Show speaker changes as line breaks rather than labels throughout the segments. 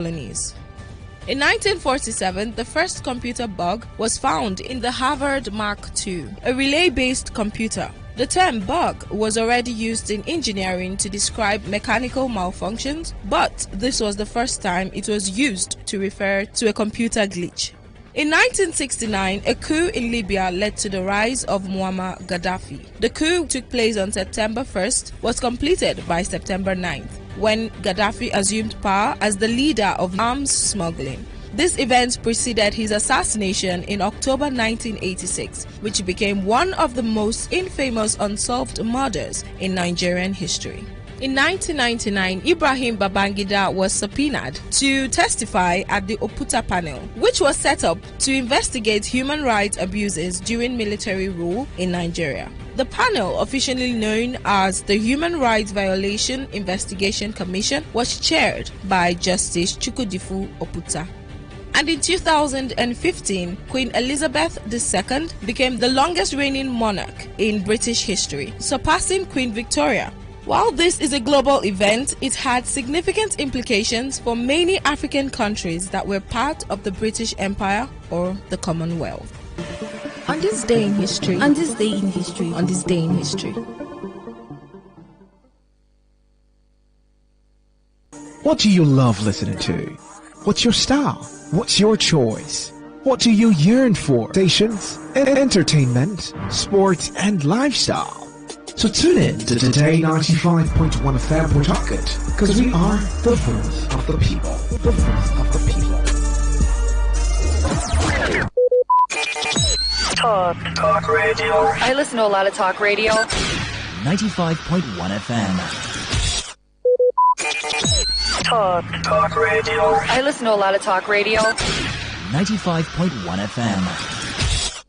colonies. In 1947, the first computer bug was found in the Harvard Mark II, a relay-based computer. The term bug was already used in engineering to describe mechanical malfunctions, but this was the first time it was used to refer to a computer glitch. In 1969, a coup in Libya led to the rise of Muammar Gaddafi. The coup took place on September 1st, was completed by September 9th, when Gaddafi assumed power as the leader of arms smuggling. This event preceded his assassination in October 1986, which became one of the most infamous unsolved murders in Nigerian history. In 1999, Ibrahim Babangida was subpoenaed to testify at the Oputa panel, which was set up to investigate human rights abuses during military rule in Nigeria. The panel, officially known as the Human Rights Violation Investigation Commission, was chaired by Justice Chukwudifu Oputa. And in 2015, Queen Elizabeth II became the longest reigning monarch in British history, surpassing Queen Victoria. While this is a global event, it had significant implications for many African countries that were part of the British Empire or the Commonwealth. On this day in history.
On this day in history.
On this day in history.
What do you love listening to? What's your style? What's your choice? What do you yearn for? Stations, entertainment, sports, and lifestyle. So tune in to Today95.1fm. We're talking because we are the voice of the people. The voice of the people.
Talk radio.
I listen to a lot of talk radio.
95.1 FM.
Talk radio.
I listen to a lot of talk radio.
95.1 FM.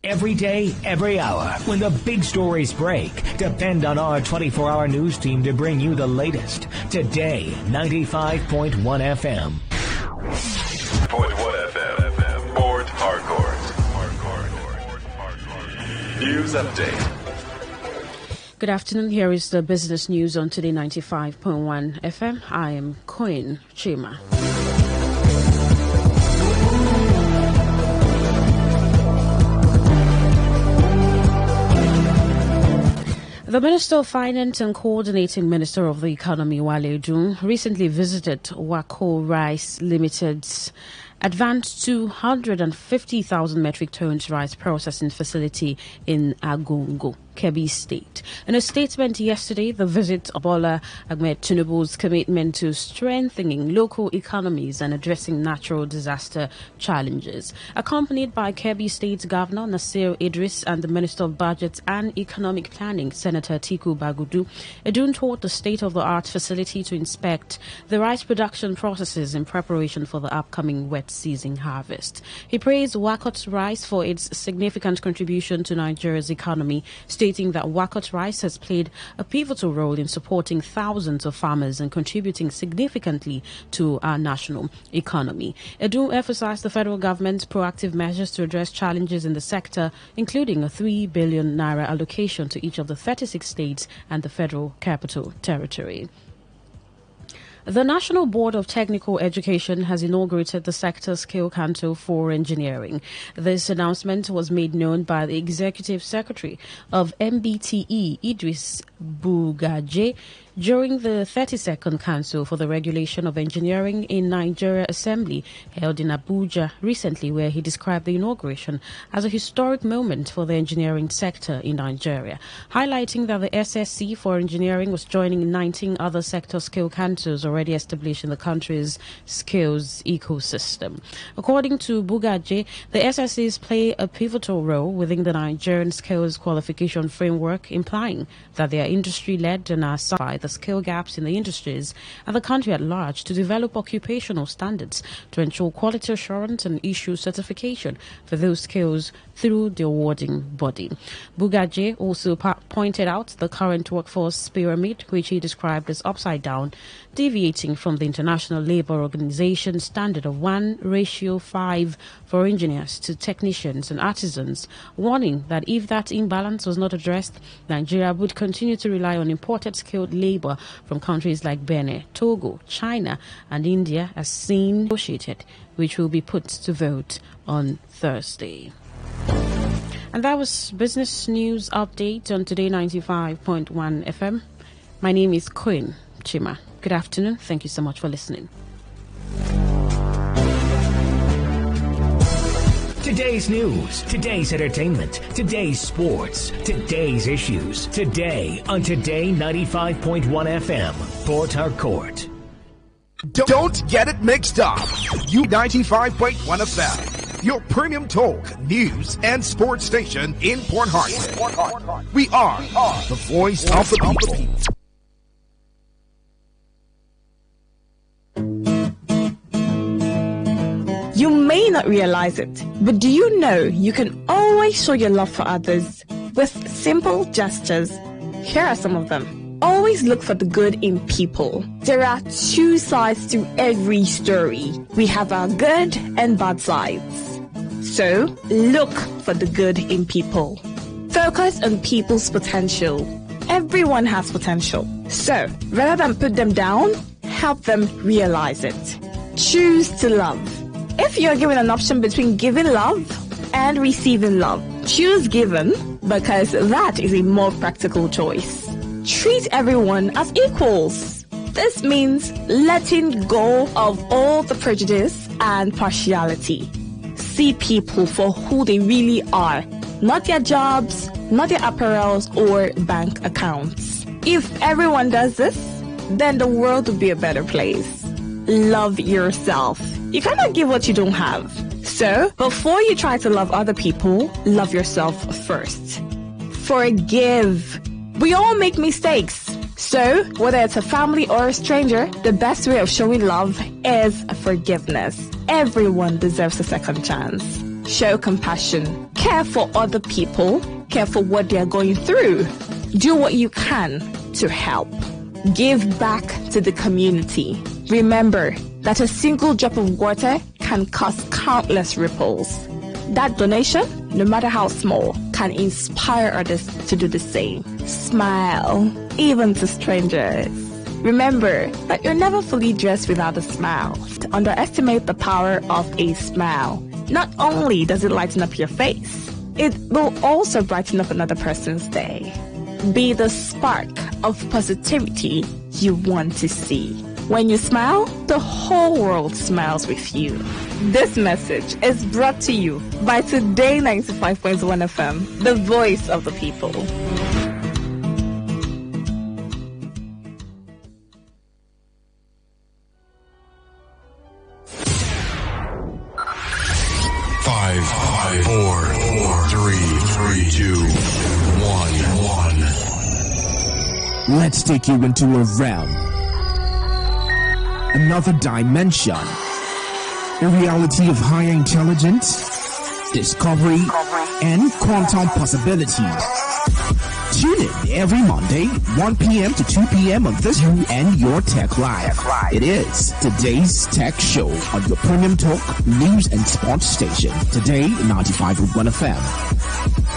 Every day, every hour, when the big stories break, depend on our 24-hour news team to bring you the latest. Today, 95.1 FM.
95.1 FM. Port Harcourt. News update.
Good afternoon. Here is the business news on Today 95.1 FM. I am Queen Chima. The Minister of Finance and Coordinating Minister of the Economy, Wale Edun, recently visited Wako Rice Limited's advanced 250,000 metric tons rice processing facility in Agongo, Kebbi State. In a statement yesterday, the visit of Bola Ahmed Tinubu's commitment to strengthening local economies and addressing natural disaster challenges. Accompanied by Kebbi State Governor Nasir Idris and the Minister of Budget and Economic Planning, Senator Tiku Bagudu, Edun toured the state-of-the-art facility to inspect the rice production processes in preparation for the upcoming wet season harvest. He praised Wakot Rice for its significant contribution to Nigeria's economy, stating that Wakot Rice has played a pivotal role in supporting thousands of farmers and contributing significantly to our national economy. Edun emphasized the federal government's proactive measures to address challenges in the sector, including a 3 billion naira allocation to each of the 36 states and the Federal Capital Territory. The National Board of Technical Education has inaugurated the Sector Skill Council for Engineering. This announcement was made known by the Executive Secretary of MBTE, Idris Bugaje, during the 32nd Council for the Regulation of Engineering in Nigeria Assembly held in Abuja recently, where he described the inauguration as a historic moment for the engineering sector in Nigeria, highlighting that the SSC for engineering was joining 19 other sector skill councils already established in the country's skills ecosystem. According to Bugaje, the SSCs play a pivotal role within the Nigerian skills qualification framework, implying that they are industry-led and are satisfied the skill gaps in the industries and the country at large to develop occupational standards to ensure quality assurance and issue certification for those skills through the awarding body. Bugaje also pointed out the current workforce pyramid, which he described as upside down, deviating from the International Labour Organization standard of 1:5 for engineers to technicians and artisans, warning that if that imbalance was not addressed, Nigeria would continue to rely on imported skilled labor labor from countries like Benin, Togo, China, and India as seen negotiated, which will be put to vote on Thursday. And that was Business News Update on Today 95.1 FM. My name is Queen Chima. Good afternoon. Thank you so much for listening.
Today's news, today's entertainment, today's sports, today's issues. Today on Today 95.1 FM, Port Harcourt.
Don't get it mixed up. You 95.1 FM, your premium talk, news, and sports station in Port Harcourt. We are the voice of the people.
You may not realize it, but do you know you can always show your love for others with simple gestures? Here are some of them. Always look for the good in people. There are two sides to every story. We have our good and bad sides. So, look for the good in people. Focus on people's potential. Everyone has potential. So, rather than put them down, help them realize it. Choose to love. If you're given an option between giving love and receiving love, choose given because that is a more practical choice. Treat everyone as equals. This means letting go of all the prejudice and partiality. See people for who they really are, not their jobs, not their apparels or bank accounts. If everyone does this, then the world will be a better place. Love yourself. You cannot give what you don't have. So, before you try to love other people, love yourself first. Forgive. We all make mistakes. So, whether it's a family or a stranger, the best way of showing love is forgiveness. Everyone deserves a second chance. Show compassion. Care for other people. Care for what they are going through. Do what you can to help. Give back to the community. Remember that a single drop of water can cause countless ripples. That donation, no matter how small, can inspire others to do the same. Smile, even to strangers. Remember that you're never fully dressed without a smile. Underestimate the power of a smile. Not only does it lighten up your face, it will also brighten up another person's day. Be the spark of positivity you want to see. When you smile, the whole world smiles with you. This message is brought to you by Today 95.1 FM, the voice of the people.
Five, four, three, two, one.
Let's take you into a realm, another dimension, a reality of higher intelligence, discovery, and quantum possibilities. Tune in every Monday, 1 p.m. to 2 p.m. on this You and Your Tech Live. It is today's Tech Show on your premium talk, news, and sports station. Today, 95.1 FM.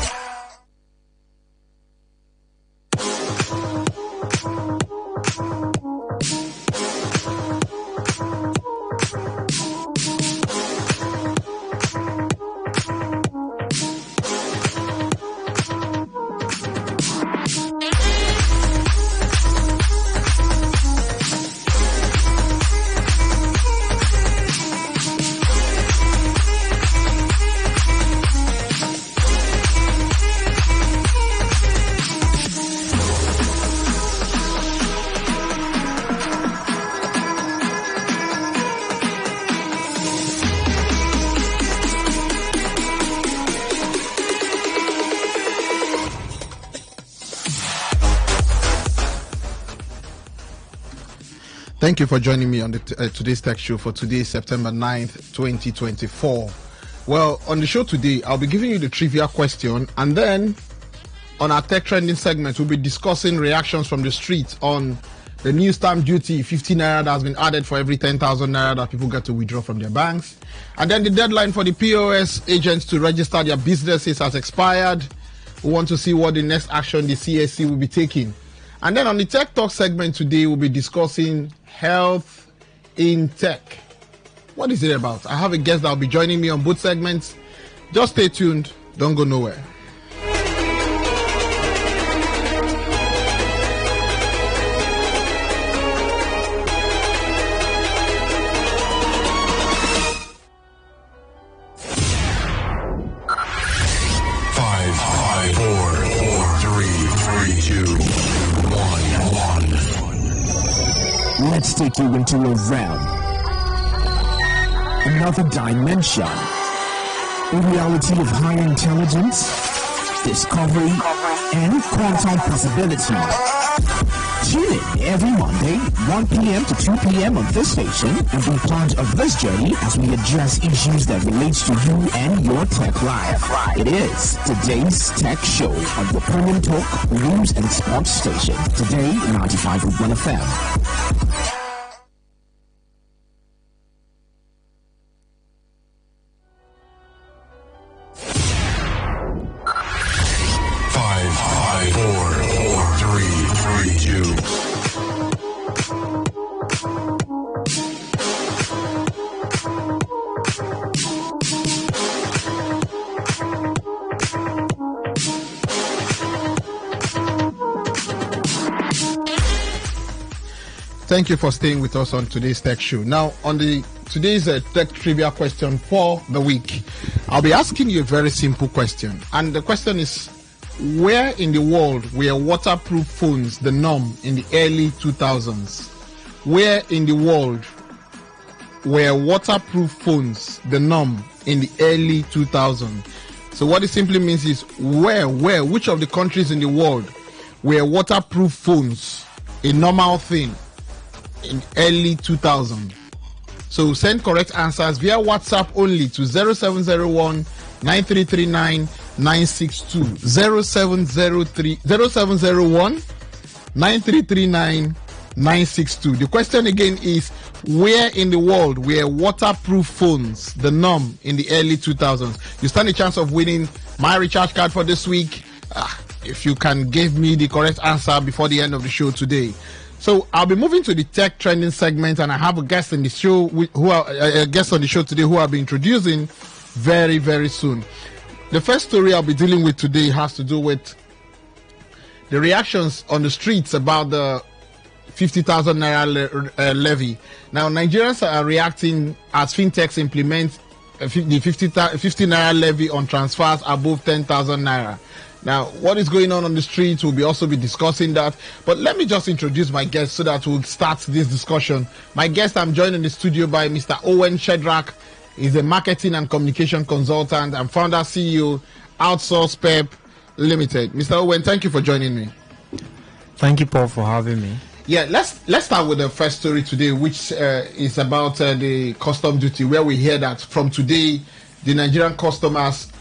Thank you for joining me on the today's Tech Show for today, September 9th, 2024. Well, on the show today, I'll be giving you the trivia question, and then on our Tech Trending segment, we'll be discussing reactions from the streets on the new stamp duty, 50 naira that has been added for every 10,000 naira that people get to withdraw from their banks. And then the deadline for the POS agents to register their businesses has expired. We want to see what the next action the CSC will be taking. And then on the Tech Talk segment today, we'll be discussing health in tech. What is it about? I have a guest that will be joining me on both segments. Just stay tuned. Don't go nowhere.
Let's take you into a realm, another dimension, a reality of higher intelligence, discovery, and quantum possibility. Tune in every Monday, 1 p.m. to 2 p.m. on this station and be part of this journey as we address issues that relate to you and your tech life. It is today's Tech Show on the Premium Talk News and Sports Station. Today, 95.1 FM.
Thank you for staying with us on today's Tech Show. Now, on today's Tech Trivia question for the week, I'll be asking you a very simple question. And the question is, where in the world were waterproof phones the norm in the early 2000s? Where in the world were waterproof phones the norm in the early 2000s? So what it simply means is, which of the countries in the world were waterproof phones a normal thing in early 2000? So send correct answers via WhatsApp only to 0701 9339 962 0701 9339 962. The question again is, where in the world were waterproof phones the norm in the early 2000s? You stand a chance of winning my recharge card for this week if you can give me the correct answer before the end of the show today. So I'll be moving to the tech trending segment, and I have a guest in the show a guest on the show today who I'll be introducing very, very soon. The first story I'll be dealing with today has to do with the reactions on the streets about the 50,000 naira levy. Now, Nigerians are reacting as fintechs implement the 50 naira levy on transfers above 10,000 naira. Now, what is going on the streets, we'll also be discussing that. But let me just introduce my guest so that we'll start this discussion. My guest, I'm joined in the studio by Mr. Owen Shedrack. He's a marketing and communication consultant and founder, CEO, Outsource Pep Limited. Mr. Owen, thank you for joining me.
Thank you, Paul, for having me.
Yeah, let's start with the first story today, which is about the custom duty, where we hear that from today, the Nigerian customers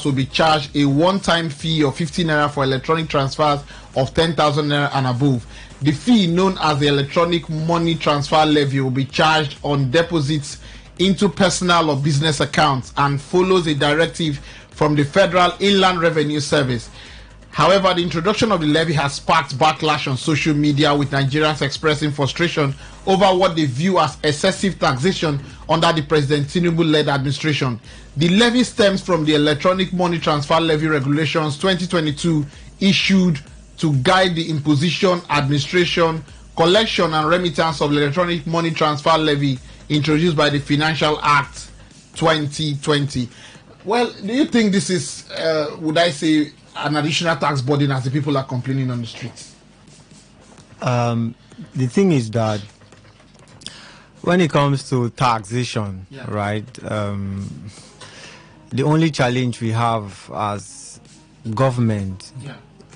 will be charged a one-time fee of 50 naira for electronic transfers of 10,000 naira and above. The fee, known as the electronic money transfer levy, will be charged on deposits into personal or business accounts and follows a directive from the Federal Inland Revenue Service. However, the introduction of the levy has sparked backlash on social media, with Nigerians expressing frustration over what they view as excessive taxation under the President Tinubu-led administration. The levy stems from the Electronic Money Transfer Levy Regulations 2022 issued to guide the imposition, administration, collection and remittance of the Electronic Money Transfer Levy introduced by the Financial Act 2020. Well, do you think this is, would I say, an additional tax burden as the people are complaining on the streets?
The thing is that when it comes to taxation, right, the only challenge we have as government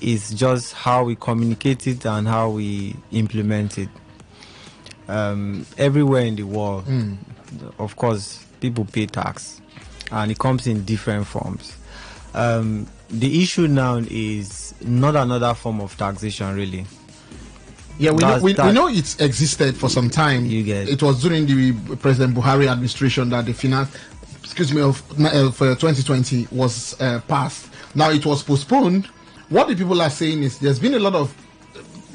is just how we communicate it and how we implement it. Everywhere in the world, of course, people pay tax, and it comes in different forms. The issue now is not another form of taxation, really.
Yeah, we know it's existed for some time. It was during the President Buhari administration that the finance, for 2020 was passed. Now it was postponed. What the people are saying is there's been a lot of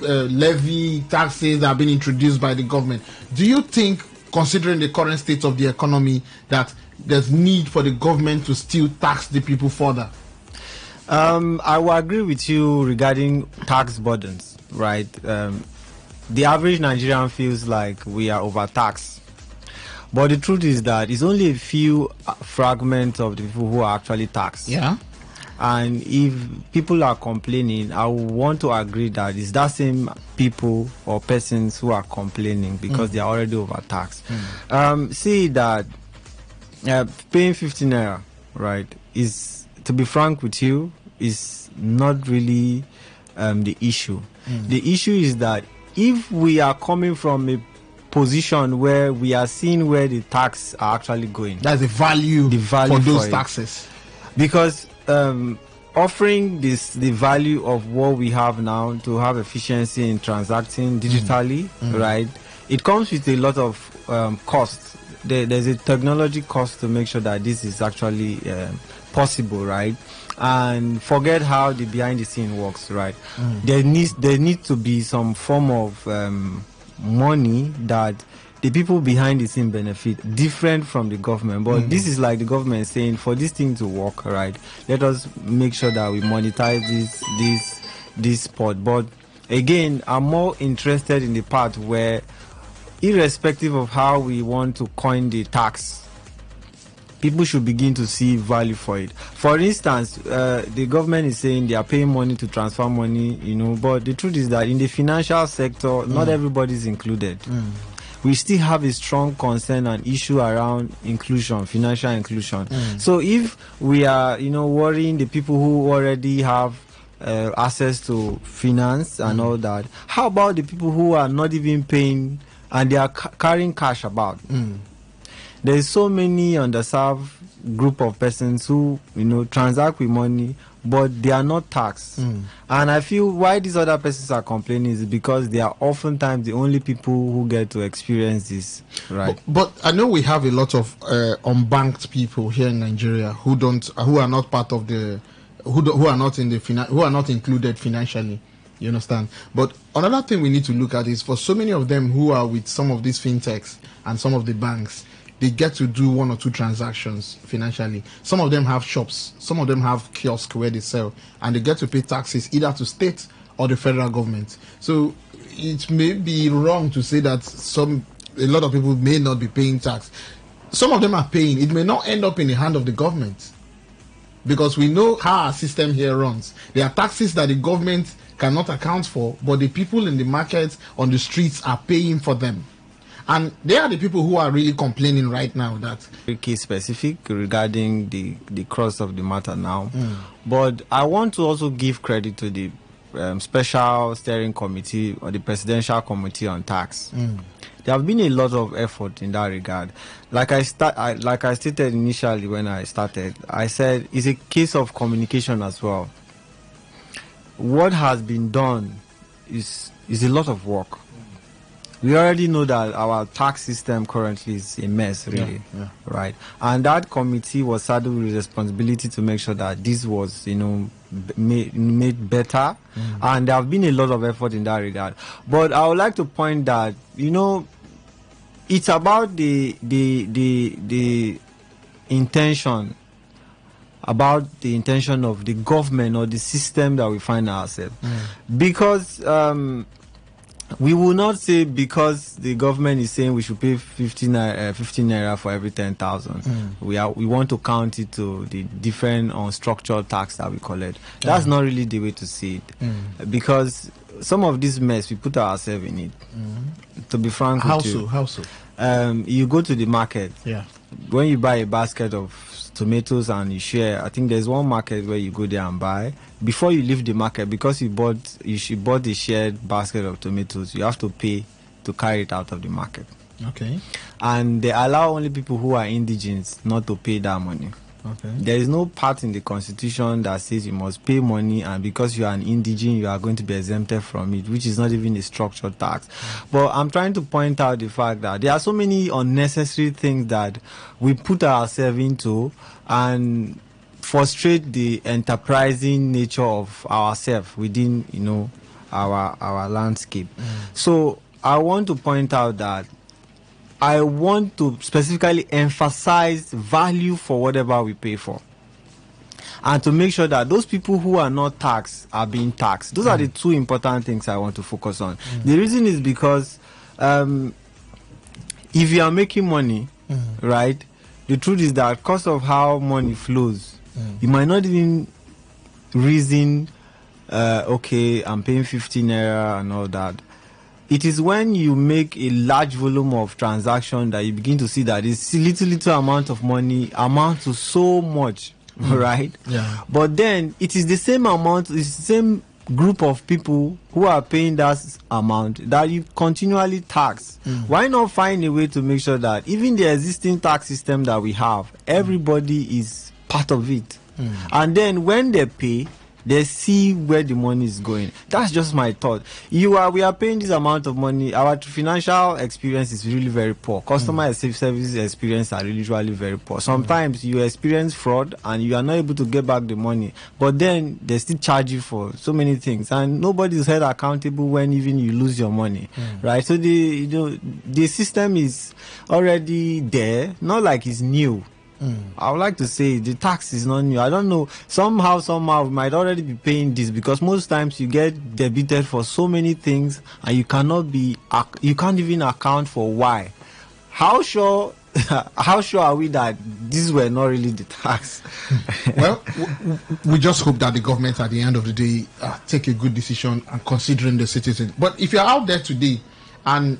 levy taxes that have been introduced by the government. Do you think, considering the current state of the economy, that there's need for the government to still tax the people further?
I will agree with you regarding tax burdens, right? The average Nigerian feels like we are overtaxed. But the truth is that it's only a few fragments of the people who are actually taxed.
Yeah.
And if people are complaining, I want to agree that it's that same people or persons who are complaining because they are already overtaxed. See that paying 15 naira, right, is, to be frank with you, is not really the issue. The issue is that if we are coming from a position where we are seeing where the tax are actually going,
that's the value for those taxes.
Because offering the value of what we have now to have efficiency in transacting digitally, right, it comes with a lot of costs. There's a technology cost to make sure that this is actually possible, right? And forget how the behind the scene works, right? There needs to be some form of money that the people behind the scene benefit, different from the government. But this is like the government saying, for this thing to work, right, let us make sure that we monetize this sport. But again, I'm more interested in the part where, irrespective of how we want to coin the tax, people should begin to see value for it. For instance, the government is saying they are paying money to transfer money, but the truth is that in the financial sector, not everybody is included. We still have a strong concern and issue around inclusion, financial inclusion. So if we are, worrying the people who already have access to finance and all that, how about the people who are not even paying and they are carrying cash about? There's so many underserved group of persons who, transact with money, but they are not taxed. And I feel why these other persons are complaining is because they are oftentimes the only people who get to experience this, right?
But I know we have a lot of unbanked people here in Nigeria who are not part of the, who are not in the who are not included financially. You understand? But another thing we need to look at is, for so many of them who are with some of these fintechs and some of the banks, they get to do one or two transactions financially. Some of them have shops, some of them have kiosks where they sell, and they get to pay taxes either to state or the federal government. So it may be wrong to say that a lot of people may not be paying tax. Some of them are paying. It may not end up in the hand of the government, because we know how our system here runs. There are taxes that the government cannot account for, but the people in the markets, on the streets, are paying for them. And they are the people who are really complaining right now. That
case specific regarding the crux of the matter now. But I want to also give credit to the special steering committee or the presidential committee on tax. There have been a lot of effort in that regard. Like I stated initially when I started, I said it's a case of communication as well. What has been done is a lot of work. We already know that our tax system currently is a mess, really, right? And that committee was saddled with responsibility to make sure that this was, made better. And there have been a lot of effort in that regard. But I would like to point that, it's about the intention, about the intention of the government or the system that we find ourselves. Because we will not say because the government is saying we should pay 15 naira for every 10,000. We want to count it to the different unstructured tax that we collect. That's not really the way to see it, because some of this mess we put ourselves in it. To be frank with you,
how so?
You go to the market. When you buy a basket of tomatoes and you share, I think there's one market where you go there and buy. Before you leave the market, because you bought a shared basket of tomatoes, you have to pay to carry it out of the market.
Okay.
And they allow only people who are indigents not to pay that money.
Okay.
There is no part in the constitution that says you must pay money, and because you are an indigent, you are going to be exempted from it, which is not even a structured tax. But I'm trying to point out the fact that there are so many unnecessary things that we put ourselves into and frustrate the enterprising nature of ourselves within, our landscape. So I want to point out that I want to specifically emphasize value for whatever we pay for, and to make sure that those people who are not taxed are being taxed. Those are the two important things I want to focus on. The reason is because if you are making money, right, the truth is that because of how money flows, you might not even reason, okay, I'm paying 15 naira and all that. It is when you make a large volume of transaction that you begin to see that this little amount of money amounts to so much, right?
Yeah.
But then it is the same amount, it's the same group of people who are paying that amount that you continually tax. Why not find a way to make sure that even the existing tax system that we have, everybody is part of it? And then when they pay, they see where the money is going. That's just my thought. We are paying this amount of money. Our financial experience is really very poor. Customer service experience are usually very poor. Sometimes you experience fraud and you are not able to get back the money, but then they still charge you for so many things, and nobody is held accountable when even you lose your money, right? So the system is already there, not like it's new. I would like to say the tax is not new. I don't know. Somehow we might already be paying this, because most times you get debited for so many things and you can't even account for why. How sure are we that these were not really the tax?
Well, we just hope that the government at the end of the day take a good decision and considering the citizens. But if you're out there today, and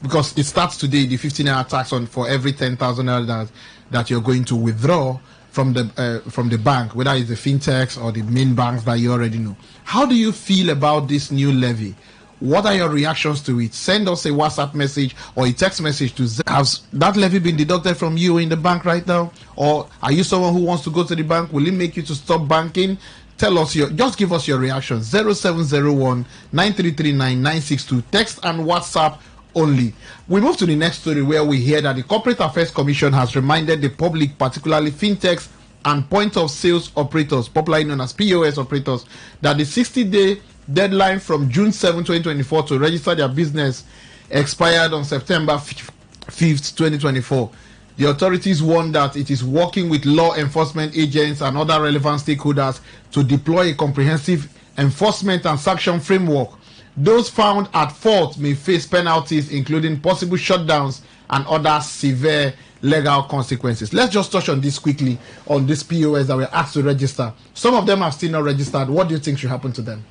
because it starts today, the 15 naira tax for every 10,000 naira that you're going to withdraw from the bank, whether it's the fintechs or the main banks that you already know. How do you feel about this new levy? What are your reactions to it? Send us a WhatsApp message or a text message to has that levy been deducted from you in the bank right now? Or are you someone who wants to go to the bank? Will it make you to stop banking? Tell us just give us your reaction. 0701 9339 962. Text and WhatsApp only. We move to the next story, where we hear that the Corporate Affairs Commission has reminded the public, particularly fintechs and point of sales operators, popularly known as POS operators, that the 60-day deadline from June 7, 2024 to register their business expired on September 5th, 2024. The authorities warn that it is working with law enforcement agents and other relevant stakeholders to deploy a comprehensive enforcement and sanction framework. Those found at fault may face penalties, including possible shutdowns and other severe legal consequences. Let's just touch on this quickly, on this POS that we're asked to register. Some of them have still not registered. What do you think should happen to them?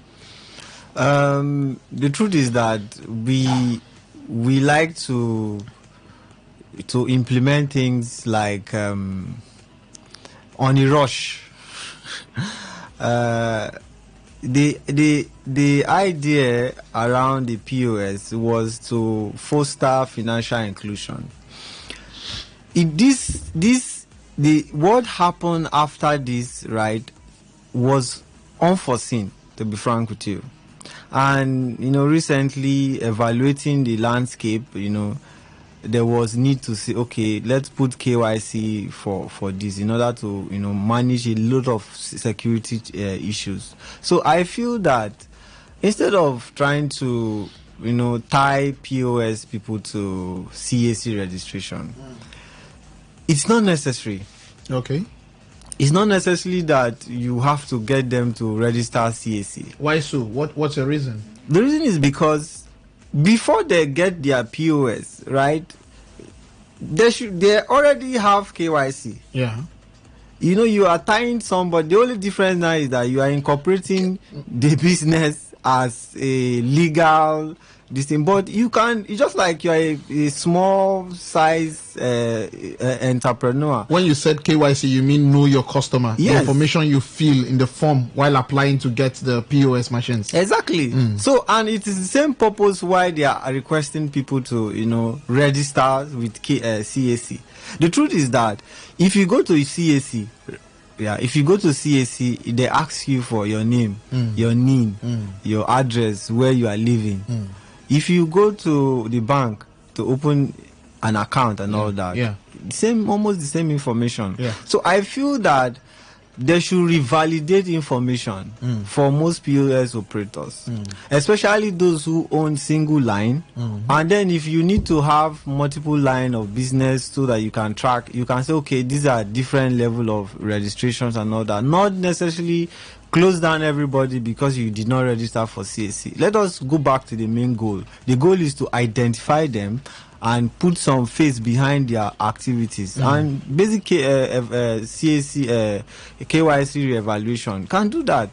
The truth is that we like to implement things like on a rush. The idea around the POS was to foster financial inclusion. What happened after this, right, was unforeseen, to be frank with you. And recently evaluating the landscape, there was need to say, okay, let's put KYC for this in order to manage a lot of security issues. So I feel that instead of trying to tie POS people to CAC registration, it's not necessary.
Okay.
It's not necessarily that you have to get them to register CAC.
Why so? What's the reason?
The reason is because before they get their POS, right, they already have KYC.
Yeah.
You are tying somebody. The only difference now is that you are incorporating the business as a legal this thing. But it's just like you are a small size entrepreneur.
When you said KYC, you mean know your customer.
Yes.
The information you fill in the form while applying to get the POS machines.
Exactly. So, and it is the same purpose why they are requesting people to, register with CAC. The truth is that if you go to CAC, they ask you for your name, your NIN, your address, where you are living. If you go to the bank to open an account and all that, almost the same information.
Yeah.
So I feel that they should revalidate information for most POS operators, especially those who own single line. And then if you need to have multiple line of business so that you can track, you can say, okay, these are different level of registrations and all that. Not necessarily close down everybody because you did not register for CAC. Let us go back to the main goal. The goal is to identify them and put some face behind their activities. And basic CAC, KYC re-evaluation can do that.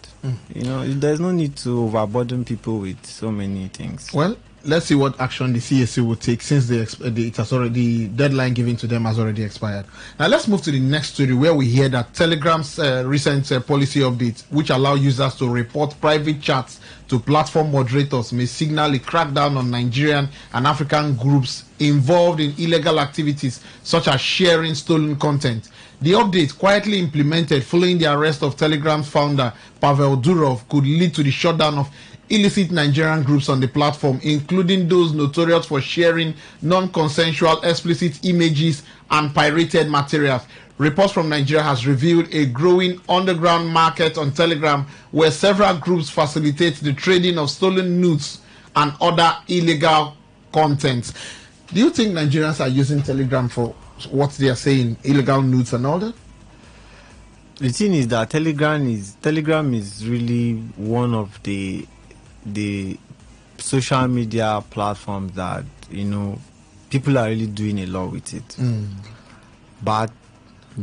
You know, there's no need to overburden people with so many things.
Well, let's see what action the CAC will take since the deadline given to them has already expired. Now let's move to the next story where we hear that Telegram's recent policy update, which allow users to report private chats to platform moderators, may signal a crackdown on Nigerian and African groups involved in illegal activities such as sharing stolen content. The update, quietly implemented following the arrest of Telegram's founder Pavel Durov, could lead to the shutdown of illicit Nigerian groups on the platform, including those notorious for sharing non-consensual explicit images and pirated materials. Reports from Nigeria has revealed a growing underground market on Telegram where several groups facilitate the trading of stolen nudes and other illegal content. Do you think Nigerians are using Telegram for what they are saying, illegal nudes and all that?
The thing is that Telegram is really one of the social media platforms that, you know, people are really doing a lot with it. Bad,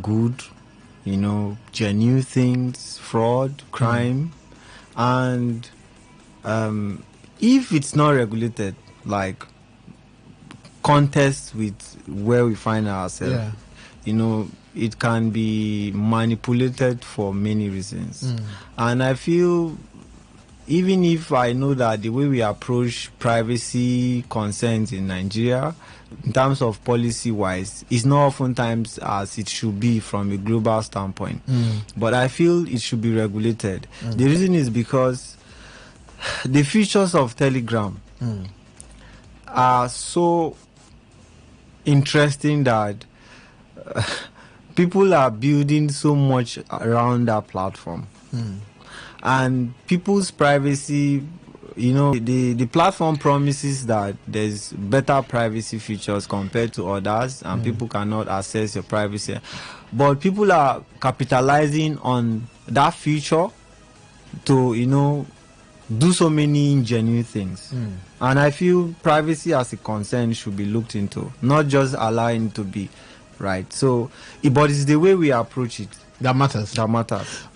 good, you know, genuine things, fraud, crime, and if it's not regulated, like contest with where we find ourselves, you know, it can be manipulated for many reasons. And I feel, even if I know that the way we approach privacy concerns in Nigeria, in terms of policy-wise, is not oftentimes as it should be from a global standpoint. But I feel it should be regulated. The reason is because the features of Telegram are so interesting that people are building so much around that platform. And people's privacy, you know, the platform promises that there's better privacy features compared to others, and people cannot access your privacy. But people are capitalizing on that feature to, you know, do so many ingenuine things. And I feel privacy as a concern should be looked into, not just allowing it to be, right? So, but it's the way we approach it
that matters.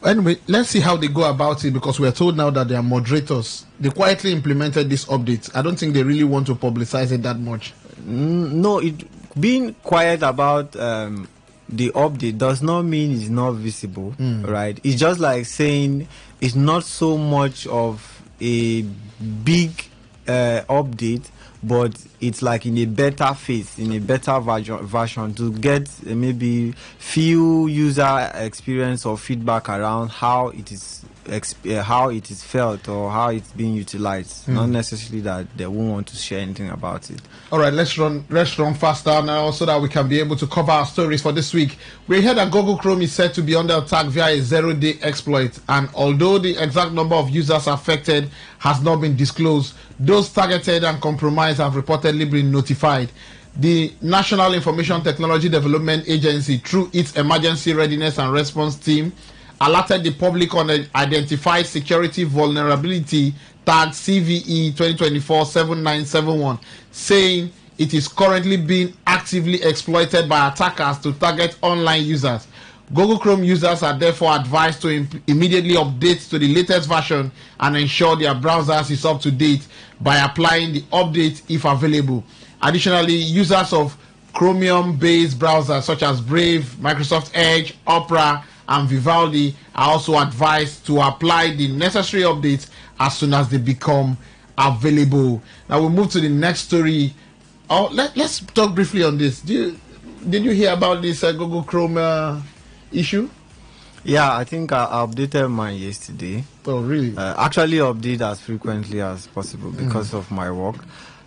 Anyway,
let's see how they go about it, because we are told now that they are moderators. They quietly implemented this update. I don't think they really want to publicize it that much.
No, being quiet about the update does not mean it's not visible, right? It's just like saying it's not so much of a big update, but it's like in a better phase, in a better version to get maybe few user experience or feedback around how it is felt or how it's being utilized. Not necessarily that they won't want to share anything about it.
All right, let's run faster now so that we can be able to cover our stories for this week. We heard that Google Chrome is said to be under attack via a 0-day exploit, and although the exact number of users affected has not been disclosed, those targeted and compromised have reportedly been notified. The National Information Technology Development Agency, through its Emergency Readiness and Response Team, alerted the public on an identified security vulnerability tagged CVE 2024-7971, saying it is currently being actively exploited by attackers to target online users. Google Chrome users are therefore advised to immediately update to the latest version and ensure their browsers is up to date by applying the update if available. Additionally, users of Chromium-based browsers such as Brave, Microsoft Edge, Opera, and Vivaldi are also advised to apply the necessary updates as soon as they become available. Now we'll move to the next story. Let's talk briefly on this. Did you hear about this Google Chrome issue?
Yeah, I think I updated mine yesterday.
Oh, really?
Actually update as frequently as possible because of my work.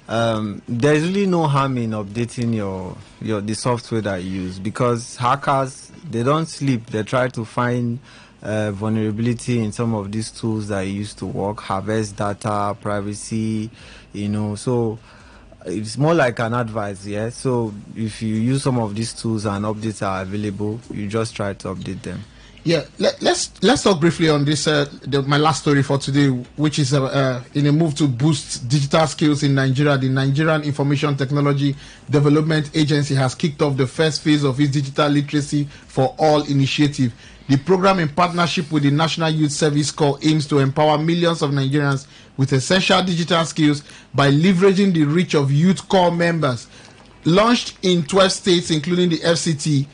There's really no harm in updating the software that you use, because hackers, they don't sleep. They try to find vulnerability in some of these tools that you used to work, harvest data, privacy, so it's more like an advice, yeah. So if you use some of these tools and updates are available, you just try to update them.
Yeah, let's talk briefly on this. My last story for today, which is in a move to boost digital skills in Nigeria. The Nigerian Information Technology Development Agency has kicked off the first phase of its digital literacy for all initiative. The program, in partnership with the National Youth Service Corps, aims to empower millions of Nigerians with essential digital skills by leveraging the reach of Youth Corps members. Launched in 12 states, including the FCT,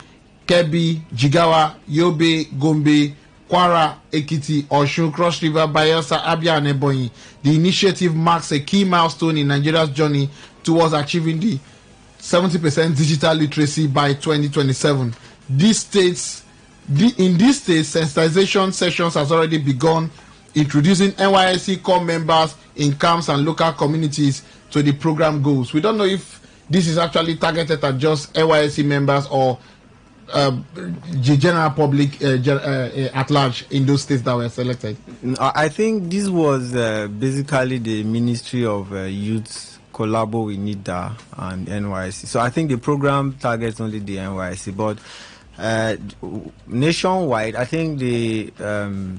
Kebbi, Jigawa, Yobe, Gombe, Kwara, Ekiti, Osun, Cross River, Bayelsa, Abia, and Ebonyi. The initiative marks a key milestone in Nigeria's journey towards achieving the 70% digital literacy by 2027. In these states, sensitization sessions has already begun, introducing NYSC core members in camps and local communities to the program goals. We don't know if this is actually targeted at just NYSC members or the general public at large in those states that were selected.
I think this was basically the Ministry of Youth collabo with NIDA and NYSC. So I think the program targets only the NYSC, but nationwide, I think the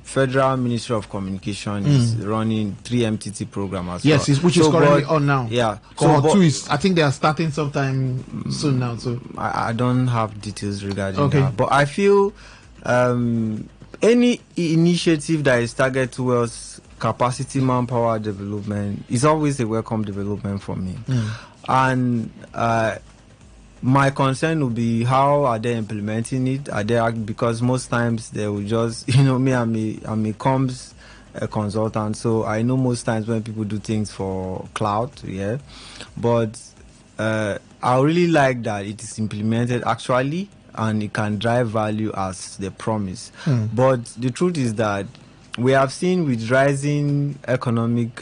Federal Ministry of Communication is running 3 MTT program as well.
Yes, which is currently on now.
Yeah.
So 2 is, I think they are starting sometime soon now. So
I don't have details regarding that, but I feel any initiative that is targeted towards capacity manpower development is always a welcome development for me. And my concern would be how are they implementing it? Are they, because most times they will just, I'm a comms consultant, so I know most times when people do things for cloud, yeah. But I really like that it is implemented actually, and it can drive value as they promise. But the truth is that we have seen with rising economic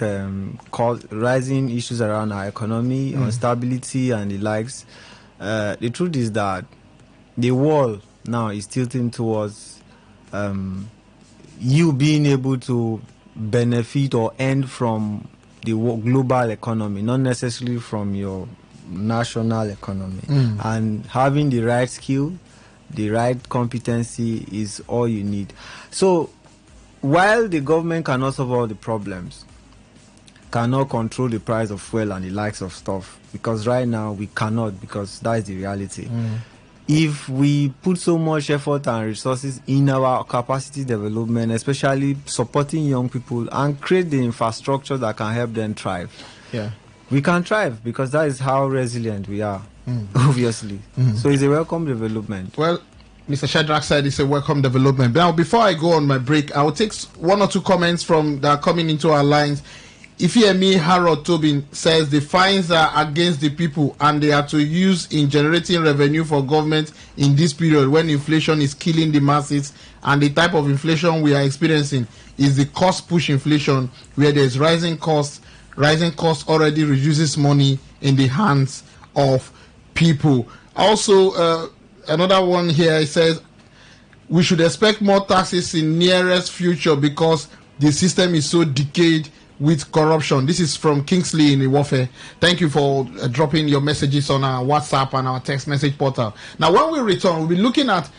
rising issues around our economy, instability and the likes. The truth is that the world now is tilting towards you being able to benefit or earn from the global economy, not necessarily from your national economy. And having the right skill, the right competency is all you need. So while the government cannot solve all the problems, cannot control the price of fuel and the likes of stuff, because right now we cannot, because that is the reality. If we put so much effort and resources in our capacity development, especially supporting young people, and create the infrastructure that can help them thrive, we can thrive, because that is how resilient we are, obviously. So it's a welcome development.
Well, Mr. Shadrach said it's a welcome development. Now, before I go on my break, I will take 1 or 2 comments from that are coming into our lines. Ifeemi Harold Tobin says the fines are against the people and they are to use in generating revenue for government in this period when inflation is killing the masses, and the type of inflation we are experiencing is the cost push inflation, where there's rising costs. Rising costs already reduces money in the hands of people. Also, another one here, it says we should expect more taxes in nearest future because the system is so decayed with corruption. This is from Kingsley in Iwofe. Thank you for dropping your messages on our WhatsApp and our text message portal. Now, when we return, we'll be looking at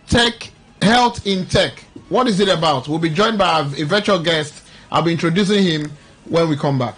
tech, health in tech. What is it about? We'll be joined by a virtual guest. I'll be introducing him when we come back.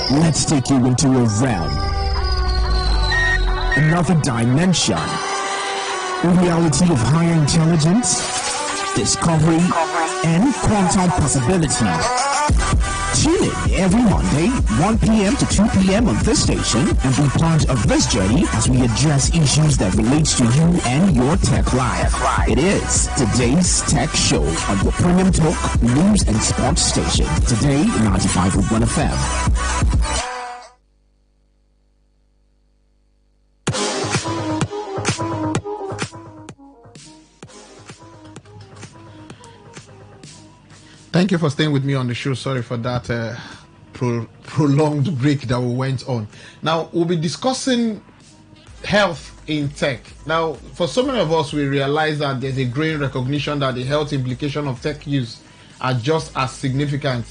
Let's take you into a realm, another dimension, a reality of higher intelligence, discovery, and quantum possibility. Tune in every Monday, 1 p.m. to 2 p.m. on this station and be part of this journey as we address issues that relate to you and your tech life. It is Today's Tech Show on your premium talk, news and sports station. Today, 95.1 FM.
Thank you for staying with me on the show. Sorry for that prolonged break that we went on. Now, we'll be discussing health in tech. Now, for so many of us, we realize that there's a growing recognition that the health implication of tech use are just as significant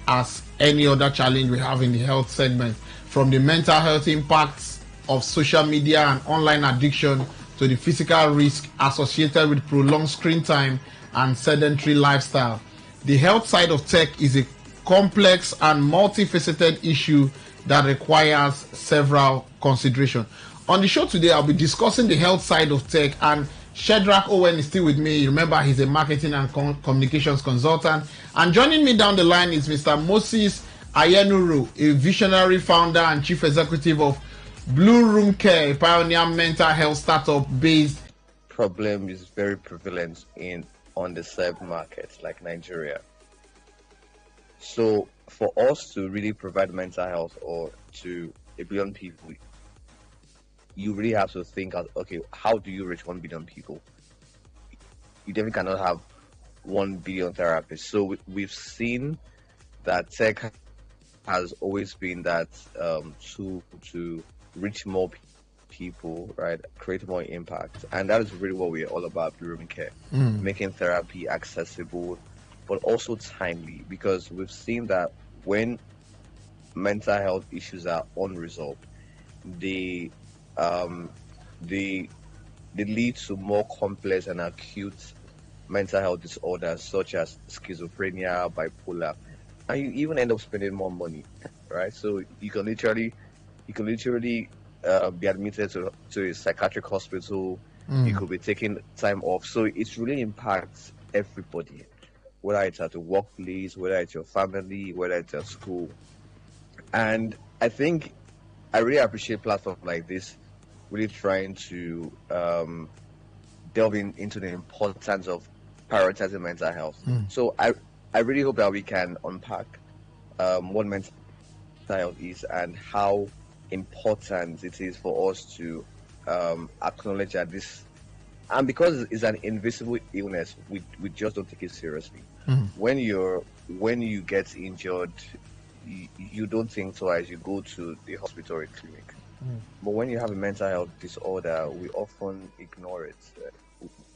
as any other challenge we have in the health segment. From the mental health impacts of social media and online addiction to the physical risk associated with prolonged screen time and sedentary lifestyle. The health side of tech is a complex and multifaceted issue that requires several considerations. On the show today, I'll be discussing the health side of tech, and Shedrack Owen is still with me. Remember, he's a marketing and communications consultant. And joining me down the line is Mr. Moses Ayenuru, a visionary founder and chief executive of Blue Room Care, a pioneer mental health startup based.
Problem is very prevalent in underserved markets like Nigeria. So for us to really provide mental health or to a billion people, you really have to think out, okay, how do you reach 1 billion people? You definitely cannot have 1 billion therapists. So we've seen that tech has always been that tool to reach more people, right? Create more impact. And that is really what we're all about, Blue Room Care. Making therapy accessible, but also timely, because we've seen that when mental health issues are unresolved, they lead to more complex and acute mental health disorders such as schizophrenia, bipolar, and you even end up spending more money, right? So you can literally be admitted to a psychiatric hospital. You could be taking time off. So it really impacts everybody, whether it's at the workplace, whether it's your family, whether it's at school. And I think I really appreciate platforms like this really trying to delve into the importance of prioritizing mental health. So I really hope that we can unpack what mental health is and how important it is for us to acknowledge that this, and because it's an invisible illness, we just don't take it seriously. When you get injured, you don't think twice, you go to the hospital or clinic. But when you have a mental health disorder, we often ignore it.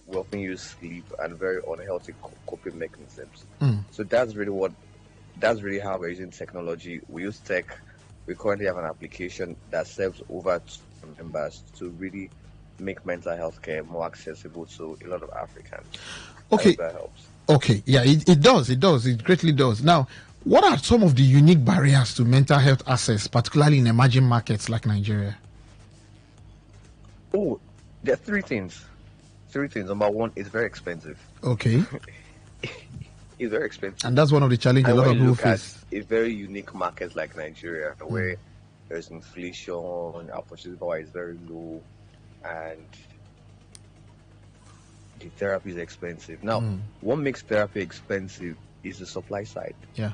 We often use sleep and very unhealthy coping mechanisms. So that's really how we're using technology. We use tech. We currently have an application that serves over 2 members to really make mental health care more accessible to a lot of Africans.
Okay.
That helps.
Okay. Yeah, it does. It greatly does. Now, what are some of the unique barriers to mental health access, particularly in emerging markets like Nigeria?
Oh, there are three things. Number one, it's very expensive.
Okay.
It's very expensive.
And that's one of the challenges a lot of people face.
A very unique market like Nigeria, where there's inflation, our purchasing power is very low, and the therapy is expensive. Now, what makes therapy expensive is the supply side.
Yeah.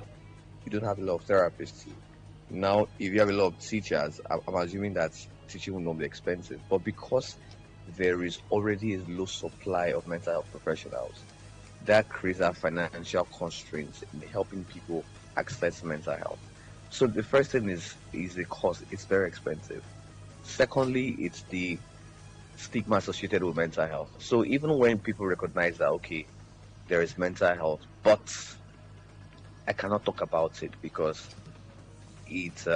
You don't have a lot of therapists. Now, if you have a lot of teachers, I'm assuming that teaching will not be expensive. But because there is already a low supply of mental health professionals, that creates a financial constraints in helping people access mental health. So the first thing is the cost. It's very expensive. Secondly, it's the stigma associated with mental health. So even when people recognize that, okay, there is mental health, but I cannot talk about it because it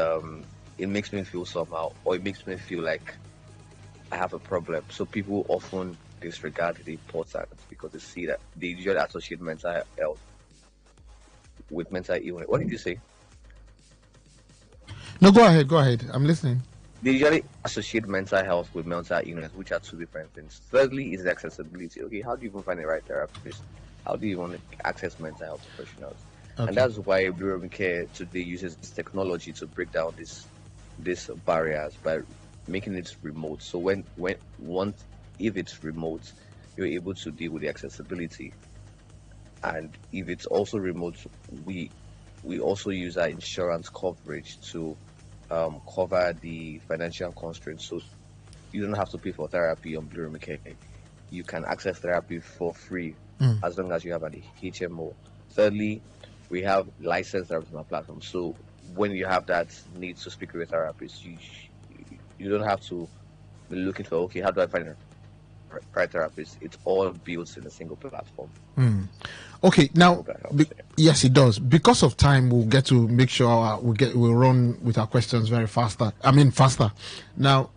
makes me feel somehow, or it makes me feel like I have a problem. So people often disregard the importance because they see that they usually associate mental health with mental illness. What did you say?
No, go ahead. I'm listening.
They usually associate mental health with mental illness, which are two different things. Thirdly is the accessibility. Okay, how do you even find the right therapist? How do you even access mental health professionals?
Okay.
And that's why Blue Care today uses this technology to break down these barriers by making it remote. So if it's remote, you're able to deal with the accessibility. And if it's also remote, we also use our insurance coverage to cover the financial constraints. So you don't have to pay for therapy on Blue Care. You can access therapy for free as long as you have an HMO. Thirdly, we have licensed therapists on our platform. So when you have that need to speak with a therapist, you don't have to be looking for, okay, how do I find a right therapist? It's all built in a single platform.
Okay, now, yes, it does. Because of time, we'll get to make sure we'll run with our questions faster. Now,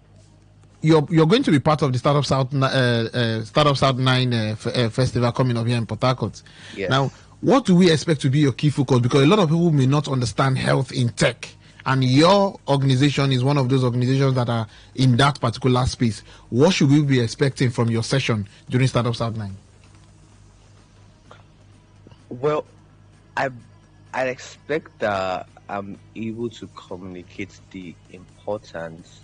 you're going to be part of the Startup South 9 festival coming up here in Port Harcourt.
Yes.
Now, what do we expect to be your key focus? Because a lot of people may not understand health in tech, and your organization is one of those organizations that are in that particular space. What should we be expecting from your session during Startup South 9?
Well, I expect that I'm able to communicate the importance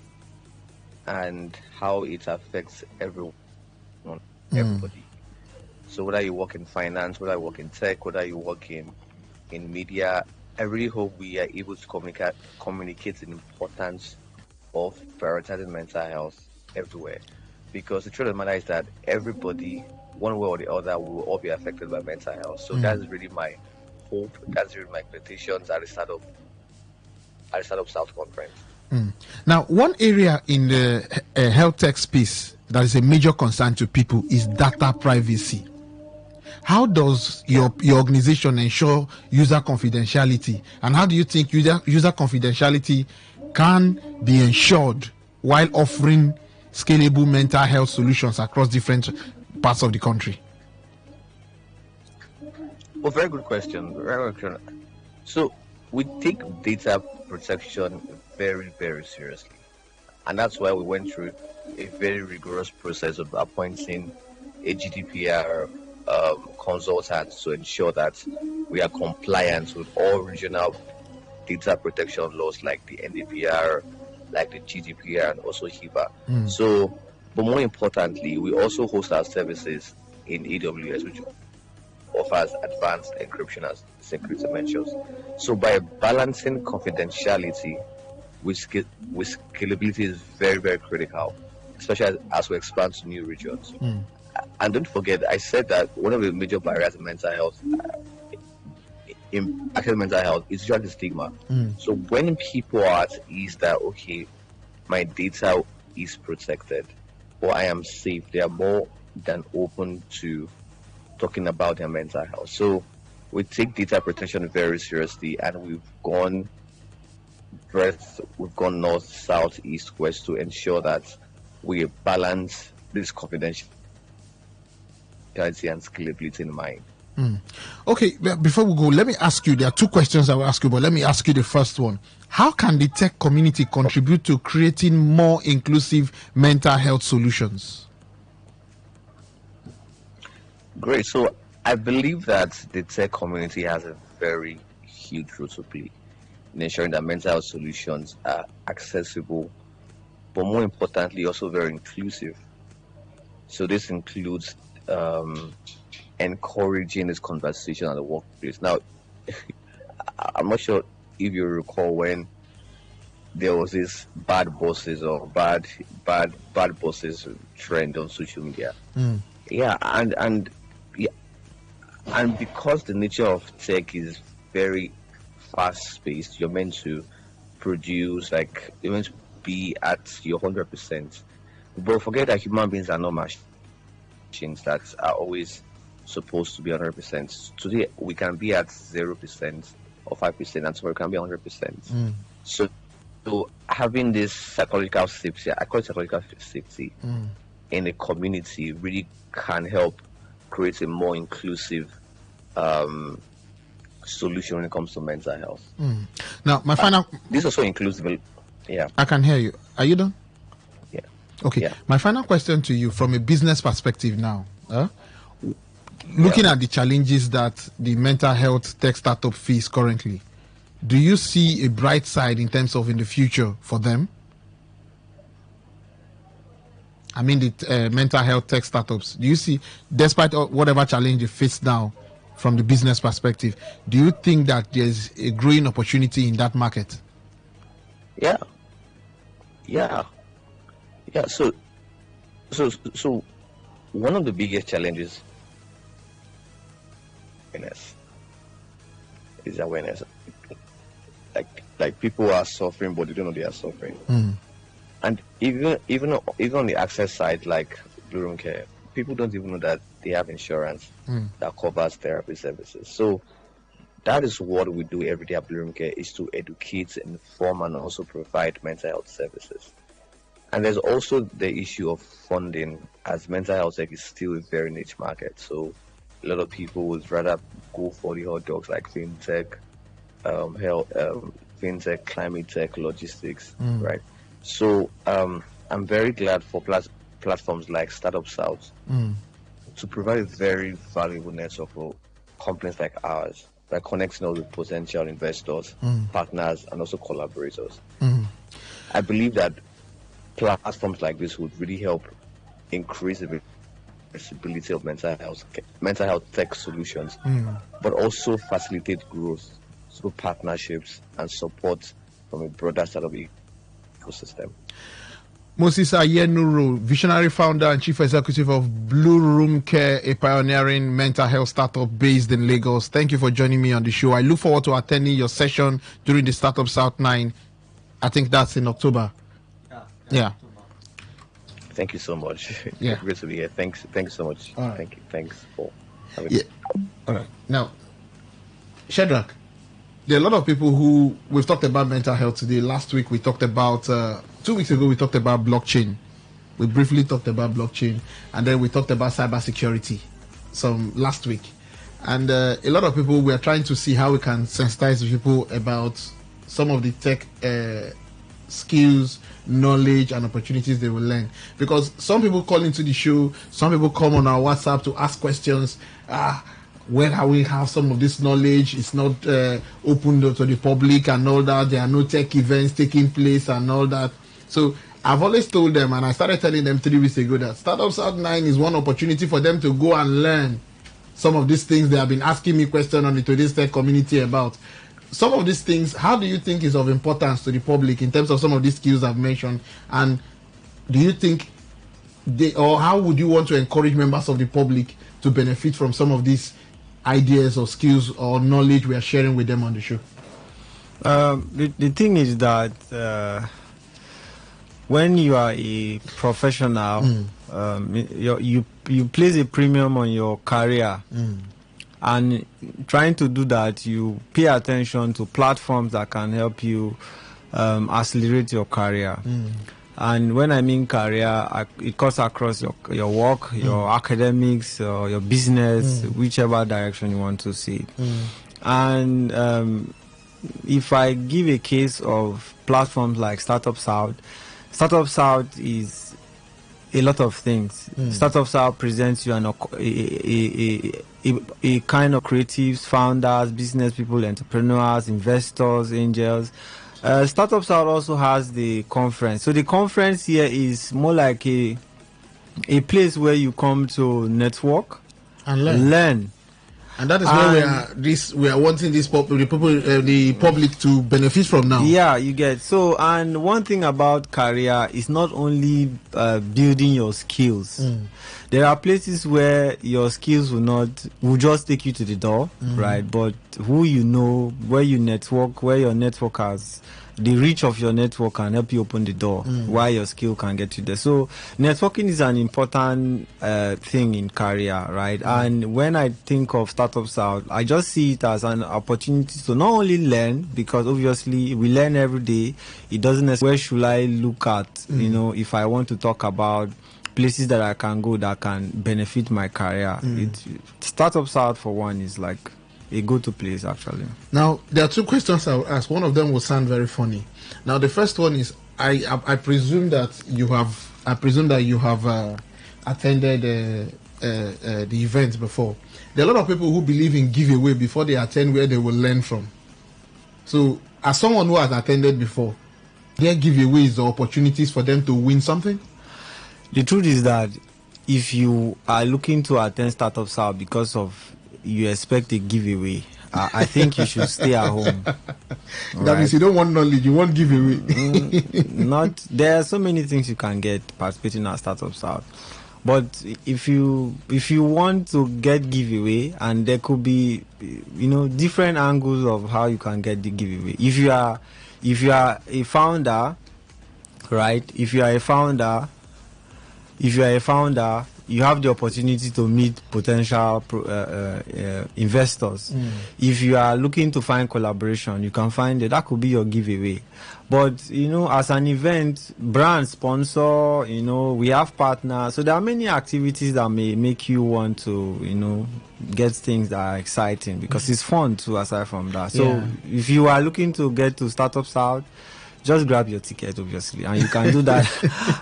and how it affects everybody. So whether you work in finance, whether you work in tech, whether you work in media, I really hope we are able to communicate the importance of prioritizing mental health everywhere. Because the truth of the matter is that everybody, one way or the other, will all be affected by mental health. So that's really my hope. That's really my expectations at the Startup South Conference.
Now, one area in the health tech space that is a major concern to people is data privacy. How does your organization ensure user confidentiality, and how do you think user confidentiality can be ensured while offering scalable mental health solutions across different parts of the country?
Well, very good question. So we take data protection very, very seriously, and that's why we went through a very rigorous process of appointing a GDPR consultant to ensure that we are compliant with all regional data protection laws like the NDPR, like the GDPR, and also HIPAA. So, but more importantly, we also host our services in AWS, which offers advanced encryption as security measures. So by balancing confidentiality with scalability is very, very critical, especially as we expand to new regions. And don't forget, I said that one of the major barriers in mental health, in actual mental health, is usually stigma. So when people are at ease that, okay, my data is protected or I am safe, they are more than open to talking about their mental health. So we take data protection very seriously, and we've gone north, south, east, west to ensure that we balance this confidentiality and scalability in mind.
Okay, before we go, let me ask you, there are two questions I will ask you, but let me ask you the first one. How can the tech community contribute to creating more inclusive mental health solutions?
Great. So I believe that the tech community has a very huge role to play in ensuring that mental health solutions are accessible, but more importantly, also very inclusive. So this includes encouraging this conversation at the workplace. Now, I'm not sure if you recall when there was this bad bosses or bad bosses trend on social media. Yeah, and because the nature of tech is very fast-paced, you're meant to produce, like, you're meant to be at your 100%. But forget that human beings are not machines that are always supposed to be 100%. Today, we can be at 0% or 5%, and tomorrow we can be 100%. So having this psychological safety, I call it psychological safety, in the community really can help create a more inclusive solution when it comes to mental health.
Now, my final.
This also includes. Yeah.
I can hear you. Are you done?
Yeah.
Okay.
Yeah.
My final question to you, from a business perspective now, looking at the challenges that the mental health tech startup face currently, do you see a bright side in terms of in the future for them? I mean, the mental health tech startups. Do you see, despite whatever challenge they face now, from the business perspective, do you think that there's a growing opportunity in that market?
Yeah. So one of the biggest challenges is awareness. Like people are suffering, but they don't know they are suffering. And even on the access side, like Blue Room Care, people don't even know that they have insurance that covers therapy services. So that is what we do every day at Blue Room Care, is to educate, inform, and also provide mental health services. And there's also the issue of funding, as mental health tech is still a very niche market. So a lot of people would rather go for the hot dogs like fintech, fintech, climate tech, logistics, right? So I'm very glad for platforms like Startup South to provide a very valuable network for companies like ours that connects us with potential investors, partners, and also collaborators. I believe that platforms like this would really help increase the visibility of mental health tech solutions, but also facilitate growth through partnerships and support from a broader startup ecosystem.
Moses Ayenuru, visionary founder and chief executive of Blue Room Care, a pioneering mental health startup based in Lagos. Thank you for joining me on the show. I look forward to attending your session during the Startup South 9. I think that's in October. Yeah.
Thank you so much.
Yeah.
Great to be here. Thanks so much.
All right.
Thank you. Thanks for having
me. All right. Now, Shadrach, there are a lot of people who, we've talked about mental health today. Last week we talked about, 2 weeks ago we talked about blockchain. We briefly talked about blockchain, and then we talked about cybersecurity last week. And a lot of people, we are trying to see how we can sensitize people about some of the tech skills, knowledge, and opportunities they will learn. Because some people call into the show, some people come on our WhatsApp to ask questions. Where can we have some of this knowledge? It's not open to the public and all that. There are no tech events taking place and all that. So I've always told them, and I started telling them 3 weeks ago, that Startup South 9 is one opportunity for them to go and learn some of these things they have been asking me questions on the Today's Tech community about. Some of these things, how do you think is of importance to the public in terms of some of these skills I've mentioned? And do you think how would you want to encourage members of the public to benefit from some of these ideas or skills or knowledge we are sharing with them on the show?
The thing is that when you are a professional, you place a premium on your career. And trying to do that, you pay attention to platforms that can help you accelerate your career. And when I mean career, it cuts across your work, your academics, or your business, whichever direction you want to see it. And if I give a case of platforms like Startup South is a lot of things. Startup South presents you a kind of creatives, founders, business people, entrepreneurs, investors, angels. Startup South also has the conference. So the conference here is more like a place where you come to network and learn.
And that is where we are wanting the public to benefit from now.
Yeah, you get. So, and one thing about career is not only building your skills. There are places where your skills will just take you to the door, right? But who you know, where you network, where your network has, the reach of your network can help you open the door where your skill can get you there. So networking is an important thing in career, right? And when I think of Startup South, I just see it as an opportunity to not only learn, because obviously we learn every day. It doesn't necessarily, where should I look at, if I want to talk about places that I can go that can benefit my career. Startup South, for one, is like a go-to place actually.
Now, there are two questions I will ask. One of them will sound very funny. Now, the first one is, I presume that you have attended the event before. There are a lot of people who believe in giveaway before they attend, where they will learn from. So, as someone who has attended before, there are giveaways or opportunities for them to win something?
The truth is that if you are looking to attend Startup South because of you expect a giveaway, I think you should stay at home.
That means you don't want knowledge, you want giveaway.
There are so many things you can get participating at Startup South. But if you want to get giveaway, and there could be different angles of how you can get the giveaway. If you are a founder, right? If you are a founder, you have the opportunity to meet potential investors. If you are looking to find collaboration, you can find it. That could be your giveaway. But, as an event, brand sponsor, we have partners. So there are many activities that may make you want to, get things that are exciting, because it's fun too, aside from that. So if you are looking to get to Startup South, just grab your ticket, obviously, and you can do that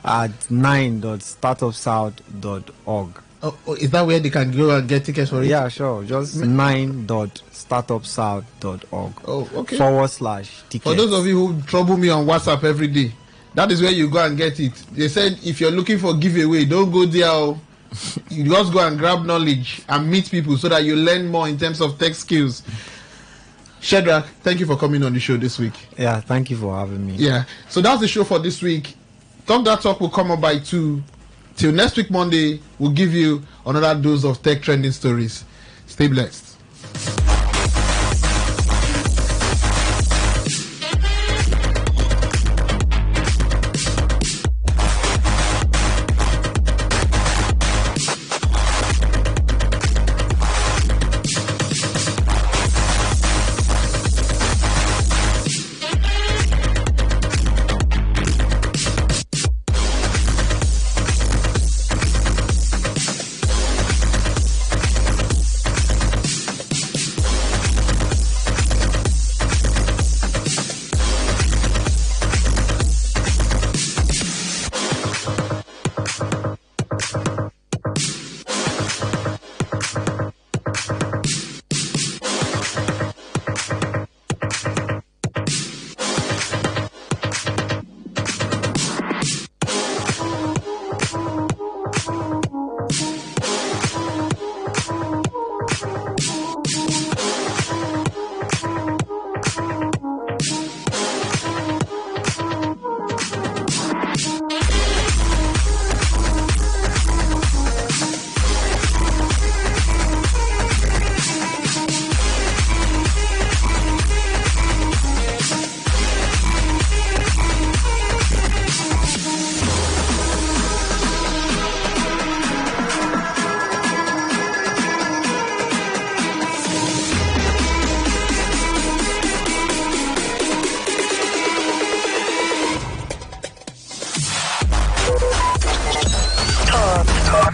at 9.startupsouth.org.
Oh, is that where they can go and get tickets for it?
Yeah, sure. Just 9.startupsouth.org.
Oh, okay.
/tickets.
For those of you who trouble me on WhatsApp every day, that is where you go and get it. They said if you're looking for giveaway, don't go there. You just go and grab knowledge and meet people so that you learn more in terms of tech skills. Shadrach, thank you for coming on the show this week.
Yeah, thank you for having me.
Yeah, so that's the show for this week. Talk That Talk will come up by 2. Till next week, Monday, we'll give you another dose of tech trending stories. Stay blessed.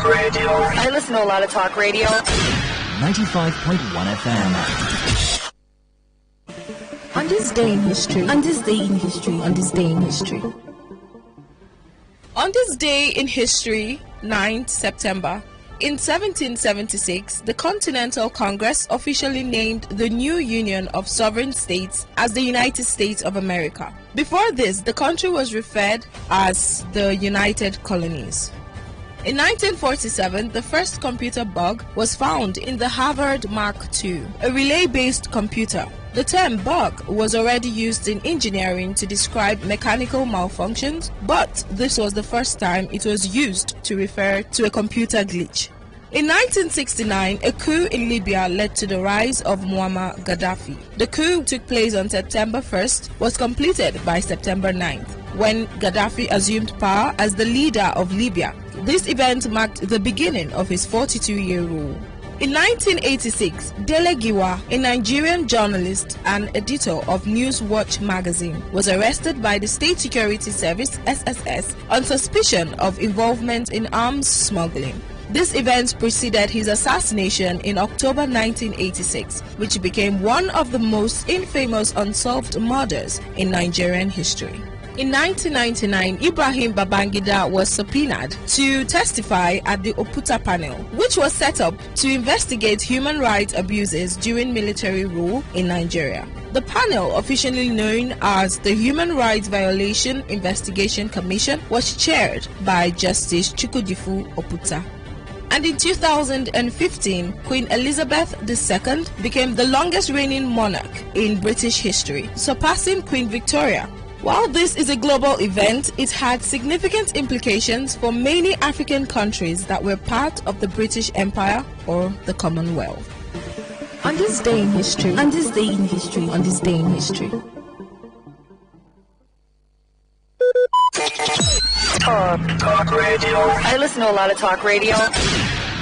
Radio. I listen to a lot of talk radio.
95.1 FM.
On this day in history.
On this day in history.
On this day in history. On this day in history, 9th September, in 1776, the Continental Congress officially named the new Union of Sovereign States as the United States of America. Before this, the country was referred as the United Colonies. In 1947, the first computer bug was found in the Harvard Mark II, a relay-based computer. The term bug was already used in engineering to describe mechanical malfunctions, but this was the first time it was used to refer to a computer glitch. In 1969, a coup in Libya led to the rise of Muammar Gaddafi. The coup took place on September 1st, was completed by September 9th, when Gaddafi assumed power as the leader of Libya. This event marked the beginning of his 42-year rule. In 1986, Dele Giwa, a Nigerian journalist and editor of Newswatch magazine, was arrested by the State Security Service (SSS) on suspicion of involvement in arms smuggling. This event preceded his assassination in October 1986, which became one of the most infamous unsolved murders in Nigerian history. In 1999, Ibrahim Babangida was subpoenaed to testify at the Oputa panel, which was set up to investigate human rights abuses during military rule in Nigeria. The panel, officially known as the Human Rights Violation Investigation Commission, was chaired by Justice Chukwudifu Oputa. And in 2015, Queen Elizabeth II became the longest reigning monarch in British history, surpassing Queen Victoria. While this is a global event, it had significant implications for many African countries that were part of the British Empire or the Commonwealth.
On this day in history.
On this day in history.
On this day in history. Talk radio. I listen to a lot of talk radio.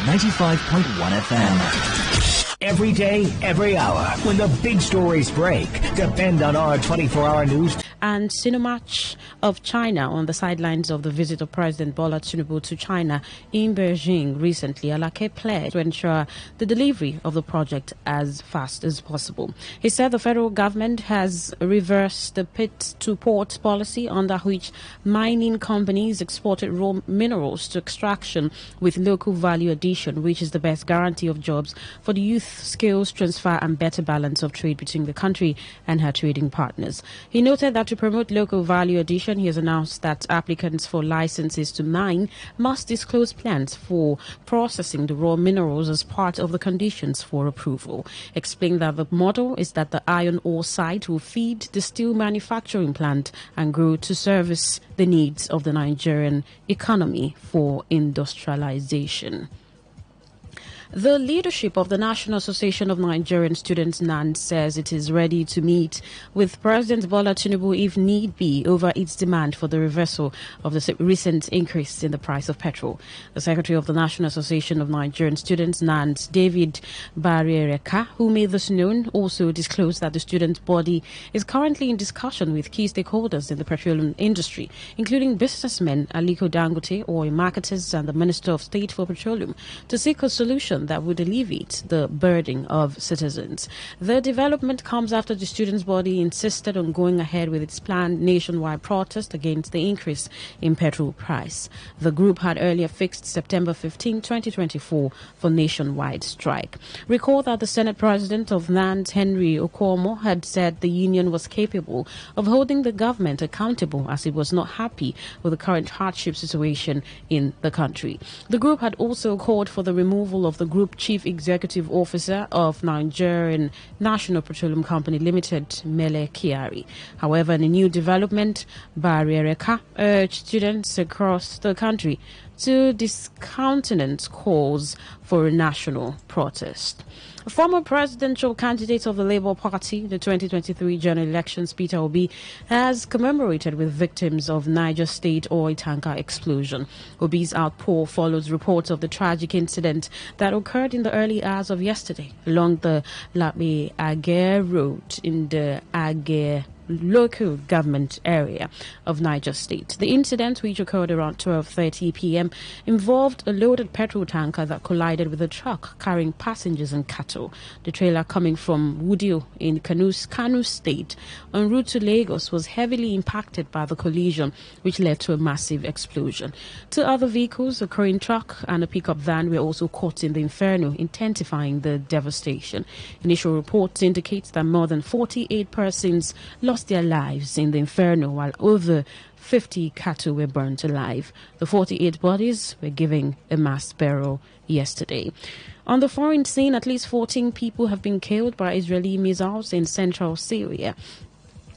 95.1 FM.
Every day, every hour, when the big stories break, depend on our 24-hour news.
And Sinomatch of China on the sidelines of the visit of President Bola Tinubu to China in Beijing recently, Alake pledged to ensure the delivery of the project as fast as possible. He said the federal government has reversed the pit-to-port policy under which mining companies exported raw minerals to extraction with local value addition, which is the best guarantee of jobs for the youth, skills transfer and better balance of trade between the country and her trading partners. He noted that to promote local value addition, he has announced that applicants for licenses to mine must disclose plans for processing the raw minerals as part of the conditions for approval. Explained that the model is that the iron ore site will feed the steel manufacturing plant and grow to service the needs of the Nigerian economy for industrialization. The leadership of the National Association of Nigerian Students, NANS, says it is ready to meet with President Bola Tinubu if need be over its demand for the reversal of the recent increase in the price of petrol. The Secretary of the National Association of Nigerian Students, NANS, David Bariereka, who made this known, also disclosed that the student body is currently in discussion with key stakeholders in the petroleum industry, including businessmen Aliko Dangote, oil marketers, and the Minister of State for Petroleum, to seek a solution that would alleviate the burden of citizens. The development comes after the students' body insisted on going ahead with its planned nationwide protest against the increase in petrol price. The group had earlier fixed September 15, 2024 for nationwide strike. Recall that the Senate President of NANS, Henry Okomo, had said the union was capable of holding the government accountable as it was not happy with the current hardship situation in the country. The group had also called for the removal of the Group Chief Executive Officer of Nigerian National Petroleum Company Limited, Mele Kyari. However, in a new development, Bariereka urged students across the country to discountenance calls for a national protest. A former presidential candidate of the Labour Party, the 2023 general elections, Peter Obi, has commemorated with victims of Niger State oil tanker explosion. Obi's outpour follows reports of the tragic incident that occurred in the early hours of yesterday along the Labe-Agere Road in the Agere local government area of Niger State. The incident, which occurred around 12:30 p.m., involved a loaded petrol tanker that collided with a truck carrying passengers and cattle. The trailer, coming from Wudio in Kano State en route to Lagos, was heavily impacted by the collision, which led to a massive explosion. Two other vehicles, a crane truck and a pickup van, were also caught in the inferno, intensifying the devastation. Initial reports indicate that more than 48 persons lost their lives in the inferno, while over 50 cattle were burnt alive. The 48 bodies were given a mass burial yesterday. On the foreign scene, at least 14 people have been killed by Israeli missiles in central Syria.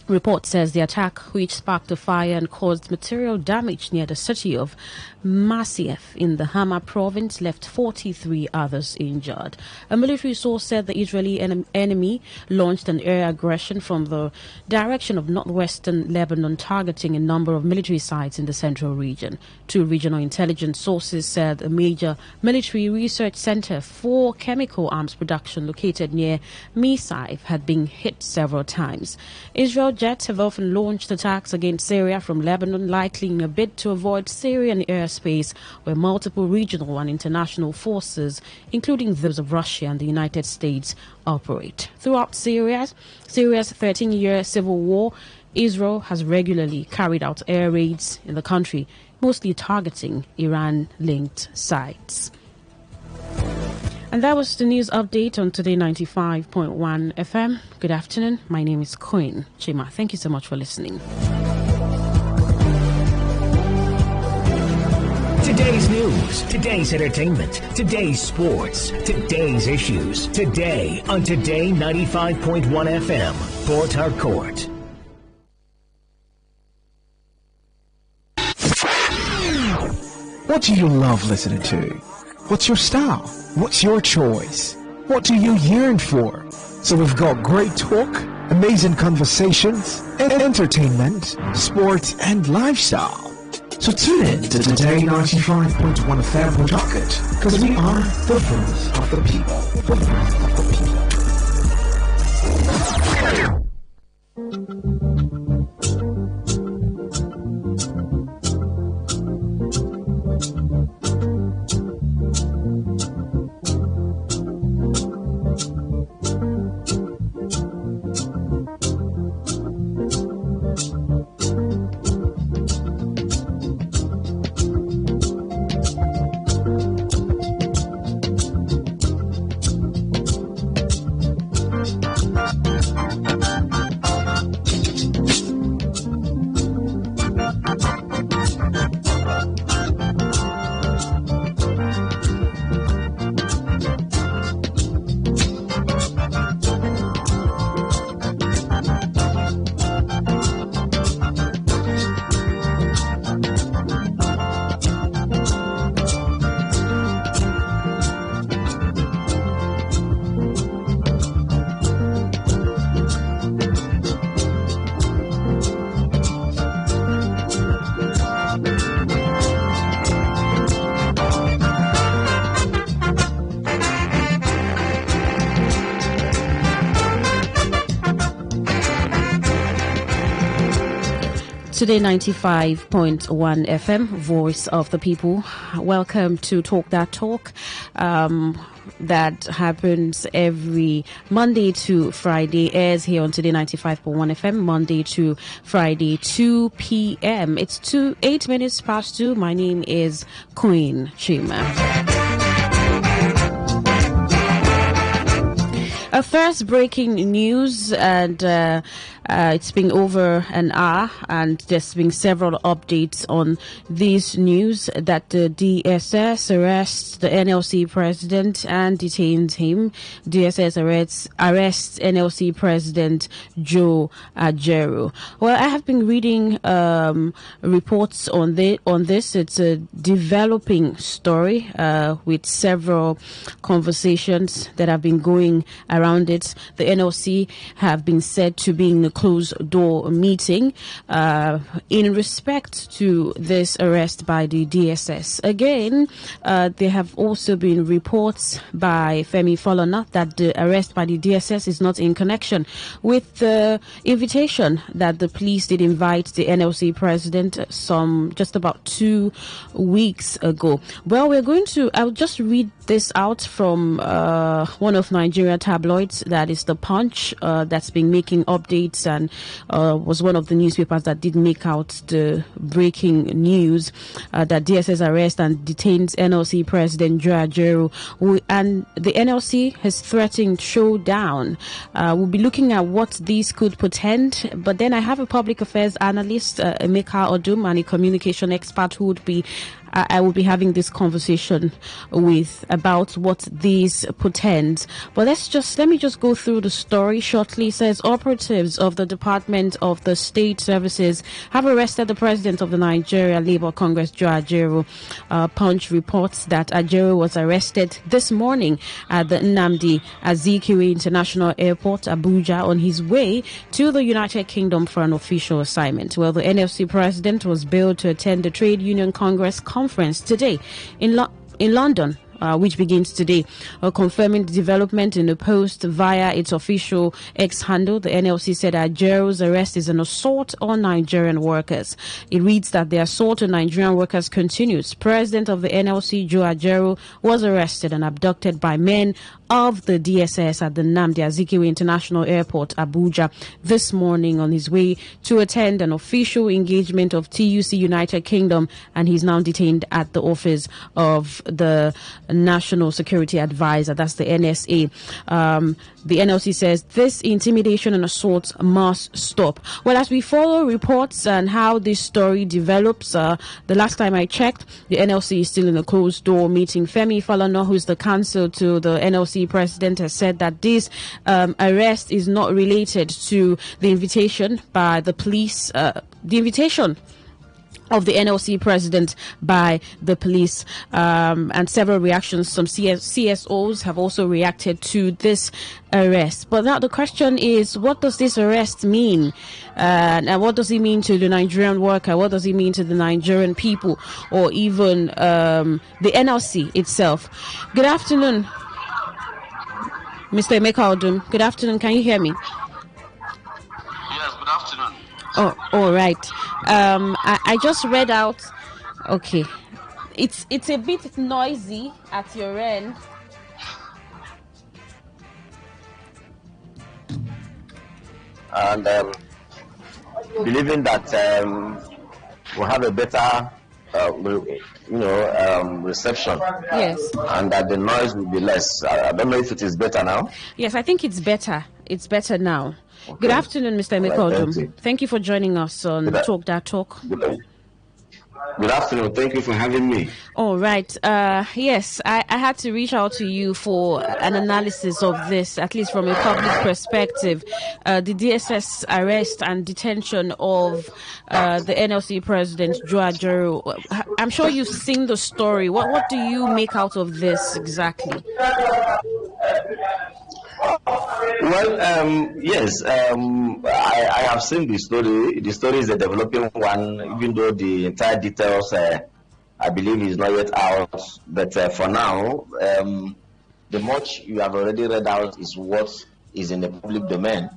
Report says the attack, which sparked a fire and caused material damage near the city of Masyaf in the Hama province, left 43 others injured. A military source said the Israeli enemy launched an air aggression from the direction of northwestern Lebanon, targeting a number of military sites in the central region. Two regional intelligence sources said a major military research center for chemical arms production located near Masyaf had been hit several times. Israel jets have often launched attacks against Syria from Lebanon, likely in a bid to avoid Syrian airspace, where multiple regional and international forces, including those of Russia and the United States, operate. Throughout Syria's 13-year civil war, Israel has regularly carried out air raids in the country, mostly targeting Iran-linked sites. And that was the news update on Today 95.1 FM. Good afternoon. My name is Queen Chima. Thank you so much for listening.
Today's news, today's entertainment, today's sports, today's issues. Today on Today 95.1 FM, Port Harcourt.
What do you love listening to? What's your style? What's your choice? What do you yearn for? So we've got great talk, amazing conversations, entertainment, sports, and lifestyle. So tune in to Today 95.1 FM Port Harcourt, because we are the voice of the people. The voice of the people.
Today 95.1 FM, Voice of the People. Welcome to Talk That Talk. That happens every Monday to Friday, airs here on Today 95.1 FM, Monday to Friday, 2 p.m. It's 8 minutes past 2. My name is Queen Chima. A first breaking news, and it's been over an hour, and there's been several updates on this news that the DSS arrests the NLC president and detains him. DSS arrests NLC president Joe Ajaero. Well, I have been reading reports on this. It's a developing story with several conversations that have been going around it. The NLC have been said to be in a closed door meeting in respect to this arrest by the DSS. Again, there have also been reports by Femi Falana that the arrest by the DSS is not in connection with the invitation that the police did invite the NLC president just about 2 weeks ago. Well, I'll just read this out from one of Nigeria tabloids, that is The Punch, that's been making updates and was one of the newspapers that did make out the breaking news that DSS arrests and detains NLC president Joe Ajaero, and the NLC has threatened showdown. We'll be looking at what these could portend, but then I have a public affairs analyst, Emeka Odum, and a communication expert who I will be having this conversation with about what these portend. But let me just go through the story shortly. It says operatives of the Department of the State Services have arrested the president of the Nigeria Labour Congress, Joe Ajaero. Punch reports that Ajaero was arrested this morning at the Nnamdi Azikiwe International Airport, Abuja, on his way to the United Kingdom for an official assignment. Well, the NLC president was billed to attend the Trade Union Congress conference today in London which begins today, confirming the development in a post via its official X handle. The NLC said Ajero's arrest is an assault on Nigerian workers. It reads that the assault on Nigerian workers continues. President of the NLC, Joe Ajero, was arrested and abducted by men of the DSS at the Nnamdi Azikiwe International Airport, Abuja, this morning on his way to attend an official engagement of TUC United Kingdom, and he's now detained at the office of the National Security Advisor, that's the NSA. The NLC says this intimidation and assault must stop. Well, as we follow reports and how this story develops, the last time I checked, the NLC is still in a closed door meeting. Femi Falana, who's the counsel to the NLC president, has said that this arrest is not related to the invitation by the police, the invitation of the NLC president by the police, and several reactions. Some CSOs have also reacted to this arrest. But now the question is, what does this arrest mean? And what does it mean to the Nigerian worker? What does it mean to the Nigerian people, or even the NLC itself? Good afternoon, Mr. Emeka Odum. Good afternoon. Can you hear me?
Yes, good afternoon.
Oh, all right. I just read out. Okay, it's a bit noisy at your end.
And believing that we'll have a better, reception.
Yes.
And that the noise will be less. I don't know if it is better now.
Yes, I think it's better. It's better now. Okay. Good afternoon, Mr. Emeka Odum. Thank you for joining us on Talk That Talk.
Good afternoon. Thank you for having me.
All right. Yes, I had to reach out to you for an analysis of this, at least from a public perspective. The DSS arrest and detention of the NLC president, Joe Ajero. I'm sure you've seen the story. What do you make out of this exactly?
Well, yes, I have seen the story. The story is a developing one, even though the entire details, I believe, is not yet out. But for now, the much you have already read out is what is in the public domain.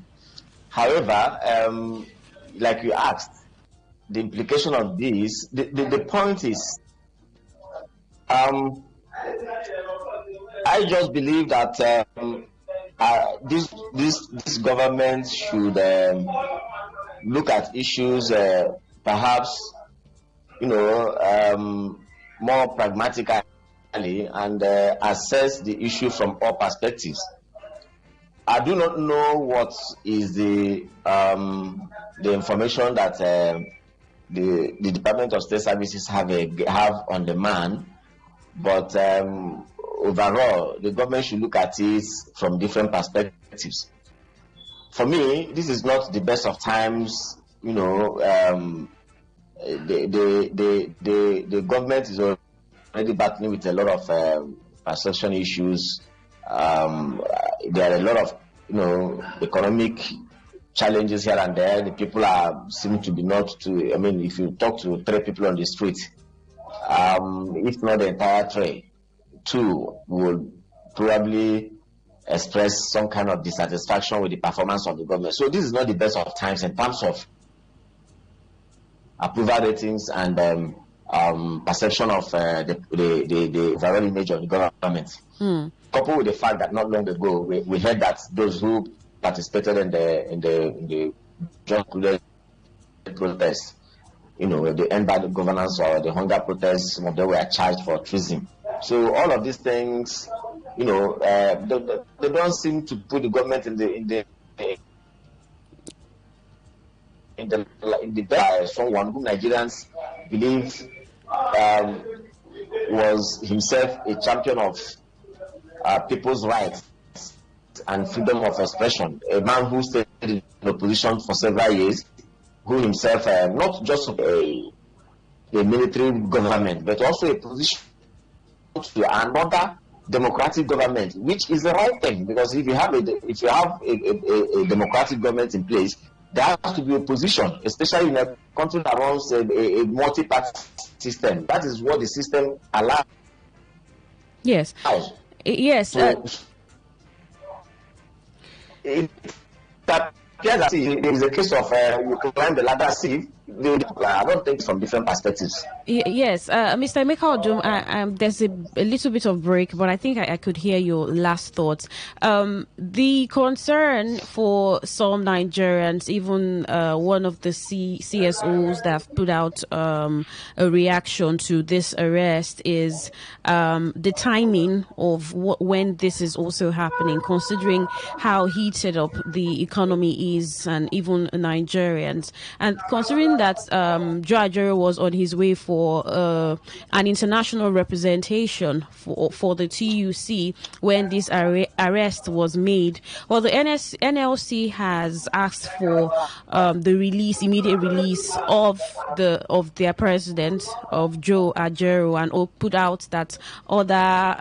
However, like you asked, the implication of this, the point is, I just believe that this government should look at issues perhaps more pragmatically and assess the issue from all perspectives. I do not know what is the information that the Department of State Services have on the man, but overall, the government should look at it from different perspectives. For me, this is not the best of times. The government is already battling with a lot of perception issues. There are a lot of economic challenges here and there. The people seem to be not to. I mean, if you talk to 3 people on the street, if not the entire 3, 2 will probably express some kind of dissatisfaction with the performance of the government. So this is not the best of times in terms of approval ratings and perception of the overall image of the government. Coupled with the fact that not long ago we heard that those who participated in the drug protests, the end bad governance or the hunger protests, some of them were charged for treason. So all of these things, they don't seem to put the government in the someone who Nigerians believe was himself a champion of people's rights and freedom of expression. A man who stayed in opposition for several years, who himself not just a military government, but also a position to another democratic government, which is the right thing, because if you have a democratic government in place, there has to be opposition, especially in a country that runs a multi-party system. That is what the system allows.
Yes.
house.
Yes.
So it appears that there is a case of you climb the ladder. See, I don't think from different perspectives.
Yes, Mr. Emeka Odum, there's a little bit of break, but I think I could hear your last thoughts. The concern for some Nigerians, even one of the CSOs that have put out a reaction to this arrest is the timing of when this is also happening, considering how heated up the economy is and even Nigerians. And considering that Joe Ajero was on his way for an international representation for the TUC when this arrest was made. Well, the NLC has asked for the immediate release of their president, of Joe Ajero, and put out that other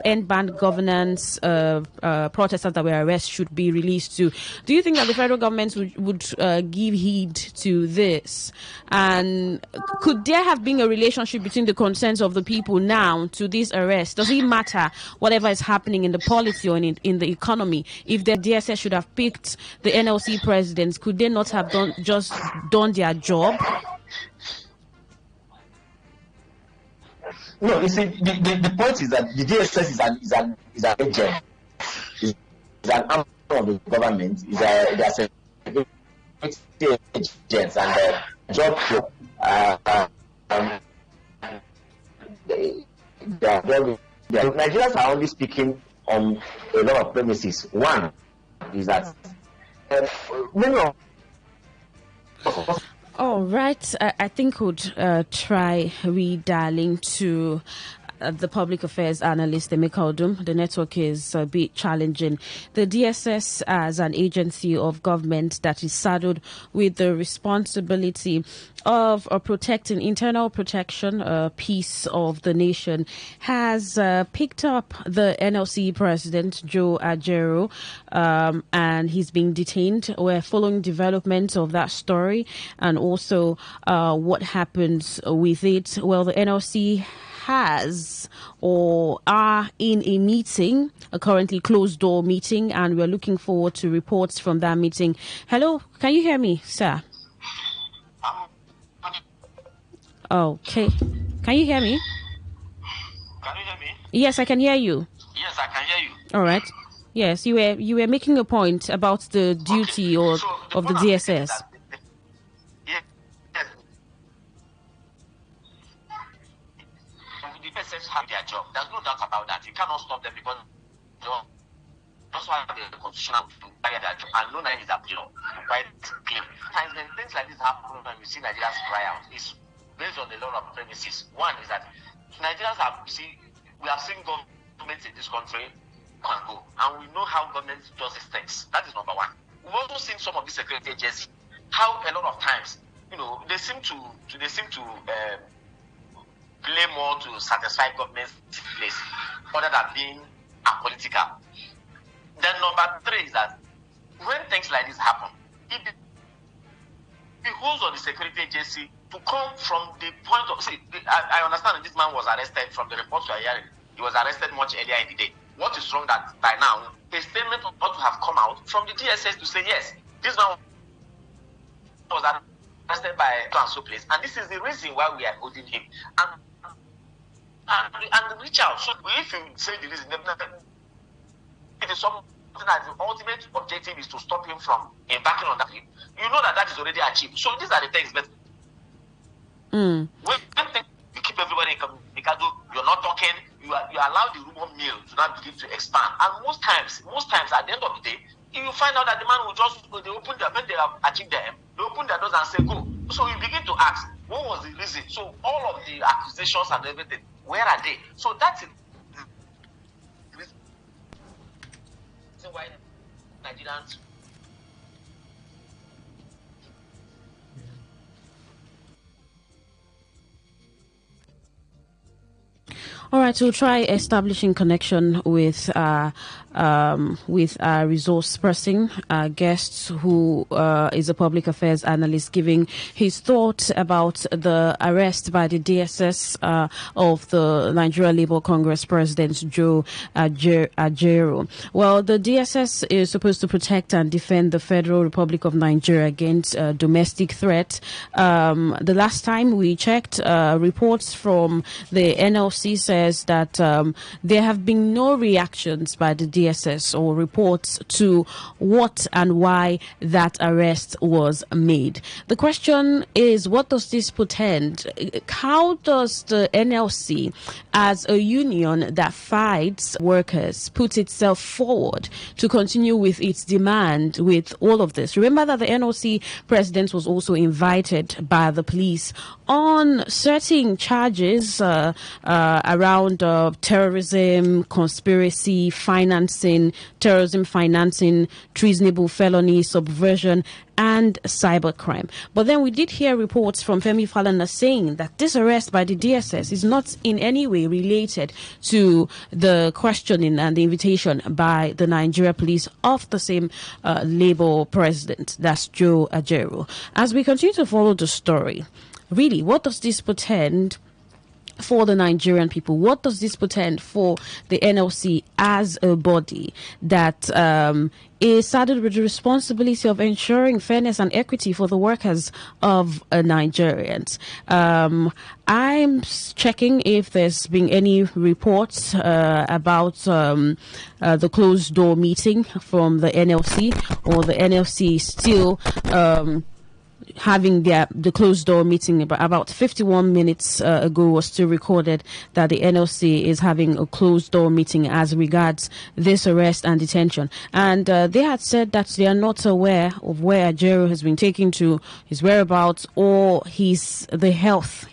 end band governance protesters that were arrested should be released too. Do you think that the federal government would give heed to this? And could there have been a relationship between the concerns of the people now to this arrest? Does it matter whatever is happening in the polity or in the economy? If the DSS should have picked the NLC presidents, could they not have done their job?
No, you see, the point is that the DSS is an agent, is an arm of the government, is a agents, and their job Nigerians are only speaking on a lot of premises. One is that many of
all right, I think we'd try redialing to the public affairs analyst, Emeka Odum. The network is a bit challenging. The DSS, as an agency of government that is saddled with the responsibility of protecting internal protection, peace of the nation, has picked up the NLC president, Joe Ajero, and he's being detained. We're following developments of that story and also what happens with it. Well, the NLC has or are in a meeting, a currently closed door meeting, and we're looking forward to reports from that meeting. Hello, can you hear me, sir? Okay. Can you hear me?
Can you hear me?
Yes, I can hear you.
Yes, I can hear you.
All right. Yes, you were making a point about the duty of the DSS.
DSS have their job. There's no doubt about that. You cannot stop them because that's why the constitutional to carry their job. And no nine is appeal. Quite clear. Times when things like this happen when we see Nigerians cry out, it's based on a lot of premises. One is that Nigerians we have seen governments in this country can go, and we know how government does its things. That is number one. We've also seen some of the security agencies how a lot of times, they seem to play more to satisfy government's place other than being apolitical. Then number three is that when things like this happen, it behoves on the security agency to come from the point of I understand that this man was arrested. From the reports we are hearing, he was arrested much earlier in the day. What is wrong that by now a statement ought to have come out from the DSS to say yes, this man was arrested by so place, and this is the reason why we are holding him and reach out. So if you say the reason, it is something that the ultimate objective is to stop him from embarking on that trip. You know that is already achieved. So these are the things. But when you keep everybody in Mikado, you're not talking. You allow the rumor mill to not begin to expand. And most times, at the end of the day, you find out that the man will when they have achieved them, they open their doors and say go. So you begin to ask, what was the reason? So all of the accusations and everything, where are they? So that's it. The reason why Nigerians.
All right, we'll try establishing connection with our resource person, guest who is a public affairs analyst, giving his thoughts about the arrest by the DSS of the Nigeria Labour Congress President Joe Ajaero. Well, the DSS is supposed to protect and defend the Federal Republic of Nigeria against domestic threat. The last time we checked, reports from the NLC says that there have been no reactions by the DSS or reports to what and why that arrest was made. The question is, what does this portend? How does the NLC, as a union that fights workers, put itself forward to continue with its demand with all of this? Remember that the NLC president was also invited by the police on certain charges around terrorism, conspiracy, financing, terrorism financing, treasonable felony, subversion, and cybercrime. But then we did hear reports from Femi Falana saying that this arrest by the DSS is not in any way related to the questioning and the invitation by the Nigeria police of the same Labour president, that's Joe Ajaero. As we continue to follow the story, really, what does this portend for the Nigerian people? What does this portend for the NLC as a body that is saddled with the responsibility of ensuring fairness and equity for the workers of Nigerians? I'm checking if there's been any reports about the closed door meeting from the NLC, or the NLC still having the closed door meeting. About 51 minutes ago was still recorded that the NLC is having a closed door meeting as regards this arrest and detention. And they had said that they are not aware of where Ajaero has been taken to, his whereabouts, or his health.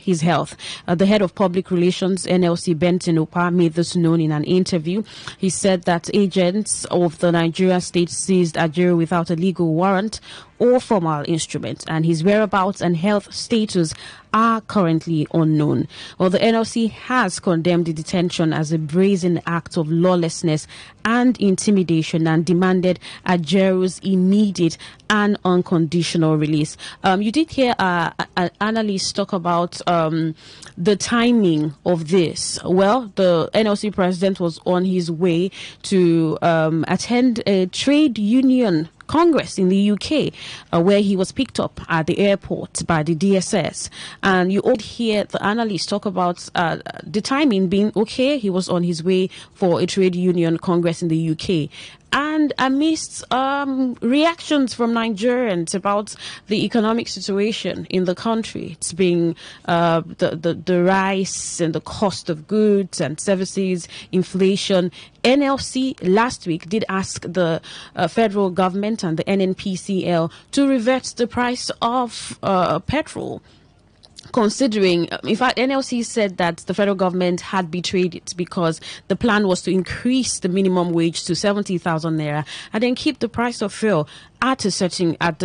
The head of public relations, NLC, Benton Opa, made this known in an interview. He said that agents of the Nigeria state seized Ajaero without a legal warrant or formal instrument, and his whereabouts and health status are currently unknown. Well, the NLC has condemned the detention as a brazen act of lawlessness and intimidation, and demanded Ajaero's immediate and unconditional release. You did hear an analyst talk about the timing of this. Well, the NLC president was on his way to attend a trade union Congress in the UK, where he was picked up at the airport by the DSS. And you all hear the analysts talk about the timing being okay. He was on his way for a trade union Congress in the UK. And amidst reactions from Nigerians about the economic situation in the country, it's been the rise and the cost of goods and services, inflation. NLC last week did ask the federal government and the NNPCL to revert the price of petrol. Considering, in fact, NLC said that the federal government had betrayed it because the plan was to increase the minimum wage to 70,000 naira and then keep the price of fuel at the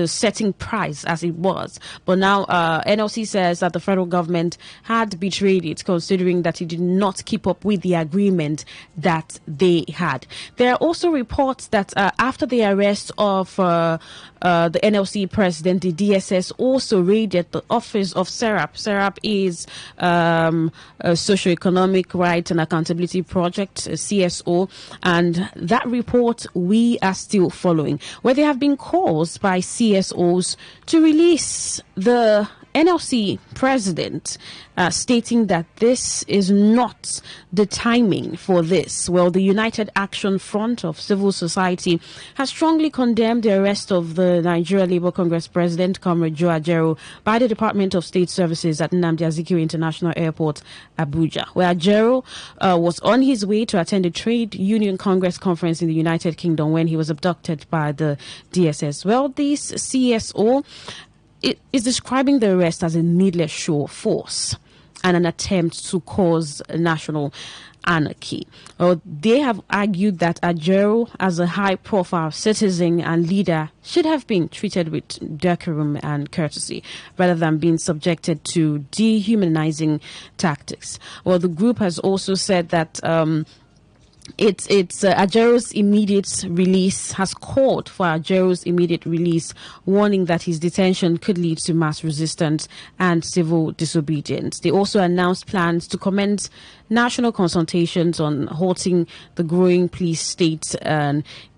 setting price as it was. But now NLC says that the federal government had betrayed it, considering that it did not keep up with the agreement that they had. There are also reports that after the arrest of the NLC president, the DSS also raided the office of SERAP. SERAP is a Socioeconomic Rights and Accountability Project, CSO, and that report we are still following, where there have been calls by CSOs to release the NLC president, stating that this is not the timing for this. Well, the United Action Front of Civil Society has strongly condemned the arrest of the Nigeria Labour Congress president, Comrade Joe Ajaero, by the Department of State Services at Nnamdi Azikiwe International Airport, Abuja, where Ajaero was on his way to attend a trade union Congress conference in the United Kingdom when he was abducted by the DSS. Well, this CSO is describing the arrest as a needless show of force. and an attempt to cause national anarchy. They have argued that Ajaero, as a high-profile citizen and leader, should have been treated with decorum and courtesy rather than being subjected to dehumanizing tactics. Well, the group has also said that it's Ajaero's immediate release, has called for Ajaero's immediate release, warning that his detention could lead to mass resistance and civil disobedience. They also announced plans to commence national consultations on halting the growing police state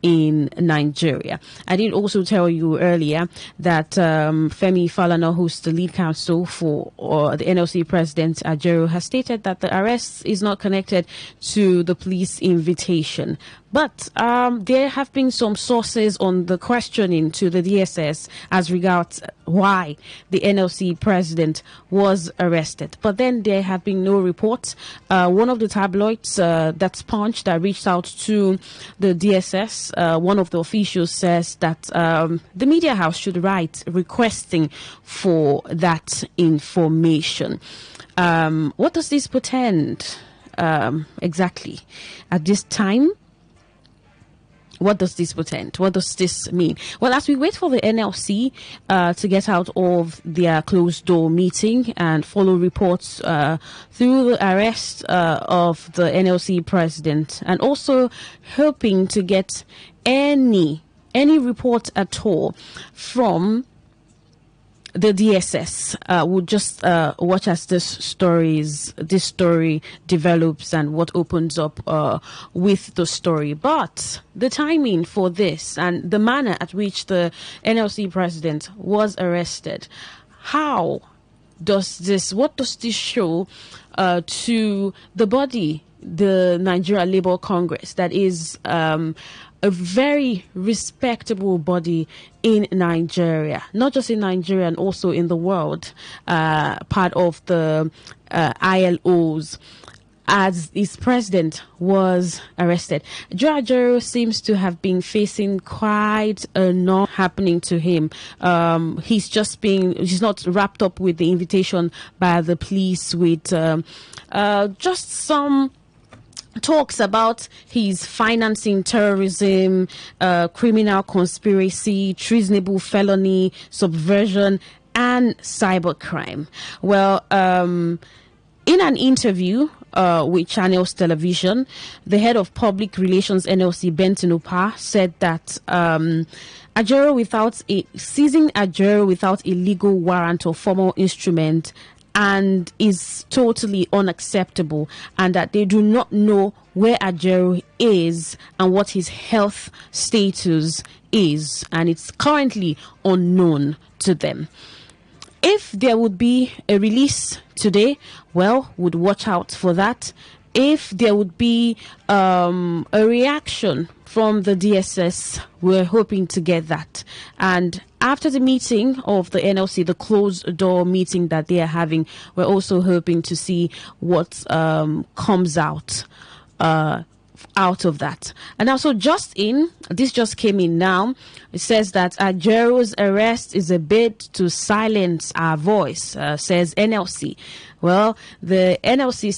in Nigeria. I did also tell you earlier that Femi Falana, who's the lead counsel for the NLC president Ajaero, has stated that the arrest is not connected to the police invitation. But there have been some sources on the questioning to the DSS as regards why the NLC president was arrested. But then there have been no reports. One of the tabloids, that's Punch, that reached out to the DSS, one of the officials says that the media house should write requesting for that information. What does this portend exactly at this time? What does this portend? What does this mean? Well, as we wait for the NLC to get out of their closed-door meeting and follow reports through the arrest of the NLC president, and also hoping to get any report at all from the DSS, will just watch as this story develops and what opens up with the story. But the timing for this and the manner at which the NLC president was arrested, what does this show to the body, the Nigeria Labour Congress, that is a very respectable body in Nigeria, not just in Nigeria and also in the world, part of the ILOs, as his president was arrested. Joe Ajaero seems to have been facing quite a lot happening to him. He's not wrapped up with the invitation by the police with just some talks about his financing terrorism, criminal conspiracy, treasonable felony, subversion, and cybercrime. Well, in an interview with Channels Television, the head of public relations NLC, Benton Opa, said that seizing Ajaero without a legal warrant or formal instrument and is totally unacceptable, and that they do not know where Ajaero is and what his health status is, and it's currently unknown to them. If there would be a release today, well, would watch out for that. If there would be a reaction from the DSS, we're hoping to get that. And after the meeting of the NLC, the closed door meeting that they are having, we're also hoping to see what comes out of that. And also this just came in now. It says that Ajaero's arrest is a bid to silence our voice, says NLC. Well, the NLC is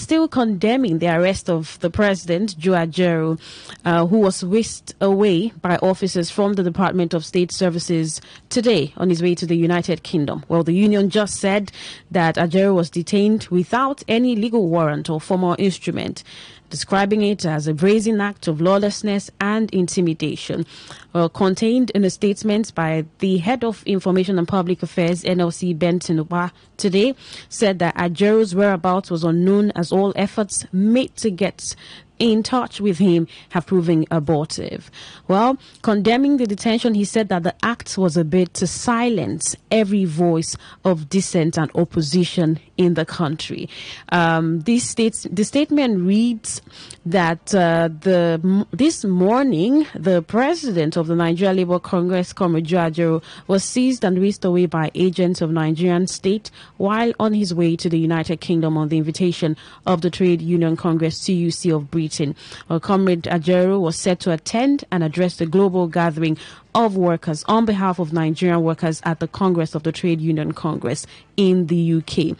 still condemning the arrest of the president, Joe Ajaero, who was whisked away by officers from the Department of State Services today on his way to the United Kingdom. Well, the union just said that Ajaero was detained without any legal warrant or formal instrument, describing it as a brazen act of lawlessness and intimidation. Contained in a statement by the head of Information and Public Affairs, NLC, Benton Opa, today, said that Ajaero's whereabouts was unknown, as all efforts made to get in touch with him have proven abortive. Well, condemning the detention, he said that the act was a bid to silence every voice of dissent and opposition in the country. The statement reads that this morning, the president of the Nigeria Labour Congress, Comrade Joe Ajaero, was seized and whisked away by agents of Nigerian state while on his way to the United Kingdom on the invitation of the Trade Union Congress, TUC of Britain. Comrade Ajaero was set to attend and address the global gathering of workers on behalf of Nigerian workers at the Congress of the Trade Union Congress in the UK.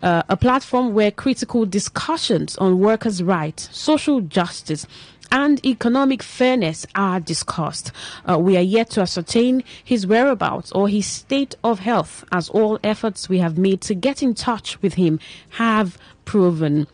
a platform where critical discussions on workers' rights, social justice, and economic fairness are discussed. We are yet to ascertain his whereabouts or his state of health, as all efforts we have made to get in touch with him have proven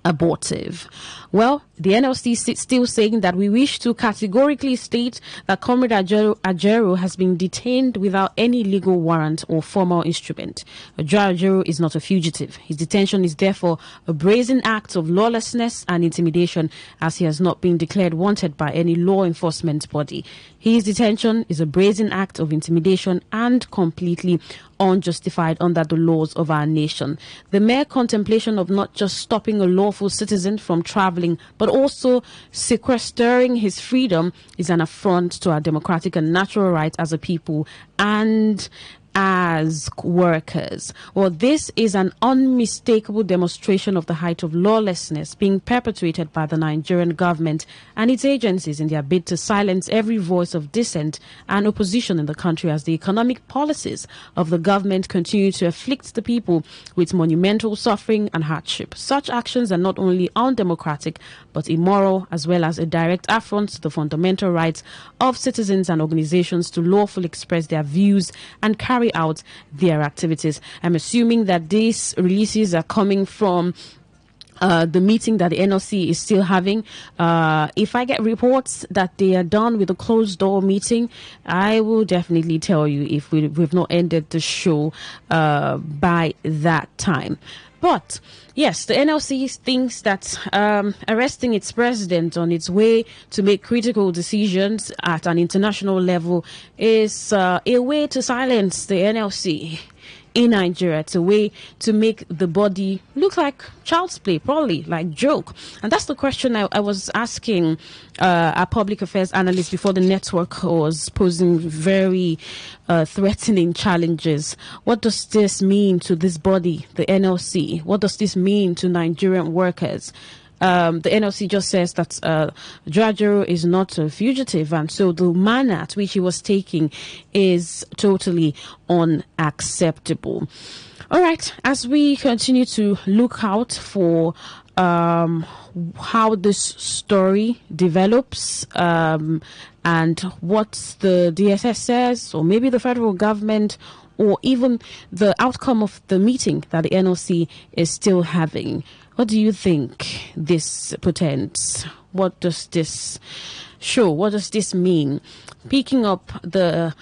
abortive. Well, the NLC is still saying that we wish to categorically state that Comrade Ajero has been detained without any legal warrant or formal instrument. Ajero is not a fugitive. His detention is therefore a brazen act of lawlessness and intimidation, as he has not been declared wanted by any law enforcement body. His detention is a brazen act of intimidation and completely unjustified under the laws of our nation. The mere contemplation of not just stopping a lawful citizen from traveling, but also sequestering his freedom is an affront to our democratic and natural rights as a people and as workers. Well, this is an unmistakable demonstration of the height of lawlessness being perpetrated by the Nigerian government and its agencies in their bid to silence every voice of dissent and opposition in the country, as the economic policies of the government continue to afflict the people with monumental suffering and hardship. Such actions are not only undemocratic but immoral, as well as a direct affront to the fundamental rights of citizens and organizations to lawfully express their views and carry out their activities. I'm assuming that these releases are coming from the meeting that the NLC is still having. If I get reports that they are done with a closed door meeting, I will definitely tell you if we've not ended the show by that time. But yes, the NLC thinks that arresting its president on its way to make critical decisions at an international level is a way to silence the NLC in Nigeria. It's a way to make the body look like child's play, probably like joke. And that's the question I was asking our public affairs analyst before the network was posing very threatening challenges. What does this mean to this body, the NLC? What does this mean to Nigerian workers? The NLC just says that Ajero is not a fugitive, and so the manner at which he was taking is totally unacceptable. All right, as we continue to look out for how this story develops and what the DSS says, or maybe the federal government, or even the outcome of the meeting that the NLC is still having, what do you think this portends? What does this show? What does this mean? Picking up the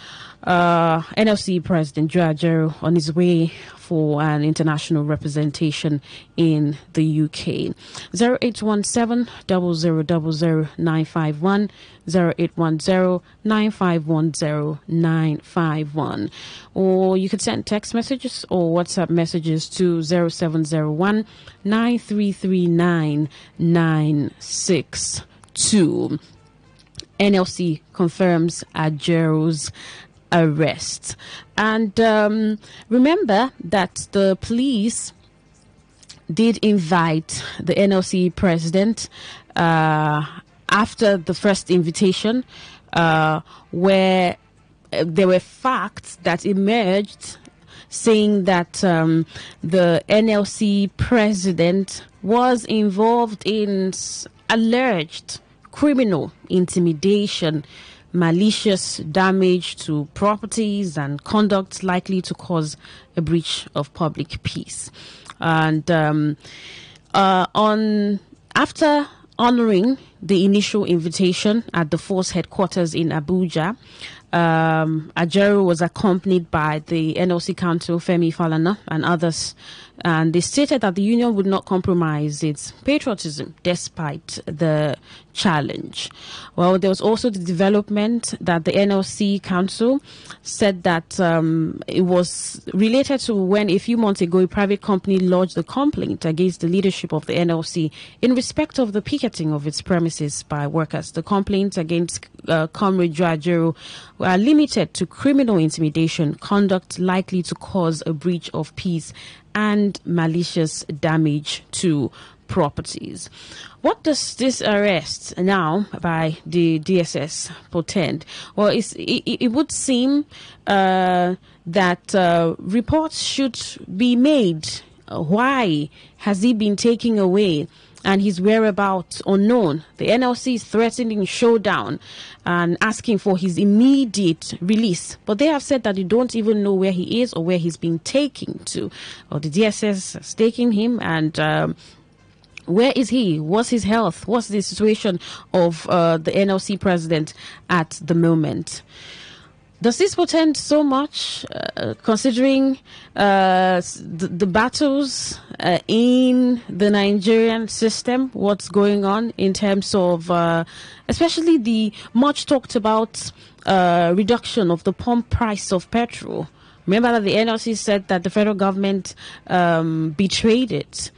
NLC President Ajero on his way for an international representation in the UK. 0817-0000-951, 0810-9510951. Or you could send text messages or WhatsApp messages to 0701-9339-962. NLC confirms Ajero's arrest. And remember that the police did invite the NLC president after the first invitation, where there were facts that emerged saying that the NLC president was involved in alleged criminal intimidation, malicious damage to properties, and conduct likely to cause a breach of public peace. And after honoring the initial invitation at the force headquarters in Abuja, Ajero was accompanied by the NLC counsel Femi Falana and others, and they stated that the union would not compromise its patriotism despite the challenge. Well, there was also the development that the NLC council said that it was related to when a few months ago a private company lodged a complaint against the leadership of the NLC in respect of the picketing of its premises by workers. The complaints against Comrade Ajero were limited to criminal intimidation, conduct likely to cause a breach of peace, and malicious damage to properties. What does this arrest now by the DSS portend? Well, it would seem that reports should be made Why has he been taken away and his whereabouts unknown? The NLC is threatening showdown and asking for his immediate release. But they have said that they don't even know where he is or where he's been taken to. Or the DSS has taken him, and where is he? What's his health? What's the situation of the NLC president at the moment? Does this portend so much, considering the battles in the Nigerian system? What's going on in terms of, especially the much talked about reduction of the pump price of petrol? Remember that the NLC said that the federal government betrayed it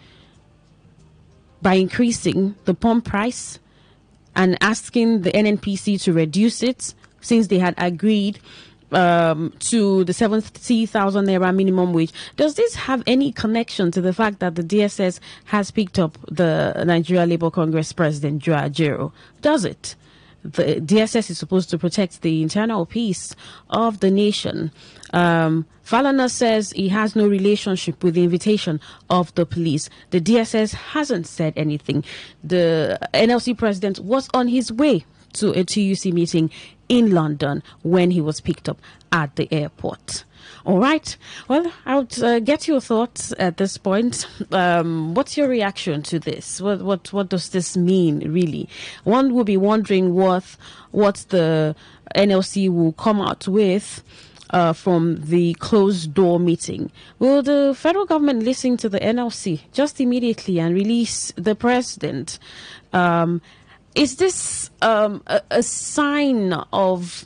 by increasing the pump price and asking the NNPC to reduce it, since they had agreed to the 70,000 naira minimum wage. Does this have any connection to the fact that the DSS has picked up the Nigeria Labour Congress President Joe Ajero? Does it? The DSS is supposed to protect the internal peace of the nation. Falana says he has no relationship with the invitation of the police. The DSS hasn't said anything. The NLC president was on his way to a TUC meeting in London when he was picked up at the airport. All right. Well, I would get your thoughts at this point. What's your reaction to this? What does this mean, really? One will be wondering what the NLC will come out with from the closed door meeting. Will the federal government listen to the NLC just immediately and release the president? Is this a sign of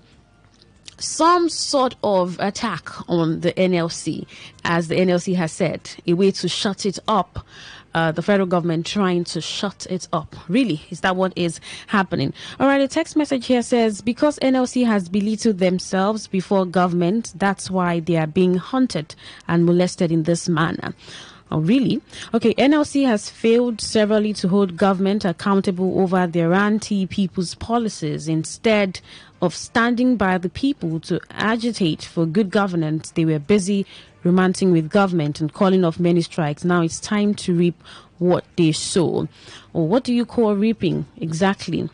some sort of attack on the NLC, as the NLC has said, a way to shut it up? The federal government trying to shut it up. Really, is that what is happening? All right, a text message here says, because NLC has belittled themselves before government, that's why they are being hunted and molested in this manner. Oh, really? Okay, NLC has failed severally to hold government accountable over their anti-people's policies. Instead of standing by the people to agitate for good governance, they were busy romancing with government and calling off many strikes. Now it's time to reap what they sow. Or what do you call reaping exactly?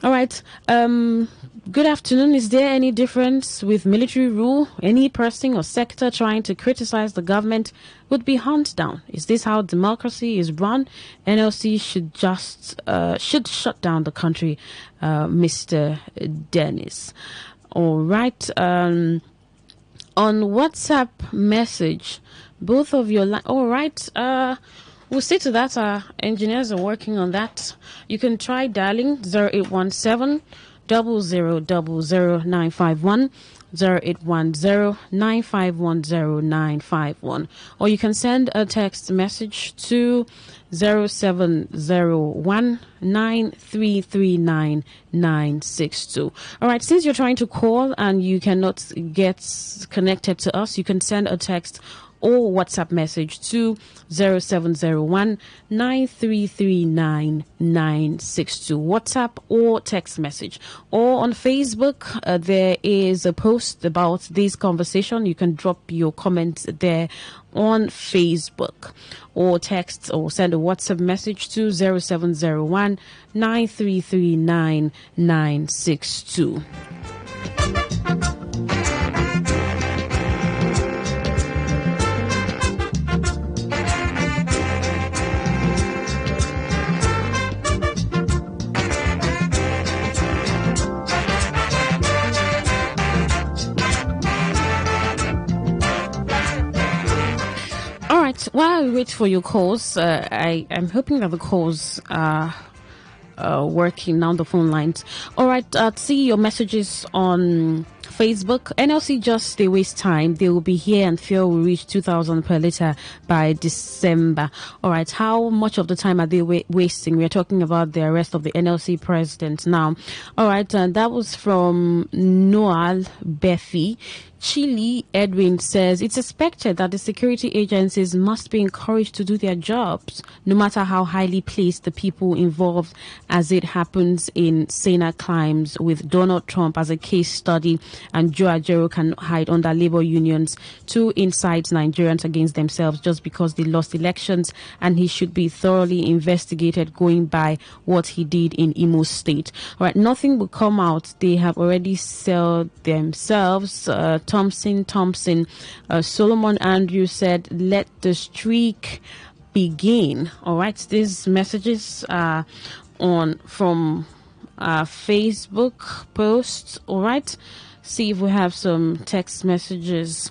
All right. Good afternoon. Is there any difference with military rule? Any person or sector trying to criticize the government would be hunted down. Is this how democracy is run? NLC should shut down the country, Mr. Dennis. All right. On WhatsApp message, both of your all right. We'll see to that. Our engineers are working on that. You can try dialing 0817 000951, 0810-9510951, or you can send a text message to 0701-9339-962. All right, since you're trying to call and you cannot get connected to us, you can send a text or WhatsApp message to 0701-9339-962. WhatsApp or text message. Or on Facebook, there is a post about this conversation. You can drop your comments there on Facebook, or text or send a WhatsApp message to 0701-9339-962. While I wait for your calls, I'm hoping that the calls are working now, the phone lines. All right, see your messages on Facebook. NLC just they waste time. They will be here and fuel will reach 2,000 per litre by December. All right, how much of the time are they wasting? We are talking about the arrest of the NLC president now. All right, that was from Noel Befi. Chile Edwin says it's expected that the security agencies must be encouraged to do their jobs, no matter how highly placed the people involved, as it happens in Sena Climbs with Donald Trump as a case study, and Joe Ajaero cannot hide under labor unions to incite Nigerians against themselves just because they lost elections, and he should be thoroughly investigated going by what he did in Imo State. All right, nothing will come out. They have already sold themselves. Thompson, Solomon Andrew said, let the streak begin. All right, these messages are from Facebook posts. All right, see if we have some text messages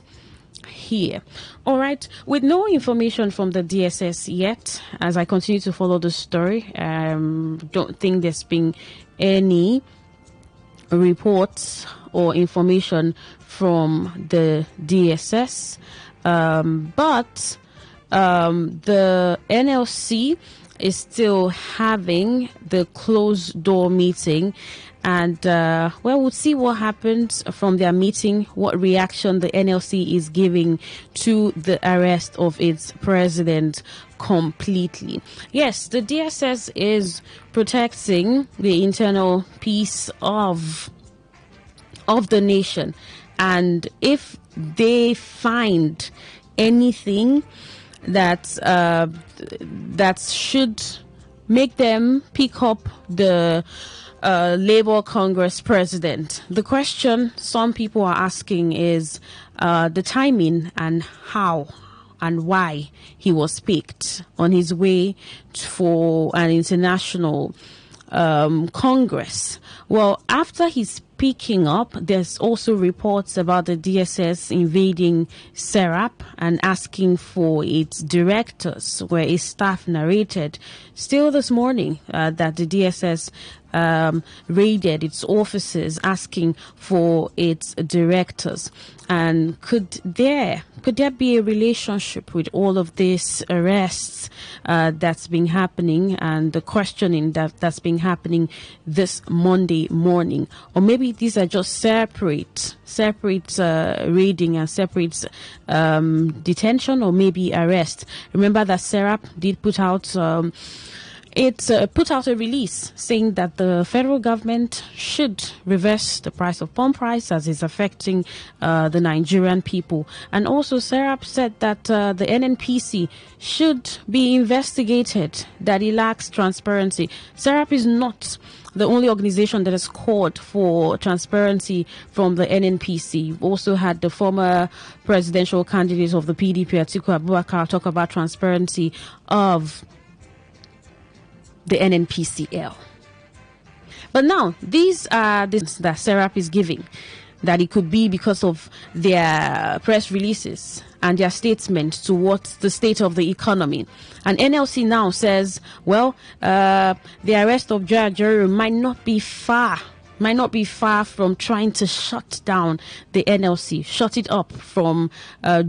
here. All right, with no information from the DSS yet, as I continue to follow the story, don't think there's been any reports or information from the DSS, but the NLC is still having the closed door meeting, and we'll see what happens from their meeting, what reaction the NLC is giving to the arrest of its president completely. Yes, the DSS is protecting the internal peace of the nation, and if they find anything that should make them pick up the Labour Congress president, the question some people are asking is the timing and how and why he was picked on his way for an international Congress. Well, after his picking up, there's also reports about the DSS invading Serap and asking for its directors, where a staff narrated still this morning that the DSS raided its offices asking for its directors. And could there be a relationship with all of these arrests that's been happening and the questioning that's been happening this Monday morning? Or maybe these are just separate raiding and separate detention, or maybe arrest. Remember that Serap did put out put out a release saying that the federal government should reverse the price of palm price as it's affecting the Nigerian people. And also Serap said that the NNPC should be investigated, that it lacks transparency. Serap is not the only organization that has called for transparency from the NNPC. We've also had the former presidential candidate of the PDP, Atiku Abubakar, talk about transparency of the NNPCL. But now, these are this that Serap is giving, that it could be because of their press releases and their statements towards the state of the economy. And NLC now says, well, the arrest of Joe Ajaero might not be far from trying to shut down the NLC, shut it up from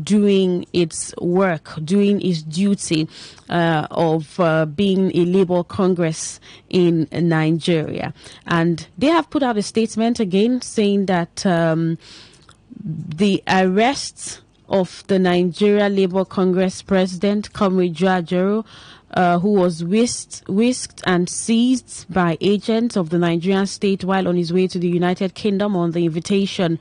doing its work, doing its duty of being a Labour Congress in Nigeria. And they have put out a statement again saying that the arrests of the Nigeria Labour Congress president, Comrade Joe Ajaero, who was whisked and seized by agents of the Nigerian state while on his way to the United Kingdom on the invitation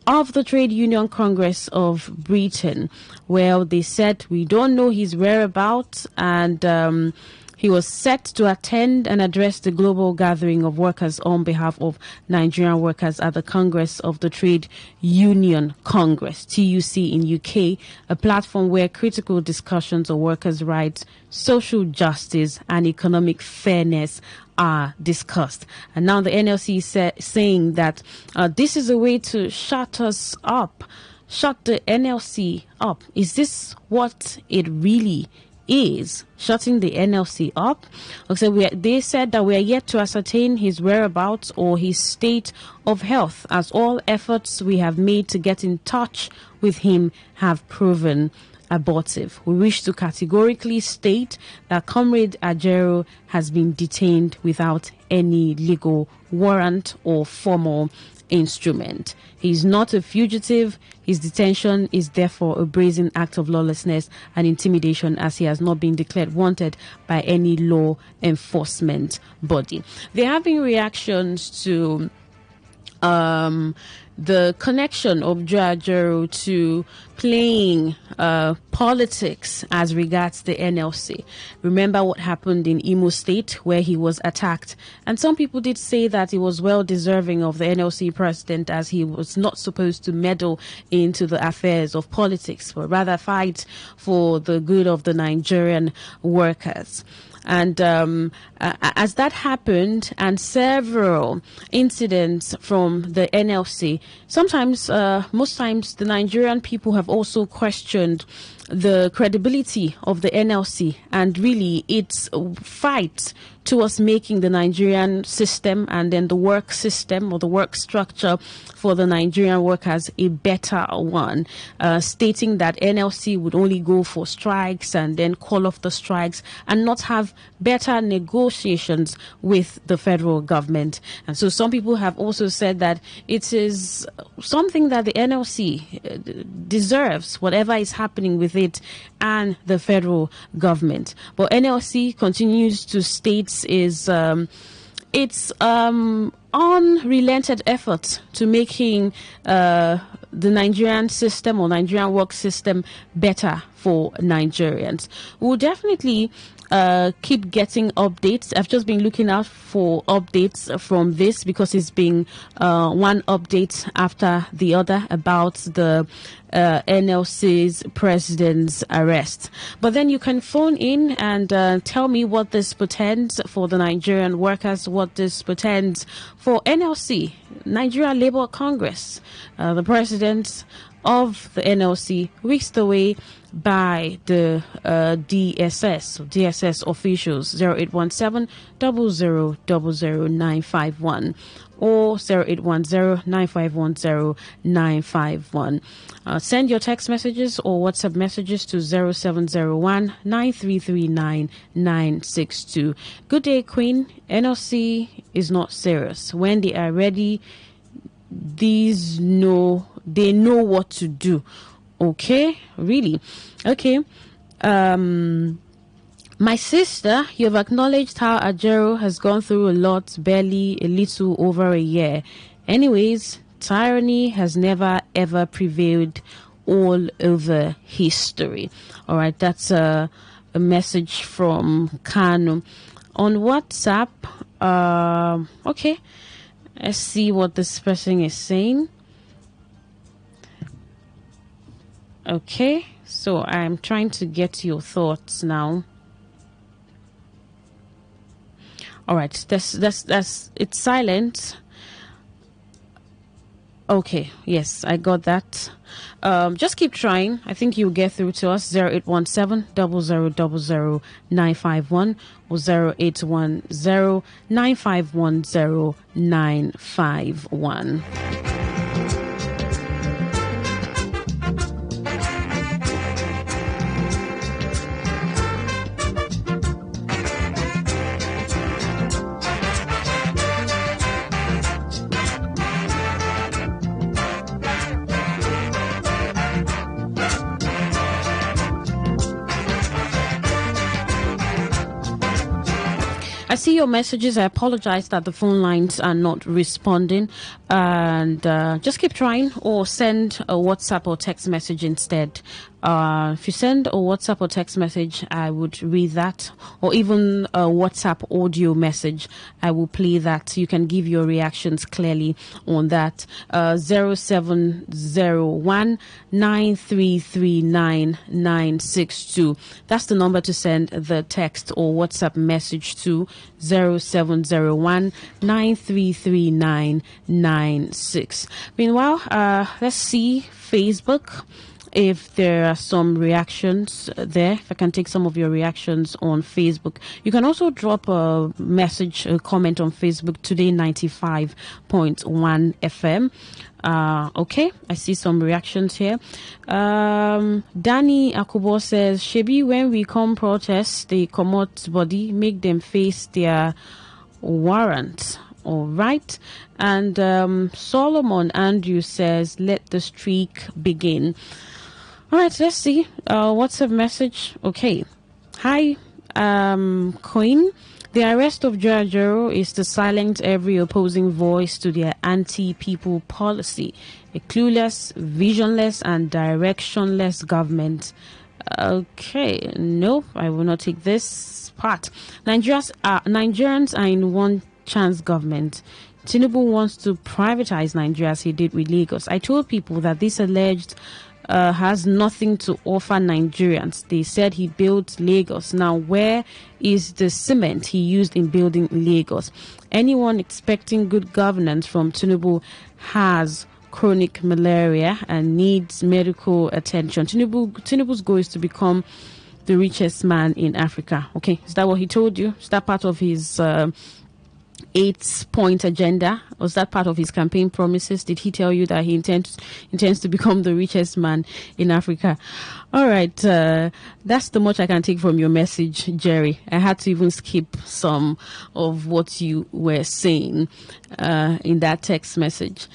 of the Trade Union Congress of Britain. Well, they said we don't know his whereabouts, and he was set to attend and address the global gathering of workers on behalf of Nigerian workers at the Congress of the Trade Union Congress, TUC in UK, a platform where critical discussions of workers' rights, social justice and economic fairness are discussed. And now the NLC is saying that this is a way to shut us up, shut the NLC up. Is this what it really is, shutting the NLC up? So they said that we are yet to ascertain his whereabouts or his state of health, as all efforts we have made to get in touch with him have proven abortive. We wish to categorically state that Comrade Ajero has been detained without any legal warrant or formal instrument. He is not a fugitive. His detention is therefore a brazen act of lawlessness and intimidation, as he has not been declared wanted by any law enforcement body. There have been reactions to the connection of Joe Ajero to playing politics as regards the NLC. Remember what happened in Imo State where he was attacked, and some people did say that he was well deserving of the NLC president, as he was not supposed to meddle into the affairs of politics, but rather fight for the good of the Nigerian workers. And as that happened, and several incidents from the NLC, sometimes, most times, the Nigerian people have also questioned the credibility of the NLC and really its fight towards making the Nigerian system and then the work system or the work structure for the Nigerian workers a better one, stating that NLC would only go for strikes and then call off the strikes and not have better negotiations with the federal government. And so some people have also said that it is something that the NLC deserves, whatever is happening with it and the federal government. But NLC continues to state is its unrelented effort to making the Nigerian system or Nigerian work system better for Nigerians. We'll definitely keep getting updates. I've just been looking out for updates from this because it's been one update after the other about the NLC's president's arrest. But then you can phone in and tell me what this portends for the Nigerian workers, what this portends for NLC, Nigeria Labour Congress. The president of the NLC whisked away by the DSS officials. 0817 00 951 or 0810 9510 951. Send your text messages or WhatsApp messages to 0701 9339 962. Good day, Queen. NLC is not serious. When they are ready, they know what to do. Okay, really. Okay. My sister, you have acknowledged how Ajero has gone through a lot, barely a little over a year. Anyways, tyranny has never ever prevailed all over history. All right, that's a message from Kano on WhatsApp. Okay, let's see what this person is saying. Okay, so I'm trying to get your thoughts now. All right, that's it's silent. Okay, yes, I got that. Just keep trying. I think you'll get through to us. 0817 0000 951 or 0810 9510 951. I see your messages. I apologize that the phone lines are not responding. And just keep trying or send a WhatsApp or text message instead. If you send a WhatsApp or text message, I would read that. Or even a WhatsApp audio message, I will play that. You can give your reactions clearly on that. 0701 9339 962. That's the number to send the text or WhatsApp message to. 0701 9339 96. Meanwhile, let's see Facebook. if there are some reactions there. If I can take some of your reactions on Facebook. You can also drop a message, a comment on Facebook, Today95.1 FM. Okay, I see some reactions here. Danny Akubo says, Shebi, when we come protest, they come out body, make them face their warrant. All right. And Solomon Andrew says, let the streak begin. All right, let's see. What's a message? Okay. Hi, Coin. The arrest of Joe Ajero is to silence every opposing voice to their anti-people policy. A clueless, visionless, and directionless government. Okay, no, I will not take this part. Nigerians are in one chance government. Tinubu wants to privatize Nigeria as he did with Lagos. I told people that this alleged has nothing to offer Nigerians. They said he built Lagos. Now, where is the cement he used in building Lagos? Anyone expecting good governance from Tinubu has chronic malaria and needs medical attention. Tinubu's goal is to become the richest man in Africa. Okay, is that what he told you? Is that part of his 8-point agenda? Was that part of his campaign promises? Did he tell you that he intends to become the richest man in Africa? All right, that's the much I can take from your message, Jerry. I had to even skip some of what you were saying in that text message.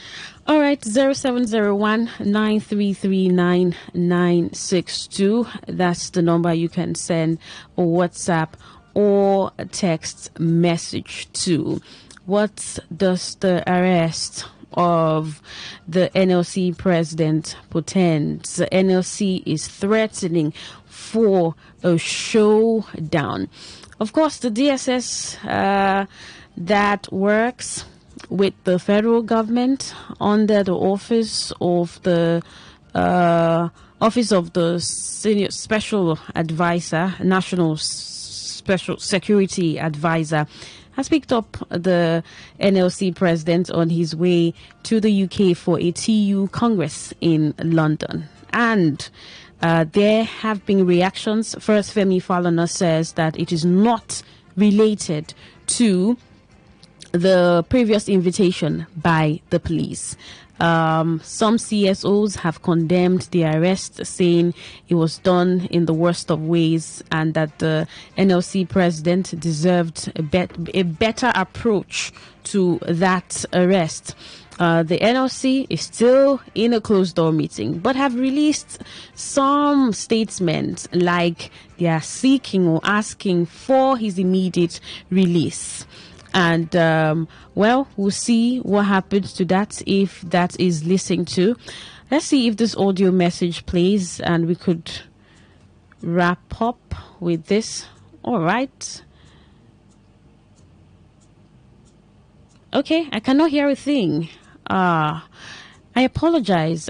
All right, 0701-933-9962. That's the number you can send a WhatsApp or a text message to. What does the arrest of the NLC president portend? The NLC is threatening for a showdown. Of course, the DSS that works with the federal government under the office of the Senior Special Advisor, National Special Security Advisor, has picked up the NLC president on his way to the UK for a TU Congress in London. And there have been reactions. First, Femi Falana says that it is not related to the previous invitation by the police. Some CSOs have condemned the arrest, saying it was done in the worst of ways and that the NLC president deserved a better approach to that arrest. The NLC is still in a closed-door meeting, but have released some statements like they are seeking or asking for his immediate release. And, well, we'll see what happens to that if that is listened to. Let's see if this audio message plays and we could wrap up with this. All right. Okay, I cannot hear a thing. I apologize.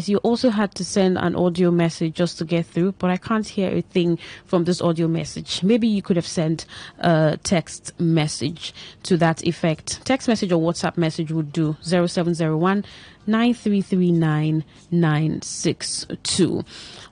You also had to send an audio message just to get through, but I can't hear a thing from this audio message. Maybe you could have sent a text message to that effect. Text message or WhatsApp message would do. 0701 933 9962.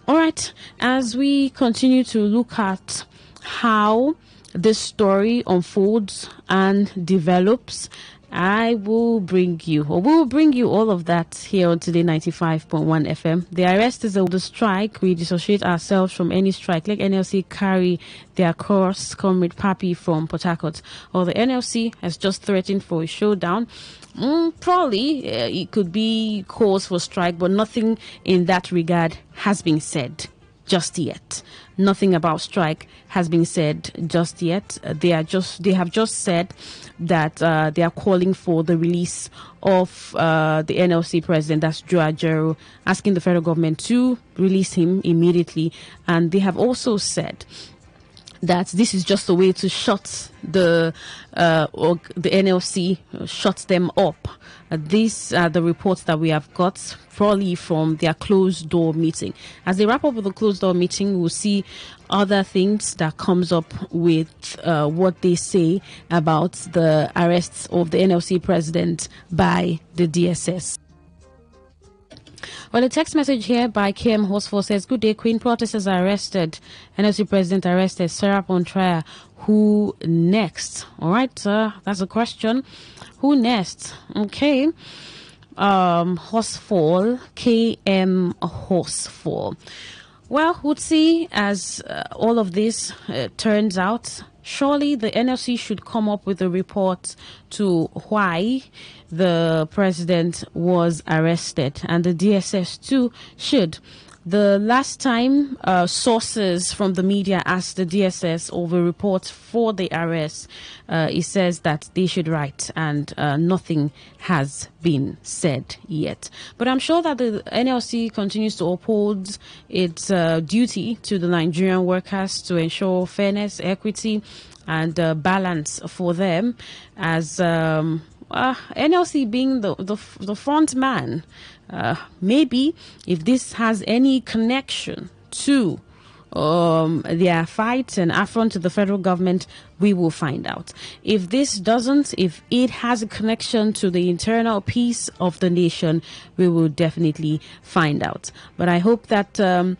All right. As we continue to look at how this story unfolds and develops, I will bring you, or we will bring you all of that here on Today 95.1 FM. The arrest is the strike. We dissociate ourselves from any strike. Let NLC carry their course, Comrade Papi from Port Harcourt. Or the NLC has just threatened for a showdown. Probably it could be cause for strike, but nothing in that regard has been said just yet. Nothing about strike has been said just yet. They have just said that they are calling for the release of the NLC president, that's Joe Ajero, asking the federal government to release him immediately. And they have also said that this is just a way to shut the NLC, shut them up. These are the reports that we have got, probably from their closed-door meeting. As they wrap up with the closed-door meeting, we'll see other things that comes up with what they say about the arrests of the NLC president by the DSS. Well, a text message here by KM Horsford says, "Good day, Queen. Protesters are arrested. NLC President arrested. Serap on trial. Who next?" All right, that's a question. Who next? Okay. Horsfall, KM Horsfall. Well, we'll see as all of this turns out. Surely the NLC should come up with a report to why the president was arrested, and the DSS too should. The last time sources from the media asked the DSS over reports for the arrest, it says that they should write, and nothing has been said yet. But I'm sure that the NLC continues to uphold its duty to the Nigerian workers to ensure fairness, equity, and balance for them, as NLC being the front man. Maybe if this has any connection to their fight and affront to the federal government, we will find out. If this doesn't, if it has a connection to the internal peace of the nation, we will definitely find out. But I hope that the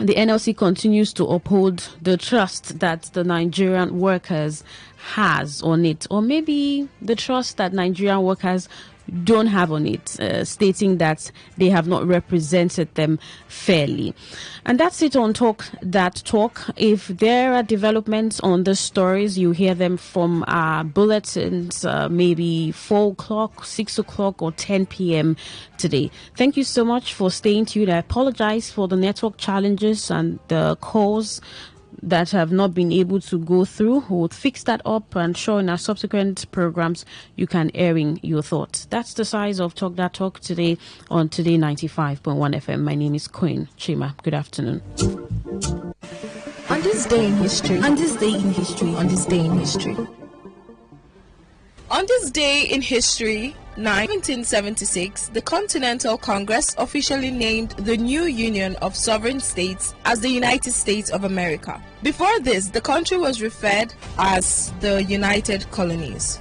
NLC continues to uphold the trust that the Nigerian workers has on it, or maybe the trust that Nigerian workers don't have on it, stating that they have not represented them fairly. And that's it on Talk That Talk. If there are developments on the stories, you hear them from our bulletins, maybe 4 o'clock, 6 o'clock, or 10 p.m. today. Thank you so much for staying tuned. I apologize for the network challenges and the calls that have not been able to go through. We'll fix that up, and sure, in our subsequent programs you can airing your thoughts. That's the size of Talk That Talk today on Today95.1 FM. My name is Queen Chima. Good afternoon.
On this day in history, on this day in history, on this day in history. On this day in history, 1976, the Continental Congress officially named the new Union of Sovereign States as the United States of America. Before this, the country was referred as the United Colonies.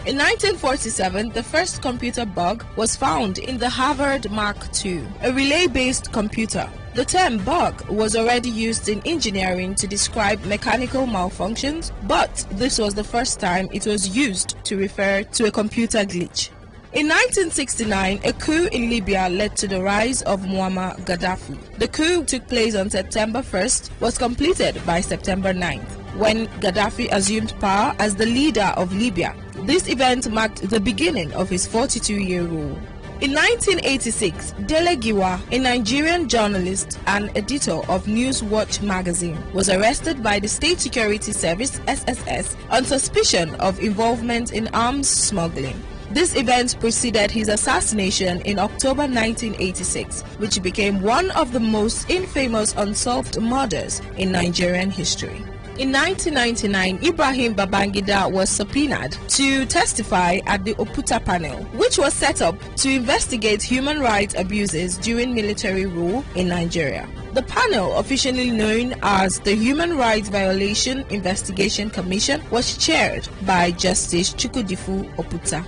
In 1947, the first computer bug was found in the Harvard Mark II, a relay-based computer. The term bug was already used in engineering to describe mechanical malfunctions, but this was the first time it was used to refer to a computer glitch. In 1969, a coup in Libya led to the rise of Muammar Gaddafi. The coup took place on September 1st, was completed by September 9th, when Gaddafi assumed power as the leader of Libya. This event marked the beginning of his 42-year rule. In 1986, Dele Giwa, a Nigerian journalist and editor of Newswatch magazine, was arrested by the State Security Service (SSS) on suspicion of involvement in arms smuggling. This event preceded his assassination in October 1986, which became one of the most infamous unsolved murders in Nigerian history. In 1999, Ibrahim Babangida was subpoenaed to testify at the Oputa panel, which was set up to investigate human rights abuses during military rule in Nigeria. The panel, officially known as the Human Rights Violation Investigation Commission, was chaired by Justice Chukwudifu Oputa.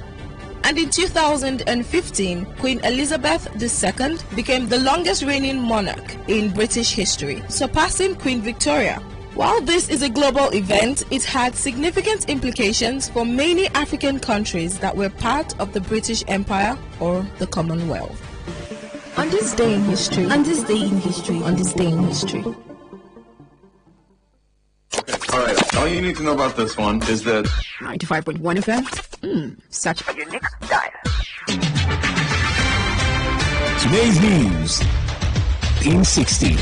And in 2015, Queen Elizabeth II became the longest reigning monarch in British history, surpassing Queen Victoria. While this is a global event, it had significant implications for many African countries that were part of the British Empire or the Commonwealth. On this day in history, on this day in history, on this day in history.
Alright, all you need to know about this one is that
95.1 FM, such a unique style.
Today's news in 60.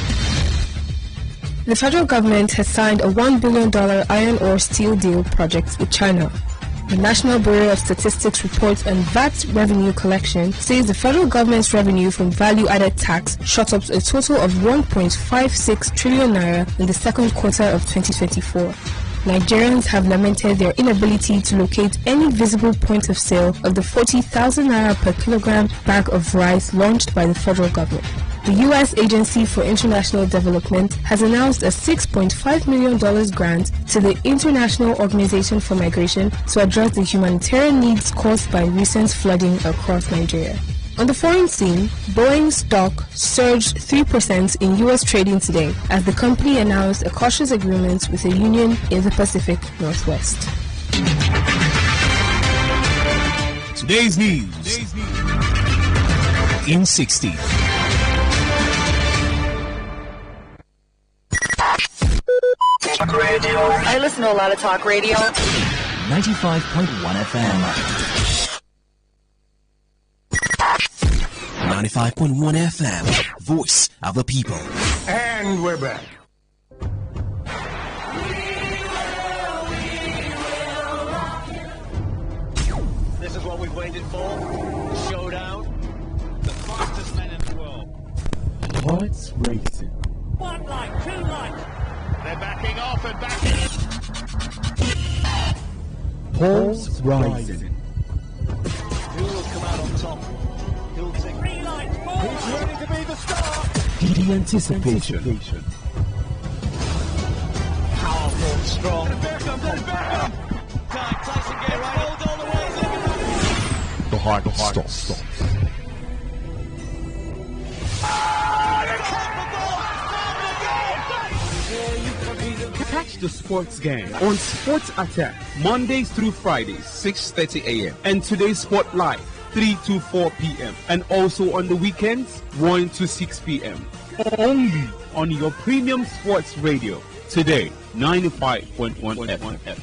The federal government has signed a $1 billion iron ore steel deal project with China. The National Bureau of Statistics report on VAT revenue collection says the federal government's revenue from value-added tax shot up to a total of 1.56 trillion naira in the second quarter of 2024. Nigerians have lamented their inability to locate any visible point of sale of the 40,000 naira per kilogram bag of rice launched by the federal government. The U.S. Agency for International Development has announced a $6.5 million grant to the International Organization for Migration to address the humanitarian needs caused by recent flooding across Nigeria.
On the foreign scene, Boeing stock surged 3% in U.S. trading today as the company announced a cautious agreement with a union in the Pacific Northwest.
Today's news in 60.
Talk radio. I listen to a lot of talk radio.
95.1 FM.
95.1 FM. Voice of the people.
And we're back.
This is what we've waited for. The showdown. The fastest men in the world.
Hearts racing.
One light, two light. They're backing off and backing.
Pulse rising.
Who will come out on top? Who'll take green light? Who's ready to be the star?
The anticipation.
Powerful, strong. Tyson get right all the way.
The heart stops.
Catch the sports game on Sports Attack Mondays through Fridays 6:30 a.m. and Today's Sport Live 3 to 4 p.m. and also on the weekends 1 to 6 p.m. Only on your premium sports radio. Today 95.1 FM.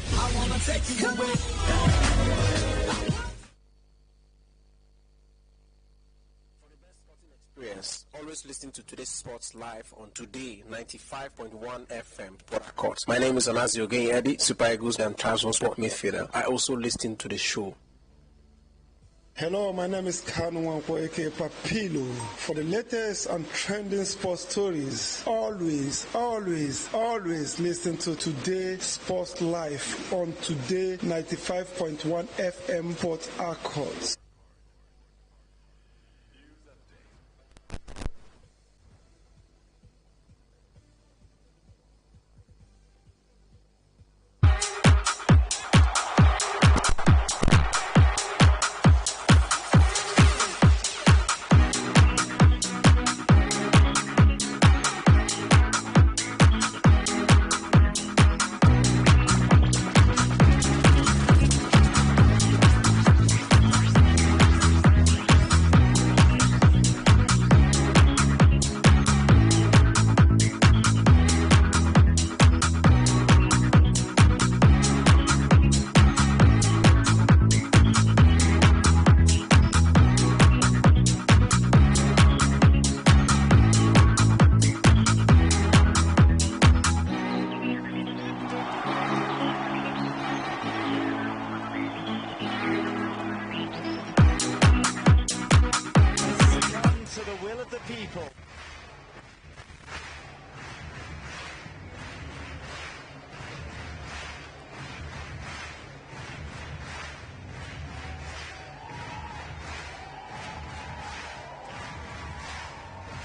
Always listen to Today's Sports Live on Today 95.1 FM Port Harcourt. My name is Anazio Gain Eddie, Super Eagles and Transport midfielder. I also listen to the show.
Hello, my name is Kanu Wanko, aka Papilo. For the latest and trending sports stories, always listen to Today Sports Live on Today 95.1 FM Port Harcourt.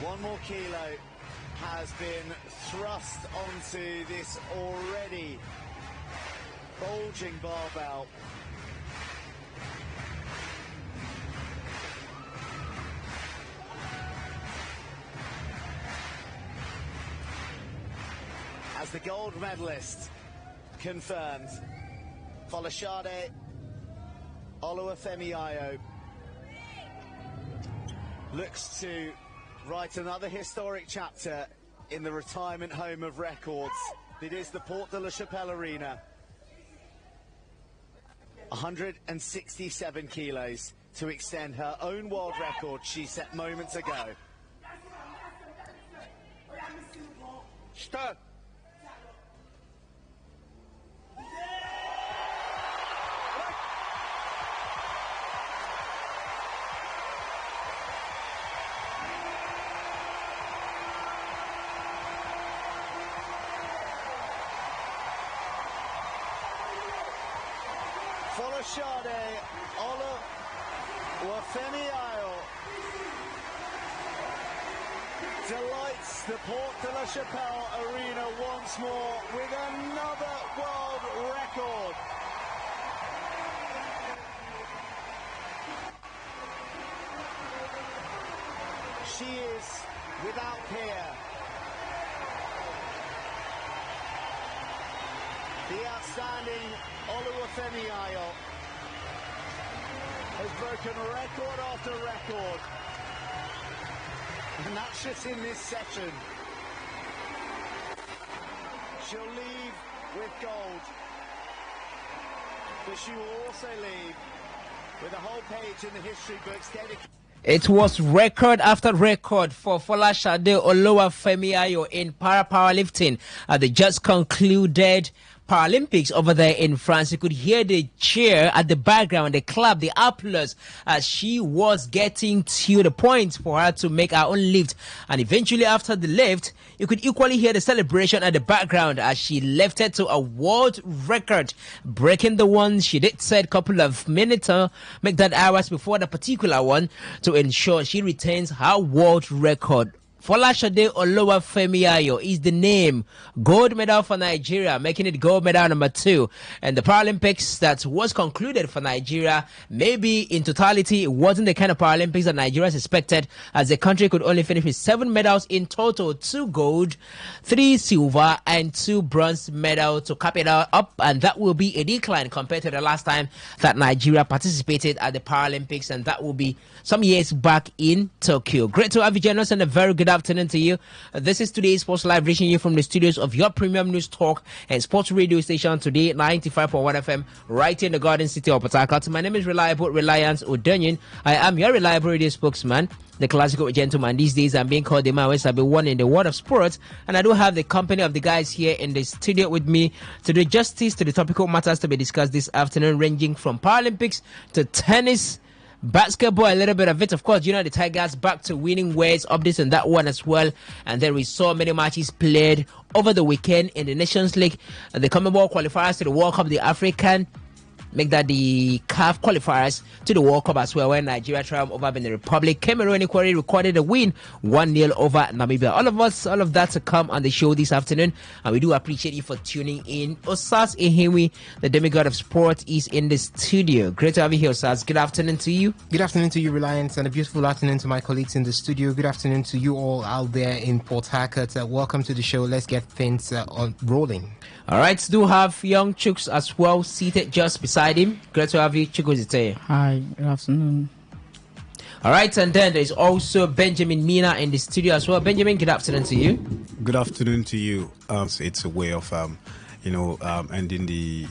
One more kilo has been thrust onto this already bulging barbell. As the gold medalist confirmed, Folashade Oluwafemi looks to write another historic chapter in the retirement home of records. It is the Porte de la Chapelle Arena. 167 kilos to extend her own world record she set moments ago. Stop. Folashade Oluwafemi delights the Porte de la Chapelle Arena once more with another world record. She is without peer. The outstanding Oluwafemi Ayo has broken record after record. And that's just in this session. She'll leave with gold. But she will also leave with a whole page in the history books dedicated.
It was record after record for Folashade Oluwafemi Ayo in powerlifting at the just concluded Paralympics over there in France. You could hear the cheer at the background, the clap, the applause as she was getting to the point for her to make her own lift. And eventually after the lift, you could equally hear the celebration at the background as she lifted to a world record, breaking the one she did set a couple of minutes, make that hours before the particular one to ensure she retains her world record. Folashade Oluwafemi Ayo is the name. Gold medal for Nigeria, making it gold medal number 2. And the Paralympics that was concluded for Nigeria, maybe in totality, it wasn't the kind of Paralympics that Nigeria expected, as the country could only finish with 7 medals in total, 2 gold, 3 silver, and 2 bronze medals to cap it up. And that will be a decline compared to the last time that Nigeria participated at the Paralympics, and that will be some years back in Tokyo. Great to have you join us, and a very good afternoon to you. This is Today's Sports Live, reaching you from the studios of your premium news talk and sports radio station, Today 95.1 FM, right in the Garden City of Port Harcourt. My name is Reliance Odunyin. I am your reliable radio spokesman, the classical gentleman. These days I'm being called the man I've been one in the world of sports, and I do have the company of the guys here in the studio with me to do justice to the topical matters to be discussed this afternoon, ranging from Paralympics to tennis, basketball, a little bit of it. Of course, you know, the Tigers back to winning ways, updates on that one as well. And then we saw many matches played over the weekend in the Nations League, the Commonwealth qualifiers to the World Cup, the African, make that the CAF qualifiers to the World Cup as well, where Nigeria triumphed over Benin Republic. Cameroon equally recorded a win 1-0 over Namibia. All of that to come on the show this afternoon, and we do appreciate you for tuning in. Osas Ehewi, the demigod of sport, is in the studio. Great to have you here, Osas. Good afternoon to you.
Good afternoon to you, Reliance, and a beautiful afternoon to my colleagues in the studio. Good afternoon to you all out there in Port Harcourt. Welcome to the show. Let's get things on rolling.
All right, do have young Chooks as well seated just beside him. Great to have you, Chukwuzite.
Hi, good afternoon.
All right, and then there's also Benjamin Mina in the studio as well. Benjamin, good afternoon to you.
Good afternoon to you. It's a way of, ending the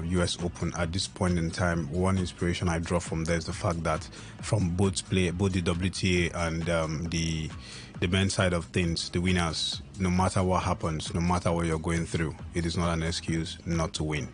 U.S. Open at this point in time. One inspiration I draw from there is the fact that from both the WTA and the men's side of things, the winners, no matter what happens, no matter what you're going through, it is not an excuse not to win.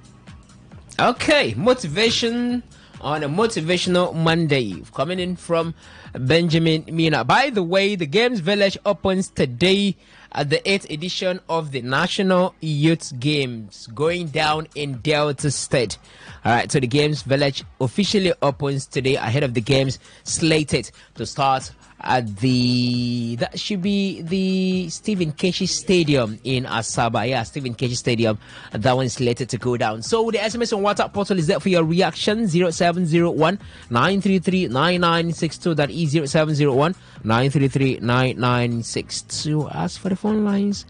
Okay, motivation on a motivational Monday, coming in from Benjamin Mina. By the way, the Games Village opens today at the 8th edition of the National Youth Games, going down in Delta State. All right, so the Games Village officially opens today ahead of the games slated to start at that should be the Stephen Keshi Stadium in Asaba. Yeah, Stephen Keshi Stadium. That one is slated to go down. So the SMS on WhatsApp portal is there for your reaction. 0701 933 9962. That is 0701 933 9962. As for the phone lines,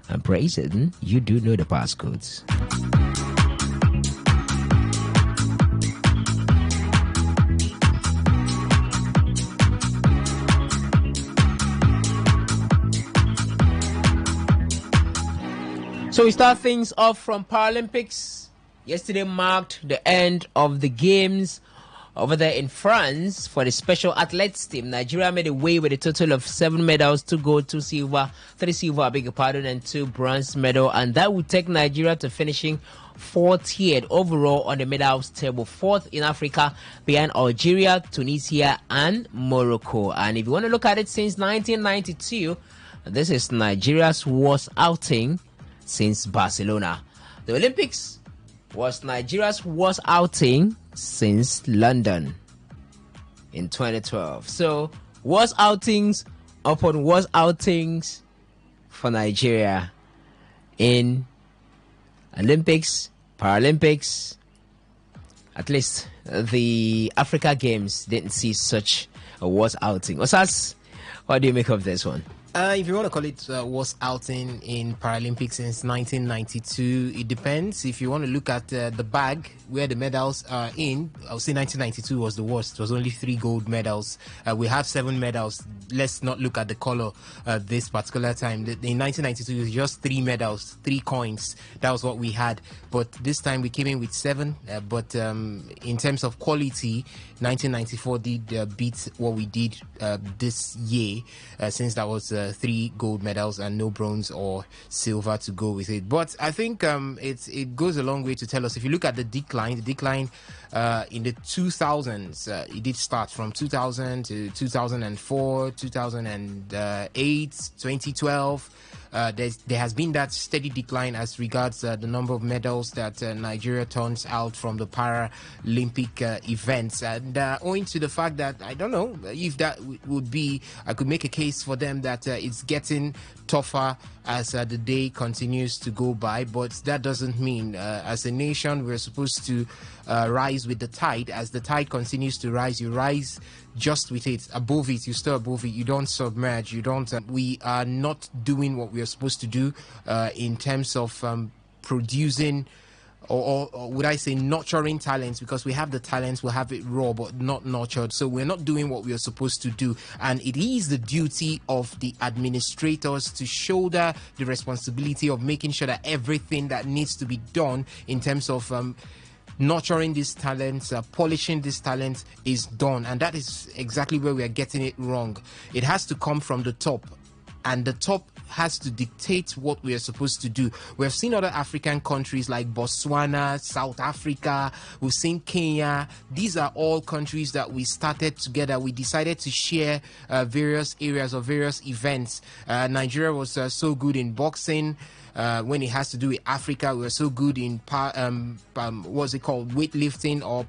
and praise it, you do know the passcodes. So we start things off from Paralympics. Yesterday marked the end of the games over there in France for the special athletes team. Nigeria made away with a total of 7 medals, 2 gold, 2 silver, 3 silver, and 2 bronze medals. And that would take Nigeria to finishing 40th overall on the medals table, 4th in Africa behind Algeria, Tunisia, and Morocco. And if you want to look at it, since 1992, this is Nigeria's worst outing since Barcelona. The Olympics was Nigeria's worst outing since London in 2012. So, worst outings upon worst outings for Nigeria in Olympics, Paralympics. At least the Africa Games didn't see such a worst outing. Osas, What do you make of this one?
If you want to call it worst outing in Paralympics since 1992, it depends. If you want to look at the bag where the medals are in, I would say 1992 was the worst. It was only 3 gold medals. We have 7 medals. Let's not look at the color this particular time. In 1992, it was just 3 medals, 3 coins. That was what we had. But this time we came in with 7. But in terms of quality, 1994 did beat what we did this year, since that was 3 gold medals and no bronze or silver to go with it. But I think it goes a long way to tell us. If you look at the decline in the 2000s, it did start from 2000 to 2004, 2008, 2012. There has been that steady decline as regards the number of medals that Nigeria turns out from the Paralympic events, and owing to the fact that I don't know if that would be, I could make a case for them that it's getting tougher as the day continues to go by, but that doesn't mean as a nation we're supposed to rise with the tide. As the tide continues to rise, you rise just with it, above it, you stay above it, you don't submerge, you don't we are not doing what we are supposed to do in terms of producing or would I say nurturing talents, because we have the talents, we have it raw but not nurtured. So we're not doing what we are supposed to do, and it is the duty of the administrators to shoulder the responsibility of making sure that everything that needs to be done in terms of nurturing these talents, polishing these talents is done. And that is exactly where we are getting it wrong. It has to come from the top, and the top has to dictate what we are supposed to do. We have seen other African countries like Botswana, South Africa, we've seen Kenya. These are all countries that we started together. We decided to share various areas or various events. Nigeria was so good in boxing. When it has to do with Africa, we were so good in what's it called, weightlifting or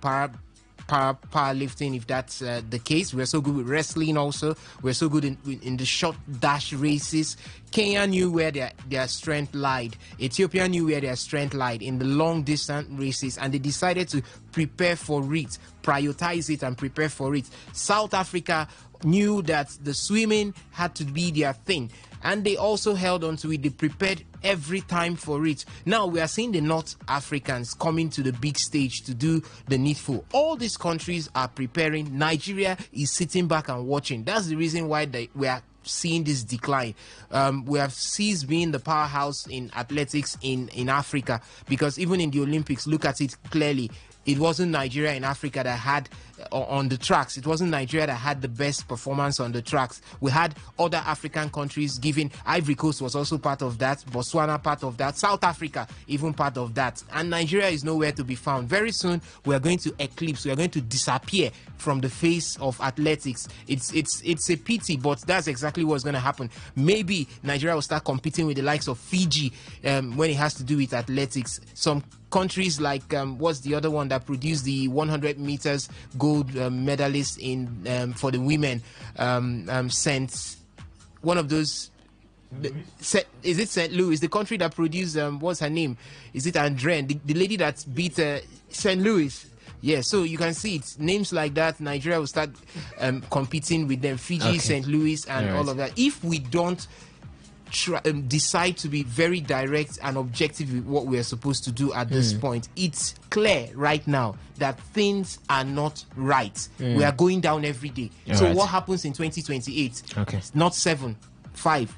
powerlifting, if that's the case. We're so good with wrestling also. We're so good in the short dash races. Kenya knew where their strength lied. Ethiopia knew where their strength lied in the long distance races, and they decided to prepare for it, prioritize it and prepare for it. South Africa knew that the swimming had to be their thing, and they also held on to it. They prepared every time for it. Now we are seeing the North Africans coming to the big stage to do the needful. All these countries are preparing. Nigeria is sitting back and watching. That's the reason why we are seeing this decline. We have ceased being the powerhouse in athletics in Africa, because even in the Olympics, look at it clearly. It wasn't Nigeria in Africa that had on the tracks. It wasn't Nigeria that had the best performance on the tracks. We had other African countries giving. Ivory Coast was also part of that. Botswana part of that. South Africa even part of that. And Nigeria is nowhere to be found. Very soon we are going to eclipse. We are going to disappear from the face of athletics. It's a pity, but that's exactly what's going to happen. Maybe Nigeria will start competing with the likes of Fiji when it has to do with athletics. Some countries like what's the other one that produced the 100 meters gold medalist in for the women, one of those, is it St. Louis, the country that produced what's her name, is it Andren, the lady that beat St. Louis? Yeah, so you can see it's names like that. Nigeria will start competing with them, Fiji, okay, St. Louis and all of that. If we don't decide to be very direct and objective with what we are supposed to do at this point, it's clear right now that things are not right. We are going down every day. So what happens in 2028? Okay, not 7, 5,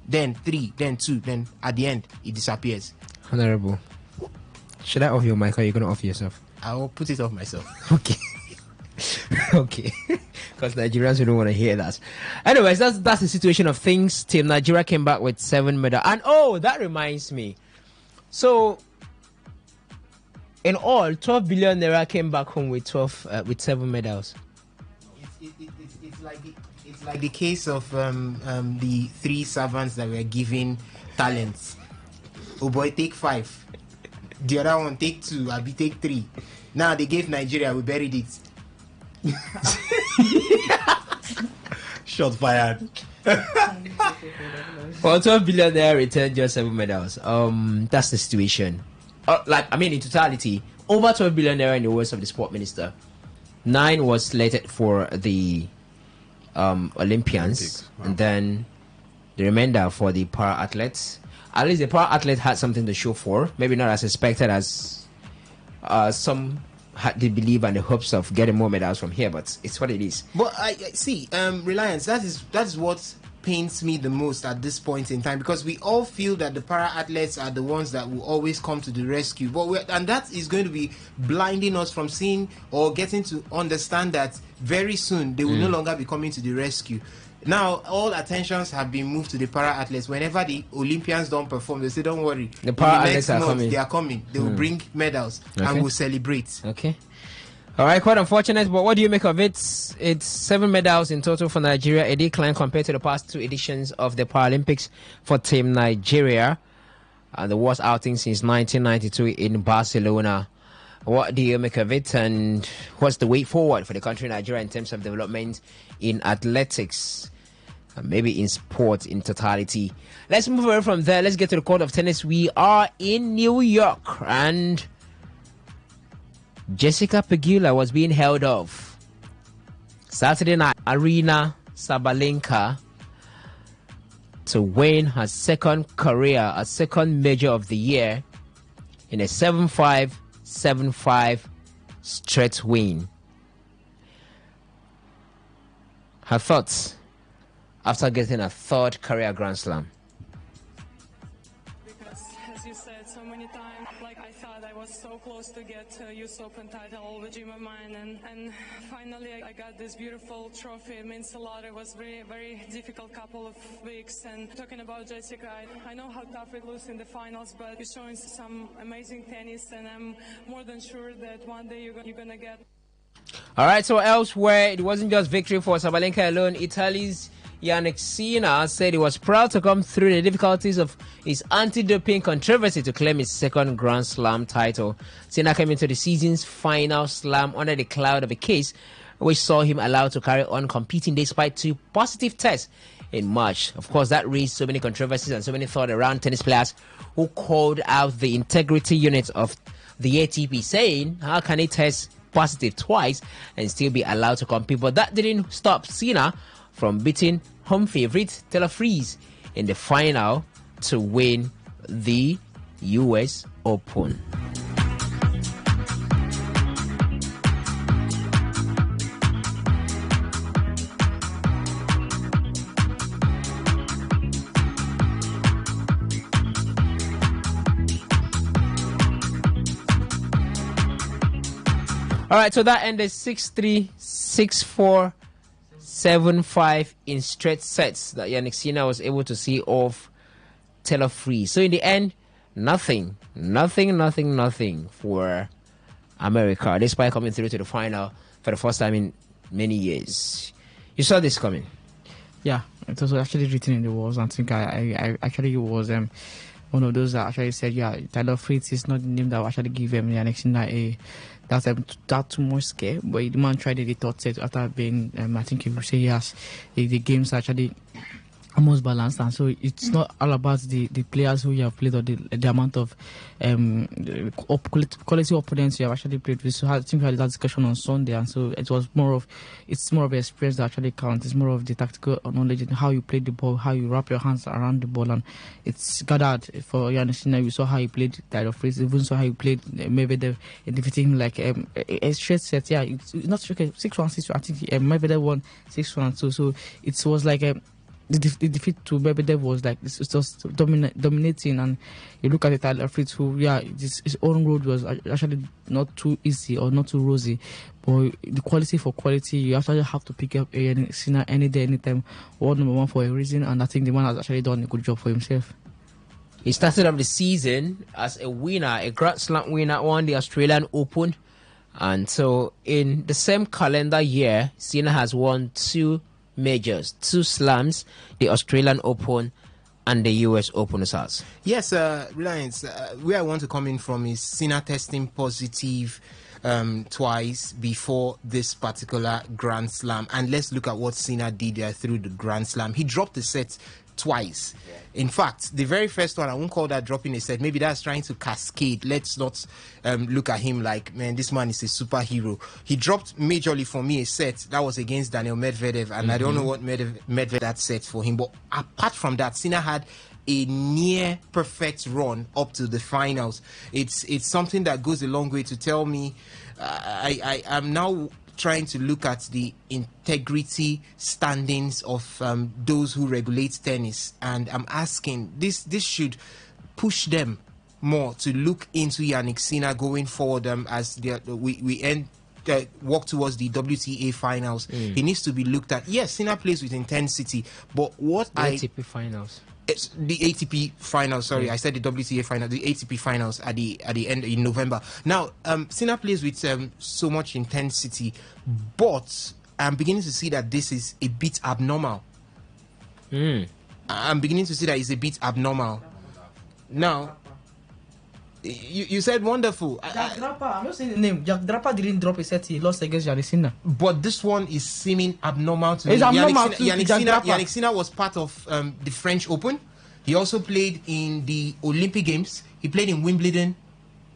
then 3, then 2, then at the end it disappears.
Honorable, should I off your mic or are you going to off yourself?
I will put it off myself.
Okay. Okay, because Nigerians don't want to hear that. Anyways, that's the situation of things. Team Nigeria came back with 7 medals, and that reminds me. So, in all, 12 billion naira came back home with 7 medals.
It's like the case of the 3 servants that were given talents. Oh boy, take 5. The other one take 2. Abi take 3. Now they gave Nigeria. We buried it. Shot fired.
Well, 12 billion there returned just 7 medals. That's the situation. In totality, over 12 billion naira in the words of the sport minister. 9 was slated for the Olympians, and then the remainder for the para athletes. At least the para athlete had something to show for. Maybe not as expected as some had the belief and the hopes of getting more medals from here, but it's what it is.
But I see, Reliance, that is what pains me the most at this point in time, because we all feel that the para athletes are the ones that will always come to the rescue, and that is going to be blinding us from seeing or getting to understand that very soon they will no longer be coming to the rescue. Now all attentions have been moved to the para athletes. Whenever the Olympians don't perform, they say, don't worry,
the para athletes are coming.
They are coming. They will bring medals and we'll celebrate.
Okay. All right, quite unfortunate, but what do you make of it? It's 7 medals in total for Nigeria, a decline compared to the past 2 editions of the Paralympics for Team Nigeria, and the worst outing since 1992 in Barcelona. What do you make of it, and what's the way forward for the country Nigeria in terms of development in athletics, and maybe in sports in totality? Let's move away from there. Let's get to the court of tennis. We are in New York, and Jessica Pegula was being held off Saturday night. Arina Sabalenka to win her second major of the year in a 7-5, 7-5 straight win. Her thoughts after getting a 3rd career Grand Slam.
As you said so many times, like I thought I was so close to get US Open title, all the dream of mine, and finally I got this beautiful trophy. It means a lot. It was very, very difficult couple of weeks. And talking about Jessica, I know how tough it looks in the finals, but you're showing some amazing tennis, and I'm more than sure that one day you're gonna get.
All right, so elsewhere, it wasn't just victory for Sabalenka alone. Italy's Yannick Sinner said he was proud to come through the difficulties of his anti-doping controversy to claim his second Grand Slam title. Sinner came into the season's final slam under the cloud of a case which saw him allowed to carry on competing despite 2 positive tests in March. Of course, that raised so many controversies and so many thought around tennis players who called out the integrity unit of the ATP, saying, how can he test positive twice and still be allowed to compete? But that didn't stop Sinner from beating home favorite Taylor Fritz in the final to win the US Open. All right, so that ended 6-3, 6-4, 7-5 in straight sets that Yannick Sinner was able to see off Taylor Fritz. So in the end, nothing for America, despite coming through to the final for the first time in many years. You saw this coming?
Yeah, it was actually written in the walls. I think I actually was one of those that actually said, yeah, Taylor Fritz is not the name that will actually give Yannick Sinner that too much scare. But the man tried the third set after being, I think you would say yes, the games actually almost balanced, and so it's not all about the players who you have played or the amount of quality opponents you have actually played with. So I think we had that discussion on Sunday, and so it's more of an experience that actually counts. It's more of the tactical knowledge and how you play the ball, how you wrap your hands around the ball, and it's gathered for Yannick Sinner. We saw how he played Taylor Fritz, even saw how he played Medvedev, defeating him like a straight set. Yeah, it's not okay, 6-1, 6-1. I think Medvedev won 6-1. So it was like the defeat to Medvedev was like it's just dominating, and you look at the Taylor Fritz, who his own road was actually not too easy or not too rosy, but the quality for quality, you actually have to pick up a Sinner any day, anytime, world number 1 for a reason, and I think the man has actually done a good job for himself.
He started off the season as a winner, a Grand Slam winner, won the Australian Open, and so in the same calendar year, Sinner has won 2 majors, 2 slams, the Australian Open and the US Open.
Yes, Reliance, where I want to come in from is Sinner testing positive twice before this particular Grand Slam. And let's look at what Sinner did through the Grand Slam. He dropped the set twice. In fact, the very first one, I won't call that dropping a set. Maybe that's trying to cascade. Let's not look at him like, man, this man is a superhero. He dropped majorly for me a set. That was against Daniel Medvedev, and I don't know what Medvedev that set for him. But apart from that, Sinner had a near perfect run up to the finals. It's something that goes a long way to tell me I'm now trying to look at the integrity standings of those who regulate tennis, and I'm asking, this should push them more to look into Yannick Sinner going forward as we walk towards the WTA finals. He needs to be looked at. Yes, Sinner plays with intensity, but
ATP finals.
It's the ATP finals. Sorry, I said the WTA final. The ATP finals at the end in November. Now, Sinner plays with so much intensity, but I'm beginning to see that this is a bit abnormal. I'm beginning to see that it's a bit abnormal. Now, you said wonderful.
Jack Draper, I'm not saying the name. Jack Draper didn't drop a set. He lost against Yannick Sinner.
But this one is seeming abnormal to me.
It's abnormal too.
Yannick Sinner was part of the French Open. He also played in the Olympic Games. He played in Wimbledon.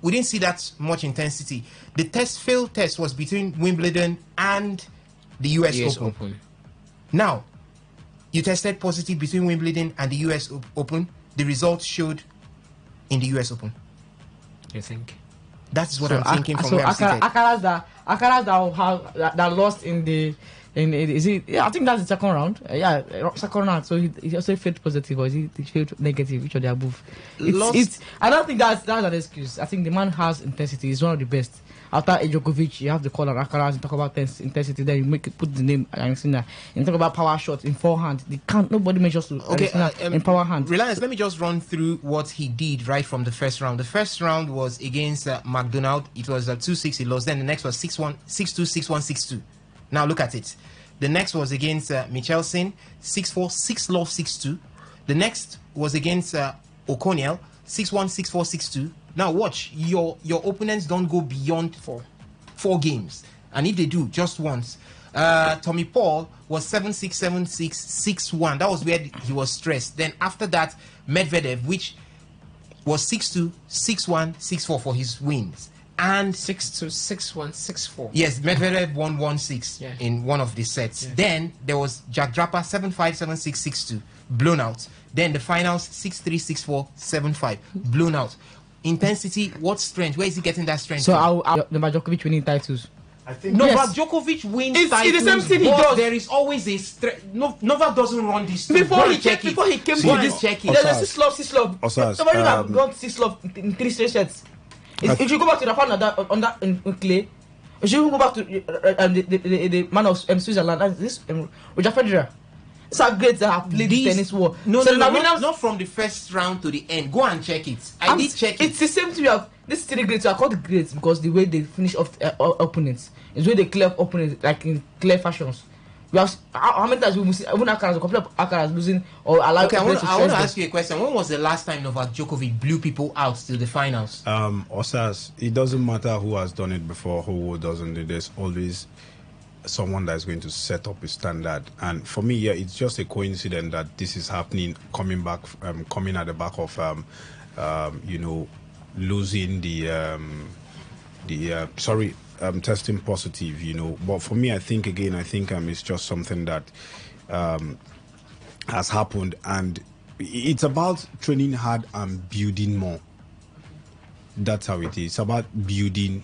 We didn't see that much intensity. The failed test was between Wimbledon and the US Open. Now, you tested positive between Wimbledon and the US Open. The results showed in the US Open.
You think?
That's what I'm thinking from where I'm seated.
Akaras that lost in the is it? Yeah, I think that's the second round. Second round. So he also failed positive, or he failed negative, which of the above. I don't think that's an excuse. I think the man has intensity. He's one of the best. After Djokovic, you have to call on Akaras and talk about intensity. Then you put the name Sinner and talk about power shots in forehand. Nobody measures to in power hand.
Reliance, let me just run through what he did right from the first round. The first round was against McDonald. It was 2-6. He lost. Then the next was 6-1, 6-2, 6-1, 6-2. Now look at it. The next was against Michelsen, 6-4, 6-love, 6-2. The next was against O'Connell, 6-1, 6-4, 6-2. Now watch, your opponents don't go beyond four games, and if they do, just once. Tommy Paul was 7-6, 7-6, 6-1. That was where he was stressed. Then after that, Medvedev, which was 6-2, 6-1, 6-4 for his wins. And
6-2, 6-1, 6-4.
Yes, Medvedev won 1-6 in one of the sets. Yeah. Then there was Jack Draper 7-5, 7-6, 6-2, blown out. Then the finals 6-3, 6-4, 7-5, blown out. Intensity, what strength? Where is he getting that strength?
So Novak Djokovic winning titles.
I think Novak Djokovic wins titles. It's the same thing he does. There is always a strength. Novak doesn't run this.
Before he came to this, there's 6-love. Somebody have got 6-love in 3 straight sets. If you go back to the final on that in clay, if you go back to the man of Switzerland, this Roger Federer. It's a great that have played tennis war.
Not from the first round to the end. Go and check it. I did check it.
It's the same thing. We have these 3 greats are called greats because the way they finish off opponents is where they clear opponents like in clear fashions. We have how many times we will see even Akaras, a couple of Akaras losing or allowing.
Okay, I want to ask you a question. When was the last time Novak Djokovic blew people out till the finals?
Osas, it doesn't matter who has done it before, who doesn't. There's always someone that's going to set up a standard. And for me, it's just a coincidence that this is happening, coming at the back of, losing testing positive, but for me, I think it's just something that has happened, and it's about training hard and building more. That's how it is. It's about building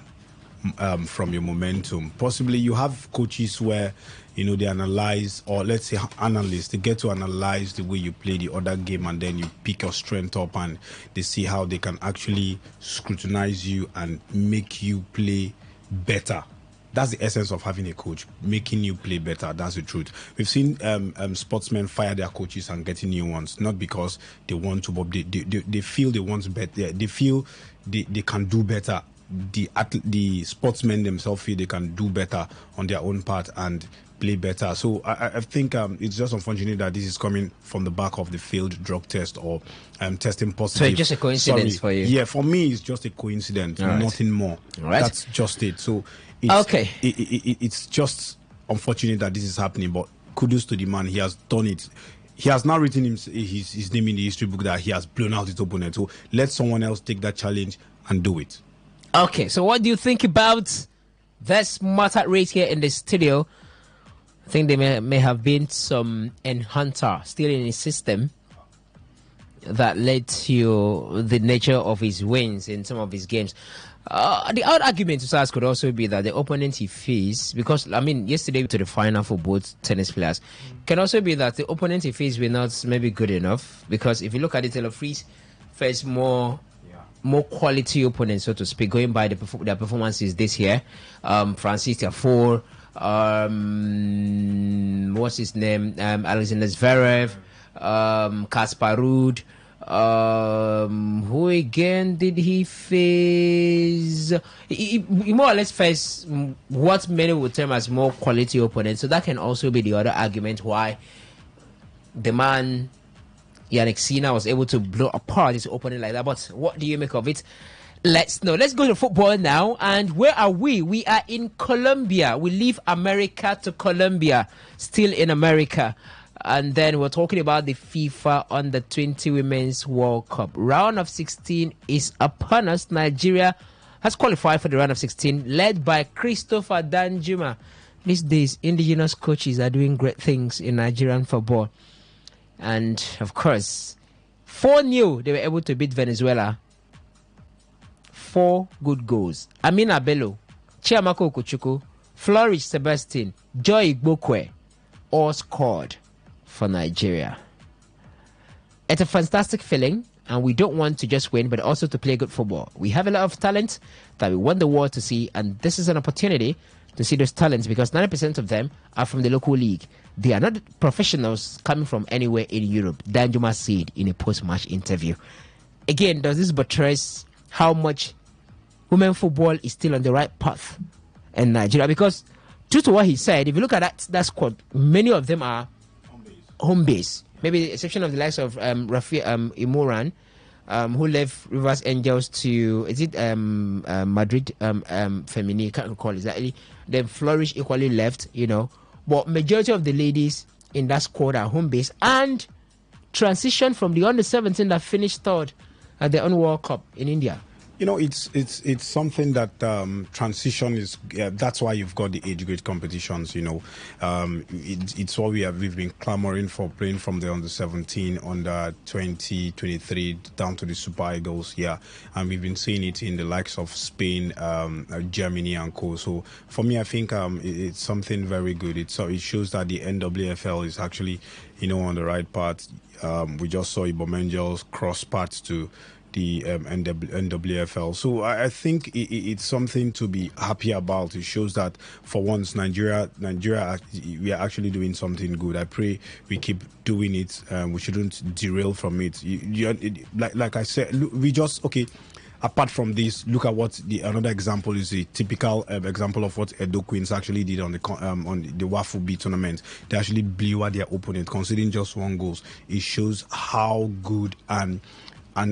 from your momentum. Possibly you have coaches where they analyze, or let's say analysts, they get to analyze the way you play the other game, and then you pick your strength up and they see how they can actually scrutinize you and make you play better. That's the essence of having a coach, making you play better. That's the truth. We've seen sportsmen fire their coaches and getting new ones, not because they want to, but they feel they want better. They feel they can do better. The sportsmen themselves feel they can do better on their own part and play better. So I think it's just unfortunate that this is coming from the back of the failed drug test or testing positive.
So it's just a coincidence for you?
Yeah, for me it's just a coincidence, nothing more.
Right.
That's just it. So it's just unfortunate that this is happening, but kudos to the man. He has done it. he has now written his name in the history book that he has blown out his opponent. So let someone else take that challenge and do it.
Okay, so what do you think about this matter race here in the studio? I think there may have been some enhancer still in his system that led to the nature of his wins in some of his games. The odd argument to Sars could also be that the opponent he faced, because yesterday to the final for both tennis players, can also be that the opponent he faced were not maybe good enough. Because if you look at it, Taylor Fritz faced more quality opponents, so to speak, going by their performances this year. Francis Tiafoe, what's his name? Alexander Zverev, Kaspar Ruud. Who again did he face? He more or less faced what many would term as more quality opponents. So that can also be the other argument why the man Yannick Sinner was able to blow apart his opponent like that. But what do you make of it? Let's know. Let's go to football now. And where are we? We are in Colombia. We leave America to Colombia, still in America. And then we're talking about the FIFA Under-20 Women's World Cup. Round of 16 is upon us. Nigeria has qualified for the round of 16, led by Christopher Danjuma. These days, indigenous coaches are doing great things in Nigerian football. And, of course, 4-0, they were able to beat Venezuela. 4 good goals. Amina Bello, Chiamako Okuchukwu, Flourish Sebastian, Joy Igbokwe, all scored for Nigeria. It's a fantastic feeling, and we don't want to just win, but also to play good football. We have a lot of talent that we want the world to see, and this is an opportunity to see those talents because 90% of them are from the local league. They are not professionals coming from anywhere in Europe, Danjuma said in a post-match interview. Again, does this buttress how much women football is still on the right path in Nigeria? Because true to what he said, if you look at that squad, many of them are home base. Maybe the exception of the likes of Rafi Imoran, who left Rivers Angels to Madrid Femini, can't recall exactly. Then Flourish equally left, But majority of the ladies in that squad are home base and transition from the under-17 that finished third at the World Cup in India.
It's something that transition is. That's why you've got the age grade competitions. It's what we've been clamoring for, playing from the under-17, under 20, 23 down to the Super Eagles. Yeah, and we've been seeing it in the likes of Spain, Germany, and co. So for me, I think it's something very good. It shows that the NWFL is actually, on the right path. We just saw Ibom cross paths to the NWFL. So I think it's something to be happy about. It shows that for once Nigeria, we are actually doing something good. I pray we keep doing it. We shouldn't derail from it. Like I said, we just apart from this, look at what another example is. A typical example of what Edo Queens actually did on the Wafu B tournament. They actually blew out their opponent, conceding just 1 goal. It shows how good and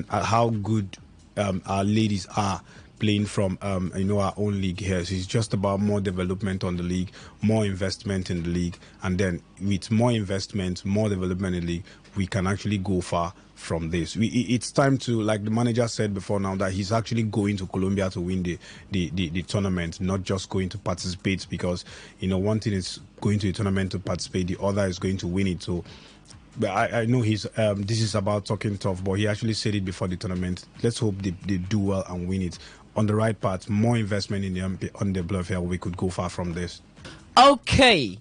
how good our ladies are playing from our own league here. So it's just about more development on the league, more investment in the league, and then with more investment, more development in the league, we can actually go far from this. It's time to, like the manager said before now, that he's actually going to Colombia to win the tournament, not just going to participate, because one thing is going to the tournament to participate, the other is going to win it. So but I know he's this is about talking tough, but he actually said it before the tournament. Let's hope they do well and win it. On the right path, more investment in the WFL, we could go far from this.
Okay.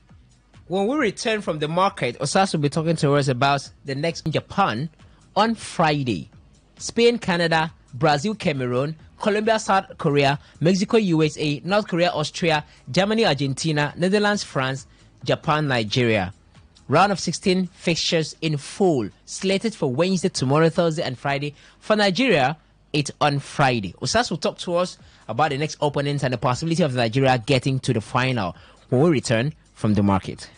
When we return from the market, Osas will be talking to us about the next in Japan on Friday. Spain, Canada, Brazil, Cameroon, Colombia, South Korea, Mexico, USA, North Korea, Austria, Germany, Argentina, Netherlands, France, Japan, Nigeria. Round of 16 fixtures in full, slated for Wednesday, tomorrow, Thursday, and Friday. For Nigeria, it's on Friday. Osas will talk to us about the next opponents and the possibility of Nigeria getting to the final when we return from the market.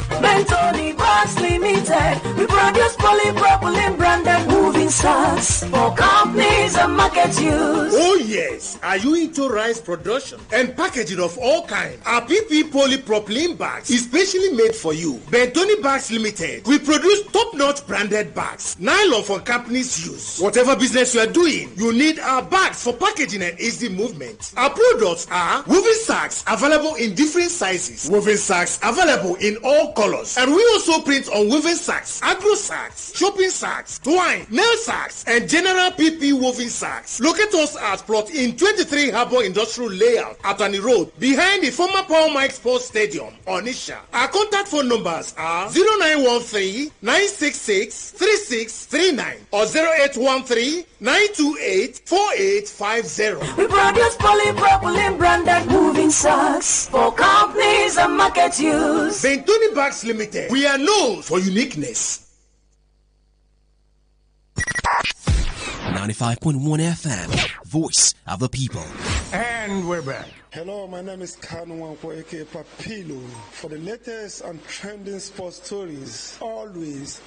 Bentoni Bags Limited. We produce polypropylene branded moving socks for companies and market use.
Oh yes, are you into rice production and packaging of all kinds? Our PP polypropylene bags is specially made for you. Bentoni Bags Limited. We produce top-notch branded bags. Nylon for companies use. Whatever business you are doing, you need our bags for packaging and easy movement. Our products are woven sacks available in different sizes. Woven sacks available in all colors. And we also print on woven sacks, agro sacks, shopping sacks, twine, nail sacks, and general PP woven sacks. Locate us at plot in 23 Harbour Industrial Layout, Atani Road, behind the former Paul Mike Sports Stadium, Onisha. Our contact phone numbers are 0913-966-3639 or 0813-928-4850.
We produce polypropylene branded moving sacks for companies and market use.
Bentoni Bags Limited. We are known for uniqueness.
95.1 FM, voice of the people.
And we're back.
Hello, my name is Kanwanko aka Papilo. For the latest and trending sports stories, always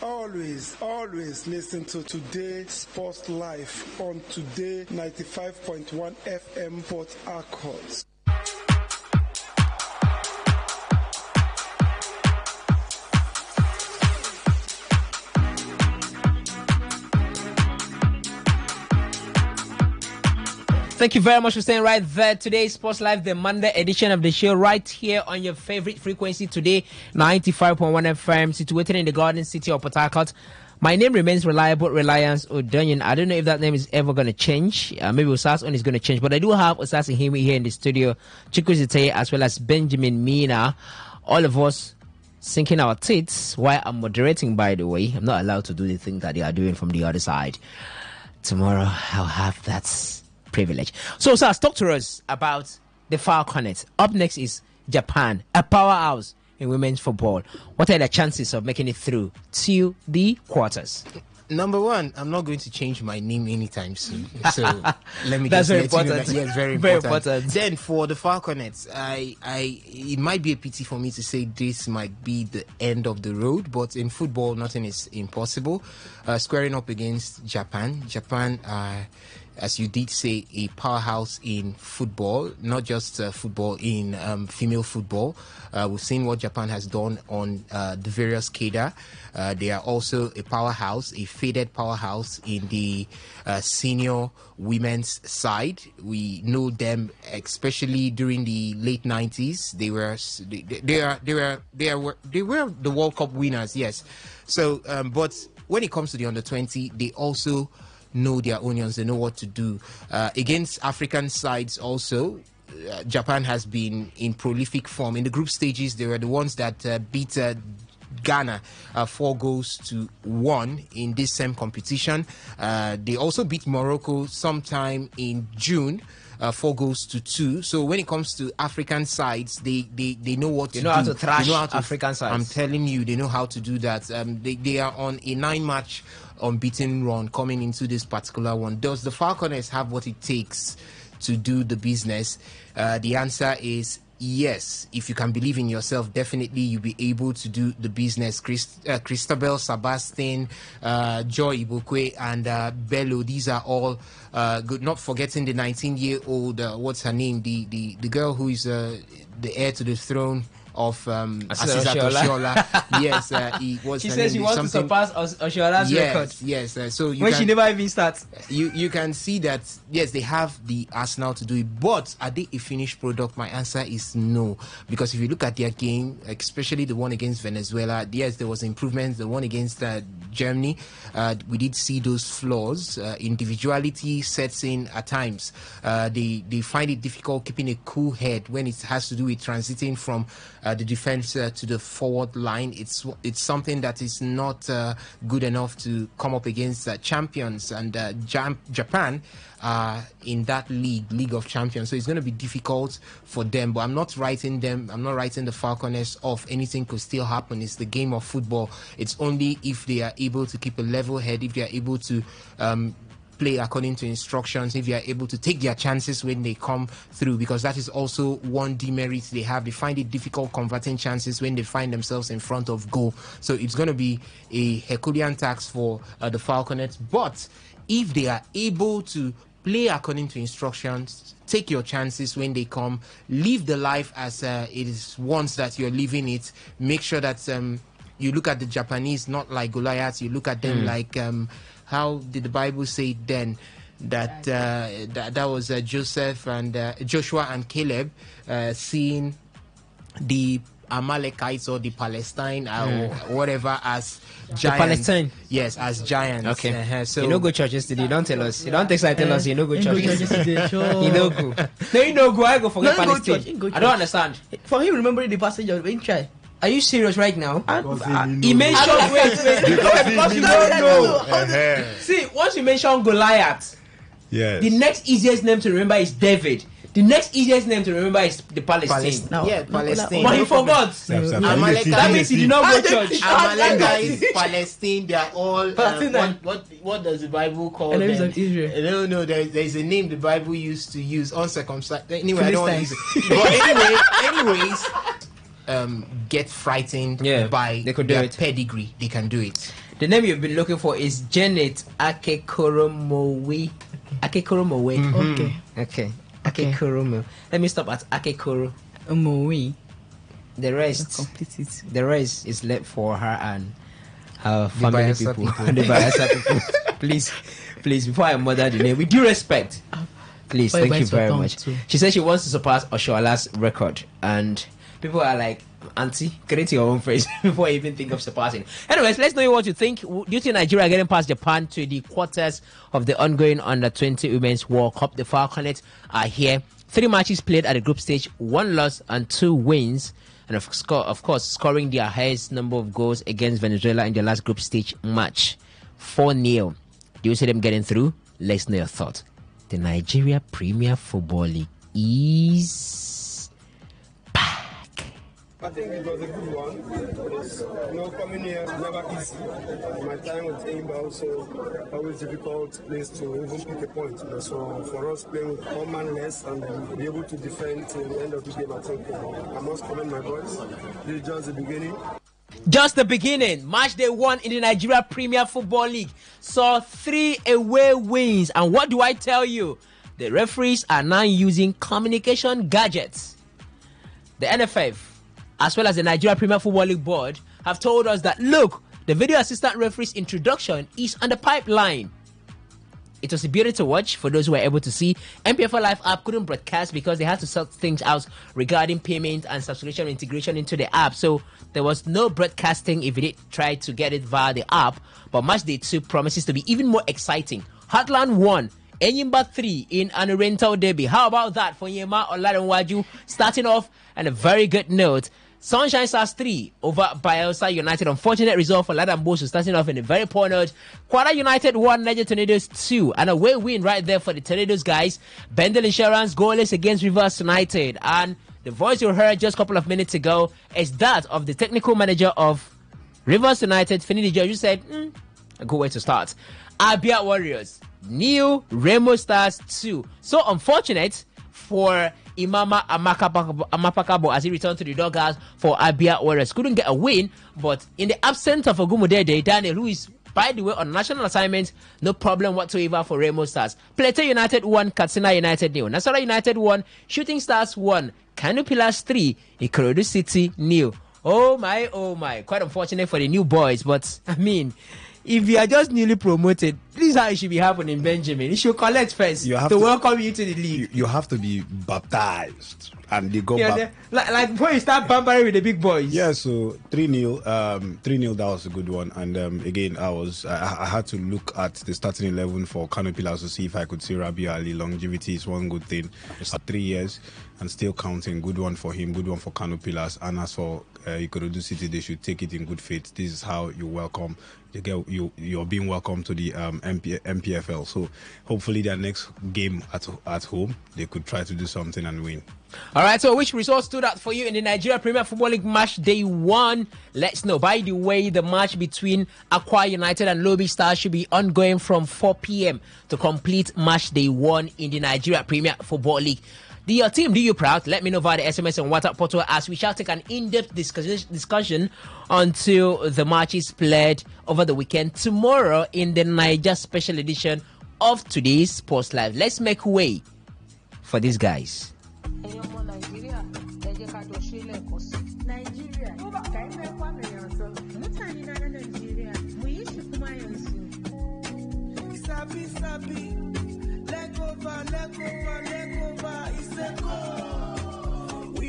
listen to Today Sports Live on Today 95.1 FM Port Harcourt.
Thank you very much for staying right there. Today's Sports Live, the Monday edition of the show, right here on your favorite frequency today, 95.1 FM, situated in the Garden City of Port Harcourt. My name remains Reliable Reliance Odonyan. I don't know if that name is ever going to change. Maybe Osas on is going to change, but I do have Osas Himi here in the studio, Chikwuzite, as well as Benjamin Mina. All of us sinking our teeth while I'm moderating, by the way. I'm not allowed to do the thing that they are doing from the other side. Tomorrow, I'll have that privilege. So, Sars, talk to us about the Falconets. Up next is Japan, a powerhouse in women's football. What are the chances of making it through to the quarters?
Number one, I'm not going to change my name anytime soon. So let me
That's
just
very
let
important.
you know that. Yes, very
Very
important.
important.
Then for the Falconets, it might be a pity for me to say this might be the end of the road, but in football, nothing is impossible. Squaring up against Japan, as you did say, a powerhouse in football, not just football, in female football. We've seen what Japan has done on the various cadre. They are also a powerhouse, a faded powerhouse in the senior women's side. We know them, especially during the late 90s. They were the World Cup winners, yes. So, but when it comes to the under 20, they also know their onions. They know what to do against African sides. Also, Japan has been in prolific form in the group stages. They were the ones that beat Ghana 4-1 in this same competition. They also beat Morocco sometime in June. 4-2. So when it comes to African sides, they know what to do.
They know how to thrash
African
sides.
I'm telling you, they know how to do that. They are on a 9-match unbeaten run coming into this particular one. Does the Falconers have what it takes to do the business? The answer is yes. If you can believe in yourself, definitely you'll be able to do the business. Christabel Sabastin, Joy Ibukwe, and Bello, these are all good. Not forgetting the 19-year-old, what's her name? The girl who is the heir to the throne of Asisat Oshoala. Yes, he was.
She says she wants to surpass Oshoala's record.
Yes, so
she never even starts.
You can see that, yes, they have the arsenal to do it, but are they a finished product? My answer is no, because if you look at their game, especially the one against Venezuela, yes, there was improvements. The one against Germany, we did see those flaws. Individuality sets in at times. They find it difficult keeping a cool head when it has to do with transiting from the defense to the forward line. It's something that is not good enough to come up against champions, and Japan in that League of Champions. So it's going to be difficult for them, but I'm not writing the Falconers off. Anything could still happen. It's the game of football. It's only if they are able to keep a level head, if they are able to play according to instructions, if they are able to take their chances when they come through, because that is also one demerit they have. They find it difficult converting chances when they find themselves in front of goal. So it's going to be a Herculean task for the Falconets. But if they are able to play according to instructions. Take your chances when they come. Live the life as it is once that you're living it. Make sure that you look at the Japanese not like Goliath. You look at them like how did the Bible say it then? That was Joseph and Joshua and Caleb seeing the Amalekites or the Palestine or whatever as giants.
The Palestine.
Yes, as giants.
Okay.
So
you know go churches today. Don't tell us. You don't text tell us you know go churches.
You
know go. No, you know go. I go forget Palestine. I don't understand.
For him, remembering the passage of Inchai.
Are you serious right now?
He
mentioned because you don't know. See, once you mention Goliath, the next easiest name to remember is David. The next easiest name to remember is the Palestine.
Palestine.
But he forgot. That means he did not go church.
Amalekites, Palestine, they are all. What does the Bible call them?
Enemies of Israel.
No, there's a name the Bible used to use, uncircumcised. Anyway, I don't want to use it. But anyways, get frightened by their pedigree. They can do it.
The name you've been looking for is Janet Akekoromowe. Okay. Akekoromo. Let me stop at Akekoro. The rest is left for her and her family people. The Bayelsa people. Please, before I murder the name, with due respect, please, thank you very much. She said she wants to surpass Oshoala's record, and people are like, Auntie, create your own phrase before you even think of surpassing. Anyways, let's know what you think. Do you think Nigeria getting past Japan to the quarters of the ongoing Under-20 Women's World Cup? The Falconets are here. 3 matches played at the group stage, 1 loss and 2 wins. And of course, scoring their highest number of goals against Venezuela in the last group stage match, 4-0. Do you see them getting through? Let's know your thought. The Nigeria Premier Football League is...
I think it was a good one because coming here is never easy. My time with Aimba also always difficult place to even pick a point. So for us playing with 1 man less and be able to defend till the end of the game, I think I must commend my boys. This is just the beginning.
Just the beginning. Match day 1 in the Nigeria Premier Football League saw 3 away wins. And what do I tell you? The referees are now using communication gadgets. The NFF, as well as the Nigeria Premier Football League Board, have told us that, look, the video assistant referee's introduction is on the pipeline. It was a beauty to watch for those who were able to see. MPFL Live app couldn't broadcast because they had to sort things out regarding payment and subscription integration into the app. So there was no broadcasting if you did try to get it via the app. But match day 2 promises to be even more exciting. Heartland 1, Enyimba 3 in an rental derby. How about that for Yema Olarenwaju? Starting off on a very good note. Sunshine Stars 3 over Bayelsa United. Unfortunate result for Ladambosu, starting off in a very poor note. Quara United 1, Niger Tornadoes 2. And a away win right there for the Tornadoes guys. Bendel Insurance goalless against Rivers United. And the voice you heard just a couple of minutes ago is that of the technical manager of Rivers United, Finidi George, who said, a good way to start. Abia Warriors, New Remo Stars 2. So unfortunate for Imama Amapakabo as he returned to the doghouse for Abia Warriors. Couldn't get a win, but in the absence of Ogumudede, Daniel, who is, by the way, on national assignment, no problem whatsoever for Remo Stars. Plateau United 1, Katsina United 0. Nasarawa United 1, Shooting Stars 1, Kano Pillars 3, Ikorodu City 0. Oh my. Quite unfortunate for the new boys, but I mean, if you are just newly promoted, this is how it should be happening, Benjamin. You should collect first to welcome you to the league.
You have to be baptized, and they go back.
Like before you start pampering with the big boys.
Yeah, so 3-0, 3-0. That was a good one. And again, I had to look at the starting 11 for Kano Pillars to see if I could see Rabi Ali. Longevity is one good thing. It's 3 years and still counting. Good one for him. Good one for Kano Pillars. And as for Ikorodu City, they should take it in good faith. This is how you welcome. You're being welcomed to the MPFL. So hopefully their next game at home, they could try to do something and win.
All right, so which results stood out for you in the Nigeria Premier Football League match day 1? Let's know. By the way, the match between Akwa United and Lobby Stars should be ongoing from 4 p.m. to complete match day 1 in the Nigeria Premier Football League. Do your team do you proud? Let me know via the SMS and WhatsApp portal as we shall take an in-depth discussion until the match is played over the weekend. Tomorrow in the Niger Special Edition, of today's Sports Live. Let's make way for these guys.
We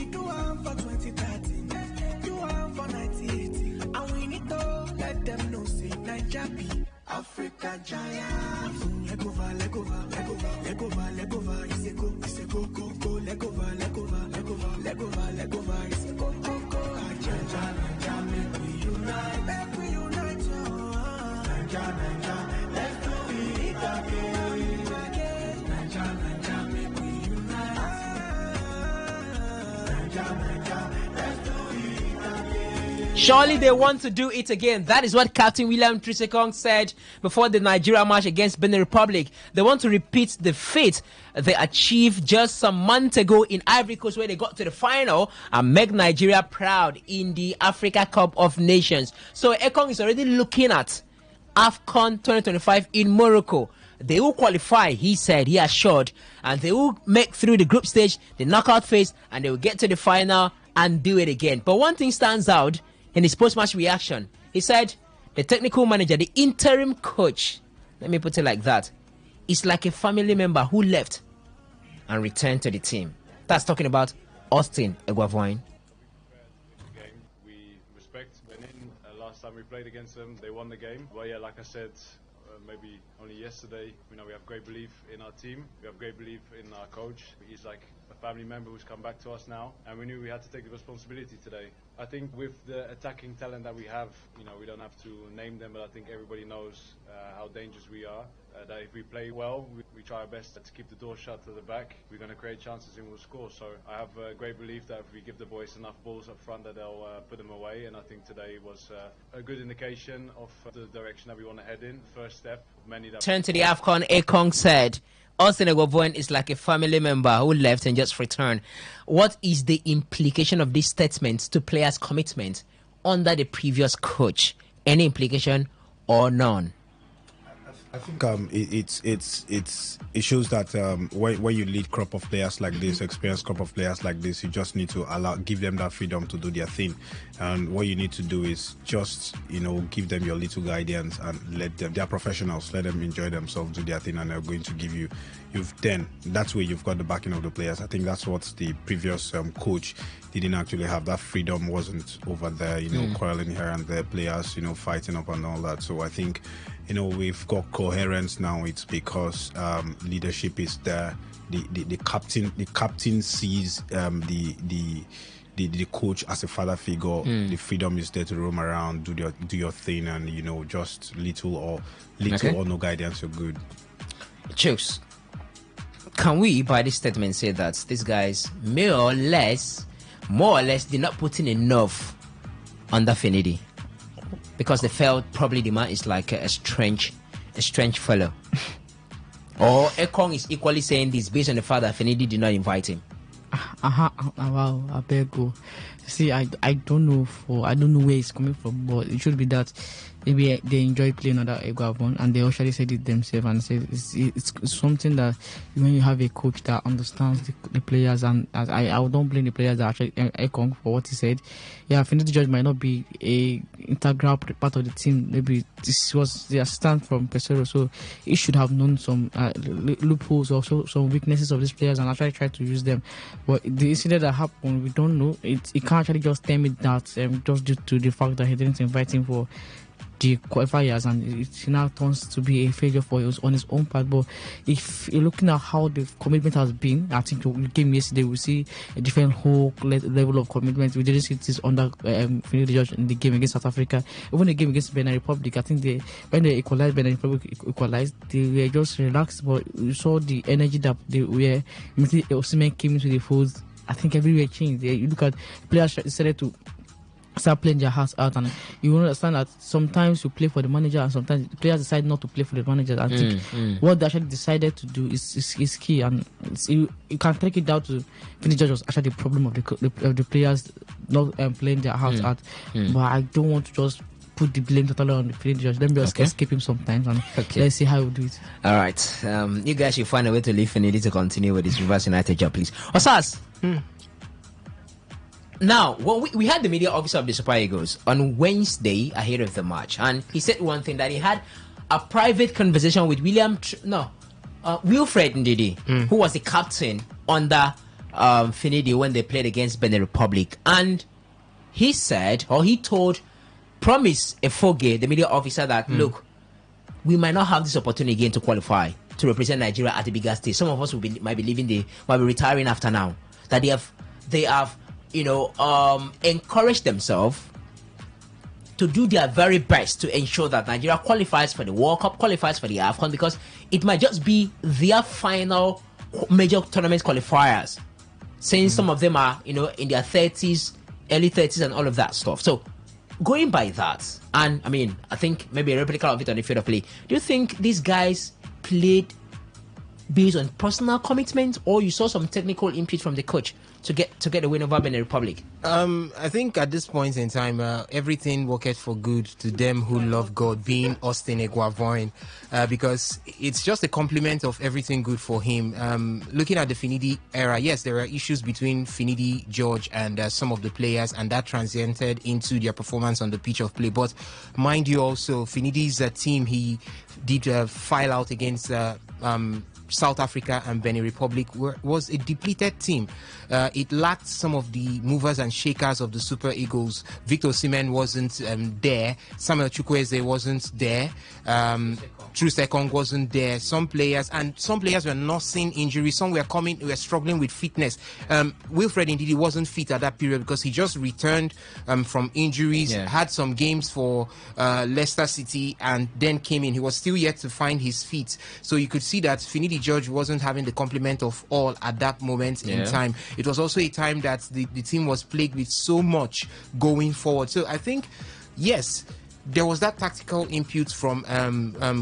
do one for 2030, do one for 1980, and we need to let them know say Nigeria be Africa giant. Leg over, leg over, leg over, leg over, leg over. It's a go, go, go. Leg over, leg over, leg over, leg over, leg over. It's a go, go, go. Nigeria, make we unite, make we unite, Nigeria, let's do it again. Nigeria, make we unite. Nigeria, let's do it again.
Surely they want to do it again. That is what Captain William Trisekong said before the Nigeria match against Benin Republic. They want to repeat the feat they achieved just some months ago in Ivory Coast, where they got to the final and make Nigeria proud in the Africa Cup of Nations. So Ekong is already looking at AFCON 2025 in Morocco. They will qualify, he said, he assured, and they will make through the group stage, the knockout phase, and they will get to the final and do it again. But one thing stands out in his post-match reaction. He said the technical manager, the interim coach, let me put it like that, is like a family member who left and returned to the team. That's talking about Austin Eguavoin.
We respect Benin. Last time we played against them, they won the game. Well, yeah, like I said, maybe only yesterday, we have great belief in our team. We have great belief in our coach. He's like a family member who's come back to us now, and we knew we had to take the responsibility today. I think with the attacking talent that we have, we don't have to name them, but I think everybody knows how dangerous we are. That if we play well, we try our best to keep the door shut at the back. We're going to create chances and we'll score. So I have a great belief that if we give the boys enough balls up front, that they'll put them away. And I think today was a good indication of the direction that we want to head in. First step.
Turn to the AFCON. Ekong said Austin Eguavoin is like a family member who left and just returned. What is the implication of this statement to players' commitment under the previous coach? Any implication or none?
I think it shows that when you lead crop of players like this, experienced crop of players like this, you just need to give them that freedom to do their thing. And what you need to do is just give them your little guidance and let them. They are professionals. Let them enjoy themselves, do their thing, and they're going to give you. That's where you've got the backing of the players. I think that's what the previous coach didn't actually have. That freedom wasn't over there, quarreling here and there, players, fighting up and all that. So I think, we've got coherence now. It's because leadership is there. The captain sees the coach as a father figure. The freedom is there to roam around, do your thing, and just little or no guidance, you're good.
Chooks, can we by this statement say that these guys more or less did not put in enough under Finidi? Because they felt probably the man is like a strange fellow. Or Ekong is equally saying this based on the fact that Finidi did not invite him.
Wow, I beg you. See, I don't know where it's coming from, but it should be that maybe they enjoy playing under Eguavoin, and they actually said it themselves, and said it's something that when you have a coach that understands the players, and I don't blame the players that actually Ekong for what he said. Yeah, Finidi George might not be a integral part of the team. Maybe this was the assistant from Pesero, so he should have known some loopholes or some weaknesses of these players and actually try to use them. But the incident that happened, we don't know. It can't actually just tell me that just due to the fact that he didn't invite him for the qualifiers, and it now turns to be a failure for us on his own part. But if you're looking at how the commitment has been, I think the game yesterday we see a different whole level of commitment. We didn't see this under Finidi George in the game against South Africa. Even the game against Benin Republic, I think when they equalized, Benin Republic equalized, they were just relaxed, but you saw the energy that they were. Immediately Osimhen came into the fold. I think everywhere changed. You look at players decided to start playing their hearts out, and you understand that sometimes you play for the manager and sometimes the players decide not to play for the manager. I think what they actually decided to do is key, and you can take it down to Finidi George was actually the problem of the players not playing their hearts out. But I don't want to just put the blame totally on the Finidi George. Let me just escape him sometimes and let's see how we do it.
All right. You guys should find a way to leave Finidi to continue with his Rivers United job, please. Osas. Now, we had the media officer of the Super Eagles on Wednesday ahead of the match, and he said one thing, that he had a private conversation with Wilfred Ndidi, who was the captain under Finidi when they played against Benin Republic, and he said, or he told Promise Efoge, the media officer, that look, we might not have this opportunity again to qualify to represent Nigeria at the bigger stage. Some of us might be retiring after now. That they have encouraged themselves to do their very best to ensure that Nigeria qualifies for the World Cup, qualifies for the AFCON, because it might just be their final major tournament qualifiers, since some of them are, in their 30s, early 30s and all of that stuff. So going by that, and I think maybe a replica of it on the field of play, do you think these guys played based on personal commitment, or you saw some technical input from the coach to get a win over Benin Republic?
I think at this point in time, everything worked for good to them who love God, being Austin Eguavoin, because it's just a compliment of everything good for him. Looking at the Finidi era, yes, there are issues between Finidi, George, and some of the players, and that transcended into their performance on the pitch of play. But mind you, also Finidi's team, he did file out against South Africa and Benin Republic was a depleted team. It lacked some of the movers and shakers of the Super Eagles. Victor Osimhen wasn't there. Samuel Chukwueze wasn't there. Trusekong wasn't there. Some players were nursing injuries. Some were struggling with fitness. Wilfred Ndidi wasn't fit at that period because he just returned from injuries, had some games for Leicester City, and then came in. He was still yet to find his feet. So you could see that Finidi George wasn't having the complement of all at that moment in time. It was also a time that the team was plagued with so much going forward. So I think, yes, there was that tactical input from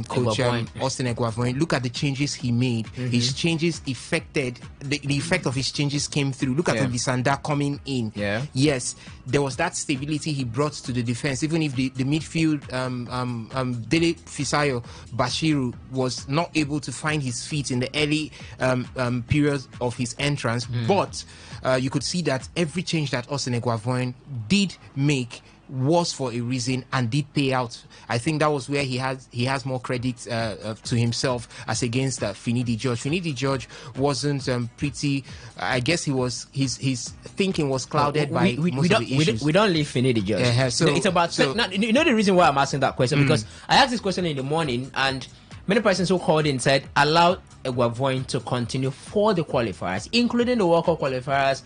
Coach Austin Eguavoin. Look at the changes he made. His changes affected, the effect of his changes came through. Look at Olisanda coming in. Yes, there was that stability he brought to the defense. Even if the midfield, Dele Fisayo Bashiru was not able to find his feet in the early periods of his entrance. But you could see that every change that Austin Eguavoin did make was for a reason and did pay out. I think that was where he has more credit to himself as against Finidi George. Finidi George wasn't pretty. I guess his thinking was clouded by most of the issues.
We don't leave Finidi George. So it's about the reason why I'm asking that question, because I asked this question in the morning, and many persons who called in said allow Eguavoin to continue for the qualifiers, including the World Cup qualifiers,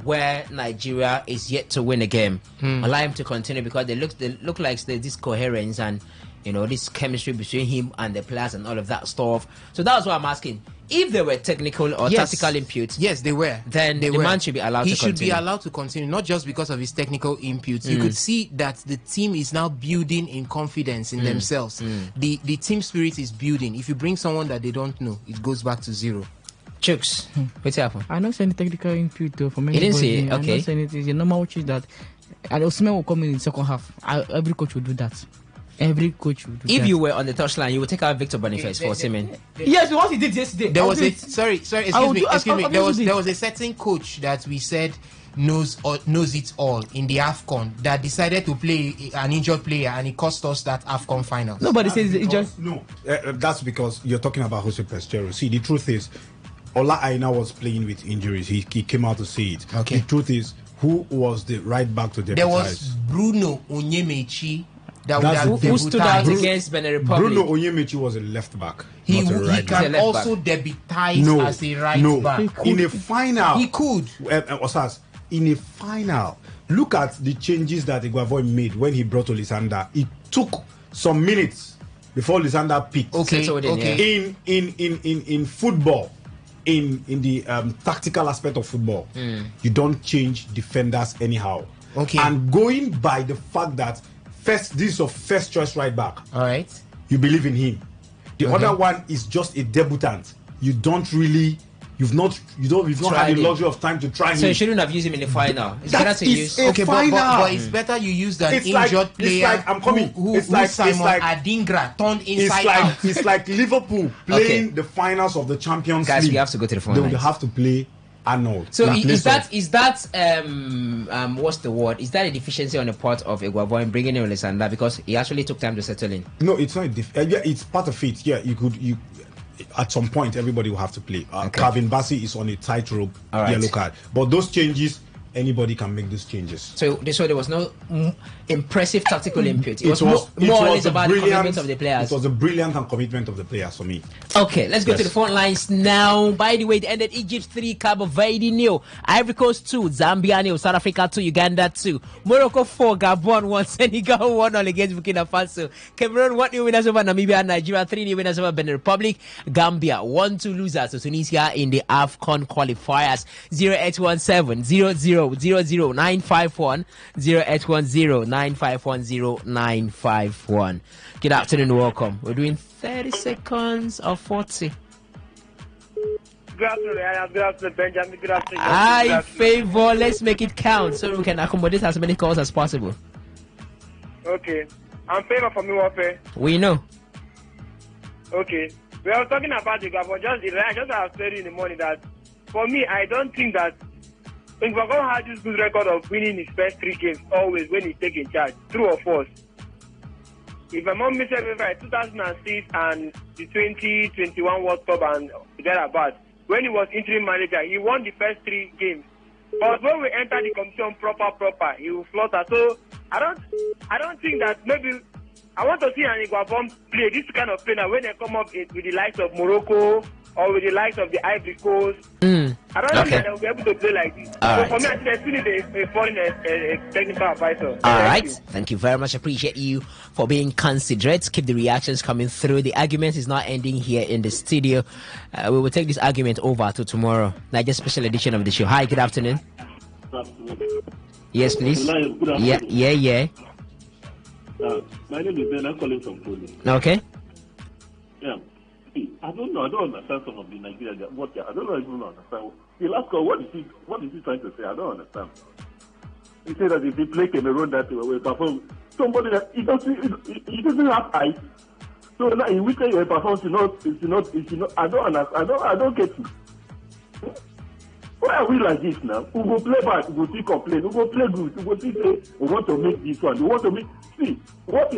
where Nigeria is yet to win a game. Allow him to continue because they look like there's this coherence and this chemistry between him and the players and all of that stuff. So that's what I'm asking. If there were technical or tactical inputs,
yes, they were.
Then the man should be allowed to continue.
He should be allowed to continue, not just because of his technical inputs. You could see that the team is now building in confidence in themselves. The team spirit is building. If you bring someone that they don't know, it goes back to zero.
Chooks, what's happened?
I don't see any technical input though from
anybody. You didn't see it? Okay.
I don't see anything. The normal which is that, and Osimhen will come in the second half. Every coach will do that. Every coach will do that.
If you were on the touchline, you would take out Victor Boniface for Osimhen.
Yes, what he did yesterday.
There was excuse me. There was a certain coach that we said knows it all in the AFCON that decided to play an injured player, and it cost us that AFCON final.
Nobody says it just
that's because you're talking about Jose Pesquero. See, the truth is, Ola Aina was playing with injuries. He came out to say it.
Okay.
The truth is, who was the right back to deputize?
There was Bruno Onyemechi
who stood out against Benin Republic.
Bruno Onyemechi was a left back.
He can also debutize as a right back.
In a final,
he could.
Osas, in a final, look at the changes that Eguavoin made when he brought Olisanda. It took some minutes before Olisanda picked.
Okay.
In football, in the tactical aspect of football, you don't change defenders anyhow.
Okay.
And going by the fact that this is your first choice right back.
All right.
You believe in him. The other one is just a debutant. You don't really
You've not had the luxury of time to try him.
So you shouldn't have used him in the final. It's
That
better to
is
use.
a final.
But it's better you use an injured player.
I'm coming.
Who Simon Adingra turned inside out.
It's like Liverpool playing the finals of the Champions League.
Guys, we have to go to the phone
They would
lines.
have to play Arnold.
So is that what's the word? Is that a deficiency on the part of Iguavoin bringing in Alexander because he actually took time to settle in?
No, it's not. Yeah, it's part of it. Yeah, you at some point everybody will have to play. Calvin Bassey is on a tightrope yellow card, but those changes, anybody can make those changes.
So there was no impressive tactical input. It was more or less about the commitment of the players.
It was a brilliant commitment of the players for me.
Okay, let's go to the front lines now. By the way, it ended Egypt 3, Cabo Verde 0, Ivory Coast 2, Zambia 0, South Africa 2, Uganda 2, Morocco 4, Gabon 1, Senegal 1 all against Burkina Faso, Cameroon 1 winners over Namibia, Nigeria 3 winners over Benin Republic, Gambia 1-2 losers to Tunisia in the AFCON qualifiers. 0817 00951 0810 951 0951. Good afternoon, welcome. We're doing 30 seconds or 40.
Good afternoon, Benjamin. Good afternoon.
I favor, let's make it count so we can accommodate as many calls as possible.
Okay. I'm favor for me, Wafe.
We know.
Okay. We are talking about the government. Just I was saying in the morning that for me, I don't think that Iguavoin had this good record of winning his first 3 games always when he's taking charge. True or false? If I'm not mistaken, 2006 and the 2021 World Cup and thereabout, when he was interim manager, he won the first 3 games. But when we enter the competition proper, he will flutter. So I don't think that maybe I want to see an Iguavoin play this kind of play now when they come up with the likes of Morocco or with the likes of the Ivory Coast. I don't think that they'll be able to play like this. For me, I think I still need a foreign technical advisor.
All right. Thank you very much. Appreciate you for being considerate. Keep the reactions coming through. The argument is not ending here in the studio. We will take this argument over to tomorrow. Nigeria's special edition of the show. Hi, good afternoon. Yes, please. Yeah.
My name is Ben. I'm calling from Poli.
Okay.
Yeah. I don't know. I don't understand some of the Nigerian. I don't even understand. The last call, what is he trying to say? I don't understand. He said that if he play Cameroon that way, perform somebody that he doesn't have eyes. So now in which way performs, it's not. I don't understand. I don't get it. Why are we like this now? We go play bad, we go see complain, we go play good, we go see say we want to make this one, we want to make what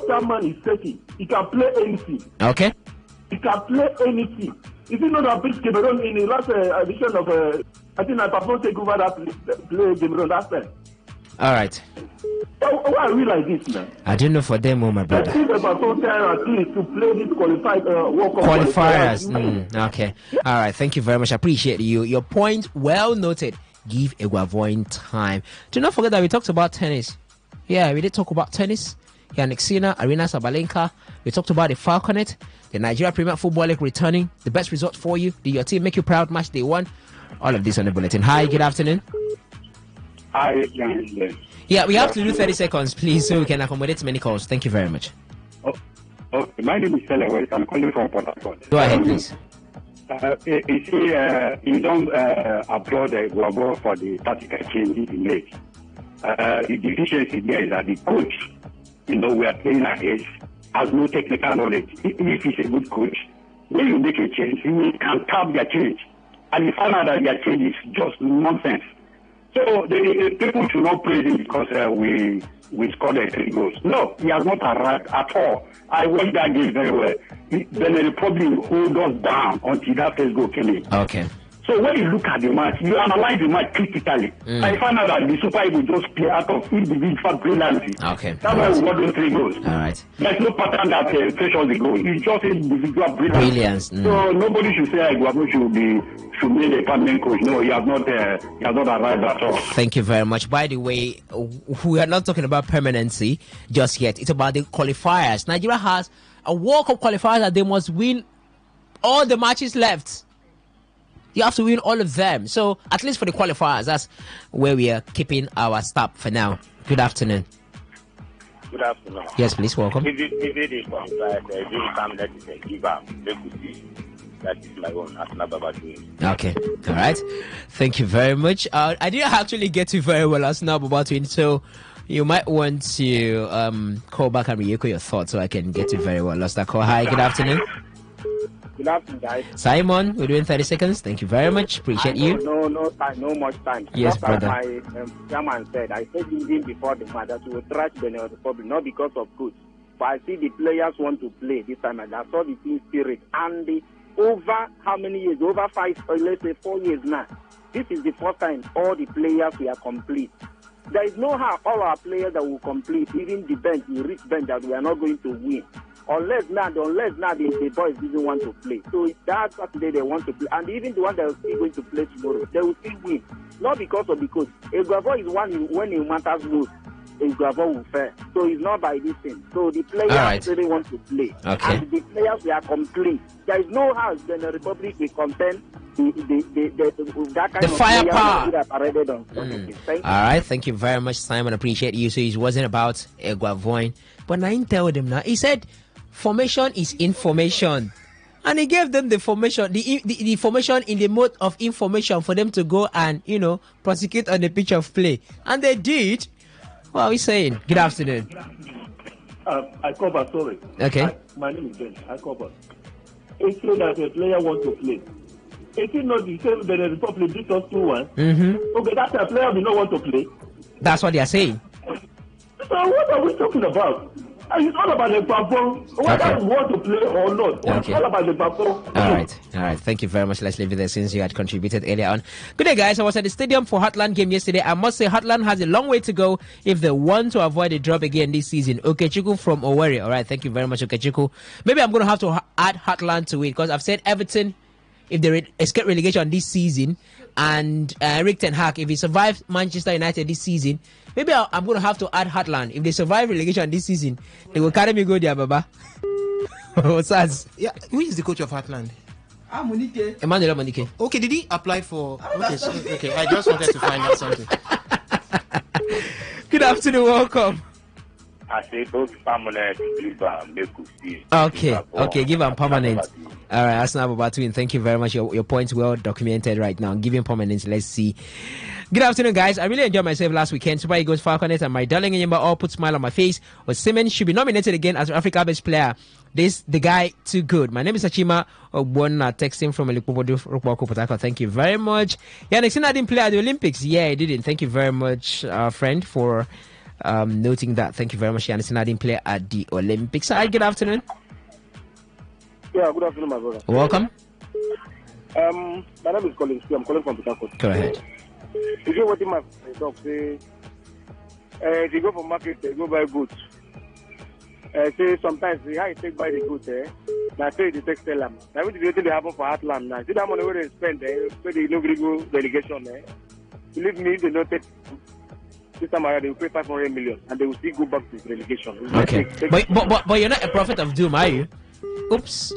that man is setting, he can play anything.
Okay.
He can play anything. If you know that big Cameroon in the last edition of I think I performed take over that play Cameroon last time.
All right.
Why are we like this now?
I don't know for them, my brother.
I think about so tired at least to play this
qualifiers. Okay. All right. Thank you very much. I appreciate you. Your point well noted. Give Iguavoin time. Do not forget that we talked about tennis. Yeah, we did talk about tennis. Yannick Sinner, Arena Sabalenka. We talked about the Falconet, the Nigeria Premier Football League returning. The best result for you. Did your team make you proud? Match day 1. All of this on the bulletin. Hi, good afternoon.
Hi,
yeah, we have to do 30 seconds, please, so we can accommodate many calls. Thank you very much.
My name is Seleway. I'm calling from Port Harcourt.
Go ahead, please.
You don't applaud Iguavoin for the tactical changes he made. The deficiency there is that the coach, we are playing against, has no technical knowledge. If he's a good coach, when you make a change, he can tap their change. And he found out that their change is just nonsense. So the people should not praise him because we scored 3 goals. No, he has not arrived at all. I watched that game very well. Then the problem hold us down until that first goal came in.
Okay.
So when you look at the match, you analyze the match critically. I found out that the Super Eagles just play out of individual brilliancy.
Okay.
That's why we got those 3 goals.
All right.
There's no pattern that pressures the goal. It's just individual brilliance.
So
nobody should say Iguavoin should be a permanent coach. No, he has not arrived at all.
Thank you very much. By the way, we are not talking about permanency just yet. It's about the qualifiers. Nigeria has a World Cup qualifier that they must win all the matches left. You have to win all of them. So at least for the qualifiers, that's where we are keeping our stop for now. Good afternoon.
Good afternoon.
Yes, please, welcome.
That is my own. Asna Babatwin.
Okay, all right. Thank you very much. I didn't actually get you very well, Asna Babatwin, so you might want to call back and re-echo your thoughts so I can get you very well. Lost that call. Hi, good afternoon.
Good afternoon, guys.
Simon, we're doing 30 seconds. Thank you very much. Appreciate you.
No time, no much time.
Yes,
just
brother.
As my chairman said, I said even before the match that we will trash the Republic, not because of coach, but I see the players want to play this time, and I saw the team spirit. And over how many years? Over 5, or let's say 4 years now. This is the first time all the players were complete. There is no how all our players that will complete, even the bench, the rich bench, that we are not going to win. Unless now the boys didn't want to play. So that Saturday they want to play. And even the one that is still going to play tomorrow, they will still win. Not because of the coach. Eguavo is one when it matters most. Eguavo will fail. So it's not by this thing. So the players really want to play.
Okay.
And the players we are complete. There is no how then the Republic will contain that kind
the
of
firepower.
that paraded on. Okay, thank you.
All right, thank you very much, Simon. Appreciate you. So it wasn't about Eguavoin, but I tell them now. He said, formation is information, and he gave them the formation, the formation in the mode of information for them to go and prosecute on the pitch of play, and they did. What are we saying? Good afternoon.
I cover, sorry.
Okay.
My name is Ben. I cover. It's true that a player wants to play. It's not the same that the Republic beat us 2-1.
Mm-hmm.
Okay, that's a player will not want to play.
That's what they are saying.
So what are we talking about? It's all about the performance. Whether we want to play or not.
Okay.
It's all about the performance.
All right. Thank you very much. Let's leave it there since you had contributed earlier on. Good day, guys. I was at the stadium for Heartland game yesterday. I must say Heartland has a long way to go if they want to avoid a drop again this season. Okechukwu from Owerri. All right. Thank you very much, Okechukwu. Maybe I'm going to have to add Heartland to it because I've said Everton, if they escape relegation this season, and Erik ten Hag, if he survives Manchester United this season, maybe I'm going to have to add Heartland. If they survive relegation this season, they will carry me go there, Baba. What's that?
Yeah, who is the coach of Heartland?
Monike. Emmanuel Monike.
Okay, did he apply for? Okay, I just wanted to find out something.
Good afternoon, welcome.
I say both permanent give make see.
Okay, give him permanent. All right, Asna Babatwin, thank you very much. Your point's well documented right now. Give him permanent. Let's see. Good afternoon, guys. I really enjoyed myself last weekend. Super Eagles, Falconet, and my darling Yamba all put smile on my face. But Simmons should be nominated again as Africa Best Player. The guy too good. My name is Achima Ogbonna, texting from Elikubodu, Rukbako, Potako. Thank you very much. Yeah, next I didn't play at the Olympics. Yeah, I didn't. Thank you very much, friend, for noting that. Thank you very much. Yannick I didn't play at the Olympics. Hi, good afternoon.
Yeah, good afternoon, my brother.
Welcome.
My name is Colin. I'm calling from Potako.
Go ahead.
You know what my dog say? If you go for market, they go buy goods. Say sometimes how you take buy the goods, now say they take sell them. Now what do they happen for Heartland now? See that money where they spend, where they no go delegation, Believe me, they don't take. This time around, they will pay 500 million, and they will still go back to relegation.
Okay, but you're not a prophet of doom, are you? Oops.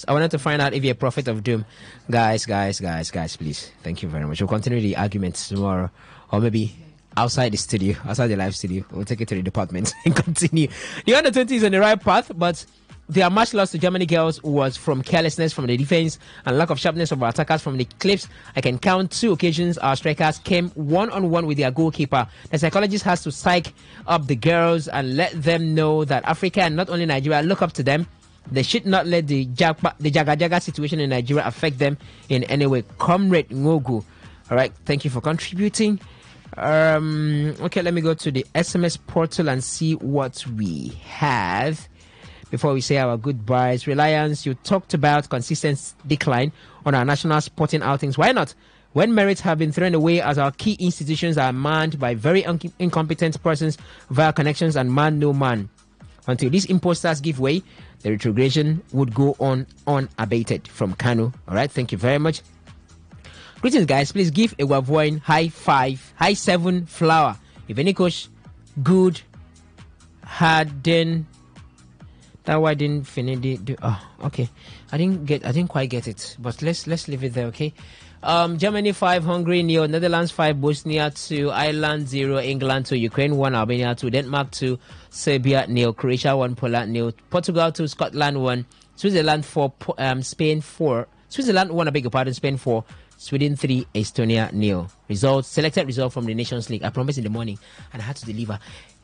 I wanted to find out if you're a prophet of doom. Guys, please. Thank you very much. We'll continue the arguments tomorrow, or maybe outside the studio, outside the live studio. We'll take it to the department and continue. The under-20 is on the right path, but their match loss to Germany girls was from carelessness from the defense and lack of sharpness of our attackers from the clips. I can count 2 occasions our strikers came one-on-one with their goalkeeper. The psychologist has to psych up the girls and let them know that Africa and not only Nigeria look up to them. They should not let the jaga situation in Nigeria affect them in any way. Comrade Ngogu. All right, thank you for contributing. Okay, let me go to the SMS portal and see what we have before we say our goodbyes. Reliance, you talked about consistent decline on our national sporting outings. Why not? When merits have been thrown away as our key institutions are manned by very incompetent persons via connections and man no man. Until these imposters give way, the retrogression would go on unabated. From Kano. All right, thank you very much. Greetings, guys. Please give a Wavoin high 5, high 7 flower. If any coach good had then That why I didn't finish the okay. I didn't quite get it. But let's leave it there, okay? Germany 5, Hungary 0, Netherlands 5, Bosnia 2, Ireland 0, England 2, Ukraine 1, Albania 2, Denmark 2, Serbia 0, Croatia 1, Poland 0, Portugal 2, Scotland 1, Switzerland 4, Spain 4, Switzerland 1, I beg your pardon, Spain 4, Sweden 3, Estonia 0. Selected result from the Nations League. I promised in the morning and I had to deliver.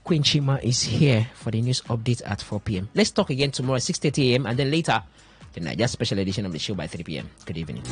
Queen Chima is here for the news update at 4 p.m. Let's talk again tomorrow at 6:30 a.m. and then later, the Niger special edition of the show by 3 p.m. Good evening.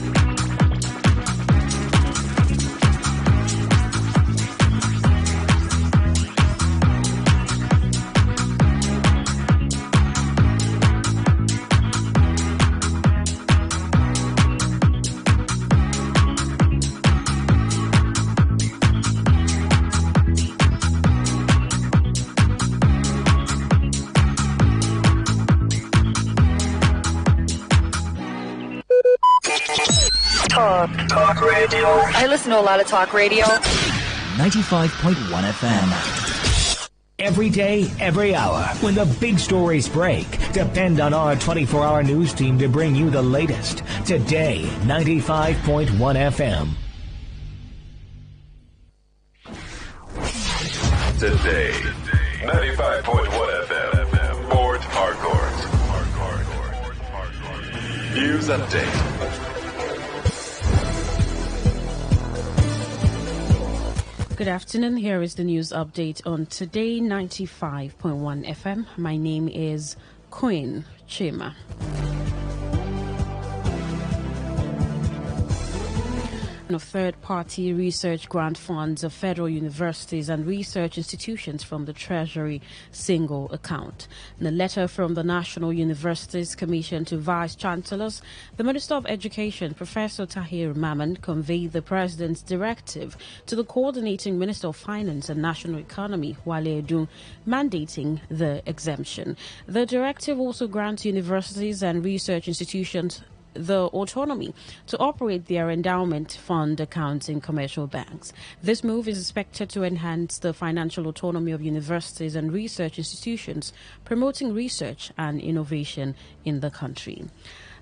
Talk radio. I listen to a lot of talk radio.
95.1 FM. Every day, every hour, when the big stories break, depend on our 24-hour news team to bring you the latest. Today, 95.1 FM.
Today, 95.1 FM. Port Harcourt. News update.
Good afternoon. Here is the news update on Today 95.1 FM. My name is Queen Chima. Of third-party research grant funds of federal universities and research institutions from the Treasury single account. In a letter from the National Universities Commission to Vice Chancellors, the Minister of Education, Professor Tahir Maman, conveyed the President's directive to the Coordinating Minister of Finance and National Economy, Wale Edun, mandating the exemption. The directive also grants universities and research institutions the autonomy to operate their endowment fund accounts in commercial banks. This move is expected to enhance the financial autonomy of universities and research institutions, promoting research and innovation in the country.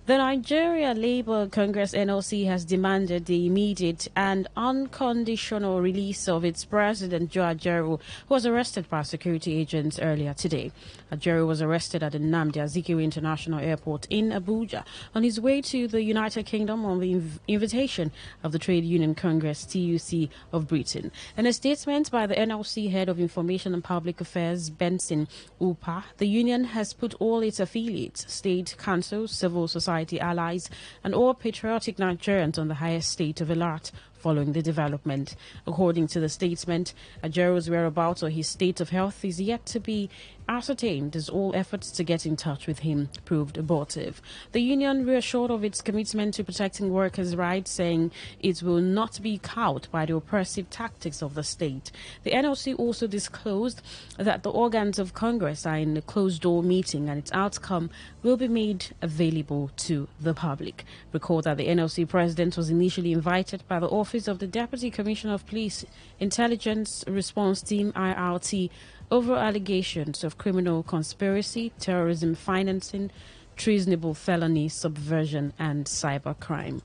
The Nigeria Labour Congress NLC has demanded the immediate and unconditional release of its president, Joe Ajaero, who was arrested by security agents earlier today. Ajaero was arrested at the Nnamdi Azikiwe International Airport in Abuja on his way to the United Kingdom on the invitation of the Trade Union Congress, TUC, of Britain. In a statement by the NLC Head of Information and Public Affairs, Benson Upa, the union has put all its affiliates, state councils, civil society allies and all patriotic Nigerians on the highest state of alert following the development. According to the statement, Ajaero's whereabouts or his state of health is yet to be ascertained as all efforts to get in touch with him proved abortive. The union reassured of its commitment to protecting workers' rights, saying it will not be cowed by the oppressive tactics of the state. The NLC also disclosed that the organs of Congress are in a closed-door meeting and its outcome will be made available to the public. Recall that the NLC president was initially invited by the Office of the Deputy Commissioner of Police Intelligence Response Team, IRT, over allegations of criminal conspiracy, terrorism financing, treasonable felony, subversion, and cybercrime.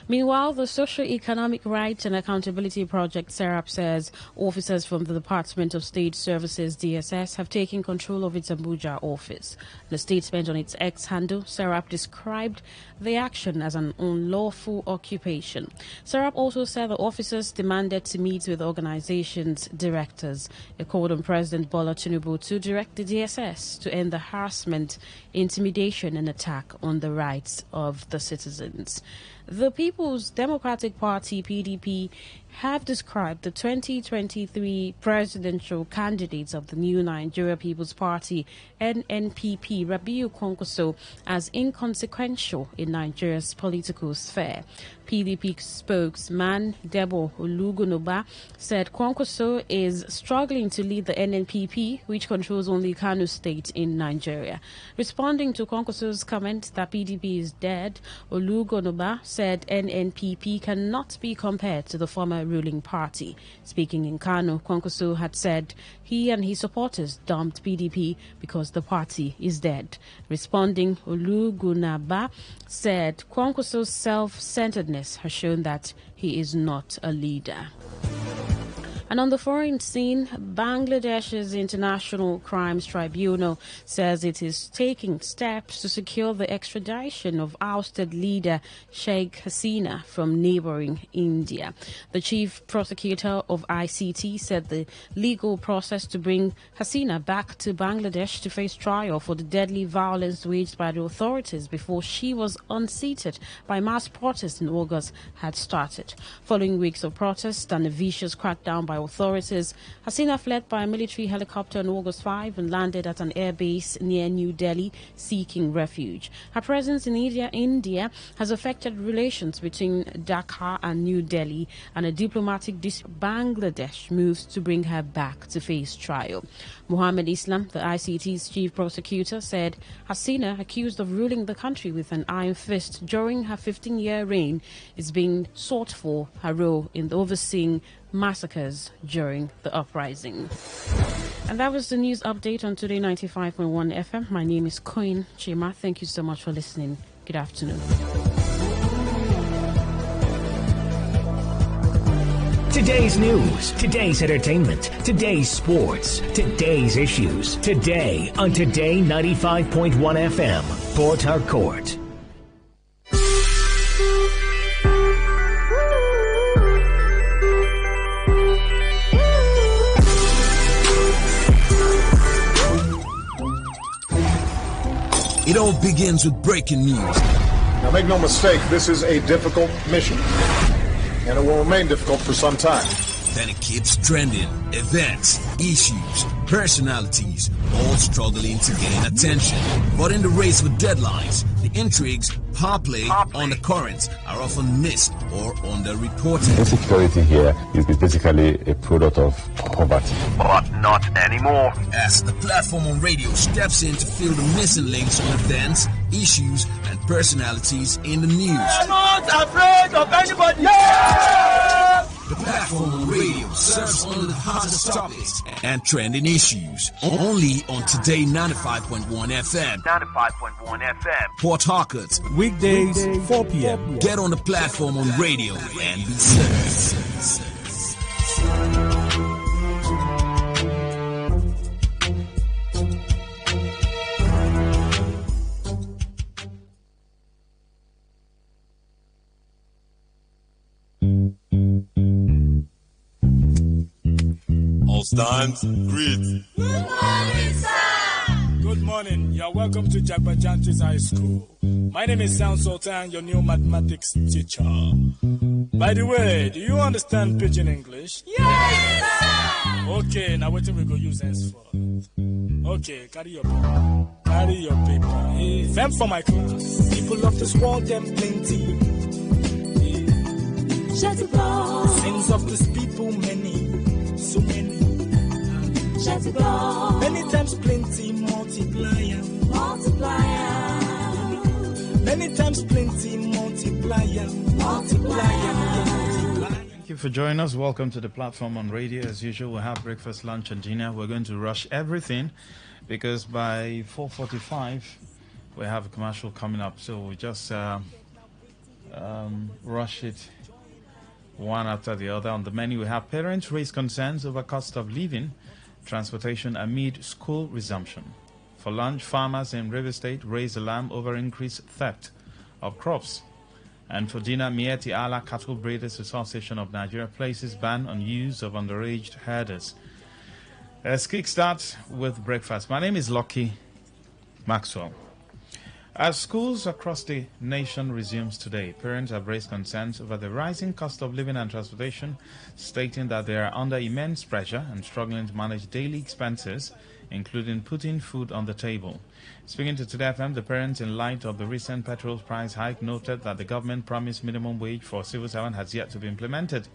Meanwhile, the Socio-Economic Rights and Accountability Project, SERAP, says officers from the Department of State Services, DSS, have taken control of its Abuja office. In a statement on its X handle, SERAP described the action as an unlawful occupation. SERAP also said the officers demanded to meet with the organization's directors. It called on President Bola Tinubu to direct the DSS to end the harassment, intimidation, and attack on the rights of the citizens. The People's Democratic Party, PDP, have described the 2023 presidential candidates of the new Nigeria People's Party, NNPP, Rabiu Kwankwaso, as inconsequential in Nigeria's political sphere. PDP spokesman Debo Olugunoba said Kwankwaso is struggling to lead the NNPP, which controls only Kano State in Nigeria. Responding to Kwankwaso's comment that PDP is dead, Olugunoba said NNPP cannot be compared to the former ruling party. Speaking in Kano, Kwankwaso had said he and his supporters dumped PDP because the party is dead. Responding, Olugunaba said Kwankwaso's self-centeredness has shown that he is not a leader. And on the foreign scene, Bangladesh's International Crimes Tribunal says it is taking steps to secure the extradition of ousted leader Sheikh Hasina from neighboring India. The chief prosecutor of ICT said the legal process to bring Hasina back to Bangladesh to face trial for the deadly violence waged by the authorities before she was unseated by mass protests in August had started. Following weeks of protests and a vicious crackdown by authorities, Hasina fled by a military helicopter on August 5 and landed at an air base near New Delhi seeking refuge. Her presence in India has affected relations between Dhaka and New Delhi, and a diplomatic Bangladesh moves to bring her back to face trial. Mohammed Islam, the ICT's chief prosecutor, said Hasina, accused of ruling the country with an iron fist during her 15-year reign, is being sought for her role in overseeing massacres during the uprising. And that was the news update on Today 95.1 FM. My name is Coin Chima. Thank you so much for listening. Good afternoon.
Today's news, today's entertainment, today's sports, today's issues. Today on Today 95.1 FM, Port Harcourt.
It all begins with breaking news.
Now make no mistake, this is a difficult mission, and it will remain difficult for some time.
Then it keeps trending. Events, issues, personalities, all struggling to gain attention. But in the race with deadlines, the intrigues, power play, undercurrents are often missed or underreported.
Insecurity here is basically a product of poverty.
But not anymore.
As the platform on radio steps in to fill the missing links on events, issues, and personalities in the news.
I'm not afraid of anybody. Yeah!
The platform on radio serves only the hottest topics and trending issues. Only on Today 95.1 FM.
95.1 FM.
Port Harcourt.
Weekdays, 4 p.m.
Get on the platform on radio and be served.
All stand, greet.
Good morning, sir.
Good morning. You're welcome to Jagbajantis High School. My name is Sound Sultan, your new mathematics teacher. By the way, do you understand Pidgin English?
Yes, sir.
Okay, now what we go use henceforth? Okay, carry your paper. Carry your paper. Them for my class. People of this world, them plenty. Sins of this people, many. So many. Many times plenty, multiplier. Many times plenty, multiplier.
Thank you for joining us. Welcome to the platform on radio. As usual, we'll have breakfast, lunch, and dinner. We're going to rush everything because by 4:45 we have a commercial coming up. So we just rush it one after the other. On the menu, we have parents raise concerns over cost of living, transportation amid school resumption. For lunch, farmers in River State raise alarm over increased theft of crops. And for dinner, Mieti Ala Cattle Breeders Association of Nigeria places ban on use of underage herders. Let's kickstart with breakfast. My name is Lucky Maxwell. As schools across the nation resumes today, parents have raised concerns over the rising cost of living and transportation, stating that they are under immense pressure and struggling to manage daily expenses, including putting food on the table. Speaking to Today FM, the parents, in light of the recent petrol price hike, noted that the government promised minimum wage for civil servants has yet to be implemented.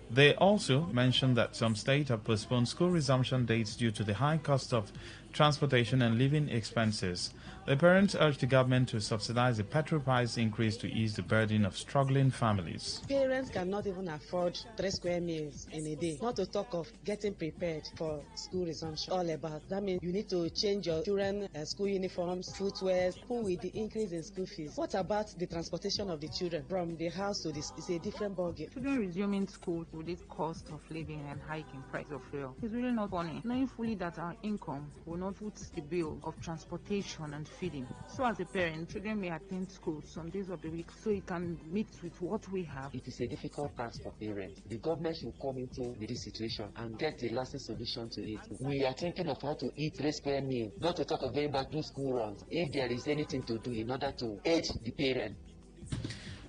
They also mentioned that some states have postponed school resumption dates due to the high cost of transportation and living expenses. The parents urged the government to subsidize the petrol price increase to ease the burden of struggling families.
Parents cannot even afford 3 square meals in a day, not to talk of getting prepared for school resumption. All about that means you need to change your children school uniforms, footwear, even with the increase in school fees. What about the transportation of the children from the house to this? It's a different ballgame.
Children resuming school with this cost of living and hiking price of fuel is really not funny, knowing fully that our income will not foot the bill of transportation and feeding. So as a parent, children may attend school some days of the week so it can meet with what we have.
It is a difficult task for parents. The government should come into this situation and get a lasting solution to it. We are thinking of how to eat 3 square meal, not to talk of going back to school runs, if there is anything to do in order to aid the parent.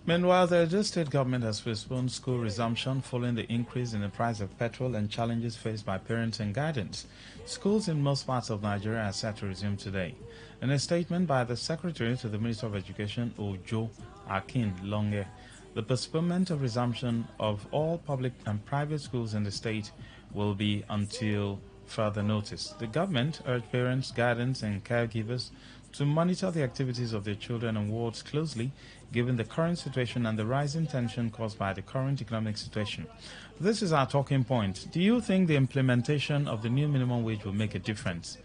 Meanwhile, the Edo State government has postponed school resumption following the increase in the price of petrol and challenges faced by parents and guardians. Schools in most parts of Nigeria are set to resume today. In a statement by the Secretary to the Minister of Education, Ojo Akin Longe, the postponement of resumption of all public and private schools in the state will be until further notice. The government urged parents, guardians, and caregivers to monitor the activities of their children and wards closely, given the current situation and the rising tension caused by the current economic situation. This is our talking point. Do you think the implementation of the new minimum wage will make a difference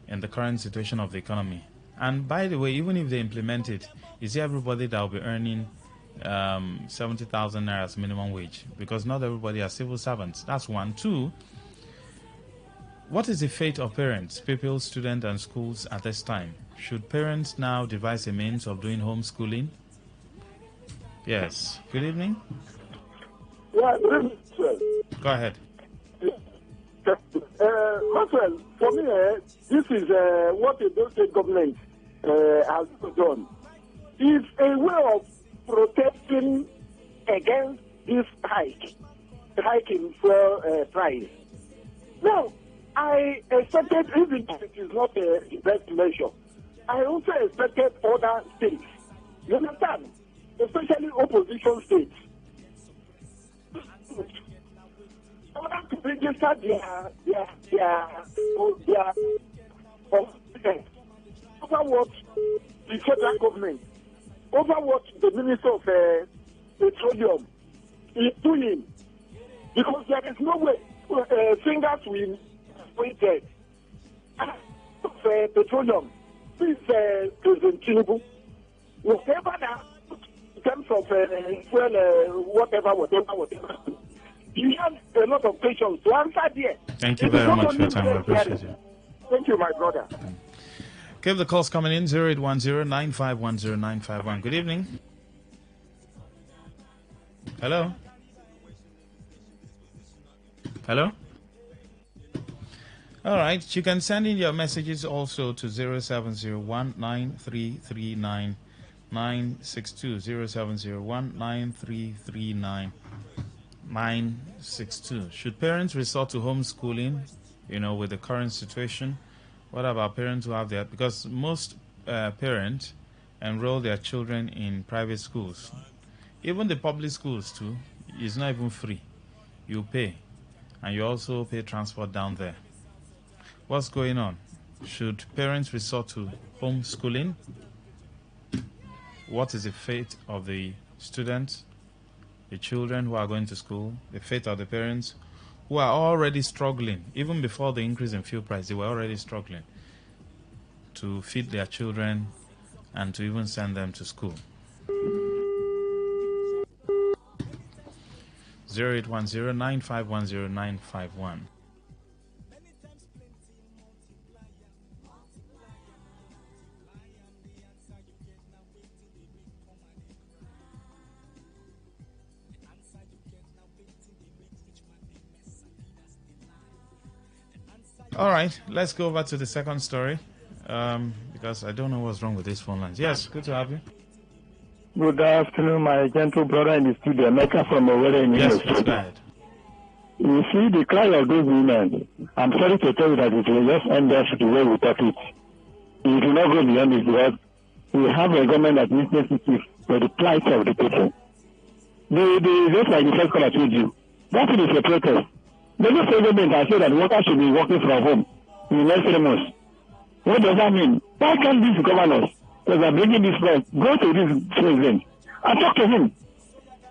in the current situation of the economy? And by the way, even if they implement it, is everybody that will be earning 70,000 naira as minimum wage? Because not everybody are civil servants. That's one. Two, what is the fate of parents, pupils, students, and schools at this time? Should parents now devise a means of doing homeschooling? Yes. Good evening.
Yeah,
go ahead.
Maxwell, for me, this is what the state government has done. It's a way of protesting against this hike in fuel price. Now, I expected, even if it is not the best measure, I also expected other states, you understand, especially opposition states, in order to register their over what the federal government, over what the Minister of Petroleum is doing, because there is no way fingers will pointed of petroleum. Please, President Tinubu, whatever that in terms of whatever. You have a lot of questions to answer there.
Thank you very much for your time. I appreciate it.
Thank you, my brother.
Keep the calls coming in. 0810-9510951. Good evening. Hello. Hello. All right. You can send in your messages also to 0701-9339-962. 0701-9339-962. Should parents resort to homeschooling, with the current situation? What about parents who have their... Because most parents enroll their children in private schools. Even the public schools too, is not even free. You pay. And you also pay transport down there. What's going on? Should parents resort to homeschooling? What is the fate of the students, the children who are going to school, the fate of the parents who are already struggling? Even before the increase in fuel price, they were already struggling to feed their children and to even send them to school. 0810-9510951. All right, let's go over to the second story because I don't know what's wrong with these phone lines. Yes, good to have you.
Good afternoon, my gentle brother in the studio, Mecca from Owerri in
Yes,
English.
go ahead.
You see the cry of those women. I'm sorry to tell you that it will just end up the way we talk it. It will not go beyond it because we have a government that is sensitive for the plight of the people. Just like the first caller told you, that is a protest. The local government has said that workers should be working from home in the next 3 months. What does that mean? Why can't these governors, because they're bringing this man, go to this president and talk to him?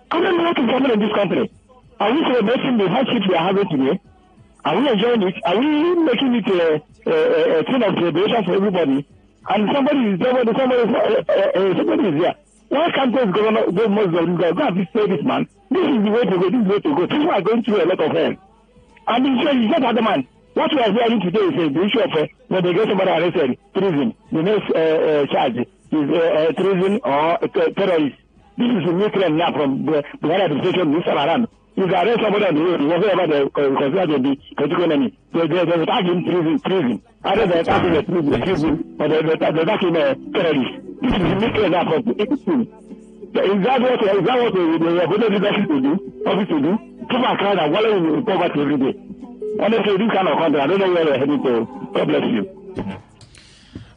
I don't know what is happening in this country. Are we celebrating the hardship we are having today? Are we enjoying it? Are we making it a thing of celebration for everybody? And somebody is here. Why can't those governors, those Muslims, go and say this man? This is the way to go. This is the way to go. People are going through a lot of hell. And it's not other man. What we are hearing today is the issue of when they get somebody arrested, treason. The next charge is treason or terrorist. This is a new claim now from the administration this time around. If they arrest somebody on the road, whatever they consider to be political enemy, they attack him treason. Either they attack him treason or they attack him terrorist. This is a new claim now from the people. Is that what the opposite leadership to do? People are crying and wallowing in poverty every day. Honestly, this kind of country, I don't know where we're heading to. God bless you.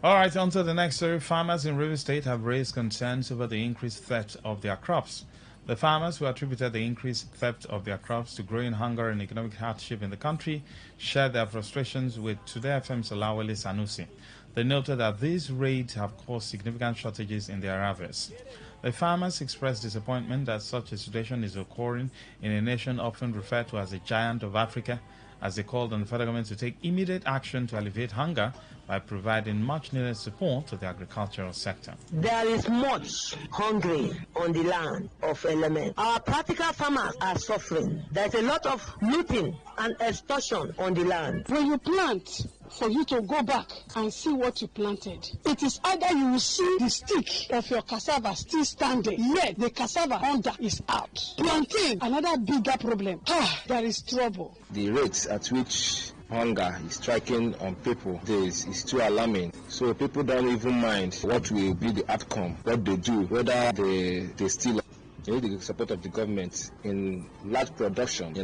All right, on to the next story. Farmers in River State have raised concerns over the increased theft of their crops. The farmers who attributed the increased theft of their crops to growing hunger and economic hardship in the country shared their frustrations with Today FM's Olawale Sanusi. They noted that these raids have caused significant shortages in their harvest. The farmers expressed disappointment that such a situation is occurring in a nation often referred to as a giant of Africa, as they called on the federal government to take immediate action to alleviate hunger by providing much-needed support to the agricultural sector.
There is much hungry on the land of Element. Our practical farmers are suffering. There's a lot of looting and extortion on the land.
When you plant, for you to go back and see what you planted, it is either you will see the stick of your cassava still standing, yet the cassava under is out. Planting, another bigger problem. There is trouble.
The rates at which hunger is striking on people is too alarming. So people don't even mind what will be the outcome, what they do, whether they steal. They need the support of the government in large production,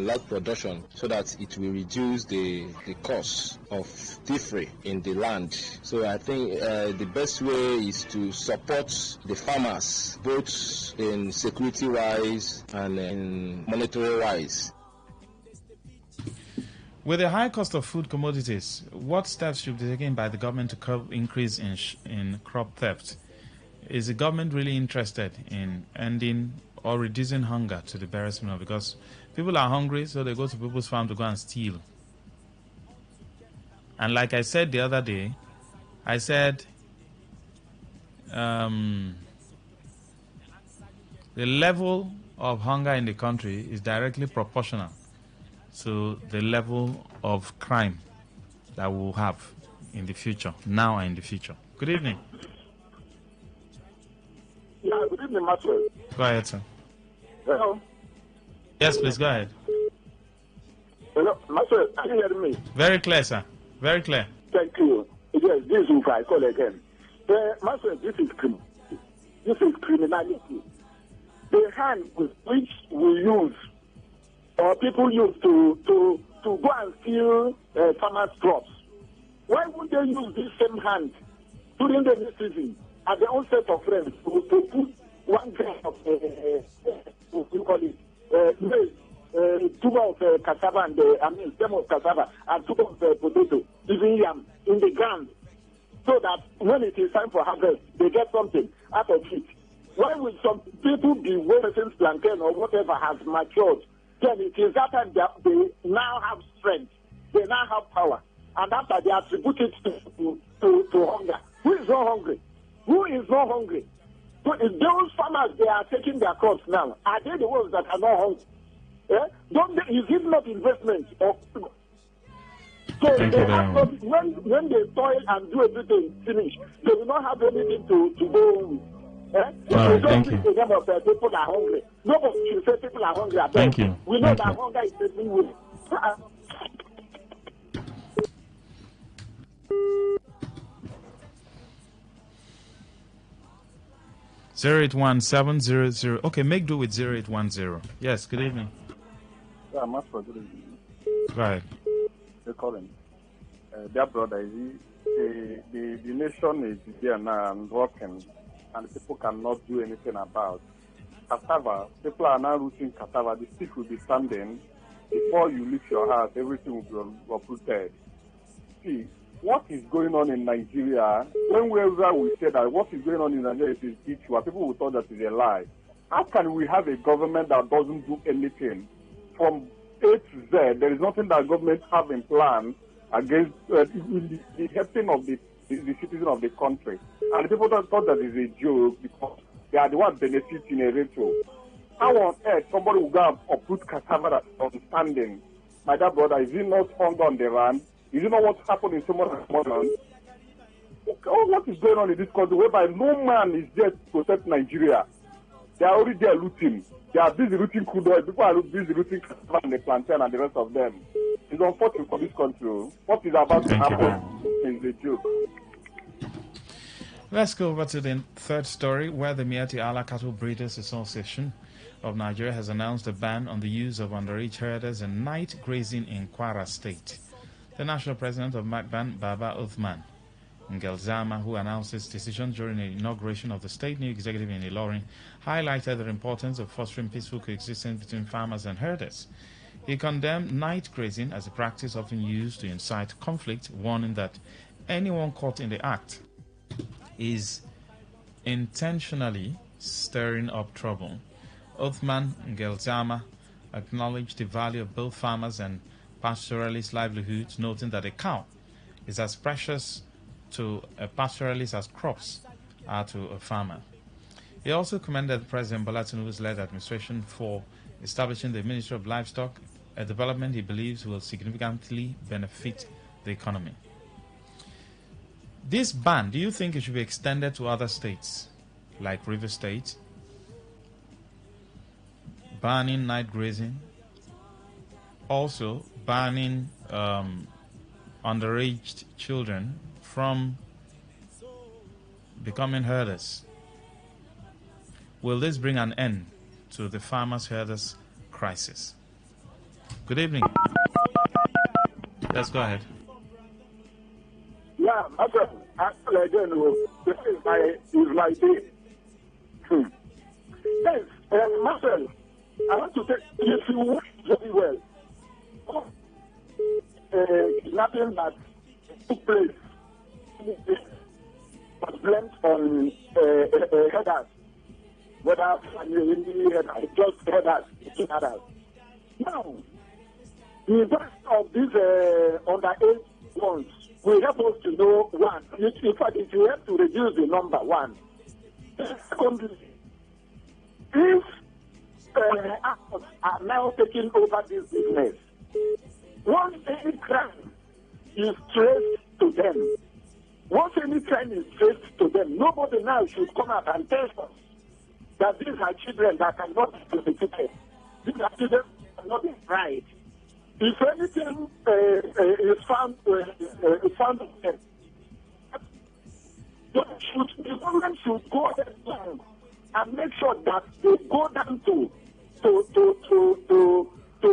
so that it will reduce the cost of thievery in the land. So I think the best way is to support the farmers, both in security-wise and in monetary-wise.
With the high cost of food commodities, what steps should be taken by the government to curb increase in crop theft? Is the government really interested in ending or reducing hunger to the barest minimum? Because people are hungry, so they go to people's farm to go and steal. And like I said the other day, I said the level of hunger in the country is directly proportional to the level of crime that we'll have in the future, now and in the future. Good evening.
Yeah, good evening, Maxwell.
Go ahead, sir.
Hello.
Yes, please, go ahead.
Hello, Maxwell, are you hearing me?
Very clear, sir. Very clear.
Thank you. Yes, this is Uka. I call again. Maxwell, this is criminality. The hand with which we use or people use to go and steal farmers' crops. Why would they use this same hand during the season at their own set of friends to put 1 gram of tuber of cassava and stem of cassava and tuber of potato, even yam, in the ground, so that when it is time for harvest, they get something out of it? Why would some people be waiting plantain or whatever has matured? Then it is that time they now have strength, they now have power, and after they attribute it to hunger. Who is not hungry? Who is not hungry? So if those farmers, they are taking their crops now, are they the ones that are not hungry? Is it not investment? So
Thank
they
you
have not, when they toil and do everything finish, they will not have anything to go with.
All right, thank you.
People are hungry. Nobody should say people are hungry.
Thank you.
We know
Thank
that
you.
hunger is taking with.
08170. Okay, make do with 0810. Yes, good evening.
Yeah, Master, good evening.
Go ahead.
They're calling. Their brother, the nation is there now and working, and people cannot do anything about cassava. People are now rooting cassava. The stick will be standing. Before you leave your house, everything will be uprooted. See, what is going on in Nigeria, whenever we say that what is going on in Nigeria is issue, people will thought that is a lie. How can we have a government that doesn't do anything? From A to Z, there is nothing that government have in plan against the helping of the citizen of the country. And the people that thought that is a joke because they are the ones benefiting a ratio. How on earth somebody will go and uproot cassava on standing? My dear brother, is it not hunger on the run? Is it not what's happening in so much money? What is going on in this country whereby no man is there to protect Nigeria? They are already there looting. They are busy looting crude oil. People are busy looting cassava and the plantain and the rest of them. It's unfortunate for this country. What is about to happen is a joke.
Let's go over to the third story, where the Miati Allah Cattle Breeders Association of Nigeria has announced a ban on the use of underage herders and night grazing in Kwara State. The national president of MACBAN, Baba Uthman Ngelzama, who announced this decision during the inauguration of the state new executive in Ilorin, highlighted the importance of fostering peaceful coexistence between farmers and herders. He condemned night grazing as a practice often used to incite conflict, warning that anyone caught in the act is intentionally stirring up trouble. Uthman Ngelzama acknowledged the value of both farmers and pastoralists' livelihoods, noting that a cow is as precious to a pastoralist as crops are to a farmer. He also commended President Bola Tinubu's led administration for establishing the Ministry of Livestock, a development he believes will significantly benefit the economy. This ban, do you think it should be extended to other states, like River State? Banning night grazing. Also, banning underage children from becoming herders. Will this bring an end to the farmers-herders crisis? Good evening. Let's go ahead.
Yeah, actually, again, this is my day. Yes, Marcel, I want to say, if you watch very well, nothing that took place was blamed on headers, whether just headers, others. Now, the impact of these underage ones will help us to know, one, in fact, it will help to reduce the number, one. Secondly, if actors are now taking over this business, once any crime is traced to them, nobody now should come out and tell us that these are children that cannot be prosecuted. These are children that cannot be tried. If anything is found of them, the government should go ahead and make sure that they go down to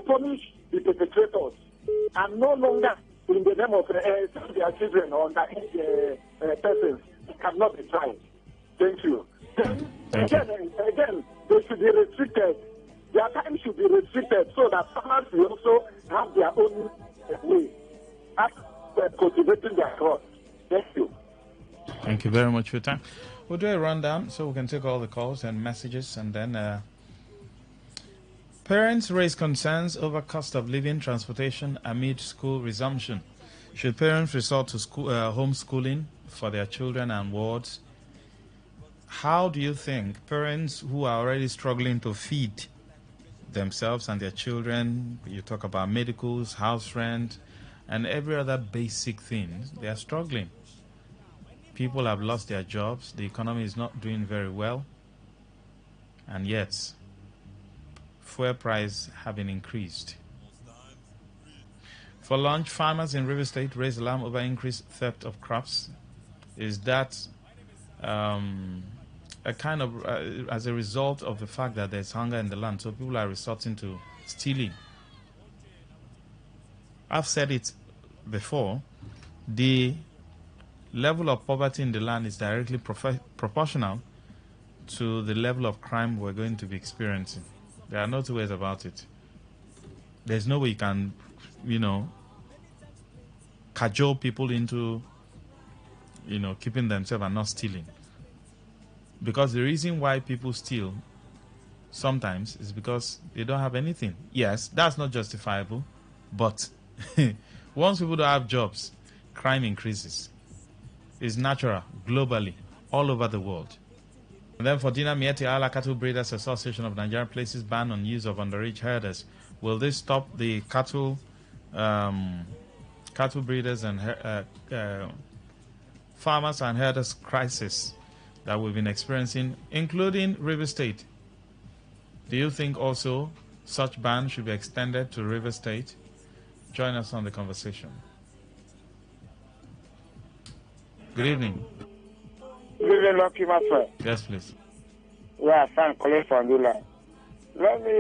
punish the perpetrators and no longer in the name of their children or underage persons cannot be tried. Thank you. Again, they should be restricted. Their time should be restricted so that farmers will also have their own way at cultivating their crops. Thank you.
Thank you very much for your time. We'll do a rundown so we can take all the calls and messages, and then parents raise concerns over cost of living, transportation amid school resumption. Should parents resort to school, homeschooling for their children and wards? How do you think parents who are already struggling to feed themselves and their children, you talk about medicals, house rent, and every other basic thing, they are struggling? People have lost their jobs, the economy is not doing very well, and yet fuel price have been increased. For lunch, farmers in River State raised alarm over increased theft of crops. Is that a kind of as a result of the fact that there's hunger in the land, so people are resorting to stealing? I've said it before, the level of poverty in the land is directly proportional to the level of crime we're going to be experiencing. There are no two ways about it. There's no way you can, cajole people into, keeping themselves and not stealing. Because the reason why people steal sometimes is because they don't have anything. Yes, that's not justifiable, but once people don't have jobs, crime increases. It's natural, globally, all over the world. And then for Dina Mieti Ala Cattle Breeders Association of Nigeria places ban on use of underage herders. Will this stop the cattle breeders and farmers and herders crisis that we've been experiencing, including River State? Do you think also such ban should be extended to River State? Join us on the conversation. Good evening.
Good evening, Lucky Master.
Yes, please.
Yeah, thank you for the line. Let me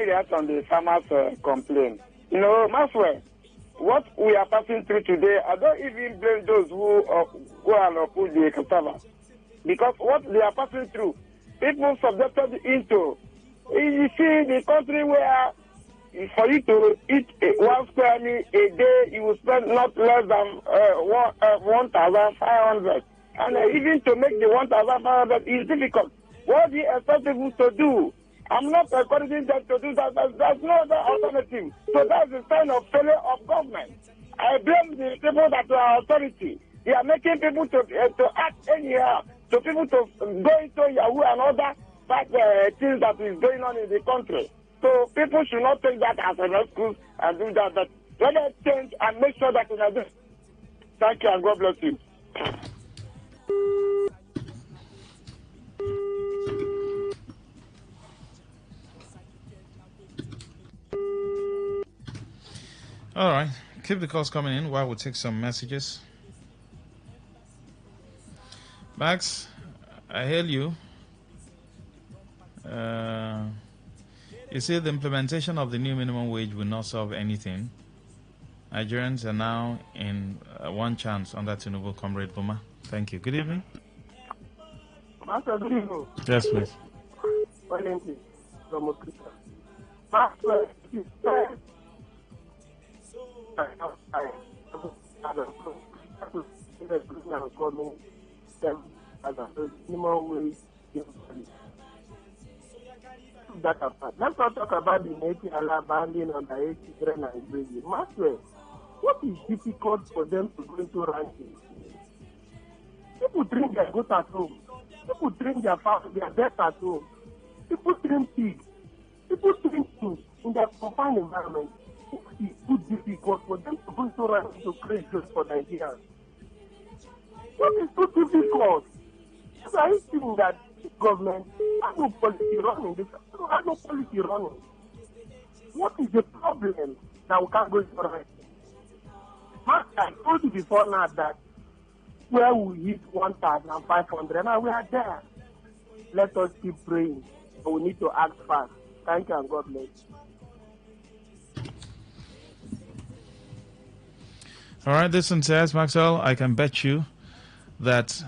react on the farmers' complaint. Maxwell, what we are passing through today, I don't even blame those who go and oppose the cassava. Because what they are passing through, people subjected into. You see, the country where for you to eat 1 square meal a day, you will spend not less than 1,500. And even to make the 1,500 is difficult. What do you expect people to do? I'm not encouraging them to do that. There's no other alternative. So that's the sign of failure of government. I blame the people that are authority. They are making people to act anyhow, to people to go into Yahoo and other bad things that is going on in the country. So people should not take that as an excuse and do that. But let us change and make sure that we are doing. Thank you and God bless you.
All right. Keep the calls coming in while we take some messages. Max, I hail you. You see, the implementation of the new minimum wage will not solve anything. Nigerians are now in one chance under Tinubu, Comrade Buma. Thank you. Good evening.
Master, good evening.
Yes, please.
Valentine, from Okita. Let's not talk about the native abandoning on the 8 children and baby. Master, what is difficult for them to go into ranking? People drink their goat at home. People drink their death at home. People drink pigs. People drink things in their confined environment. It is too difficult for them to go into ranking to create jobs for Nigerians. What is too difficult? So I think that this government has no policy running. They have no policy running. What is the problem that we can't go into ranking? I told you before now that where we hit 1,500 and we are there. Let us keep praying, but we need to act fast. Thank you and God bless.
All right, this one says, Maxwell, I can bet you that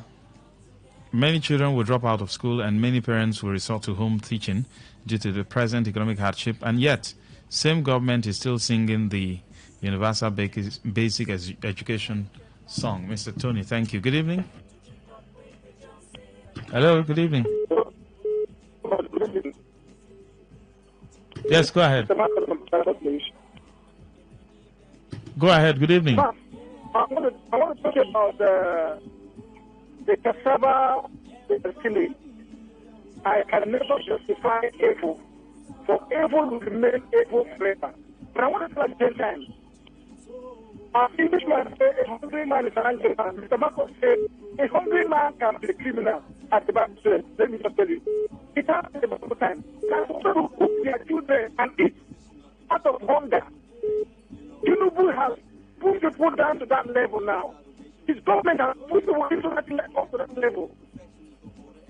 many children will drop out of school and many parents will resort to home teaching due to the present economic hardship, and yet same government is still singing the universal basic education song. Mr. Tony, thank you. Good evening. Hello, good evening. Yes, go ahead. Go ahead, good evening.
I want to talk about the cassava killing. I can never justify evil, for evil will remain evil forever. But I want to talk at the same time. An Englishman said a hungry man is an angel. Mr. Marcos said a hungry man can be a criminal at the back. Let me just tell you. It happens all the time. Can people who cook their children and eat out of hunger? Tinubu has pushed people down to that level now. His government has pushed people into that level.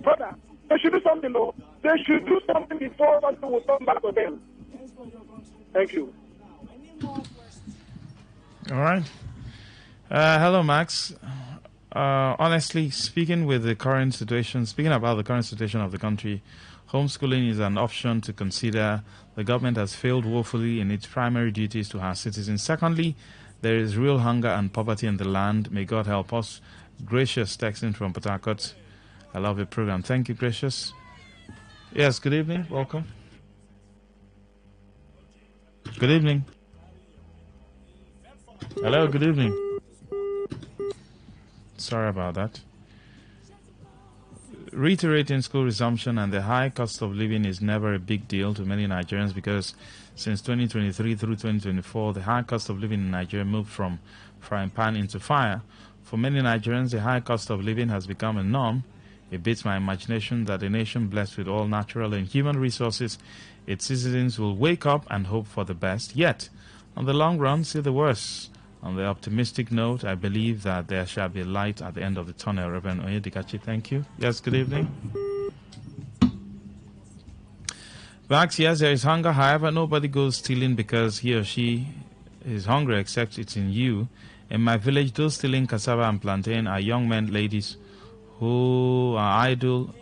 Brother, they should do something, though. They should do something before something will come back to them. Thank you.
All right. Hello, Max. Honestly, speaking about the current situation of the country, homeschooling is an option to consider. The government has failed woefully in its primary duties to our citizens. Secondly, There is real hunger and poverty in the land. May God help us. Gracious texting from Port Harcourt. I love your program. Thank you, Gracious. Yes, good evening. Welcome. Good evening. Hello, good evening. Sorry about that. Reiterating school resumption and the high cost of living is never a big deal to many Nigerians because since 2023 through 2024, the high cost of living in Nigeria moved from frying pan into fire. For many Nigerians, the high cost of living has become a norm. It beats my imagination that a nation blessed with all natural and human resources, its citizens will wake up and hope for the best, yet, on the long run, see the worst. On the optimistic note, I believe that there shall be light at the end of the tunnel. Reverend Oyedikachi, thank you. Yes, good evening. Max, yes, there is hunger. However, nobody goes stealing because he or she is hungry except it's in you. In my village, those stealing cassava and plantain are young men, ladies who idle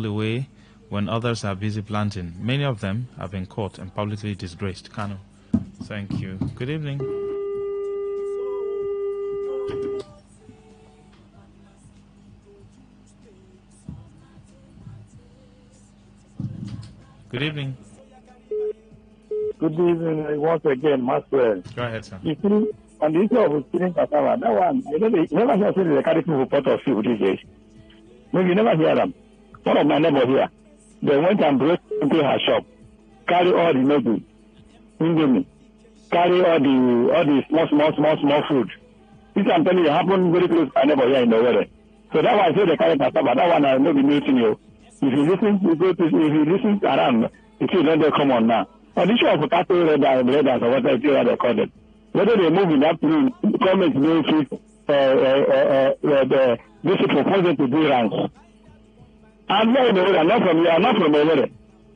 away when others are busy planting. Many of them have been caught and publicly disgraced. Kanu, thank you. Good evening. Good evening.
Good evening once again, Maxwell.
Go ahead, sir.
You see, on the issue of stealing cassava, that one, you never hear they carry people pot of food these days. No, you never hear them. One of my neighbors here, they went and broke into her shop, carry all the noodles, indomie, carry all the small food. This I'm telling you, happened very close to my neighbor here in the weather. So that one, I say they carry cassava. That one, I know the new thing, you. If you listen around, you see when they come on now. On the issue of potato leaders or whatever they call it, whether they move in that through, government may fix this is proposing to do ranks. I'm not in the weather, I'm not from the weather.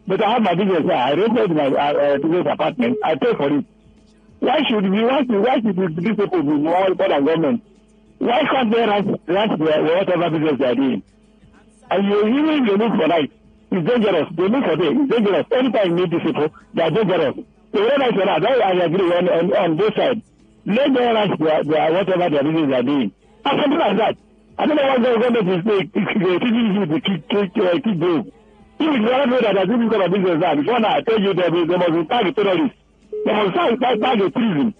But I have my business here. I rented my business apartment. I pay for it. Why should these people be more than government? Why can't they rank whatever business they are doing? And even if they look for life, it's dangerous. They look for day, it's dangerous. Anytime you meet these people, they are dangerous. So when I say that, I agree on both sides. Let them rank whatever their business they are doing. And something like that. I don't know what the government is teaching you to keep going. If you don't know that there's this kind of business now, before now I tell you they must target terrorists. They must target treason.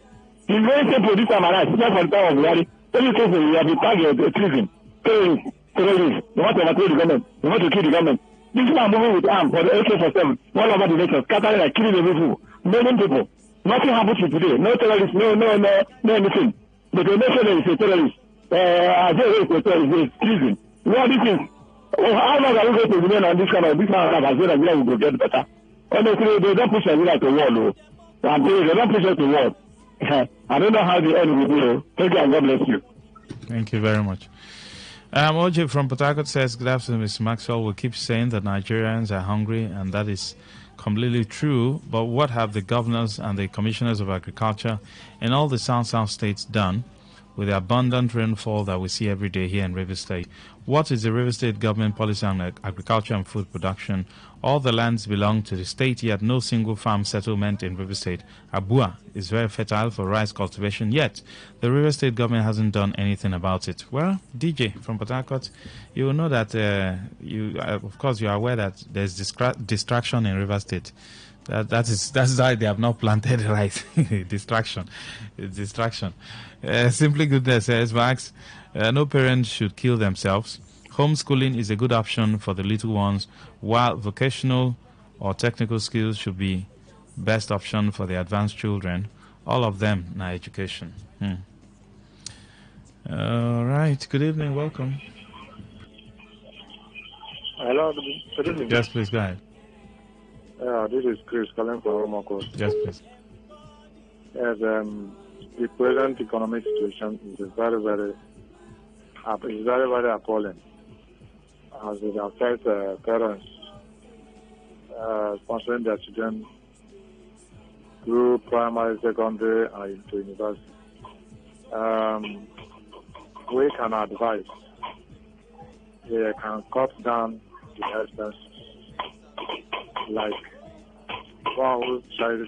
It's very simple this time around. Just for the time of Buhari, every case you have been target treason, terrorists. They want to overthrow the government. They want to kill the government. This man moving with arms for the AK-47 all over the nation, scattering and killing the people, many people. Nothing happens to today. No terrorists, no anything. But the nation is a terrorist. It's treason. What this is? How long are we going to remain on this kind of Nigeria will go get better? Honestly, they don't push Nigeria to war, I'm telling you, they don't push us to war. I don't know how the end will be. Thank you and God bless you.
Thank you very much. OJ from Port Harcourt says, good afternoon, Mr. Maxwell. We keep saying that Nigerians are hungry, and that is completely true. But what have the governors and the commissioners of agriculture in all the South states done with the abundant rainfall that we see every day here in River State? What is the River State government policy on agriculture and food production? All the lands belong to the state, yet no single farm settlement in River State. Abua is very fertile for rice cultivation, yet the River State government hasn't done anything about it. Well, DJ from Port Harcourt, you will know that, of course, you are aware that there's distraction in River State. That's why they have not planted rice. Distraction. Simply Goodness says, Max, no parents should kill themselves. Homeschooling is a good option for the little ones, while vocational or technical skills should be best option for the advanced children. All of them na education. All right. Good evening. Welcome.
Hello. Good evening.
Yes, please go ahead.
This is Chris calling from Romako.
Yes, please.
Yes, the present economic situation is very, very appalling, as it affects parents sponsoring their children through primary, secondary, and into university. We can advise they can cut down the expenses, like one whose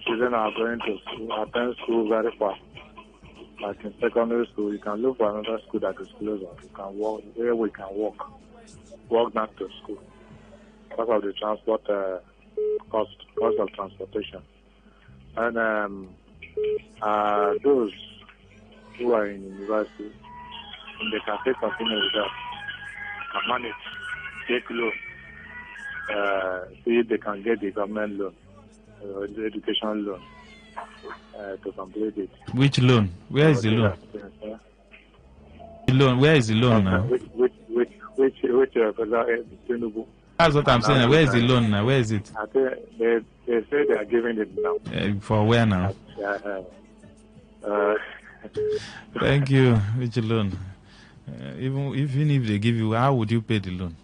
children are going to attend school very fast. Like in secondary school, you can look for another school that is closer. You can walk where we can walk back to school because of the transport cost of transportation. And those who are in university, they can take continue with that, can manage, take loan, see if they can get the government loan, the education loan to complete it.
Which loan? Where is the loan? The loan. Where is the loan now?
Which Tinubu?
That's what I'm saying. Where is the loan now? Where is it?
I think they say they are giving it now.
For where now? Thank you. Which loan? Even if they give you, how would you pay the loan?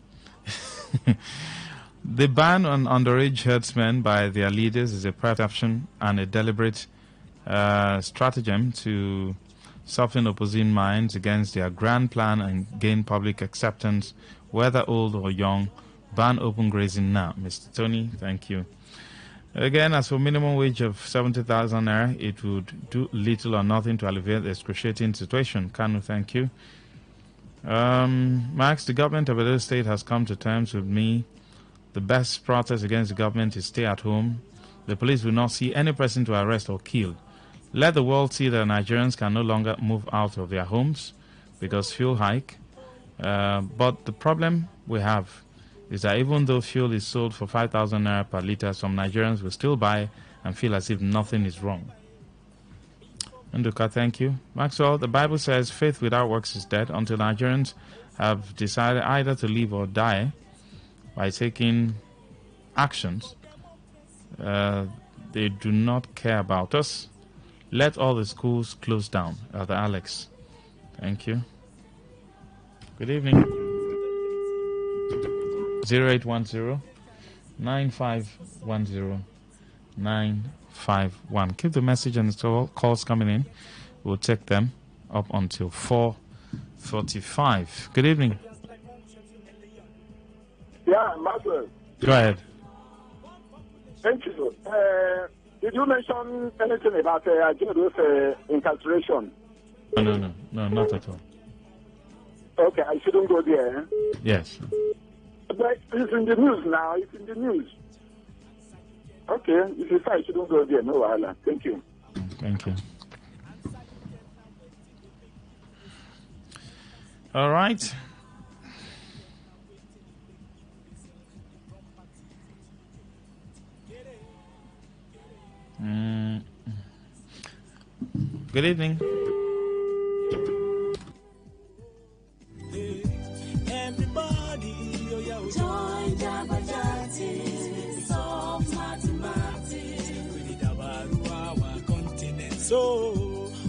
The ban on underage herdsmen by their leaders is a perception and a deliberate stratagem to soften opposing minds against their grand plan and gain public acceptance, whether old or young. Ban open grazing now. Mr. Tony, thank you. Again, as for minimum wage of 70,000 naira, it would do little or nothing to alleviate the excruciating situation. Kanu, thank you. Max, the government of Edo State has come to terms with me. The best protest against the government is stay at home. The police will not see any person to arrest or kill. Let the world see that Nigerians can no longer move out of their homes because fuel hike. But the problem we have is that even though fuel is sold for 5,000 naira per litre, some Nigerians will still buy and feel as if nothing is wrong. Nduka, thank you. Maxwell, the Bible says faith without works is dead. Until Nigerians have decided either to live or die by taking actions, they do not care about us. Let all the schools close down. Elder Alex, thank you. Good evening. 0810-9510-951. Keep the message and the calls coming in. We'll take them up until 4:45. Good evening.
Yeah, Maxwell.
Go ahead.
Thank you. Did you mention anything about incarceration?
No, not at all.
Okay, I shouldn't go there.
Yes.
But it's in the news now. It's in the news. Okay, if you say I shouldn't go there, no problem. Thank you.
Thank you. All right. Good evening.
Everybody, join Jabajantis, solve mathematics. Our continent. So,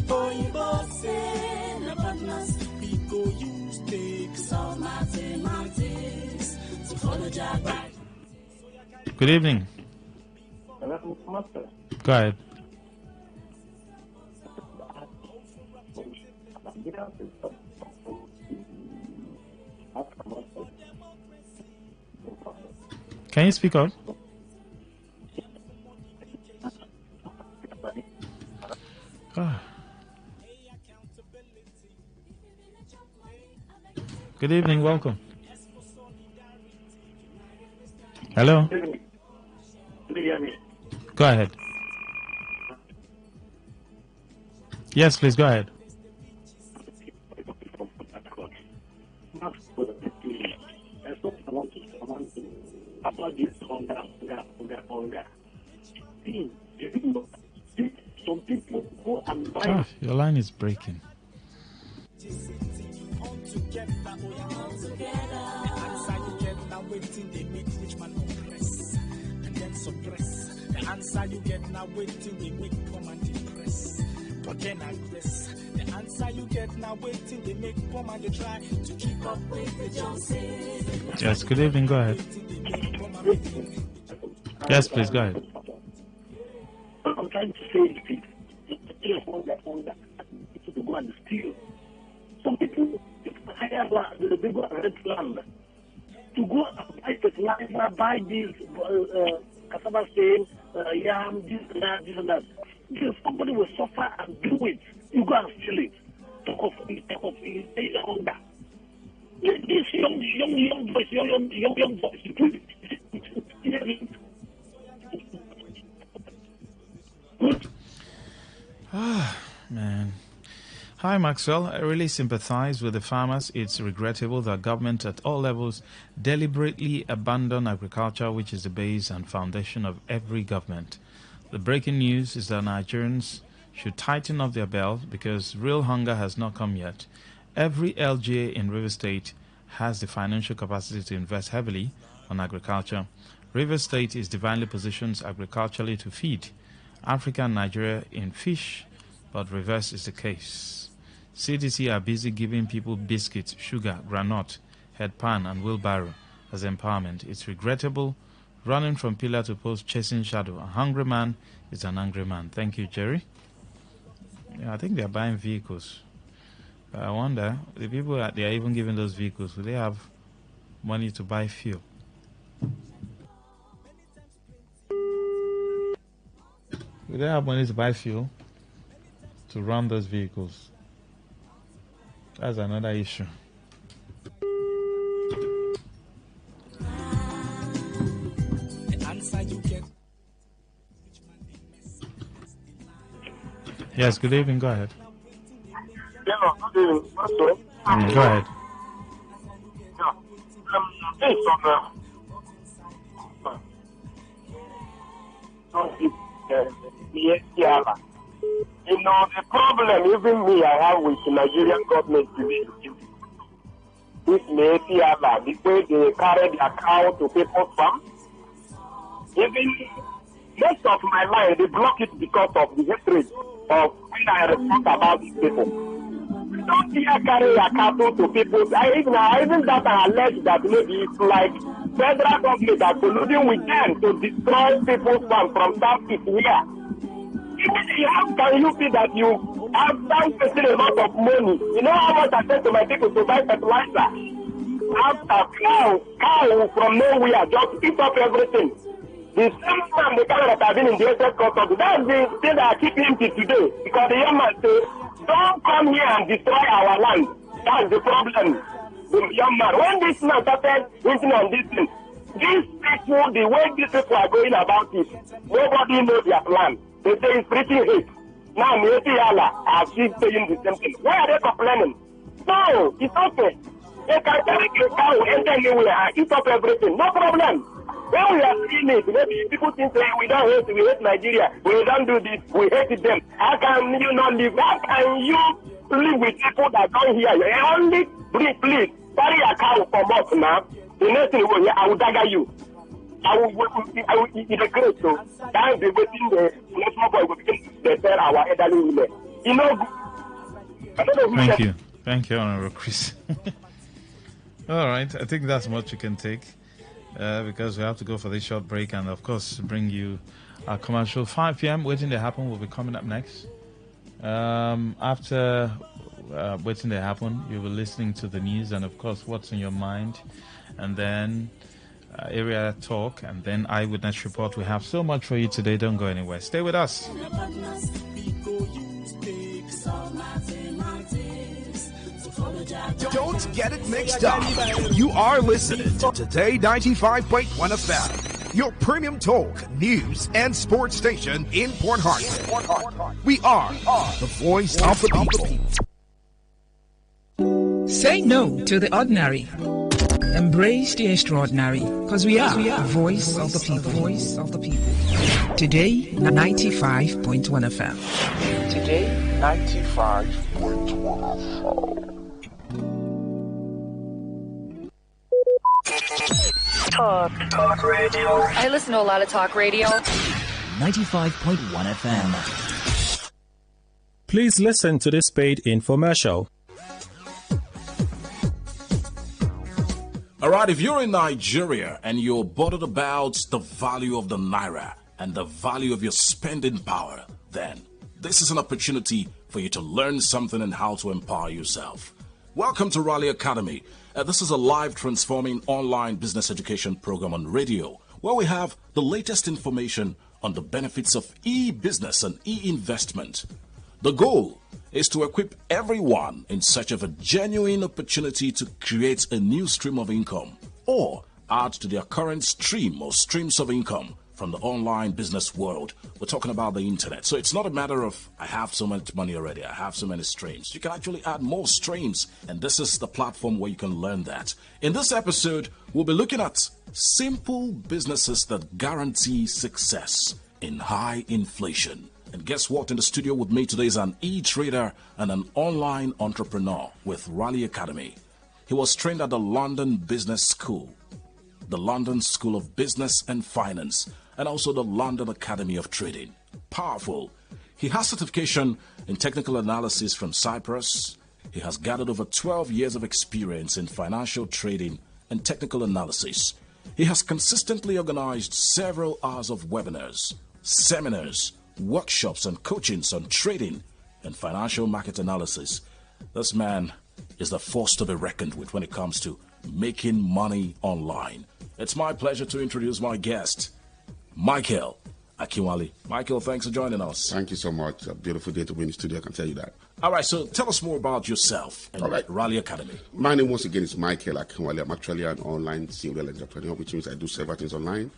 Oyinbo say, na partners, we go use take solve mathematics. So follow Jabajantis.
Good evening. Go ahead. Can you speak up? Good evening, welcome. Hello? Go ahead. Yes, please, go ahead. Your line is breaking.
The answer you get now waiting, they make come and depress. But then I guess the answer you get now waiting, they make come and they try to keep up with the Joneses.
Yes, good evening, go ahead. Yes, please, go ahead.
I'm trying to say is this. People to go and steal. Some people hire the big red land to go and buy fertilizer, buy these cassava seeds, yam, this and that. Because somebody will suffer and do it. You go and steal it. Talk of hunger. These young boys, young boys,
man. Hi, Maxwell. I really sympathize with the farmers. It's regrettable that government at all levels deliberately abandon agriculture, which is the base and foundation of every government. The breaking news is that Nigerians should tighten up their belt because real hunger has not come yet. Every LGA in River State has the financial capacity to invest heavily on agriculture. River State is divinely positioned agriculturally to feed Africa and Nigeria in fish, but reverse is the case. CDC are busy giving people biscuits, sugar, granite, headpan and wheelbarrow as empowerment. It's regrettable, running from pillar to post, chasing shadow. A hungry man is an angry man. Thank you, Jerry. Yeah, I think they are buying vehicles. But I wonder, the people that they are even giving those vehicles, do they have money to buy fuel? Do they have money to buy fuel to run those vehicles? That's another issue. Yes, good evening. Go ahead.
Yeah, good evening.
Go ahead.
Based on you know, the problem even me I have with the Nigerian government is Metiala, the way they carry their cow to people's farm. Even most of my life, they block it because of the hatred of when I report about these people. Don't dare carry a cattle to people. Even that I allege that maybe it's like federal government that colluding with them to destroy people's farm from southeast here. How can you see that you have wasted a lot of money? You know how much I sent to my people to buy fertilizer? After cow from nowhere just pick up everything. The same time the cow that have been in the SS custody, that's the thing that I keep him to today. Because the young man says, don't come here and destroy our land. That's the problem. The young man, when this man started thinking on this thing, these people, the way these people are going about it, nobody knows their plan. They say it's preaching hate. Now, Metiala are still saying the same thing. Why are they complaining? No, it's okay. They can carry a cow, enter anywhere, and eat up everything. No problem. When we are seeing it, maybe people think we don't hate, we hate Nigeria, we don't do this, we hate them. How can you not live? How can you live with people that don't hear you? Only please, carry a cow from us now. The next thing I will dagger you. I will eat a crate, so that be waiting the small boy will begin to tell our elderly women. You know,
Thank you, Honorable Chris. All right, I think that's much you can take because we have to go for this short break and, of course, bring you our commercial. 5 p.m. Waiting to Happen will be coming up next. After Waiting to Happen, you'll be listening to the news and, of course, what's in your mind. And then area talk and then eyewitness report. We have so much for you today. Don't go anywhere. Stay with us.
Don't get it mixed up. You are listening to Today 95.1 FM, your premium talk, news, and sports station in Port Harcourt. We are the voice of the people.
Say no to the ordinary. Embrace the extraordinary, because we are the voice of the people. Voice of the people. Today, 95.1 FM.
Today, 95.1 FM.
Talk radio. I listen to a lot of talk radio.
95.1 FM.
Please listen to this paid infomercial.
All right, if you're in Nigeria and you're bothered about the value of the naira and the value of your spending power, then this is an opportunity for you to learn something and how to empower yourself. Welcome to Raleigh Academy. This is a live transforming online business education program on radio where we have the latest information on the benefits of e-business and e-investment. The goal is to equip everyone in search of a genuine opportunity to create a new stream of income or add to their current stream or streams of income from the online business world. We're talking about the internet. So it's not a matter of I have so much money already, I have so many streams. You can actually add more streams, and this is the platform where you can learn that. In this episode, we'll be looking at simple businesses that guarantee success in high inflation. And guess what? In the studio with me today is an e-trader and an online entrepreneur with Raleigh Academy. He was trained at the London Business School, the London School of Business and Finance, and also the London Academy of Trading. Powerful. He has certification in technical analysis from Cyprus. He has gathered over 12 years of experience in financial trading and technical analysis. He has consistently organized several hours of webinars, seminars, workshops, and coachings on trading and financial market analysis. This man is the force to be reckoned with when it comes to making money online. It's my pleasure to introduce my guest, Michael Akinwale. Michael, thanks for joining us.
Thank you so much. A beautiful day to be in the studio, I can tell you that.
All right, so tell us more about yourself and Raleigh Academy.
My name, once again, is Michael Akinwale. I'm actually an online serial entrepreneur, which means I do several things online.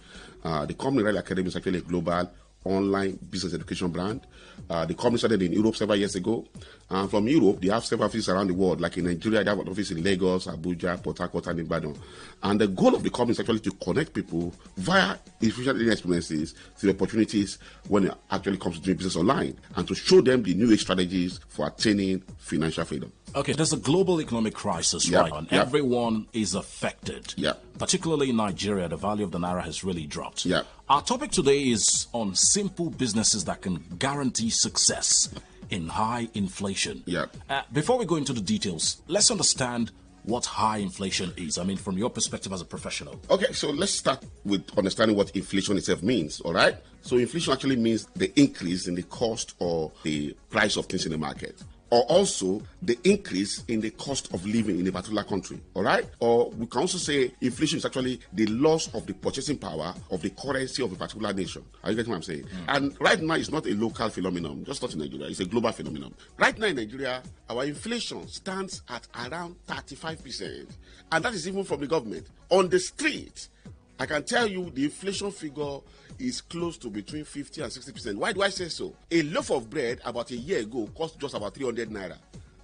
The company Raleigh Academy is actually a global online business education brand. The company started in Europe several years ago. From Europe, they have several offices around the world. Like in Nigeria, they have an office in Lagos, Abuja, Port Harcourt, and Ibadan. And the goal of the company is actually to connect people via efficient experiences to the opportunities when it actually comes to doing business online, and to show them the new age strategies for attaining financial freedom.
Okay, there's a global economic crisis right now, and everyone is affected. Particularly in Nigeria, the value of the naira has really dropped. Our topic today is on simple businesses that can guarantee success in high inflation. Before we go into the details, let's understand what high inflation is. I mean, from your perspective as a professional.
Okay, so let's start with understanding what inflation itself means, all right? So inflation actually means the increase in the cost or the price of things in the market, or also the increase in the cost of living in a particular country, all right? Or we can also say inflation is actually the loss of the purchasing power of the currency of a particular nation. Are you getting what I'm saying? And right now, it's not a local phenomenon, just not in Nigeria. It's a global phenomenon. Right now in Nigeria, our inflation stands at around 35%. And that is even from the government. On the street, I can tell you the inflation figure is close to between 50 and 60%. Why do I say so? A loaf of bread about a year ago cost just about 300 naira.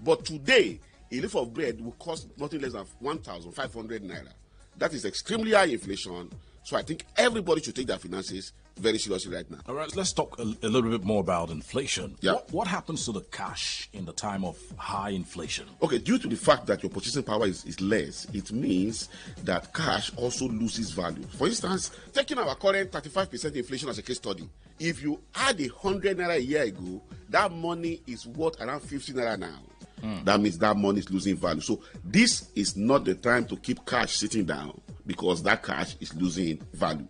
But today, a loaf of bread will cost nothing less than 1,500 naira. That is extremely high inflation. So I think everybody should take their finances very seriously right now.
All right, let's talk a little bit more about inflation. What happens to the cash in the time of high inflation?
Okay, due to the fact that your purchasing power is less, it means that cash also loses value. For instance, taking our current 35% inflation as a case study, if you had 100 naira a year ago, that money is worth around 50 naira now. That means that money is losing value. So this is not the time to keep cash sitting down, because that cash is losing value.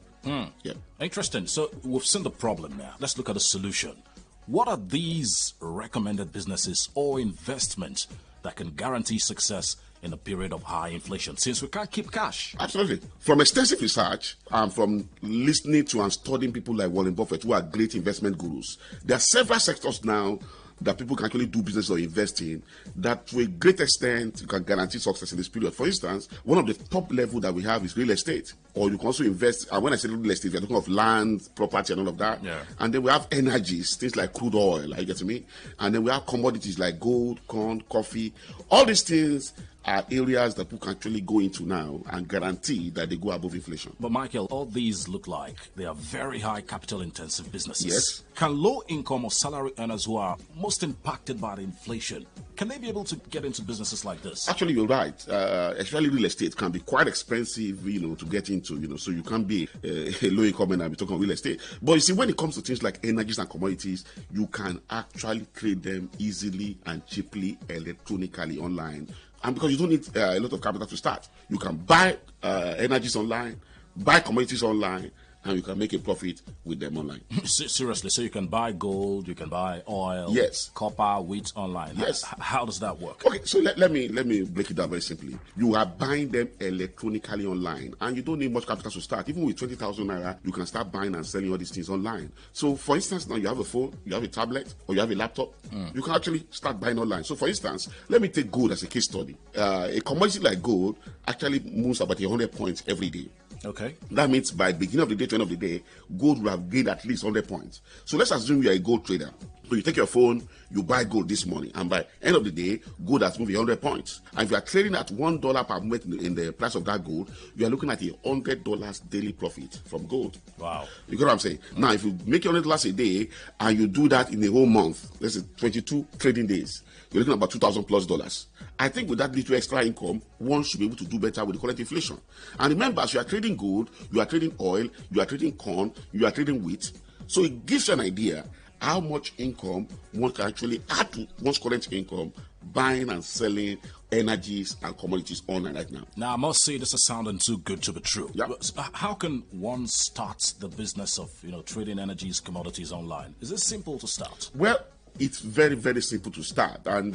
Interesting. So we've seen the problem now. Let's look at the solution. What are these recommended businesses or investments that can guarantee success in a period of high inflation, since we can't keep cash?
Absolutely. From extensive research and from listening to and studying people like Warren Buffett, who are great investment gurus, there are several sectors now that people can actually do business or invest in, that to a great extent you can guarantee success in this period. For instance, one of the top level that we have is real estate, or you can also invest, and when I say real estate, we're talking of land, property, and all of that. And then we have energies, things like crude oil, like you get to me, and then we have commodities like gold, corn, coffee. All these things are areas that people can actually go into now and guarantee that they go above inflation.
But Michael, all these look like they are very high capital intensive businesses.
Yes.
Can low income or salary earners who are most impacted by the inflation, can they be able to get into businesses like this?
Actually, you're right. Especially real estate can be quite expensive, to get into, so you can't be a low income and be talking real estate. But you see, when it comes to things like energies and commodities, you can actually trade them easily and cheaply electronically online. And because you don't need a lot of capital to start, you can buy energies online, buy commodities online, and you can make a profit with them online.
Seriously, so you can buy gold, you can buy oil,
yes,
copper, wheat online.
Yes.
How does that work?
Okay, so let me break it down very simply. You are buying them electronically online, and you don't need much capital to start. Even with 20,000 naira, you can start buying and selling all these things online. So, for instance, now you have a phone, you have a tablet, or you have a laptop, you can actually start buying online. So, for instance, let me take gold as a case study. A commodity like gold actually moves about 100 points every day.
Okay.
That means by beginning of the day to end of the day, gold will have gained at least 100 points. So let's assume you're a gold trader. So you take your phone, you buy gold this morning, and by end of the day, gold has moved 100 points. And if you are trading at $1 per minute in the price of that gold, you are looking at $100 daily profit from gold.
Wow.
You get what I'm saying? Now, if you make $100 a day and you do that in a whole month, let's say 22 trading days, you're looking at about $2,000+. I think with that little extra income, one should be able to do better with the current inflation. And remember, as you are trading gold, you are trading oil, you are trading corn, you are trading wheat. So it gives you an idea how much income one can actually add to one's current income buying and selling energies and commodities online right now.
Now, I must say this is sounding too good to be true.
Yeah.
How can one start the business of trading energies, commodities online? Is it simple to start?
Well, it's very, very simple to start. And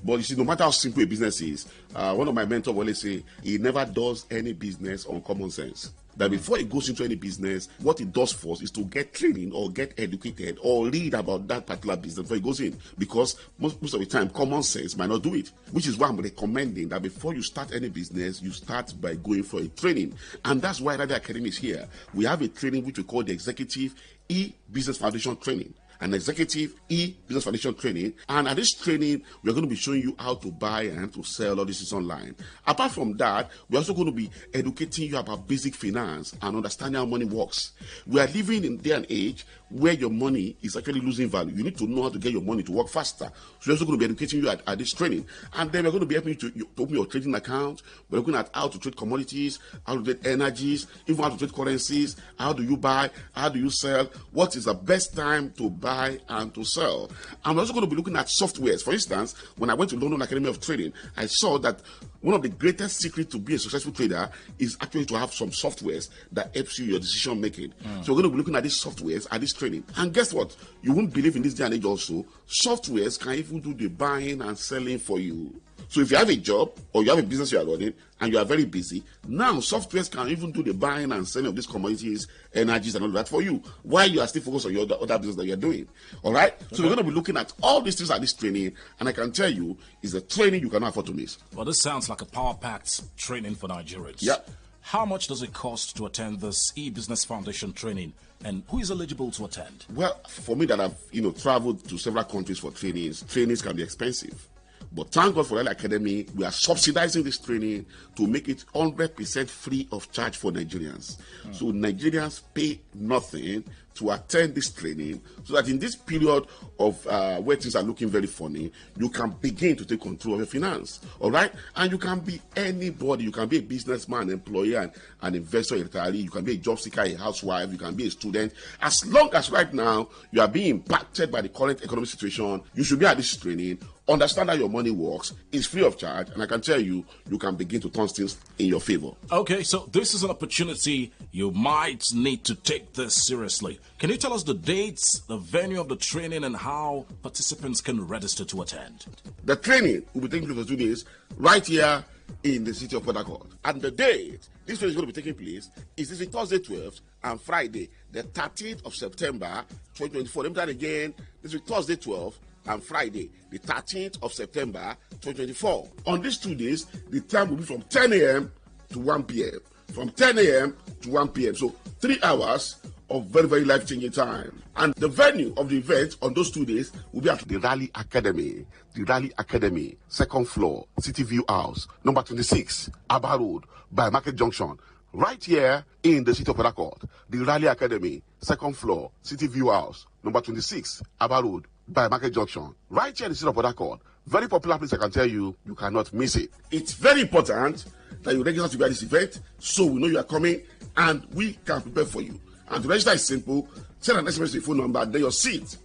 but you see, no matter how simple a business is, one of my mentors always say he never does any business on common sense. That before he goes into any business, what he does first is to get training or get educated or read about that particular business before he goes in. Because most of the time, common sense might not do it. Which is why I'm recommending that before you start any business, you start by going for a training. And that's why Radio Academy is here. We have a training which we call the Executive E-Business Foundation Training. An executive e-business foundation training, and at this training we're going to be showing you how to buy and to sell all this is online. Apart from that, we're also going to be educating you about basic finance and understanding how money works. We are living in a day and age where your money is actually losing value. You need to know how to get your money to work faster. So we're also going to be educating you at this training, and then we're going to be helping you to open your trading account. We're looking at how to trade commodities, how to trade energies, even how to trade currencies. How do you buy? How do you sell? What is the best time to buy and to sell? I'm also going to be looking at softwares. For instance, when I went to London Academy of Trading, I saw that one of the greatest secrets to be a successful trader is actually to have some softwares that helps you in your decision making. So we're going to be looking at these softwares at this training. And guess what? You won't believe in this day and age also, softwares can even do the buying and selling for you. So if you have a job or you have a business you are running and you are very busy, now softwares can even do the buying and selling of these commodities, energies and all that for you while you are still focused on your other business that you are doing. All right? Okay. So we're going to be looking at all these things at this training, and I can tell you it's a training you cannot afford to miss.
Well, this sounds like a power-packed training for Nigerians.
Yeah.
How much does it cost to attend this e-business foundation training, and who is eligible to attend?
Well, for me that I've traveled to several countries for trainings can be expensive. But thank God for Radio Academy, we are subsidizing this training to make it 100% free of charge for Nigerians. So Nigerians pay nothing to attend this training, so that in this period of where things are looking very funny, you can begin to take control of your finance. All right? And you can be anybody. You can be a businessman, employer, an investor, a retiree. You can be a job seeker, a housewife. You can be a student. As long as right now you are being impacted by the current economic situation, you should be at this training. Understand how your money works. It's free of charge, and I can tell you, you can begin to turn things in your favor.
Okay, so this is an opportunity. You might need to take this seriously. Can you tell us the dates, the venue of the training, and how participants can register to attend?
The training will be taking place for 2 days right here in the city of Port Harcourt. And the date this training is going to be taking place is this Thursday 12th and Friday, the 13th of September 2024. Let me tell you again, this is Thursday 12th and Friday, the 13th of September 2024. On these 2 days, the time will be from 10 a.m. to 1 p.m. From 10 a.m. to 1 p.m. So 3 hours of very, very life-changing time. And the venue of the event on those 2 days will be at the Rally Academy. The Rally Academy, second floor, City View House, number 26, Abba Road, by Market Junction. Right here in the city of Port Harcourt. The Rally Academy, second floor, City View House, number 26, Abba Road, by Market Junction. Right here in the city of Port Harcourt. Very popular place, I can tell you. You cannot miss it. It's very important that you register to be at this event so we know you are coming and we can prepare for you. And to register is simple. Send an SMS to your phone number, then your seat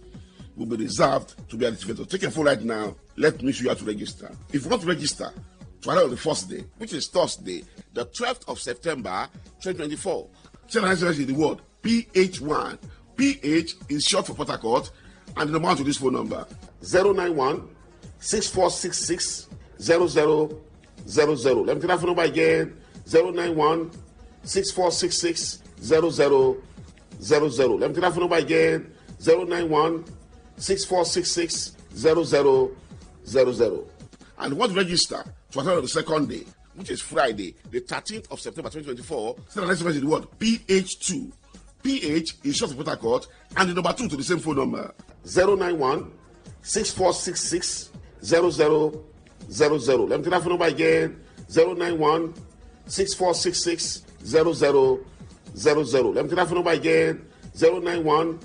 will be reserved to be at this event. So take your phone right now. Let me show you how to register. If you want to register to arrive on the first day, which is Thursday, the 12th of September 2024, send an SMS with the word PH1. PH is short for Port Harcourt, and the number to this phone number 091 6466 0000. Let me take that phone number again 091 6466 0000. Let me take that phone number again 091 6466 0000. And once register to attend on the second day, which is Friday, the 13th of September 2024, send an SMS to the word PH2. PH is short for Port Harcourt, and the number 2 to the same phone number 091 6466 0000. Let me take that phone number again 091 6466 0000. Let me take that phone number again 091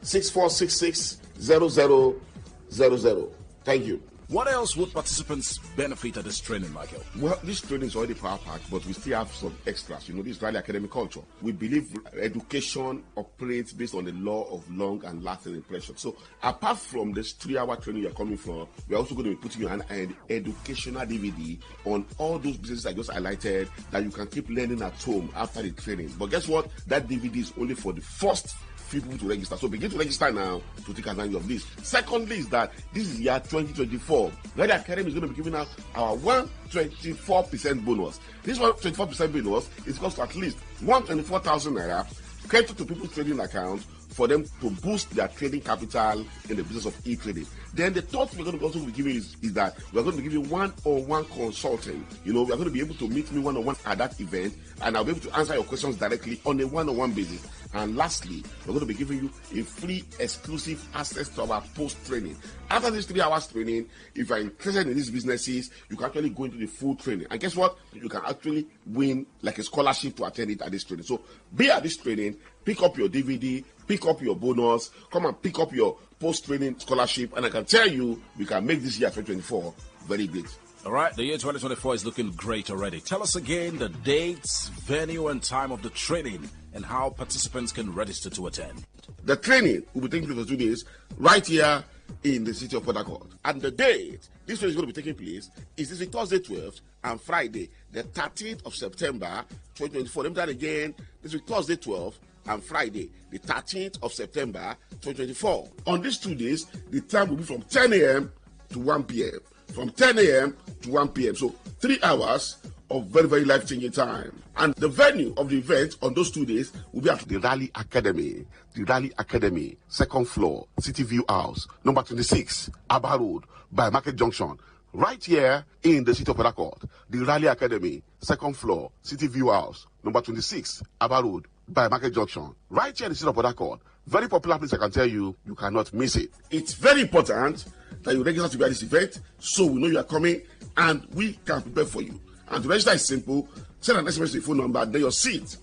6466 0000. Thank you.
What else would participants benefit at this training, Michael?
Well, this training is already power packed, but we still have some extras. You know, this is Rally academic culture. We believe education operates based on the law of long and lasting impression. So, apart from this 3-hour training you're coming from, we're also going to be putting you an educational DVD on all those businesses I just highlighted that you can keep learning at home after the training. But guess what? That DVD is only for the first people to register. So begin to register now to take advantage of this. Secondly is that this is year 2024. Rally Academy is going to be giving out our 124% bonus. This 124% bonus is cost at least 124,000 naira credited to people's trading accounts for them to boost their trading capital in the business of e-trading. Then the third thing we're going to also be giving is that we're going to give you one-on-one consulting. You know, we're going to be able to meet me one-on-one at that event, and I'll be able to answer your questions directly on a one-on-one basis. And lastly, we're going to be giving you a free exclusive access to our post-training. After this 3 hours training, if you're interested in these businesses, you can actually go into the full training. And guess what? You can actually win like a scholarship to attend it at this training. So be at this training, pick up your DVD, pick up your bonus, come and pick up your post-training scholarship, and I can tell you, we can make this year 2024 very great.
All right, the year 2024 is looking great already. Tell us again the dates, venue, and time of the training, and how participants can register to attend.
The training will be taking place for 2 days right here in the city of Port Harcourt. And the date this training is going to be taking place is this Thursday 12th and Friday, the 13th of September 2024. Let me tell you again, this week Thursday 12th and Friday, the 13th of September 2024. On these 2 days, the time will be from 10 a.m. to 1 p.m. From 10 a.m. to 1 p.m. So 3 hours of very, very life-changing time. And the venue of the event on those 2 days will be at the Rally Academy. The Rally Academy, second floor, City View House, number 26, Abba Road, by Market Junction. Right here in the city of Port Harcourt. The Rally Academy, second floor, City View House, number 26, Abba Road, by Market Junction. Right here in the city of Port Harcourt. Very popular place, I can tell you. You cannot miss it. It's very important that you register to be at this event so we know you are coming and we can prepare for you. And to register is simple. Send an SMS to your phone number, then your seat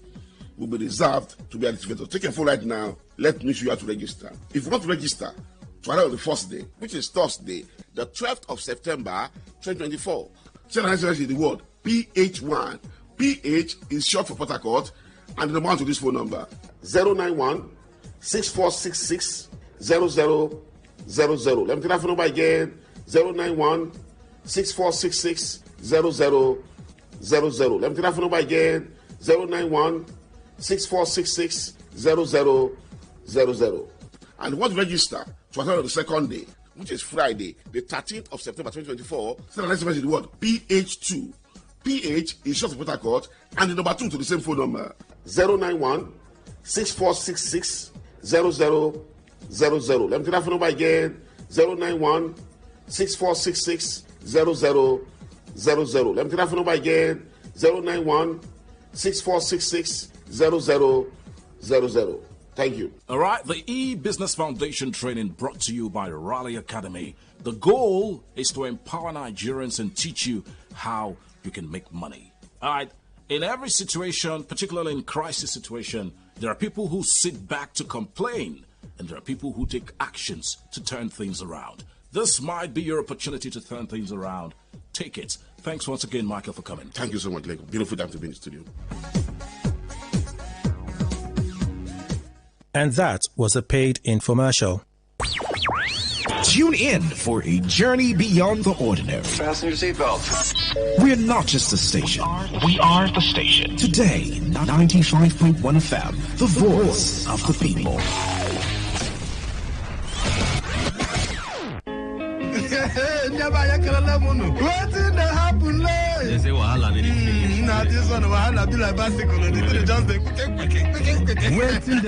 will be reserved to be at this event. So take your phone right now. Let me show you how to register. If you want to register to arrive on the first day, which is Thursday, the 12th of September 2024, send an SMS to the word PH1. PH is short for Port Harcourt, and the number to this phone number 091 6466 0000. Let me take that phone number again 091 6466 0000. Let me take that phone number again 091 6466 0000. And once register to attend on the second day, which is Friday, the 13th of September 2024, send an SMS to the word PH2. PH is short for Port Harcourt, and the number 2 to the same phone number 091 6466 0000. Let me take that phone number again 091 6466 0000. Let me take that phone number again 091 6466 0000. Thank you.
All right, the E-Business Foundation training brought to you by Rally Academy. The goal is to empower Nigerians and teach you how you can make money. All right, in every situation, particularly in crisis situation, there are people who sit back to complain, and there are people who take actions to turn things around. This might be your opportunity to turn things around. Take it. Thanks once again, Michael, for coming.
Thank you so much, Lego. Beautiful time to be in the studio.
And that was a paid infomercial.
Tune in for a journey beyond the ordinary.
Fasten your seatbelts.
We're not just a station.
We are the station.
Today, 95.1 FM, the voice of the people.
Wetin dey happen there?
They say wahala dey finish.
Nah, this one wahala be like bicycle. They just dey quick.
Wetin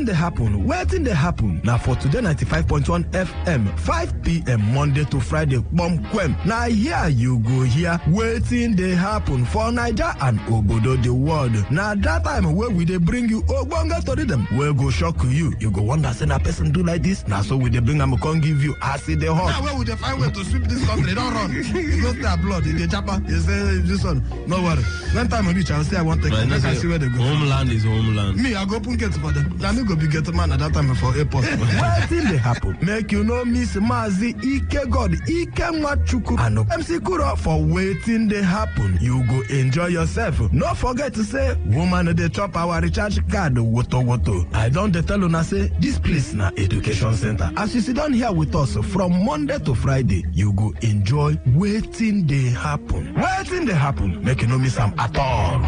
dey happen? Now for today 95.1 FM, 5 p.m. Monday to Friday, Bomkwem. Now here you go here. Wetin dey happen for Niger and Obodo the world. Now that time where we dey bring you ogbonge story them, we go shock you. You go wonder say na person do like this. Now so we dey bring am come give you acid the hot.
Now where we dey find way to sweep this country? Don't run. You go stay blood in the chopper. You say this one. No worry. When time I reach, I'll say I want to take. I see where they go.
Homeland is homeland.
Me, I go open gates for them. Now me go be get man at that time for airport.
Wetin dey happen? Make you no miss Mazi Ike God Ike Machuku and MC Kuro for Wetin dey happen. You go enjoy yourself. No forget to say woman dey chop our recharge card woto. I don dey tell una say this place na education center. As you sit down here with us from Monday to Friday, you go enjoy Wetin dey happen. Wetin dey happen? Make you no miss am at all.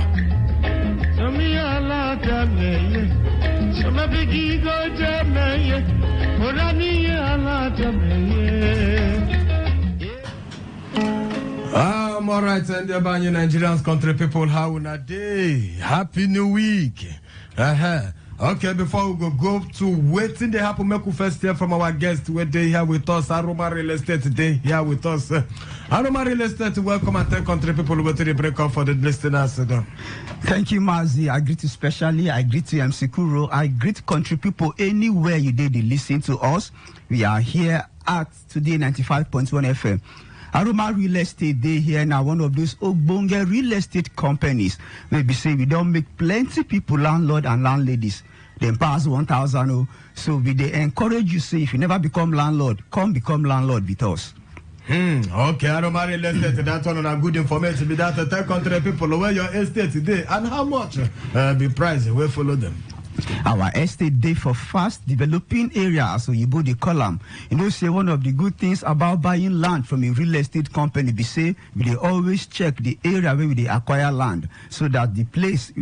I'm all right, and dear Nigerians, country people, how una day? Happy New Week. Okay, before we go to Wetin dey happen, make we first hear from our guest where they here with us. Aroma Real Estate today here with us. Aroma Real Estate, welcome and thank country people who to the break up for the listeners.
Thank you, Mazi. I greet you specially. I greet you, MC Kuro. I greet country people anywhere you did listen to us. We are here at Today 95.1 FM. Aroma Real Estate Day here now, one of those ogbonge real estate companies where we say we don't make plenty people landlord and landladies. Then pass 1,000. So we they encourage you, say if you never become landlord, come become landlord with us.
Okay, Aroma Real Estate, that one on a good information. Be that tell country people where your estate today and how much be price. We follow them.
Our estate day for fast developing areas, so you put the column. You know, say one of the good things about buying land from a real estate company, we say they always check the area where they acquire land, so that the place,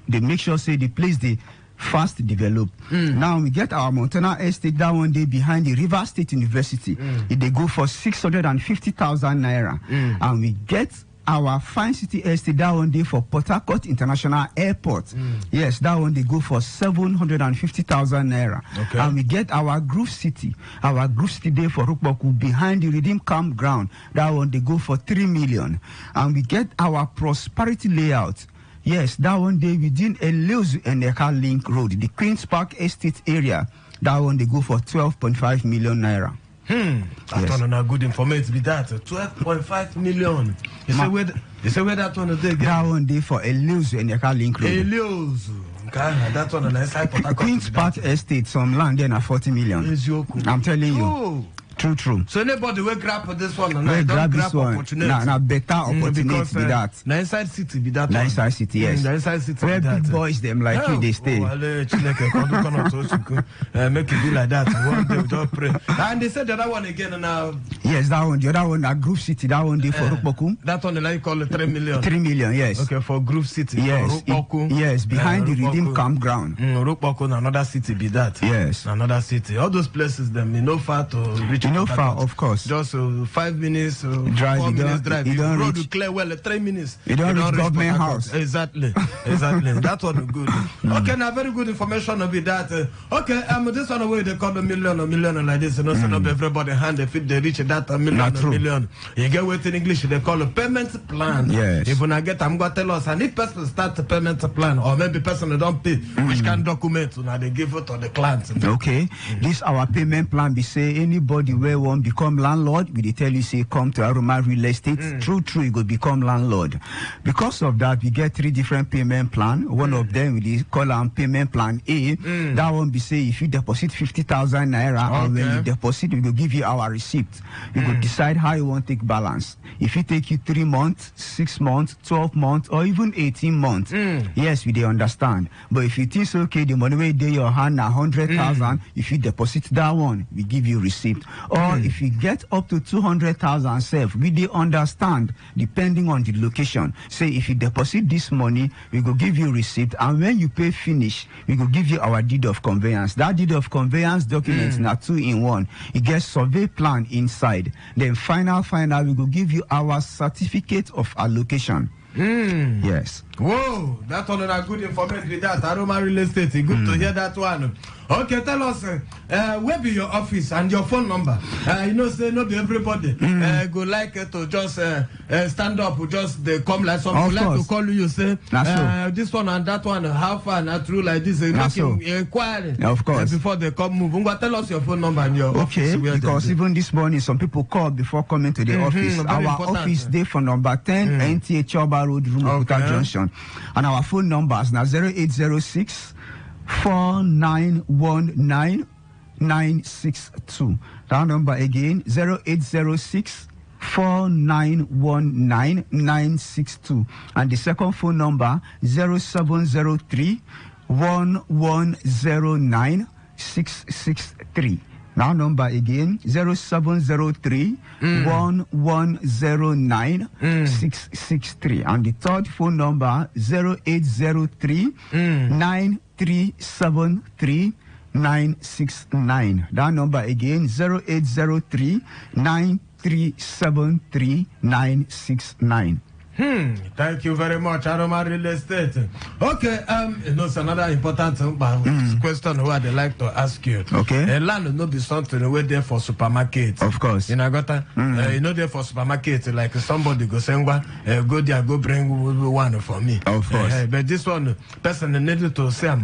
they make sure say the place they fast develop. Now we get our Montana estate that one day behind the River State University. They go for 650,000 naira, and we get our Fine City estate that one day for Port Harcourt International Airport. Yes, that one they go for 750,000 naira.
Okay.
And we get our Groove City day for Rukboku behind the Redeem Campground. That one they go for 3 million. And we get our Prosperity Layout. Yes, that one day within Eleuzu and Eka Link Road, the Queen's Park Estate area. That one they go for 12.5 million naira.
That one on a good information be that 12.5 million. You say where that one is there?
That one day for Eleuzu and Eka Link Road.
Eleuzu. That one on the side Port Harcourt.
Queen's Park Estate, some land there na 40 million. I'm telling you. True.
So anybody will grab this one and
we grab this one.
Opportunity.
Now better opportunity
because,
be that.
Na inside city be that.
Na inside city, yes.
Na inside city.
Where big boys them like you they stay.
Make it be like that. One day we just pray. And they said the other one again now.
Yes, that one. The other one, a Groove City. That one day for Rukboku.
That one like you call it 3 million.
3 million, yes.
Okay, for Groove City.
Yes. Yes, behind the Redeem Campground.
Rukboku, another city be that.
Yes.
Another city. All those places them you know far to reach.
You know far, of course.
Just 5 minutes,
drive,
4 minutes drive.
You don't
road
reach,
to clear well, 3 minutes.
You don't reach government house.
Exactly. That one good. Okay, now very good information of it that. Okay, this one away they call a million like this. You know, so not everybody hand if they reach that a million. You get what in English they call a payment plan.
Yes.
If when I get, I'm going to tell us, and if person start a payment plan, or maybe person don't pay, which can document, now they give it to the client.
Okay, this our payment plan. We say anybody where one become landlord, we dey tell you say come to Aroma Real Estate. True, you go become landlord. Because of that, we get 3 different payment plan. One of them we dey call am payment plan A. That one be say if you deposit 50,000 naira, and when you deposit, we go give you our receipt. You go decide how you want take balance. If it take you 3 months, 6 months, 12 months, or even 18 months, yes, we dey understand. But if you think so, okay, the money wey dey your hand na 100,000, if you deposit that one, we give you receipt. Or if you get up to 200,000 self, we dey understand depending on the location. Say if you deposit this money, we go give you receipt, and when you pay finish, we go give you our deed of conveyance. That deed of conveyance document na 2 in 1. It gets survey plan inside. Then final, we go give you our certificate of allocation. Yes.
Whoa, that one is good information with that. Aroma Real Estate. Good to hear that one. Okay, tell us where be your office and your phone number. You know, say not everybody go like to just stand up, just they come like some people like to call you. Say this one and that one, how far not true like this. Inquiry.
Of course.
Before they come move. Tell us your phone number and your office.
Because even this morning, some people called before coming to the office. Our office day for number 10, NTA Choba Road, Rumukuta Junction. And our phone numbers now 0806 4919 962. That number again 0806 4919 962. And the second phone number 0703 1109 663. Now number again 0703 1109 663. And the third phone number 0803 9373 969. That number again 0803 9373 969.
Thank you very much, Aroma Real Estate. Okay, it's another important question who I'd like to ask you.
Okay.
Land no be something we're there for supermarket.
Of course.
You know, got you know there for supermarket, like somebody go say, go there, go bring one for me.
Of course.
But this one, person needed to say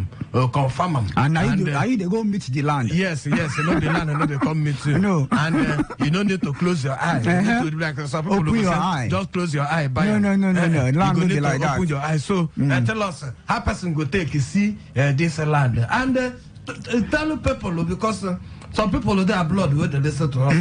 confirm them.
And are you they go meet the land?
Yes, you know the land, and they come meet you.
No.
And you don't need to close your eye. You need to, like some people
open your
say,
eye.
Just close your eye.
No. Land will be like that.
Open your eyes. So tell us how person go take see this land and tell people because some people they are blood where they listen to us.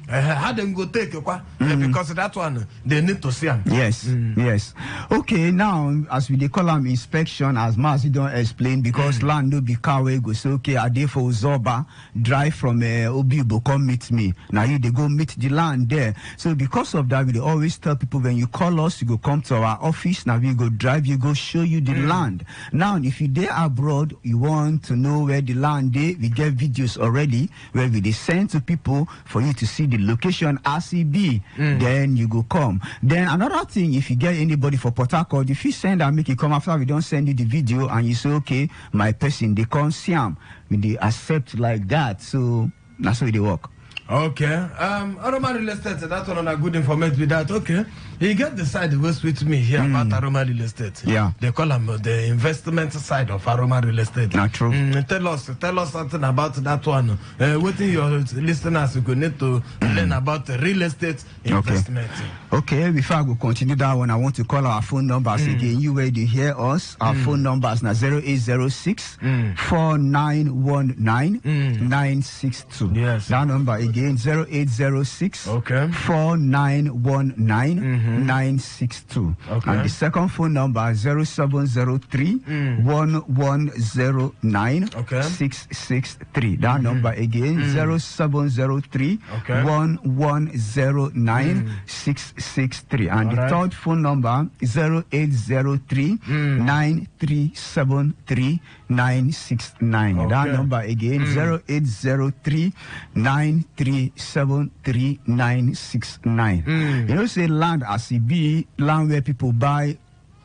How them go take because that one they need to see them.
Yes. Okay, now as we call them inspection, as Mazi don't explain, because land no be car where go say okay, I dey for Zoba drive from Obibo come meet me. Now you they go meet the land there. So because of that, we always tell people when you call us, you go come to our office. Now we go drive, you go show you the land. Now if you there abroad, you want to know where the land is, we get videos already where we send to people for you to see the location as it be. Then you go come. Then another thing, if you get anybody for Port Harcourt, if you send and make it come after we don't send you the video and you say okay, my person they come see them, they accept like that. So that's how they work.
Okay. Aroma Real Estate, that one on a good information with that. Okay. You get the side that goes with me here about Aroma Real Estate.
Yeah.
They call them the investment side of Aroma Real Estate.
Not true.
Tell us something about that one. What your listeners you need to learn about real estate investment.
Okay, before I go continue that one, I want to call our phone numbers again. You where you hear us, our phone numbers now 0806 4919 962.
Yes.
That number again 0806 4919 962.
Okay.
And the second phone number 0703 1109 663. That number again 0703 1109 663. And the third phone number 0803 9373 969. That number again 0803 9373 969. You know, say land as it be, land where people buy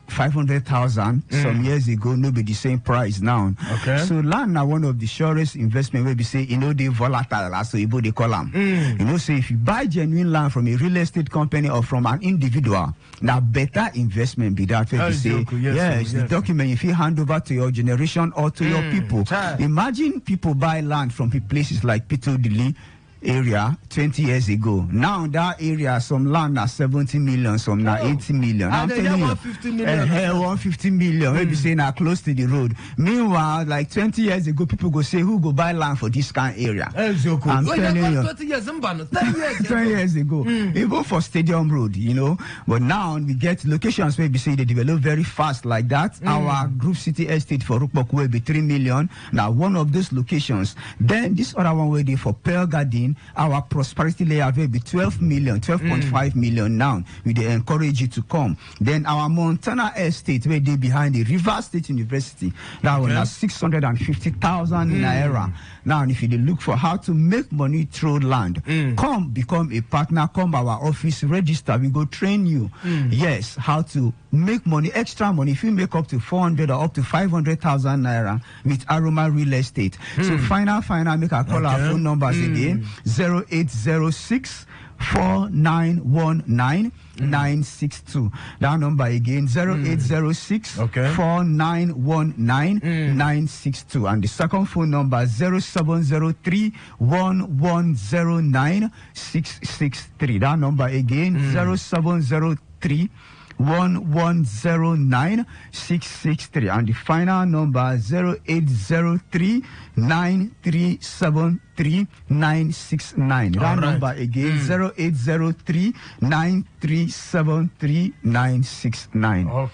500,000 some years ago, no be the same price now.
Okay.
So land now one of the surest investment where we say, you know, they volatile, as so they call them. You know, say if you buy genuine land from a real estate company or from an individual, now better investment be that way to say, yes, the document if you hand over to your generation or to your people. Imagine people buy land from places like Pitodili. area 20 years ago. Now that area, some land are 70 million, some now 80 million. I'm telling you,
150 million.
150 million. Maybe say now close to the road. Meanwhile, like 20 years ago, people go say, who go buy land for this kind of area? I'm telling you.
20 years,
10 years ago, even for Stadium Road, you know. But now we get locations where we say they develop very fast like that. Our Group City Estate for Rukbok will be 3 million. Now, one of those locations. Then this other one will be for Pearl Garden. Our Prosperity Layout will be 12 million, 12.5 million now. We they encourage you to come. Then our Montana Estate where they behind the River State University. That one has 650,000 naira. Now, if you look for how to make money through land, come become a partner, come our office, register, we go train you. Yes, how to make money, extra money. If you make up to 400 or up to 500,000 naira with Aroma Real Estate. So final, make a call our phone numbers again, 0806 4919 962. That number again, 0806 4919 962. And the second phone number, 0703 1109 663. That number again, 0703 1109 663. And the final number, 0803 9373 969. That number again, 0803 9373 969.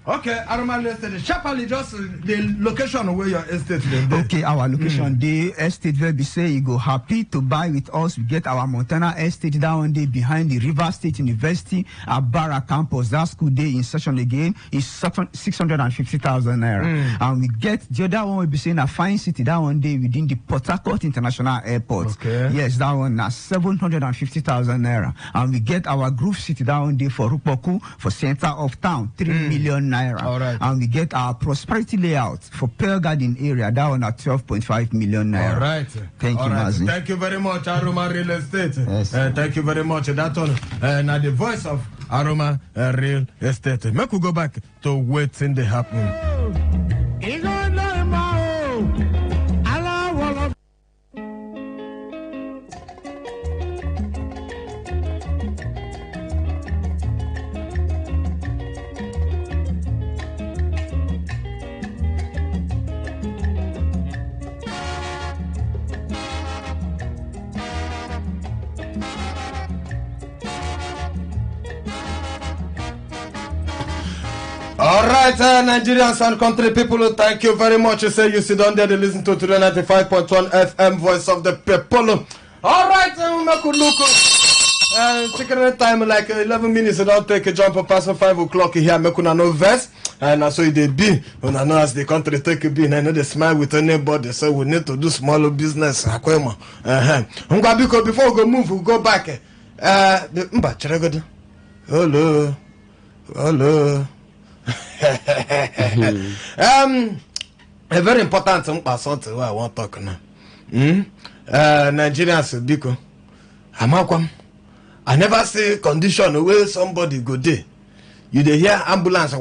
Okay, Aroma Estate. Sharply, just the location where your estate is.
Okay, our location, the estate where we say you go happy to buy with us. We get our Montana Estate down there behind the River State University at Barra campus. That school day in session again is 650,000 naira. And we get the other one we be saying a fine city that one day within the Port Harcourt International Airport. Yes, that one is 750,000 naira. And we get our Groove City that one day for Rupoku for center of town, 3 million naira. And we get our Prosperity Layout for Pearl Garden area, that one at 12.5 million naira.
All right.
Thank you, Mazi.
Thank you very much, Aroma Real Estate.
Yes.
Thank you very much. That one, now the voice of Aroma Real Estate. Make we go back to what's in the happening. All right, Nigerians and country people, thank you very much. You say you sit down there to listen to Today95.1 FM, voice of the people. All right, we could look. Taking time like 11 minutes, so don't take a jump past 5 o'clock here. Make una no verse, and so they be. When I know as the country take a be, and I know they smile with anybody. So we need to do smaller business. Before we go move, we go back. Hello. A very important something I want to talk now. Nigerians, Biko, I never see condition where somebody go there. You dey hear ambulance,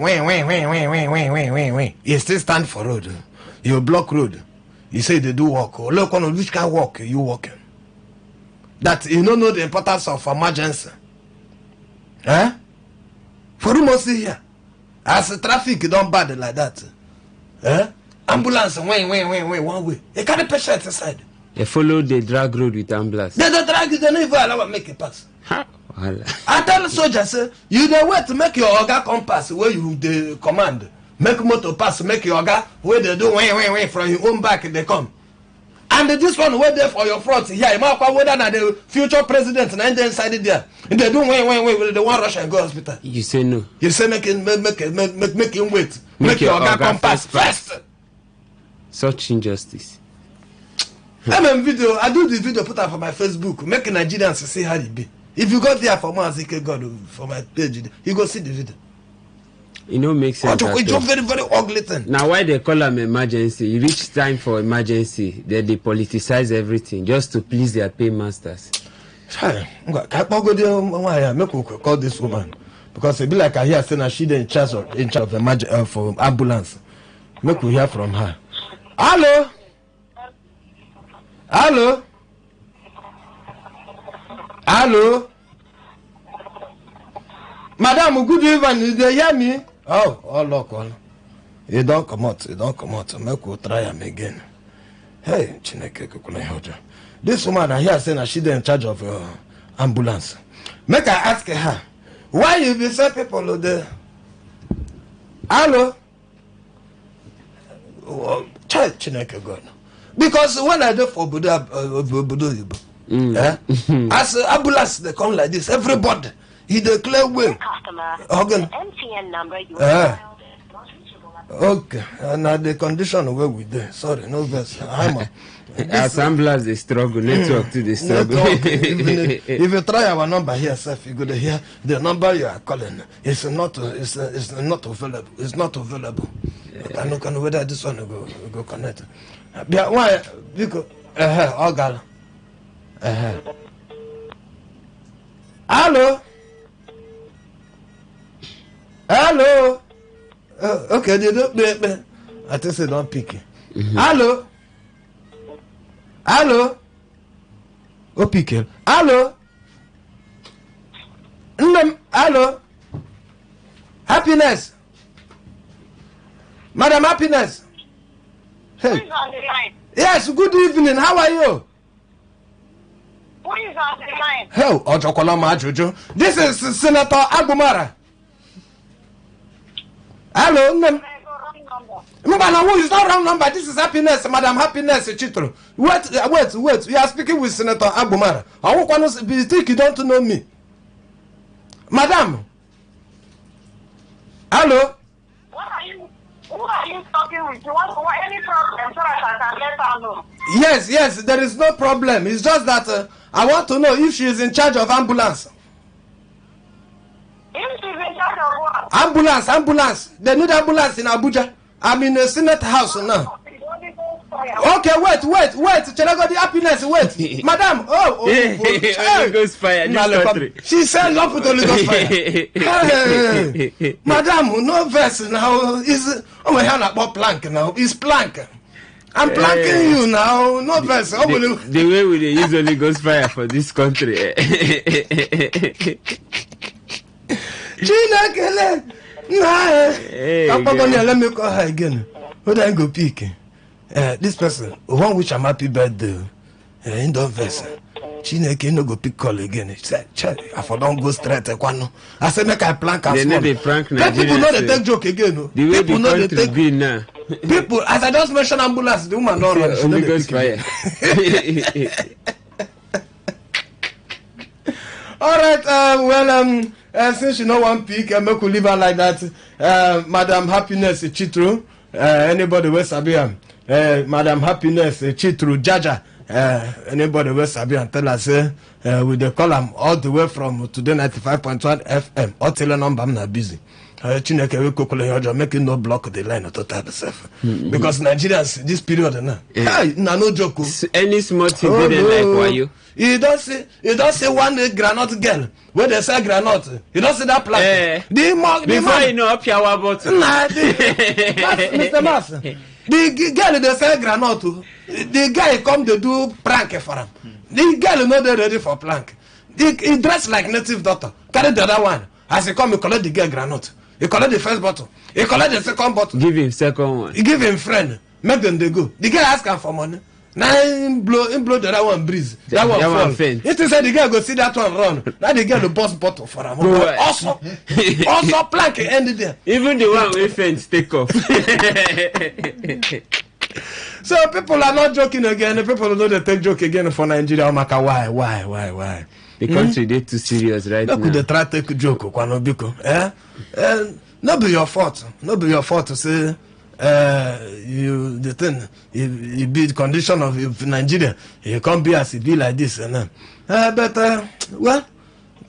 you still stand for road. You block road. You say they do walk. Look on which kind walk you walking. That you don't know the importance of emergency. For who must see here? As the traffic don't bad like that. Ambulance, one way. They carry patient inside.
They follow the drag road with ambulance.
They don't drag it, they never allow make it pass. I tell the soldiers, you don't wait to make your orga come pass where you the command. Make motor pass, make your orga where they do way from your own back they come. And this one wait there for your front here. Whether the future president and inside there. And they do way they want rush and go hospital.
You say no.
You say make him wait. Make your orga come pass first.
Such injustice.
I do the video, put up for my Facebook, make Nigerians see how it be. If you go there for Mazike God for my page, you go see the video.
It don't make sense.
It's very, very ugly thing.
Now why they call them emergency? It reach time for emergency. They politicize everything just to please their paymasters.
Make we call this woman because it be like I hear saying she in charge of for ambulance. Make we hear from her. Hello. Hello? Madam, good evening. Did you hear me? Oh, look. You don't come out. Make we try him again. Hey, Chineke Kukulehoja. This woman I hear saying she's in charge of ambulance. Make I ask her, why you be say people there? Hello? Chineke God. Because when I do for Buddha, as ambulance they come like this, everybody he declare way.
Customer,
okay.
the MTN number you dialed is not reachable at the
Okay, and the condition where we there. Sorry, no verse.
As ambulance they struggle, network to the struggle.
If you try our number here, sir, you go to hear the number you are calling. It's not available. It's not available. I don't know whether this one go connect. Why? Because Hello. Hello. Okay, they don't. I think they don't pick it. Hello. Hello. Oh, pick it. Hello. Hello. Happiness. Madam Happiness. Hey.
Who is on the line?
Yes, good evening. How are you?
Who is on the line?
Hey, Ojokoloma Jojo. This is Senator Agumara. Hello, Mbana, who is not wrong number? This is Happiness, Madam Happiness Chitro. Wait. We are speaking with Senator Agumara. I won't want to be think you don't know me. Madam. Hello.
Who are you talking with? You want any problem so that I can let her know?
Yes, there is no problem. It's just that I want to know if she is in charge of ambulance.
If she's in charge of what?
Ambulance. They need ambulance in Abuja. I'm in the Senate House now. Okay, wait. Chelago the Happiness, wait. Madam,
Holy Ghost fire this country.
She said not put Holy Ghost fire. Hey, Madam, no verse now. Is my hand about plank now. It's plank. I'm planking you now. No verse.
The way we use Holy Ghost fire for this country.
Chinakele. Let me call her again. Who then go pick? This person, one which I'm happy birthday. In the verse. Chineke no go pick call again. He said, I for don't go straight. I said, make I plank as well. People know they take joke again.
The way people know they take be now.
People, as I just mentioned ambulance, the woman don't run.
Holy Ghost fire.
All right, since you know one pick, I'm going to leave her like that. Madam Happiness Chitru, anybody with Sabiam? Madam Happiness Chitru Jaja, anybody with Sabiam? Tell us, with the column all the way from Today 95.1 FM. All tell number, I'm not busy. Chineke we kokole making no block the line to type self. Because Nigerians this period no joke.
Any small thing like why you?
You don't say one granite girl. Where they say granite, you don't see that plant.
Before you know up your bottle.
Mr. Master. The girl they say granite. The guy come to do prank for him. The girl not ready for prank. He dressed like native doctor. Carry the other one. As he come, he collect the girl granite. He collect the first bottle. He collect the second bottle.
Give him second one.
He give him friend. Make them they go. The girl ask him for money. Now he blow the other one breeze. That one fall. It is said the girl go see that one run. Now the girl the boss bottle for him. Also plank ended there.
Even the one with fence take off.
So people are not joking again. People know they take joke again for Nigeria. Why?
The country they too serious right now.
They try to take joke. Not be your fault. Not be your fault to say you the thing. You be the condition of Nigeria. You can't be as it be like this and but well,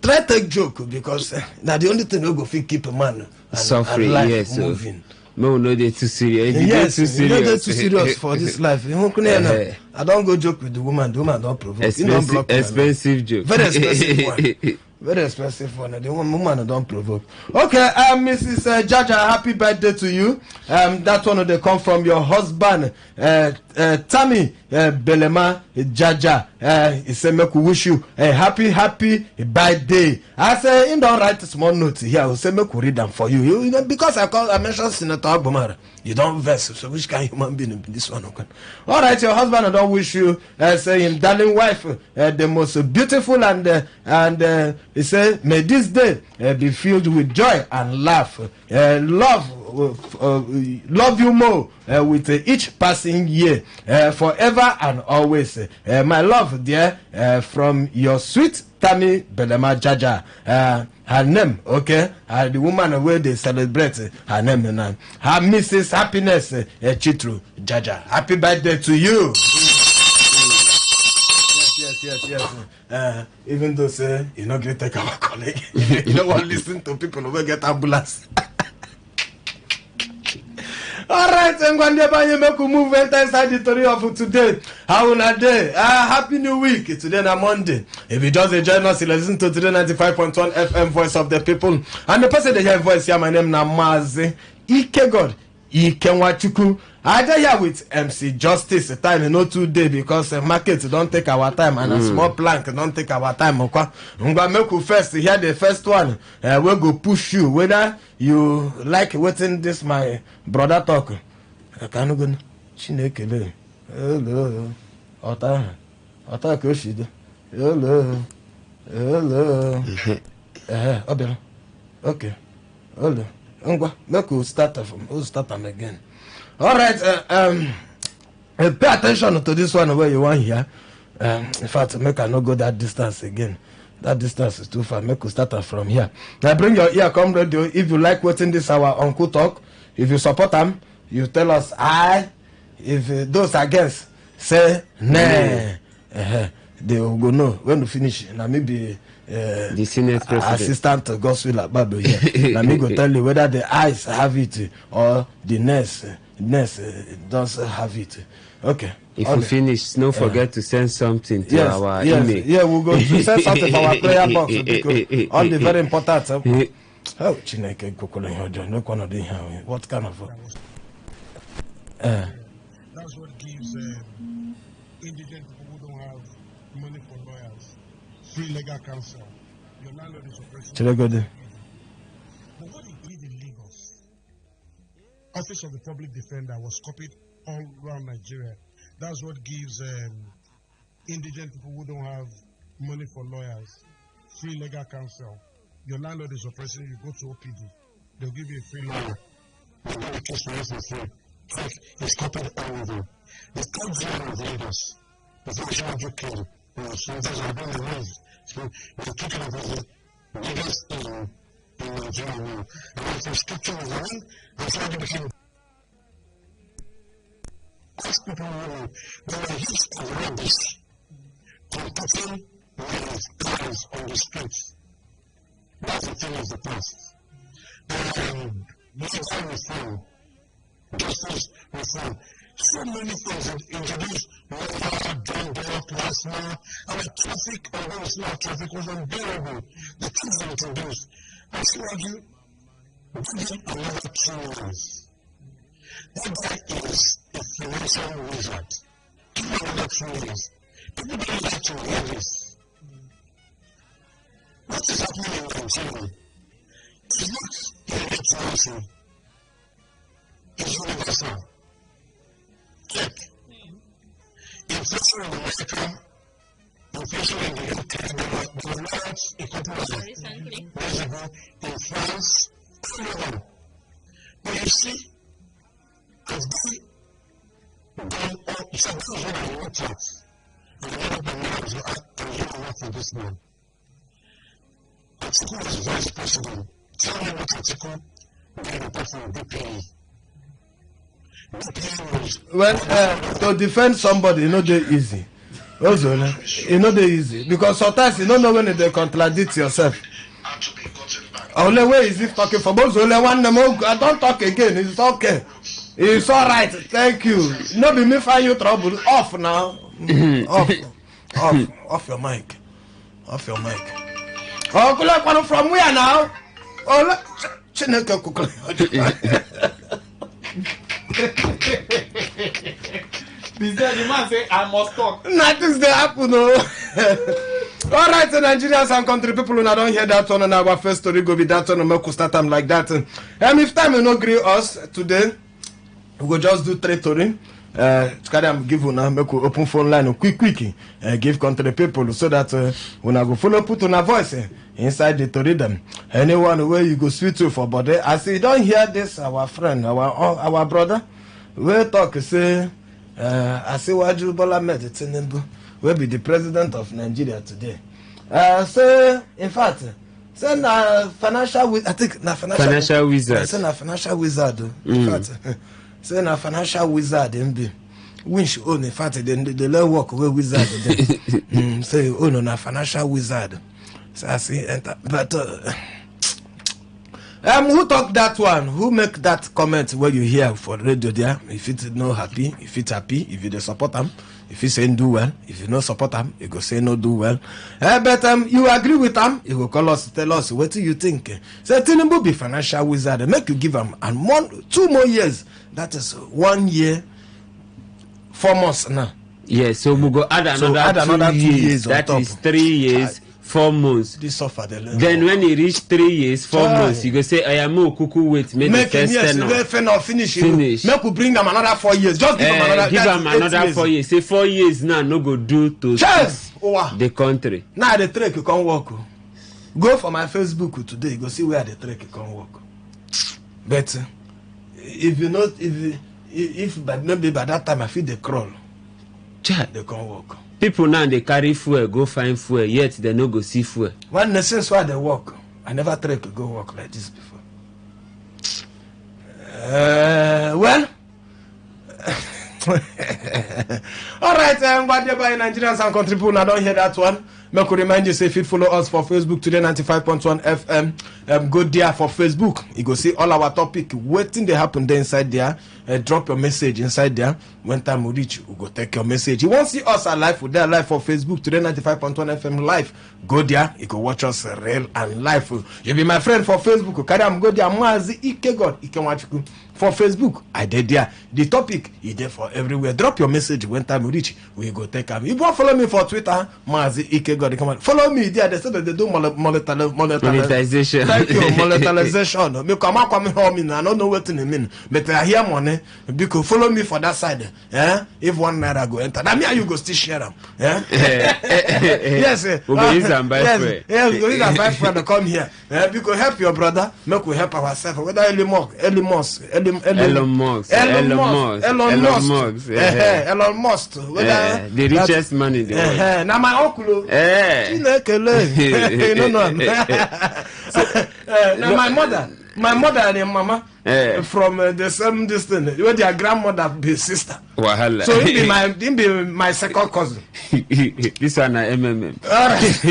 try to take joke because now the only thing we go fit keep a man
suffering. Yes, moving. No, they too serious.
Yes, too serious for this life. I don't go joke with the woman. The woman don't provoke.
Expensive joke.
Very expensive one. Very expensive one. The woman don't provoke. Okay, Mrs. Jaja, happy birthday to you. That one they come from your husband, Tammy Belema Jaja. He said, "Make we wish you a happy birthday." I say, "In don't write a small note here. I say, make we read them for you. You because I mentioned Senator Agbomara. You don't verse. So which kind of human being be this one? Okay. All right, your husband, I don't wish you, saying, darling wife, the most beautiful and he said, may this day be filled with joy and laugh. Love you more with each passing year, forever and always. My love, dear, from your sweet Tammy Belema Jaja. Her name, okay? The woman where they celebrate her name, her Mrs. Happiness Chitru Jaja. Happy birthday to you. Yes. Even though say you're not going to take our colleague, you don't want to listen to people who will get ambulance. All right, and when you make a move inside the story of today, how na day? Happy New Week. Today na Monday. If you just join us, you listen to Today 95.1 FM, Voice of the People. And the person they hear voice here, my name na Mazi Ikegod Ikenwachuku. I dey here with MC Justice. The time is not too day because the market don't take our time and a small plank don't take our time. Okay, I'm gonna make you first. Here the first one. We'll go push you whether you like waiting this my brother talk. Can go Chinekele. Hello. Ota Koshide. Hello. Obel. Okay. Hello. Make you start them again. All right, pay attention to this one where you want here. In fact, make I not go that distance again. That distance is too far. Make you start from here. Now bring your ear, come radio. If you like waiting this our uncle talk, if you support them, you tell us I. If those against say nay, they will go no. When you finish, now maybe
the Senate president,
assistant to Godswill Babu here. Now me go tell you whether the eyes have it or the nurse does have it. Okay.
If we finish, don't forget to send something to our email.
Yeah, we'll go to send something for our prayer box because all the very important. Oh, Chineke Kokolo, no one of the what kind of
that's what gives indigent people who don't have money for lawyers free legal counsel. Your landlord is oppressive. But what he did in Lagos, Office of the Public Defender was copied all around Nigeria. That's what gives indigent people who don't have money for lawyers free legal counsel. Your landlord is oppressing you, go to OPD. They'll give you a free lawyer. They'll give a case for you for free. It's copied all over. The third zone of Lagos, the National Drug King, so those are being removed. So we're talking about the biggest in Nigeria now. And if the structure is wrong, I'm trying to become. Ask people who they were used to rubbish, compacting cars on the streets. That's the thing of the past. Legal reform, justice reform, so many things introduced. Drug, plasma, our traffic, although small traffic was unbearable. The things they introduced. I still argue, give him another 2 years. That guy is a financial wizard. Give him another 2 years. People don't like to hear this. What is happening in Nigeria? It's not electoral. It's universal. Check. Inflation in America, inflation in the UK, there were riots a couple of years ago in France, everywhere. But you see, as they done all, it's a good one I looked at. And one of the names I'm here work for this man. Article was vice president. Tell me what article they report from BPE.
Well, to defend somebody, they're easy. Also, they're easy. Because sometimes you don't know when they contradict yourself. Only way is if talking for both only one I don't talk again. It's okay. It's all right. Thank you. No be me find you trouble. Off now. Off your mic. Off your mic. Oh, from where now? Oh, Chineke Kukule.
The man say, I must talk.
Nothing's the happen, no. All right, the Nigerians and country people, when I don't hear that one on our first story, go with that one, and we could start time like that. And if time will not agree us today, we will just do 3 story. I'm give you now, make open phone line quick, give country people so that when I go follow put on a voice inside the to read them. Anyone where you go sweet to for body. I say, don't hear this, our friend, our brother. We talk, say, I say, Waju Bola Meditinembu will be the president of Nigeria today. Say, in fact, say na financial, I think na
financial wizard.
Say na financial wizard. In fact, say na financial wizard. Winch own. In fact, they let work with wizard. Say oh no, na financial wizard. So I see, but who talk that one? Who make that comment where you hear for radio there? If it's no happy, if it's happy, if you support them, if you say do well, if you no support them, you go say no do well. But you agree with them, you go call us, tell us what do you think? Say Tinubu be financial wizard, make you give them and 2 more years. That is 1 year, 4 months now.
Yes, so we go add another 2 years. That is 3 years. 4 months.
This suffer the
then when he reach 3 years, 4 months, you go say, I am more cuckoo wait, make the first
finish. Make we bring them another 4 years. Just give them another
4 years. Say 4 years now, no go do to the country.
Now the trek you can't walk. Go for my Facebook today, go see where the trek you can't walk. But if you not, if but maybe by that time I feel they crawl. They can't walk.
People now they carry fuel, go find fuel, yet they no go see fuel.
One since why they walk. I never tried to go walk like this before. Well, all right, whatever Nigerians and country people, I don't hear that one. I could remind you, say if you follow us for Facebook today 95.1 FM, go there for Facebook. You go see all our topic. Waiting they happen there inside there. Drop your message inside there. When time we reach, we go take your message. You want to see us alive? We're there live for Facebook today 95.1 FM live. Go there. You go watch us real and live. You be my friend for Facebook. Carry am go there. Mazi Ike God Ike Wachuku for Facebook. I did there. The topic is there for everywhere. Drop your message when time we reach. We go take them. You want follow me for Twitter? Mazi Ike God. Come on, follow me there. They said that they do
monetization.
Thank you, monetization. Me come home. I don't know what it mean, but I hear money. Because follow me for that side. If 1 naira go enter, that mean you go still share them. Yes,
we go use and buy friend.
Yes, we go use and buy friend to come here. Because help your brother, make we help ourselves. Whether Elon Musk,
the richest man in the world.
Now my uncle, you know, now my mother and your mama from the same distance, where their grandmother be sister.
Wahala.
So he be my second cousin.
This one MMM.
All right.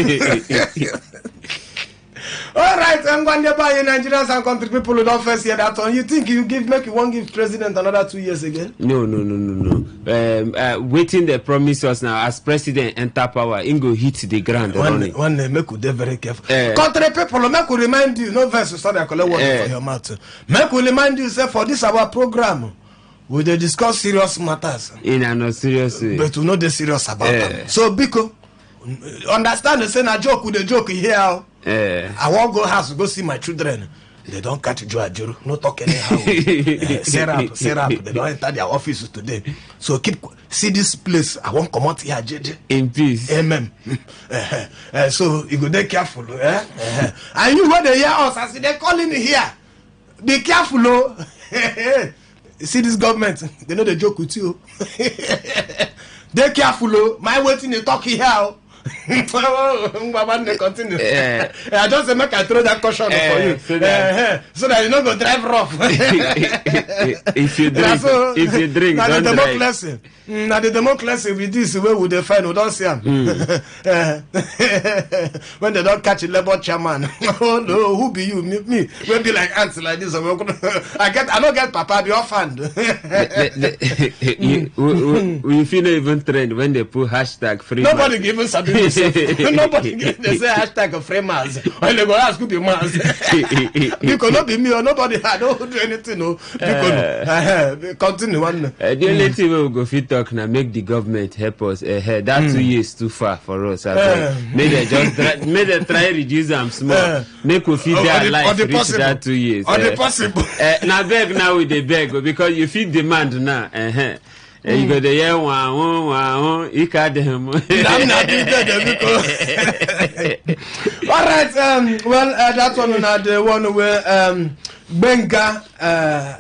All right, I'm going to buy Nigerians and country people who don't first hear that one. You think you won't give president another 2 years again?
No. Waiting they promise us now as president enter power, he go hit the ground.
One day, make you be very careful. Country people, make we remind you, no verse to start to collect water for your mouth. Make we remind you, say for this our program, we dey discuss serious matters.
In a not serious way.
But we know they serious about them. So, Biko, understand the say na joke with the joke here. I won't go house to go see my children. They don't catch Joe Ajuru. No talk anyhow. Set up. They don't enter their offices today. So see this place. I won't come out here, JJ.
In peace.
Amen. So you go there careful. And you when they hear us, I see they calling here. Be careful, oh. See this government. They know they joke with you. They careful, oh. My waiting they talk here. Continue. I just make I throw that caution for you, so that you don't go drive rough.
If you drink,
now
don't
the
drive.
Now the democracy with this way we define, we don't see them. When they don't catch a labor chairman, oh no, who be you? Me, we'll be like ants like this. I don't get papa be orphaned.
We feel even trend when they put hashtag free.
Nobody even sabi Nobody they say hashtag free mass. When they go ask who be mass. Because not be me or nobody. I don't do anything. No. Because continue one.
The only thing we will go fit talk now make the government help us. That 2 years too far for us. May they just try reduce them small. Make we feed their life reach possible. That 2 years.
Or the possible.
Now beg now with the beg because you feed demand now. You go the year one, you can't them.
All right, that one not the one where Benga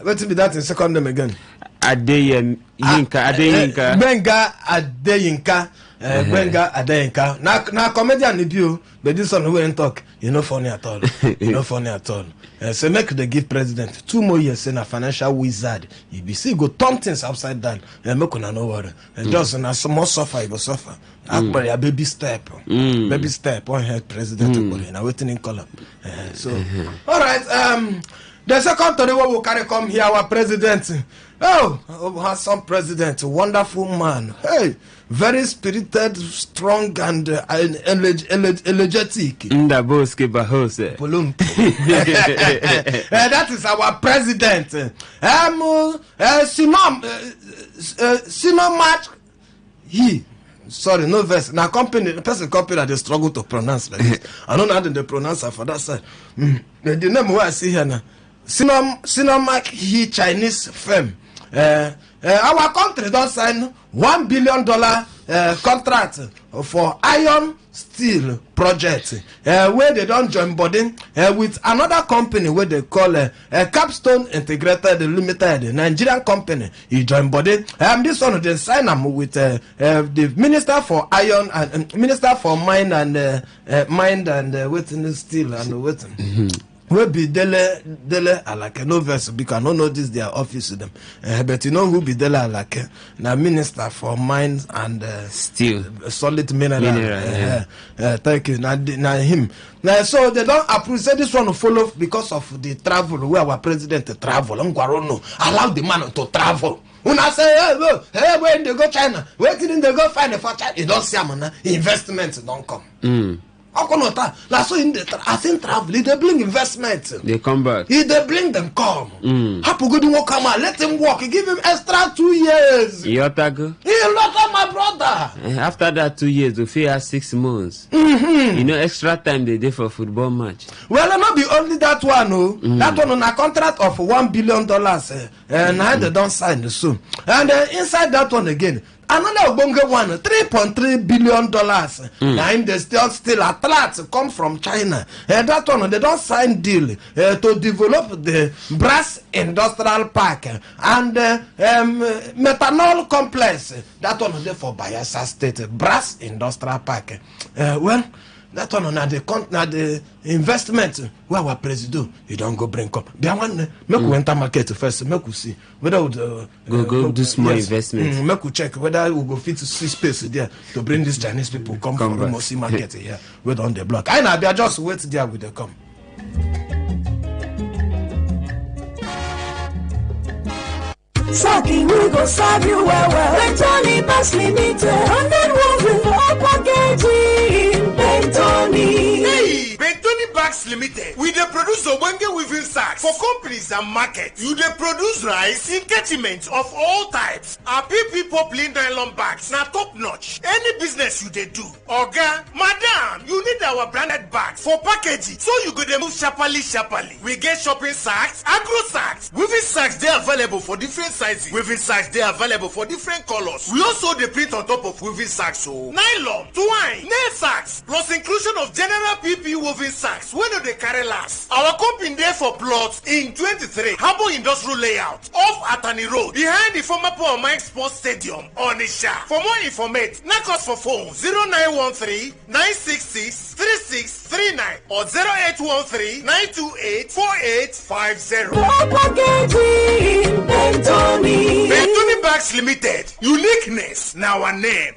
what be that in second name again?
Adeyinka.
Benga Adeyinka. Benga Adeyinka. Now comedian you, but this one who ain't talk. You're not funny at all. You're not funny at all. So make the give president 2 more years in a financial wizard. You be see go turn things upside down. Make una no worry. Just na small suffer, you go suffer. Actually, a baby step. Baby step. One head president. Now waiting in column. So, all right. The second to the one will carry come here. Our president. Oh, handsome president, wonderful man. Hey, very spirited, strong, and energetic. That is our president. Sinomat. Sorry, no verse. Now, the person company that they struggle to pronounce like this. I don't know how they pronounce for that side. The name where I see here now. Sinomat he Chinese firm. Our country don't sign $1 billion contract for iron steel project where they don't join body with another company where they call Capstone Integrated Limited, Nigerian company. He join body. This one they sign them with the Minister for Iron and Minister for Mine and waiting steel and waiting. Will be Dele Alake, no verse because I don't know this their office with them. But you know who be Dele Alake? Now Minister for Mines and
Steel,
solid mineral. Thank you. Now him. Now so they don't approve. Say this one will follow because of the travel where our president travel. Allow the man to travel. When I say hey, when they go China, where didn't they go find a for China? You don't see them. Investments don't come. Like so in the as in travel, they bring investment.
They come back.
If they bring them come. Happy good work come out. Let him work. Give him extra 2 years.
He not
my brother.
After that 2 years, the fee has 6 months. You know, extra time they did for football match.
Well, not be only that one. That one on a contract of $1 billion. And now they don't sign soon. And inside that one again. Another Bonga one, $3.3 billion. Now they still attract come from China. That one they don't sign deal to develop the brass industrial park and methanol complex. That one they for Bayelsa State brass industrial park. Well. That one na the investment where our president you don't go bring up. There one make we enter market first. Make we see whether we
go do small investment.
Make we check whether we go fit to see space there to bring these Chinese people come from Mosi market here. We on the block. I na be just wait there with the come.
Saki, we go serve you well. Bentoni Bass Limited. 100 woven for packaging. Bentoni.
Hey, Bentoni Bass Limited. We dey produce Obonge weaving sacks for companies and markets. You dey produce rice in catchments of all types. Our PP poplin nylon bags na top notch. Any business you dey do, Oga, Madam, you need our branded bags for packaging. So you go dey move sharply. We get shopping sacks, agro sacks, weaving sacks. They available for different sizes. Weaving sacks they available for different colors. We also dey print on top of weaving sacks. So nylon, twine, nail sacks, plus inclusion of general PP woven sacks. When they carry last. Our company there for plots in 23 Harbour Industrial Layout off Atani Road behind the former Paul Mike Sports Stadium on Isha. For more information, knock us for phone 0913 966 3639 or 0813 928 4850. Bentoni Bags Limited. Uniqueness now our name.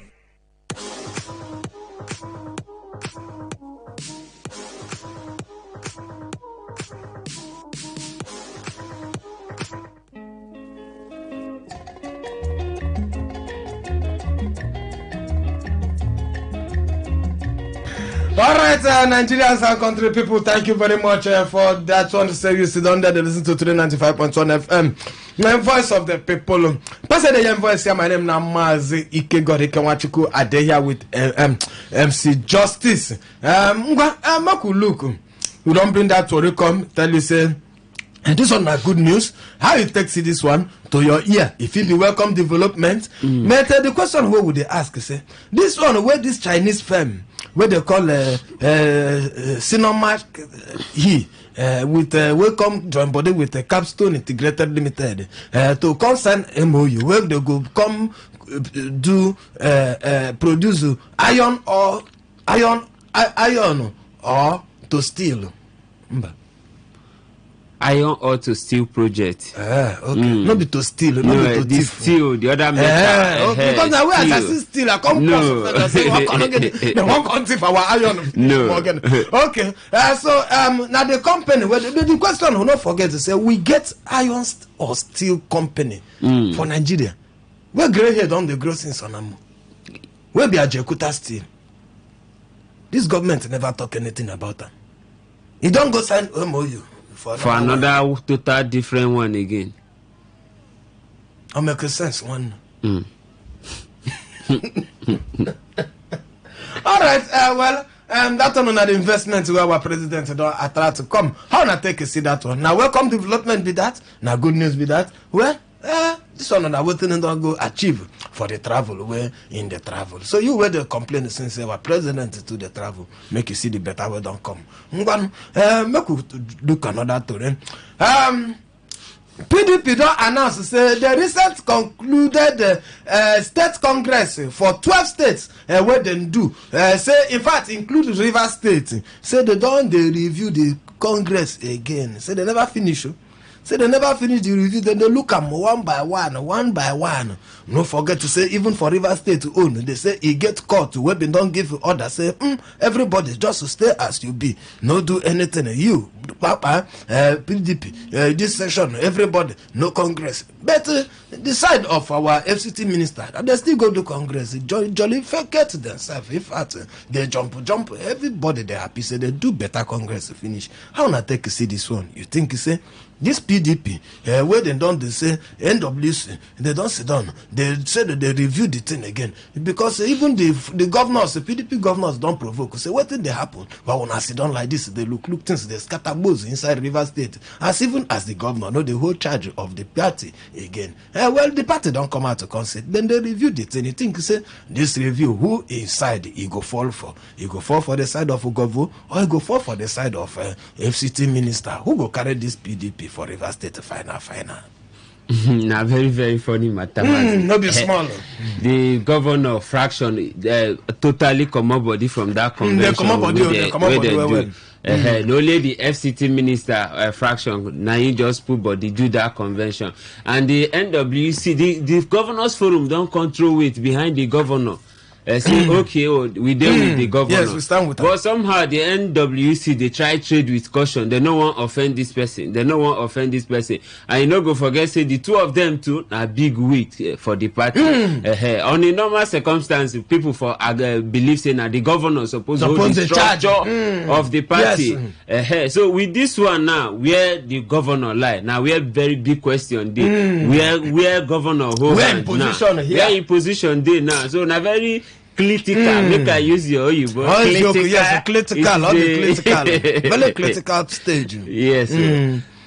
All right, Nigerians and country people, thank you very much for that one. Say you sit down there, they listen to Today95.1 FM. My voice of the people. Pass the young voice here. My name is Namazi Ike Godike I dey here with MC Justice. Look, we don't bring that to come. Tell you say, and this one my good news. How you take see this one to your ear? If it be welcome development, but the question who would they ask? Say this one where this Chinese firm where they call Sinoma with welcome join body with a Capstone Integrated Limited to concern MOU where they go come do produce iron or to steel.
Iron or to steel project.
Okay. Not be to steel.
No, the steel, the other metal.
Because now we are steel. I come cross. They won't country for our iron.
No.
Okay. So now the company. Well, the question will not forget to say we get iron or steel company for Nigeria. Where gray hair on the grow since on where be a Jakuta steel. This government never talk anything about them. You don't go sign MOU. For
another total different one again.
I'll make a sense one.
Mm.
All right, well, that one on the investment where our president don't try to come. How na take a see that one? Now welcome development be that. Now good news be that. Well, this one on our waiting don't go achieve for the travel where in the travel. So you were the complaint since our president to the travel. Make you see the better way don't come. Make we look another to PDP don't announce say the recent concluded state congress for 12 states where they do say in fact include River State. Say they don't review the congress again. Say they never finish. Say they never finish the review, then they look at them one by one. No forget to say, even for River State to own, they say it get caught where they don't give order. Say, everybody just to stay as you be. No do anything. You, Papa, PDP, this session, everybody, no Congress. But the side of our FCT minister, they still go to Congress. Jolly forget themselves. In fact, they jump. Everybody they happy. Say they do better Congress to finish. How not take see this one? You think you say, this PDP, where they don't they say NWC, they don't sit down. They say that they review the thing again because even the governors, the PDP governors don't provoke. Say what did they happen? But when I sit down like this, they look things they scatter bows inside River State. As even as the governor, know the whole charge of the party again. Well, the party don't come out to concede. Then they review the thing. You think say this review who inside he go fall for? He go fall for the side of Ugovo or he go fall for the side of FCT minister? Who go carry this PDP for River State final?
Now very very funny matter.
No be small.
The governor fraction totally come up body from that convention. Only the FCT minister fraction now he just put body do that convention, and the NWC the governors forum don't control it behind the governor. Say okay, we deal with the governor.
Yes, we stand with
but somehow the NWC they try trade with caution. They don't want offend this person. And you know go forget say the two of them too are big weight for the party. On a normal circumstance, people for believe saying that the governor supposed to hold the structure of the party. Yes. So with this one now, where the governor lie now, we have very big question. Where governor hold
where in position
now? Where in position they now? So now very critical. Make I use your Oyibo.
Critical. Very critical stage.
Yes.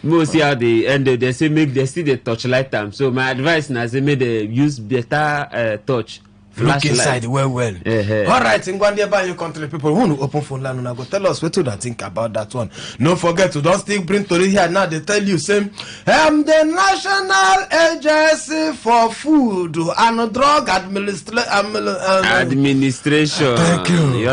Most how they end they say make they see the touchlight time. So my advice now say make they use better touch.
Look inside well. All right, in Gwandia, you country people who open phone line and go tell us what to think about that one. Don't forget to don't still bring to here now. They tell you same. The National Agency for Food and Drug Administration. Thank you.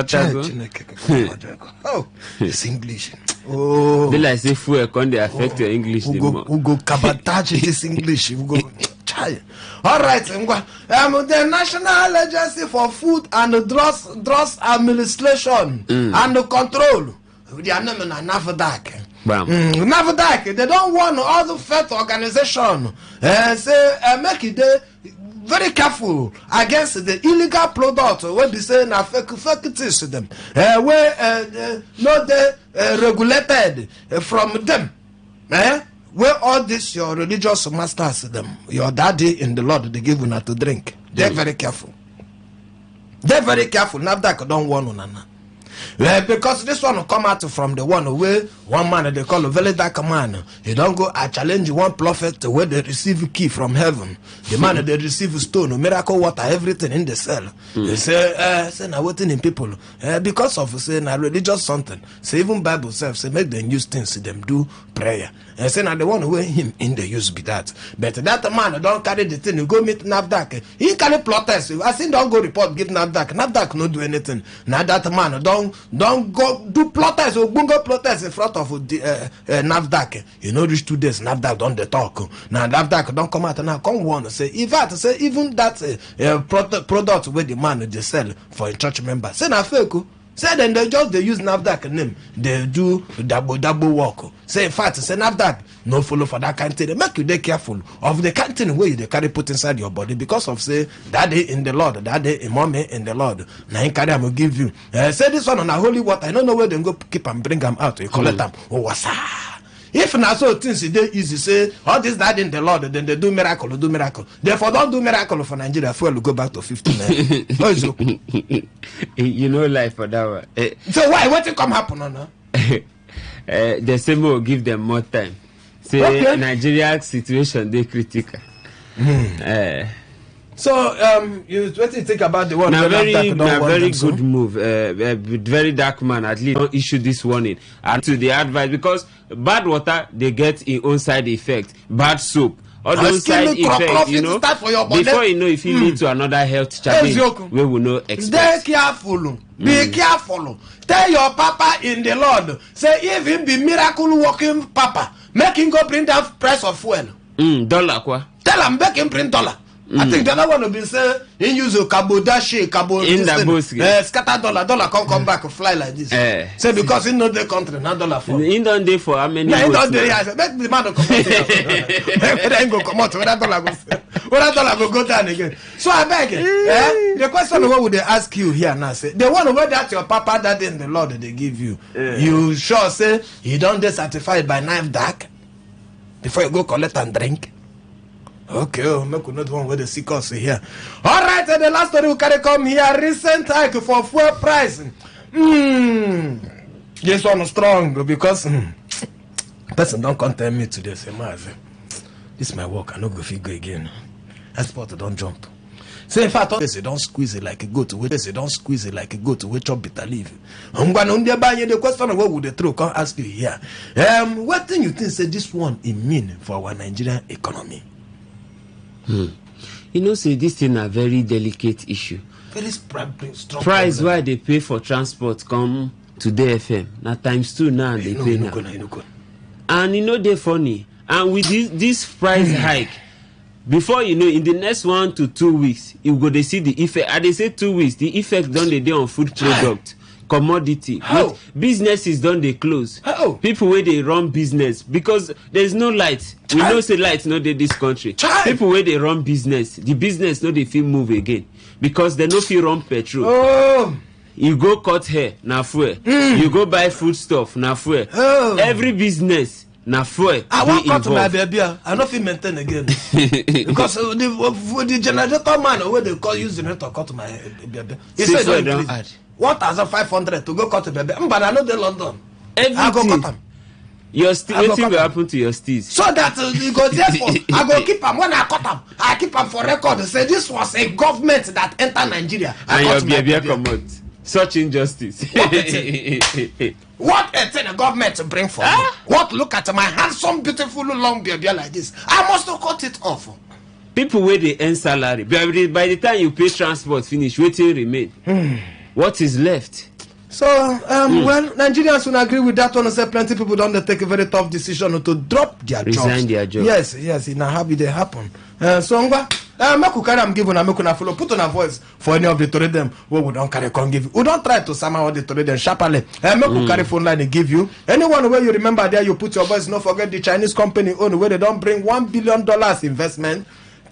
Oh, it's English. Oh,
they like say food can they affect your English.
We go cabotage this English. We go. All right, the National Agency for Food and Drugs Administration and Control. Their name is NAFDAC. NAFDAC, they don't want all the faith organization. Say make it very careful against the illegal product wey be say na fake things them wey no dey regulated from them where all this your religious masters them, your daddy in the Lord they give una to drink. They're very careful. They're very careful. NAFDAC don't warn una. Because this one will come out from the one where one man they call a very dark man. He don't go I challenge one prophet where they receive key from heaven. The man they receive stone, miracle water, everything in the cell. They say now waiting in people because of say na religious something. Say even Bible self say make them use things them do prayer. And say now the one where him in the use be that. But that man don't carry the thing. You go meet NAFDAC. He carry plotters. I think don't go report give NAFDAC. NAFDAC no do anything. Now that man don't go do plotters or bungo plotters in front of NAFDAC. You know reach 2 days NAFDAC don't they talk. Now NAFDAC don't come out and now come one say in fact say even that product where the man they sell for a church member. Say na fake. Say then they use NAFDAC name. They do double work. Say in fact, say NAFDAC no follow for that kind of thing. They make you dey careful of the kind of thing where you carry put inside your body because of say that day in the Lord, that day in mommy in the Lord. Now in carry will give you. Say this one on a holy water. I don't know where they go keep and bring them out. You collect them. Oh what's if na so things they easy say all this that in the Lord, then they do miracle. Therefore don't do miracle for Nigeria. Fuel will go back to 50 men.
You know life for that one.
So why what it come happen on now?
The same will give them more time. Say okay. Nigeria situation they critical.
So what do you think about the one?
Very good move. Very dark man. At least don't issue this warning and to the advice because bad water they get in own side effect. Bad soap. All those side effects, you know, before you know if you lead to another health challenge, we will know expect.
Stay careful. Be careful. Tell your papa in the Lord. Say if him be miracle working papa, make him go bring down price of fuel.
Dollar quoi?
Tell him make him bring $. I think the other one will be say he use a cabo dash, cabo scatter dollar come back fly like this. Say because in no the country, not $4 for.
In don't day for how many?
In don't day. Make the man come out. Then go come out. Where that dollar go down again. So I beg the question what would they ask you here now? Say the one where that your papa that in the Lord they give you. You sure say you don't get certified by NAFDAC before you go collect and drink. Okay, make not one where the sick us here. All right, and the last story we carry come here. Recent hike for fuel price. This one is strong because person don't contact me today. Say, this is my work. I no go figure again. Export don't jump. Say in fact, they don't squeeze it like a goat. They don't squeeze it like a goat. We chop bitter leaf. I'm going to buy you the question of what would the throw? Can't ask you here. What thing you think say this one it mean for our Nigerian economy?
You know, say this thing a very delicate issue.
Very strong
price why they pay for transport come Today FM. Now ×2 now they pay now. And you know they funny. And with this price hike, before you know, in the next 1 to 2 weeks, you go to see the effect. And they say 2 weeks, the effect done the day on food product. Commodity. Businesses don't they close. People where they run business because there's no light. We know say light not in this country. People where they run business, the business no they feel move again because they no feel run petrol. You go cut hair na fuel. You go buy food stuff na fuel. Every business na fuel.
I won't cut my baby. I don't feel maintain again because the generator man where they call use generator cut my baby. He said don't increase. 1,500 to go cut a baby. But I know the London. I go cut them.
Your what will happen to your steeds?
So that you go therefore, I go keep them. When I cut them, I keep them for record. Say this was a government that entered Nigeria.
And your baby come out. Such injustice.
What a thing the government to bring for me. What look at my handsome, beautiful, long baby like this. I must cut it off.
People where they earn salary. By the time you pay transport finish, waiting remain. What is left?
So, well, Nigerians will agree with that one. Say plenty people don't take a very tough decision to drop their jobs.
Resign their jobs.
Yes, in a habit they happen. So, I'm giving a follow. Put on a voice for any of the Today them. We don't carry con give you. We don't try to somehow the Today them sharply. Carry phone line and give you. Anyone where you remember there, you put your voice. Don't forget the Chinese company own where they don't bring $1 billion investment.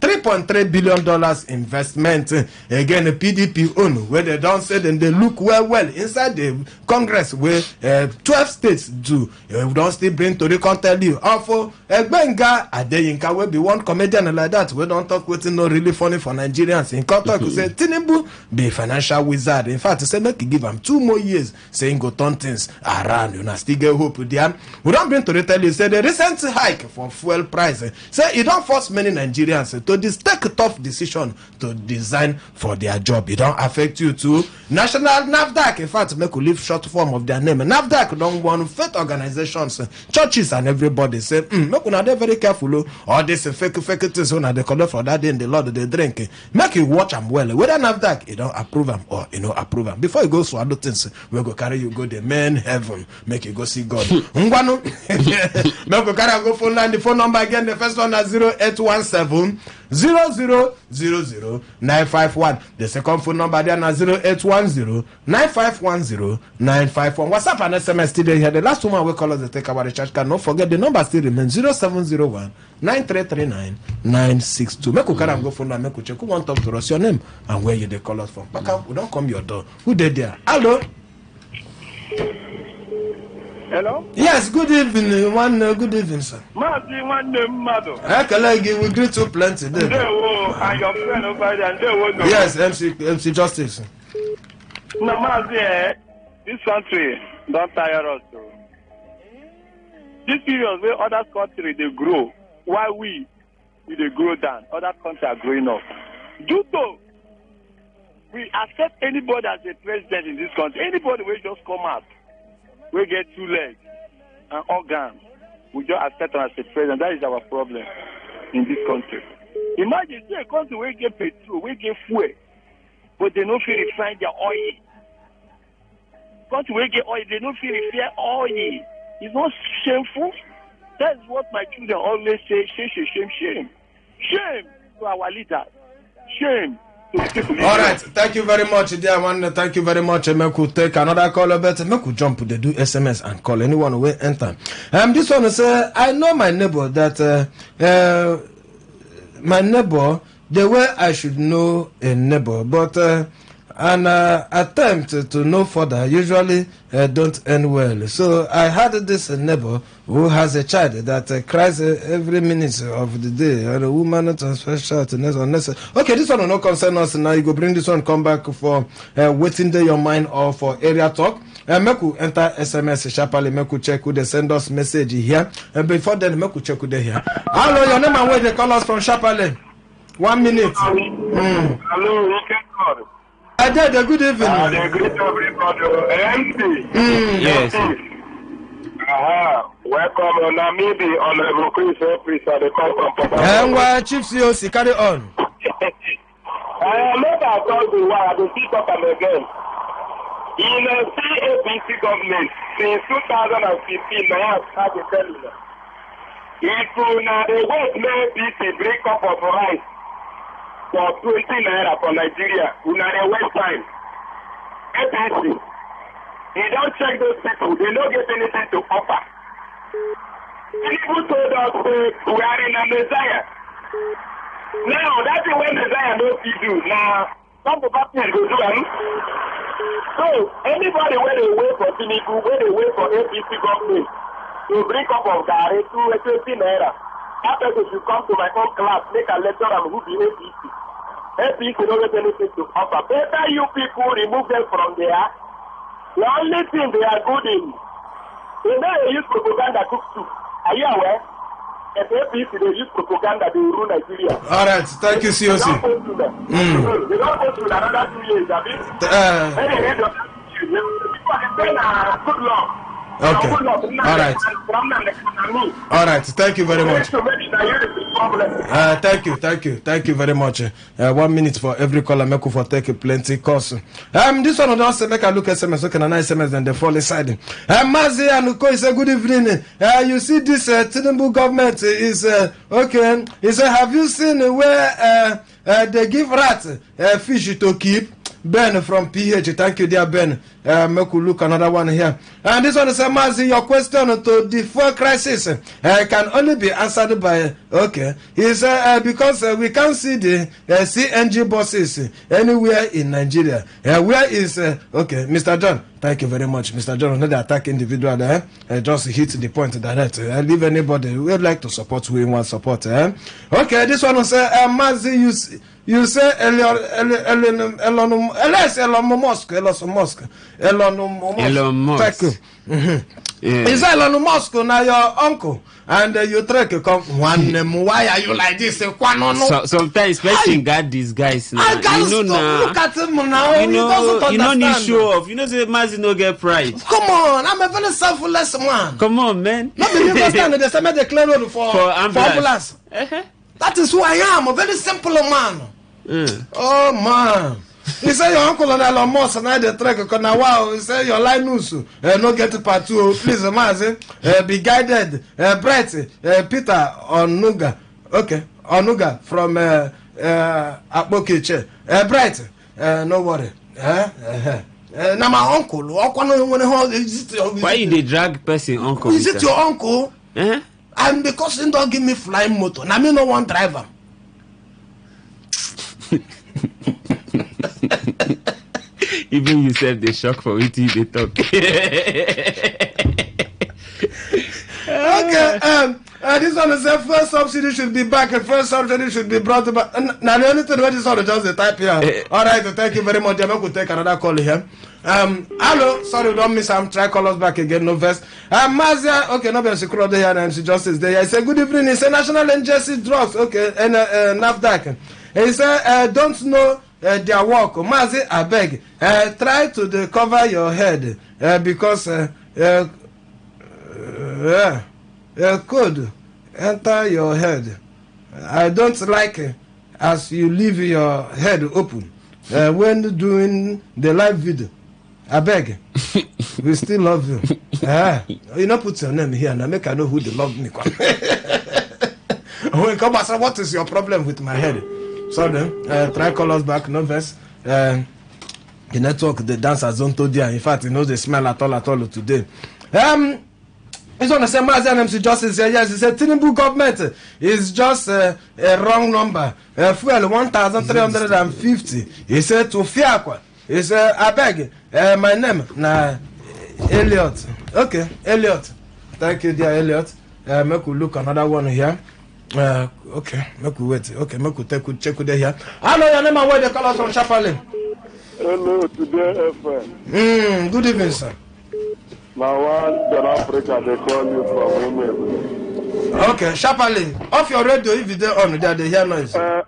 $3.3 billion investment. Again, the PDP own, where they don't say then they look well inside the Congress, where 12 states do. We don't still bring to the tell you. For Benga, Adeyinka will be one comedian like that. We don't talk with no really funny for Nigerians. In contact, we say Tinubu be financial wizard. In fact, he said make give him 2 more years, saying go turn things around. You know, still get hope with them. We don't bring to the tell you. Say the recent hike for fuel price. Say it don't force many Nigerians to take a tough decision to design for their job. It don't affect you too. National NAFDAC, in fact, make a leave short form of their name. NAFDAC don't want faith organizations, churches, and everybody say, make una dey very careful. All this fake things when they collect for that day in the Lord they drink. Make you watch them well. Whether NAFDAC, you don't approve them or you know approve them. Before you go to other things, we go carry you go the main heaven. Make you go see God. Ngwanu. Make you carry go phone line. The phone number again. The first one is 0817 0000951. The second phone number there is 0810 9510 951. WhatsApp and SMS still here. The last one we call us the take about the church card. Don't forget the number still remains 0701 9339 962. Make you carry go phone line. Make you check who want to talk to us, your name and where you they call us from. We don't come your door. Who did there? Hello.
Hello?
Yes, good evening. Good evening, sir.
Mazi, one name, Mado.
We greet you plenty.
And your friend over there, no.
Yes, MC Justice.
No, Mazi, this country don't tire us. This period where other countries they grow, while we they grow down, other countries are growing up. Due to we accept anybody as a president in this country, anybody will just come out. We get 2 legs and organs. We just accept them as a president. That is our problem in this country. Imagine see a country where get petrol, where get fuel, but they don't feel refine their oil. Country where get oil, they don't feel refine oil. It's not shameful. That's what my children always say, shame. Shame to our leaders. Shame.
All right, thank you very much, dear one. Thank you very much. Make we take another call, but make we jump. They do SMS and call anyone who will enter. This one say, I know my neighbor that my neighbor the way I should know a neighbor, but an attempt to know further usually don't end well. So I had this neighbor who has a child that cries every minute of the day, and a woman transfer shout to next. Okay, this one will not concern us now. You go bring this one, come back for waiting there your mind or for area talk. Make you enter SMS sharply. Make you check who they send us message here. And before then, make you check who they here. Hello, your name and where they call us from sharply. 1 minute.
Hello, you can call.
I did a good evening.
Great everybody. MC.
Yes.
Welcome on Namidi, Honorable Chris, the call from
and Chief COC, carry on.
I know that I told you why I will speak up again. In the CAPC government, since 2015, I have had to tell you. If you now the West APC break up of rice for 20 naira for Nigeria, you know the West time. APC, they don't check those people, they don't get anything to offer. People told us we are in a Messiah. Now, that's when Messiah knows you do. Now, some of us will do them. So, anybody where they wait for Tinubu, where they wait for APC government, to bring up of Gare to 20 naira. After they should come to my own class, make a lecture on who be APC. APC don't get anything to offer. Better you people remove them from there. The only thing they are good in, they know they use propaganda to cook soup. Are you aware? If APC they use propaganda, they rule Nigeria.
All right, thank you, COC.
They don't go through them. They don't go through another 2 years, I mean. Good luck.
Okay. All right. All right. Thank you very much. Thank you very much. 1 minute for every caller. Make for take plenty course. This one don't say make I look SMS. Okay, na SMS then they fall inside. Mazi Anuko is a good evening. You see this Tinubu government is okay. He said, have you seen where they give rats fish to keep? Ben from PH. Thank you, dear Ben. Make we look another one here. And this one is Mazi, your question to the fuel crisis can only be answered by, okay. He said, because we can't see the CNG buses anywhere in Nigeria. Where is, okay, Mr. John, thank you very much. Mr. John, not the attack individual there. Just hit the point direct. Leave anybody who would like to support who wants support. Okay, this one will say, Mazi, you say Elon Musk. Thank you. Is Elon Musk now your uncle? And you try to come one name. Why are you like this?
Sometimes person got these guys now.
You know now. Look at him now.
You don't need show off. You know say Mazi no get pride.
Come on, I'm a very selfless man.
Come on, man.
Not the first time they say the clear road for ambulance. That is who I am. A very simple man. Oh man. He say your uncle and Elon Musk and I the track because now wow. He say your line news no get to part 2. Please, Mazi, be guided. Brett, Peter Onuga. Okay, Onuga from Akbokeche. Brett, no worry. Now my uncle.
Why you dey drag person uncle?
Is it your uncle? And because he don't give me flying motor. Now me no one driver.
Even you said the shock for it they talk.
Okay, this one is first subsidy should be back and first subsidy should be brought back. Now the only thing what is all just the type here. All right, thank you very much. I'm going to take another call here. Hello, sorry, don't miss. I'm try call us back again. No verse. Mazia, okay, no be secure there and MC Justice there. I say good evening. It's a national agency drugs. Okay, and NAFDAC. He said, don't know their work. Mazi, I beg, try to cover your head because could enter your head. I don't like as you leave your head open when doing the live video. I beg, we still love you. You know, put your name here and I make I know who they love me. When come and say, what is your problem with my head? So then, try call us back, no verse. The network, the dancers don't told you. In fact, you know they smell at all today. It's on the same as MC Justice. Yes, he said Tinubu government is just a wrong number. Fuel 1,350. He said to Fiakwa. He said, I beg, my name na Elliot. Okay, Elliot. Thank you, dear Elliot. Make we look another one here. Okay, make we wait. Okay, make we check with here. Hello, your name and where they call us from Chapali.
Hello, Today FM.
Good evening, sir.
Now, one Africa, they call you from women.
Okay, Chapali, off your radio if you don't on there, they hear noise.
I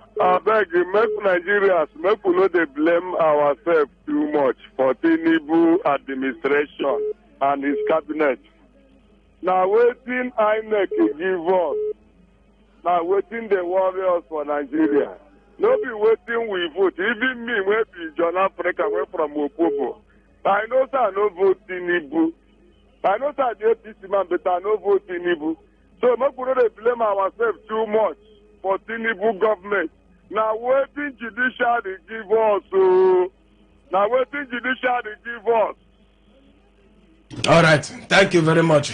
beg you, make Nigerians, make we not they blame ourselves too much for Tinubu administration and his cabinet. Now, waiting INEC give us. Now, waiting the warriors for Nigeria. No be waiting we vote. Even me, we be John Africa, we from Opobo. I know that I no vote Tinubu. I know that the APC man, but I no vote Tinubu. So, we don't blame ourselves too much for Tinubu government. Now, waiting judiciary give us. Now, waiting judiciary give us.
All right. Thank you very much.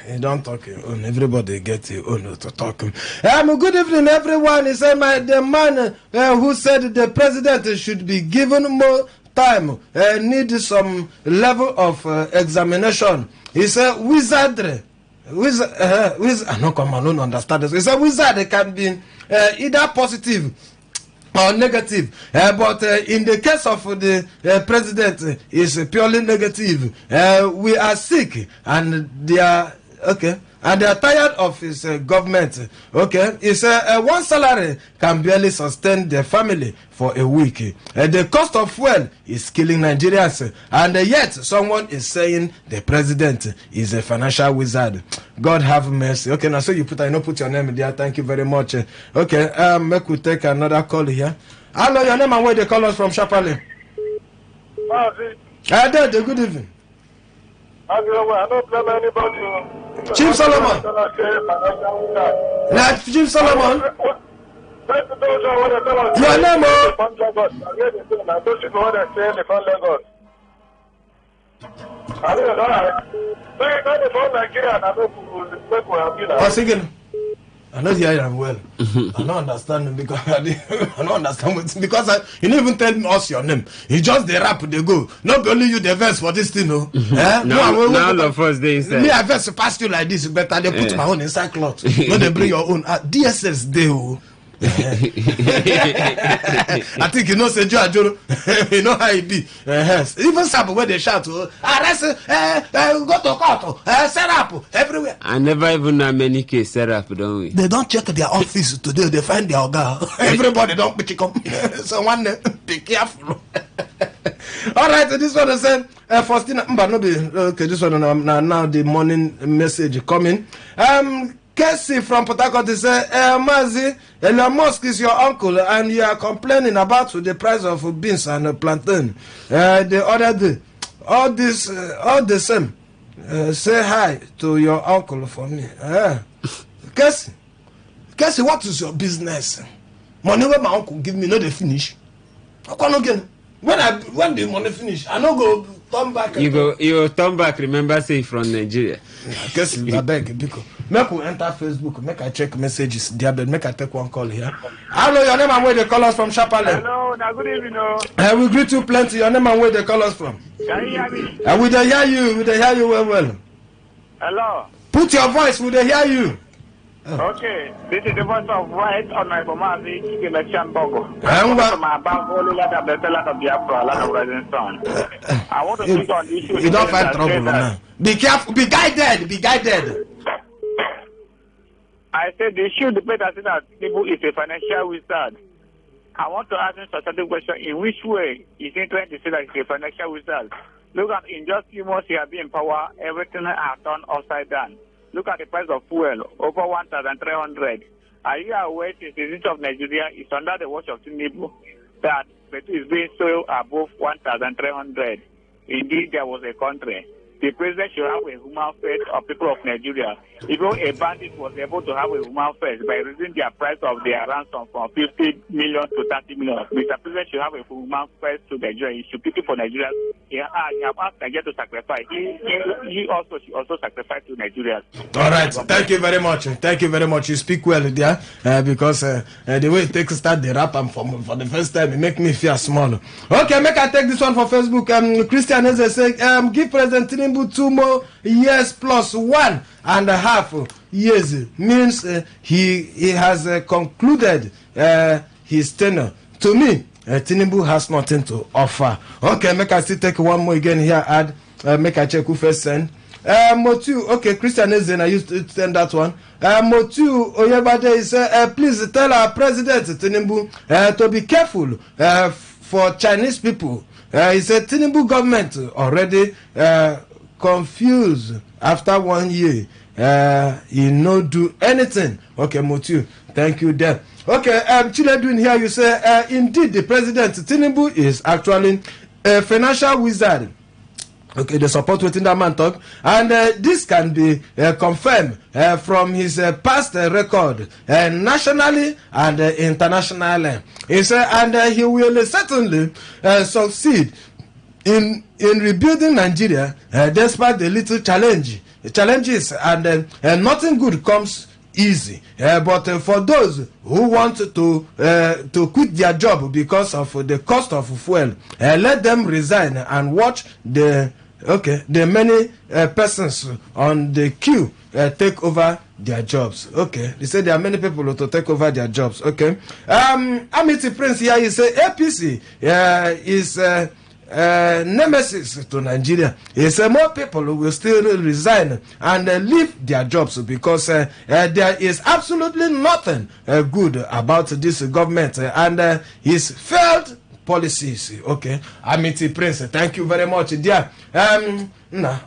You don't talk your own. Everybody gets your own to talk. Good evening, everyone. He said, the man who said the president should be given more time needs some level of examination. He said, wizardry. I don't understand this. He said, wizard can be either positive or negative, but in the case of the president, is purely negative. We are sick, and they are okay, and they are tired of his government. Okay, he said one salary can barely sustain their family for a week. The cost of fuel is killing Nigerians, and yet someone is saying the president is a financial wizard. God have mercy. Okay, now so you put your name there. Thank you very much. Okay, make we take another call here. Hello, your name and where they call us from Chapali. Good evening.
I don't blame anybody.
Chief Solomon. Chief Solomon. Your name, I don't hear him well. I don't understand him because I don't understand what, because you don't even tell us your name. You just the rap they go. Not only you the verse for this thing, no.
Now the first day inside.
Me I verse past you like this, better they put my own inside cloth. No, they bring your own. DSS they I think you know say Joe, you know how it be. Even Sabo where they shout, arrest, go to court, set up everywhere.
I never even know many cases set up, don't we?
They don't check their office today. They find their guy. Everybody don't pick up. So one day, be careful. All right, so this one I said, Faustina, but no be okay. This one now the morning message coming. Casey from Port Harcourt said, Mazi, Elon Musk is your uncle and you are complaining about the price of beans and plantain. The other day, all the same. Say hi to your uncle for me. Casey, what is your business? Money where my uncle give me, no they finish. I can't again. When the money finish, I no go turn back.
You turn back. Remember, say from Nigeria.
Casey, I beg because. Make we enter Facebook, make I check messages there, but make I take one call here. Hello, your name and where they call us from, Chapale.
Hello, good evening.
We greet you plenty. Your name and where they call us from.
Can you hear me?
We they hear you well.
Hello.
Put your voice, we they hear you.
Okay, this is the voice of right on my Bomazi, Kikimechian Bogo.
I
want to speak on the issue.
You don't find trouble now. Be careful, be guided.
I said the issue debate that Tinubu is a financial wizard. I want to ask him a certain question. In which way is he trying to say that he's a financial wizard? Look at in just few months he has been in power, everything has turned upside down. Look at the price of fuel, over 1,300. Are you aware the citizenship of Nigeria is under the watch of Tinubu that petrol is being sold above 1,300? Indeed, there was a country. The president should have a human face of people of Nigeria. Even a bandit was able to have a human face by raising their price of their ransom from 50 million to 30 million. Mr. President should have a human face to Nigeria. He should pick it for Nigeria. He has asked Nigeria to sacrifice. He also should also sacrifice to Nigeria.
All right. Thank you very much. You speak well there because the way it takes start the rap and for the first time it make me feel small. Okay, make I take this one for Facebook. Christian Eze say give President Tinubu 2 more years plus 1.5 years means he has concluded his tenure. To me, Tinubu has nothing to offer. Okay, make I still take one more again here. Add, make I check who first send. Motu, okay, Christian Ezen, I used to send that one. Motu Oyebade said, please tell our president Tinubu to be careful for Chinese people. He said Tinubu government already confused after 1 year. He no do anything. Okay, Motu, thank you there. Okay, Chiledwin here, you say indeed the president Tinubu is actually a financial wizard. Okay, the support within that man talk, and this can be confirmed from his past record nationally and internationally. He said, and he will certainly succeed in rebuilding Nigeria despite the little challenges, and nothing good comes easy. But for those who want to quit their job because of the cost of fuel, let them resign and watch the many persons on the queue take over their jobs. Okay, they say there are many people to take over their jobs. Okay, Amity Prince here, he say APC is nemesis to Nigeria. He said more people will still resign and leave their jobs because there is absolutely nothing good about this government, and he's failed policies. Okay, Amity Prince, thank you very much, dear. No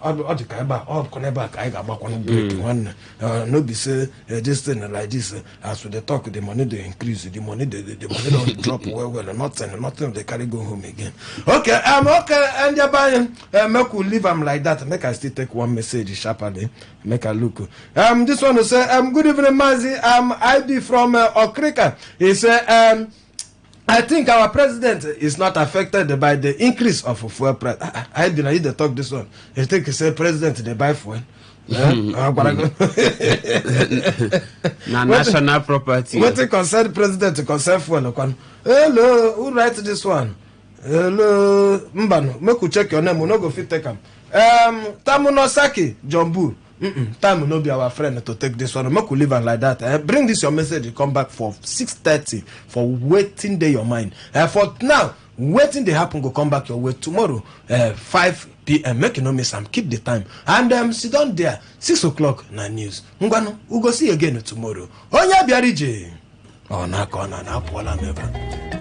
be say this thing like this. As we talk, the money they increase, the money don't drop well, nothing they carry go home again. Okay, okay, and you're buying. Make we leave them like that. Make I still take one message sharply. Make a look. This one will say, good evening, Mazi. I be from Okrika. He said, I think our president is not affected by the increase of fuel price. I didn't to talk this one. I think he said president they buy fuel.
Na national property.
What it concern president to concern fuel? Hello, who write this one? Hello, Mbano. Make you check your name. We no go fit take him. Tamunosaki Jombu. Time will not be our friend to take this one. Make we leave like that. Bring this your message. You come back for 6:30 for waiting day your mind. For now, waiting they happen go come back your way tomorrow 5 p.m. Make you no miss them. Keep the time and sit down there 6 o'clock na news. Ngwano, we go see you again tomorrow. Onya biarije. Oh na kona na pola meba.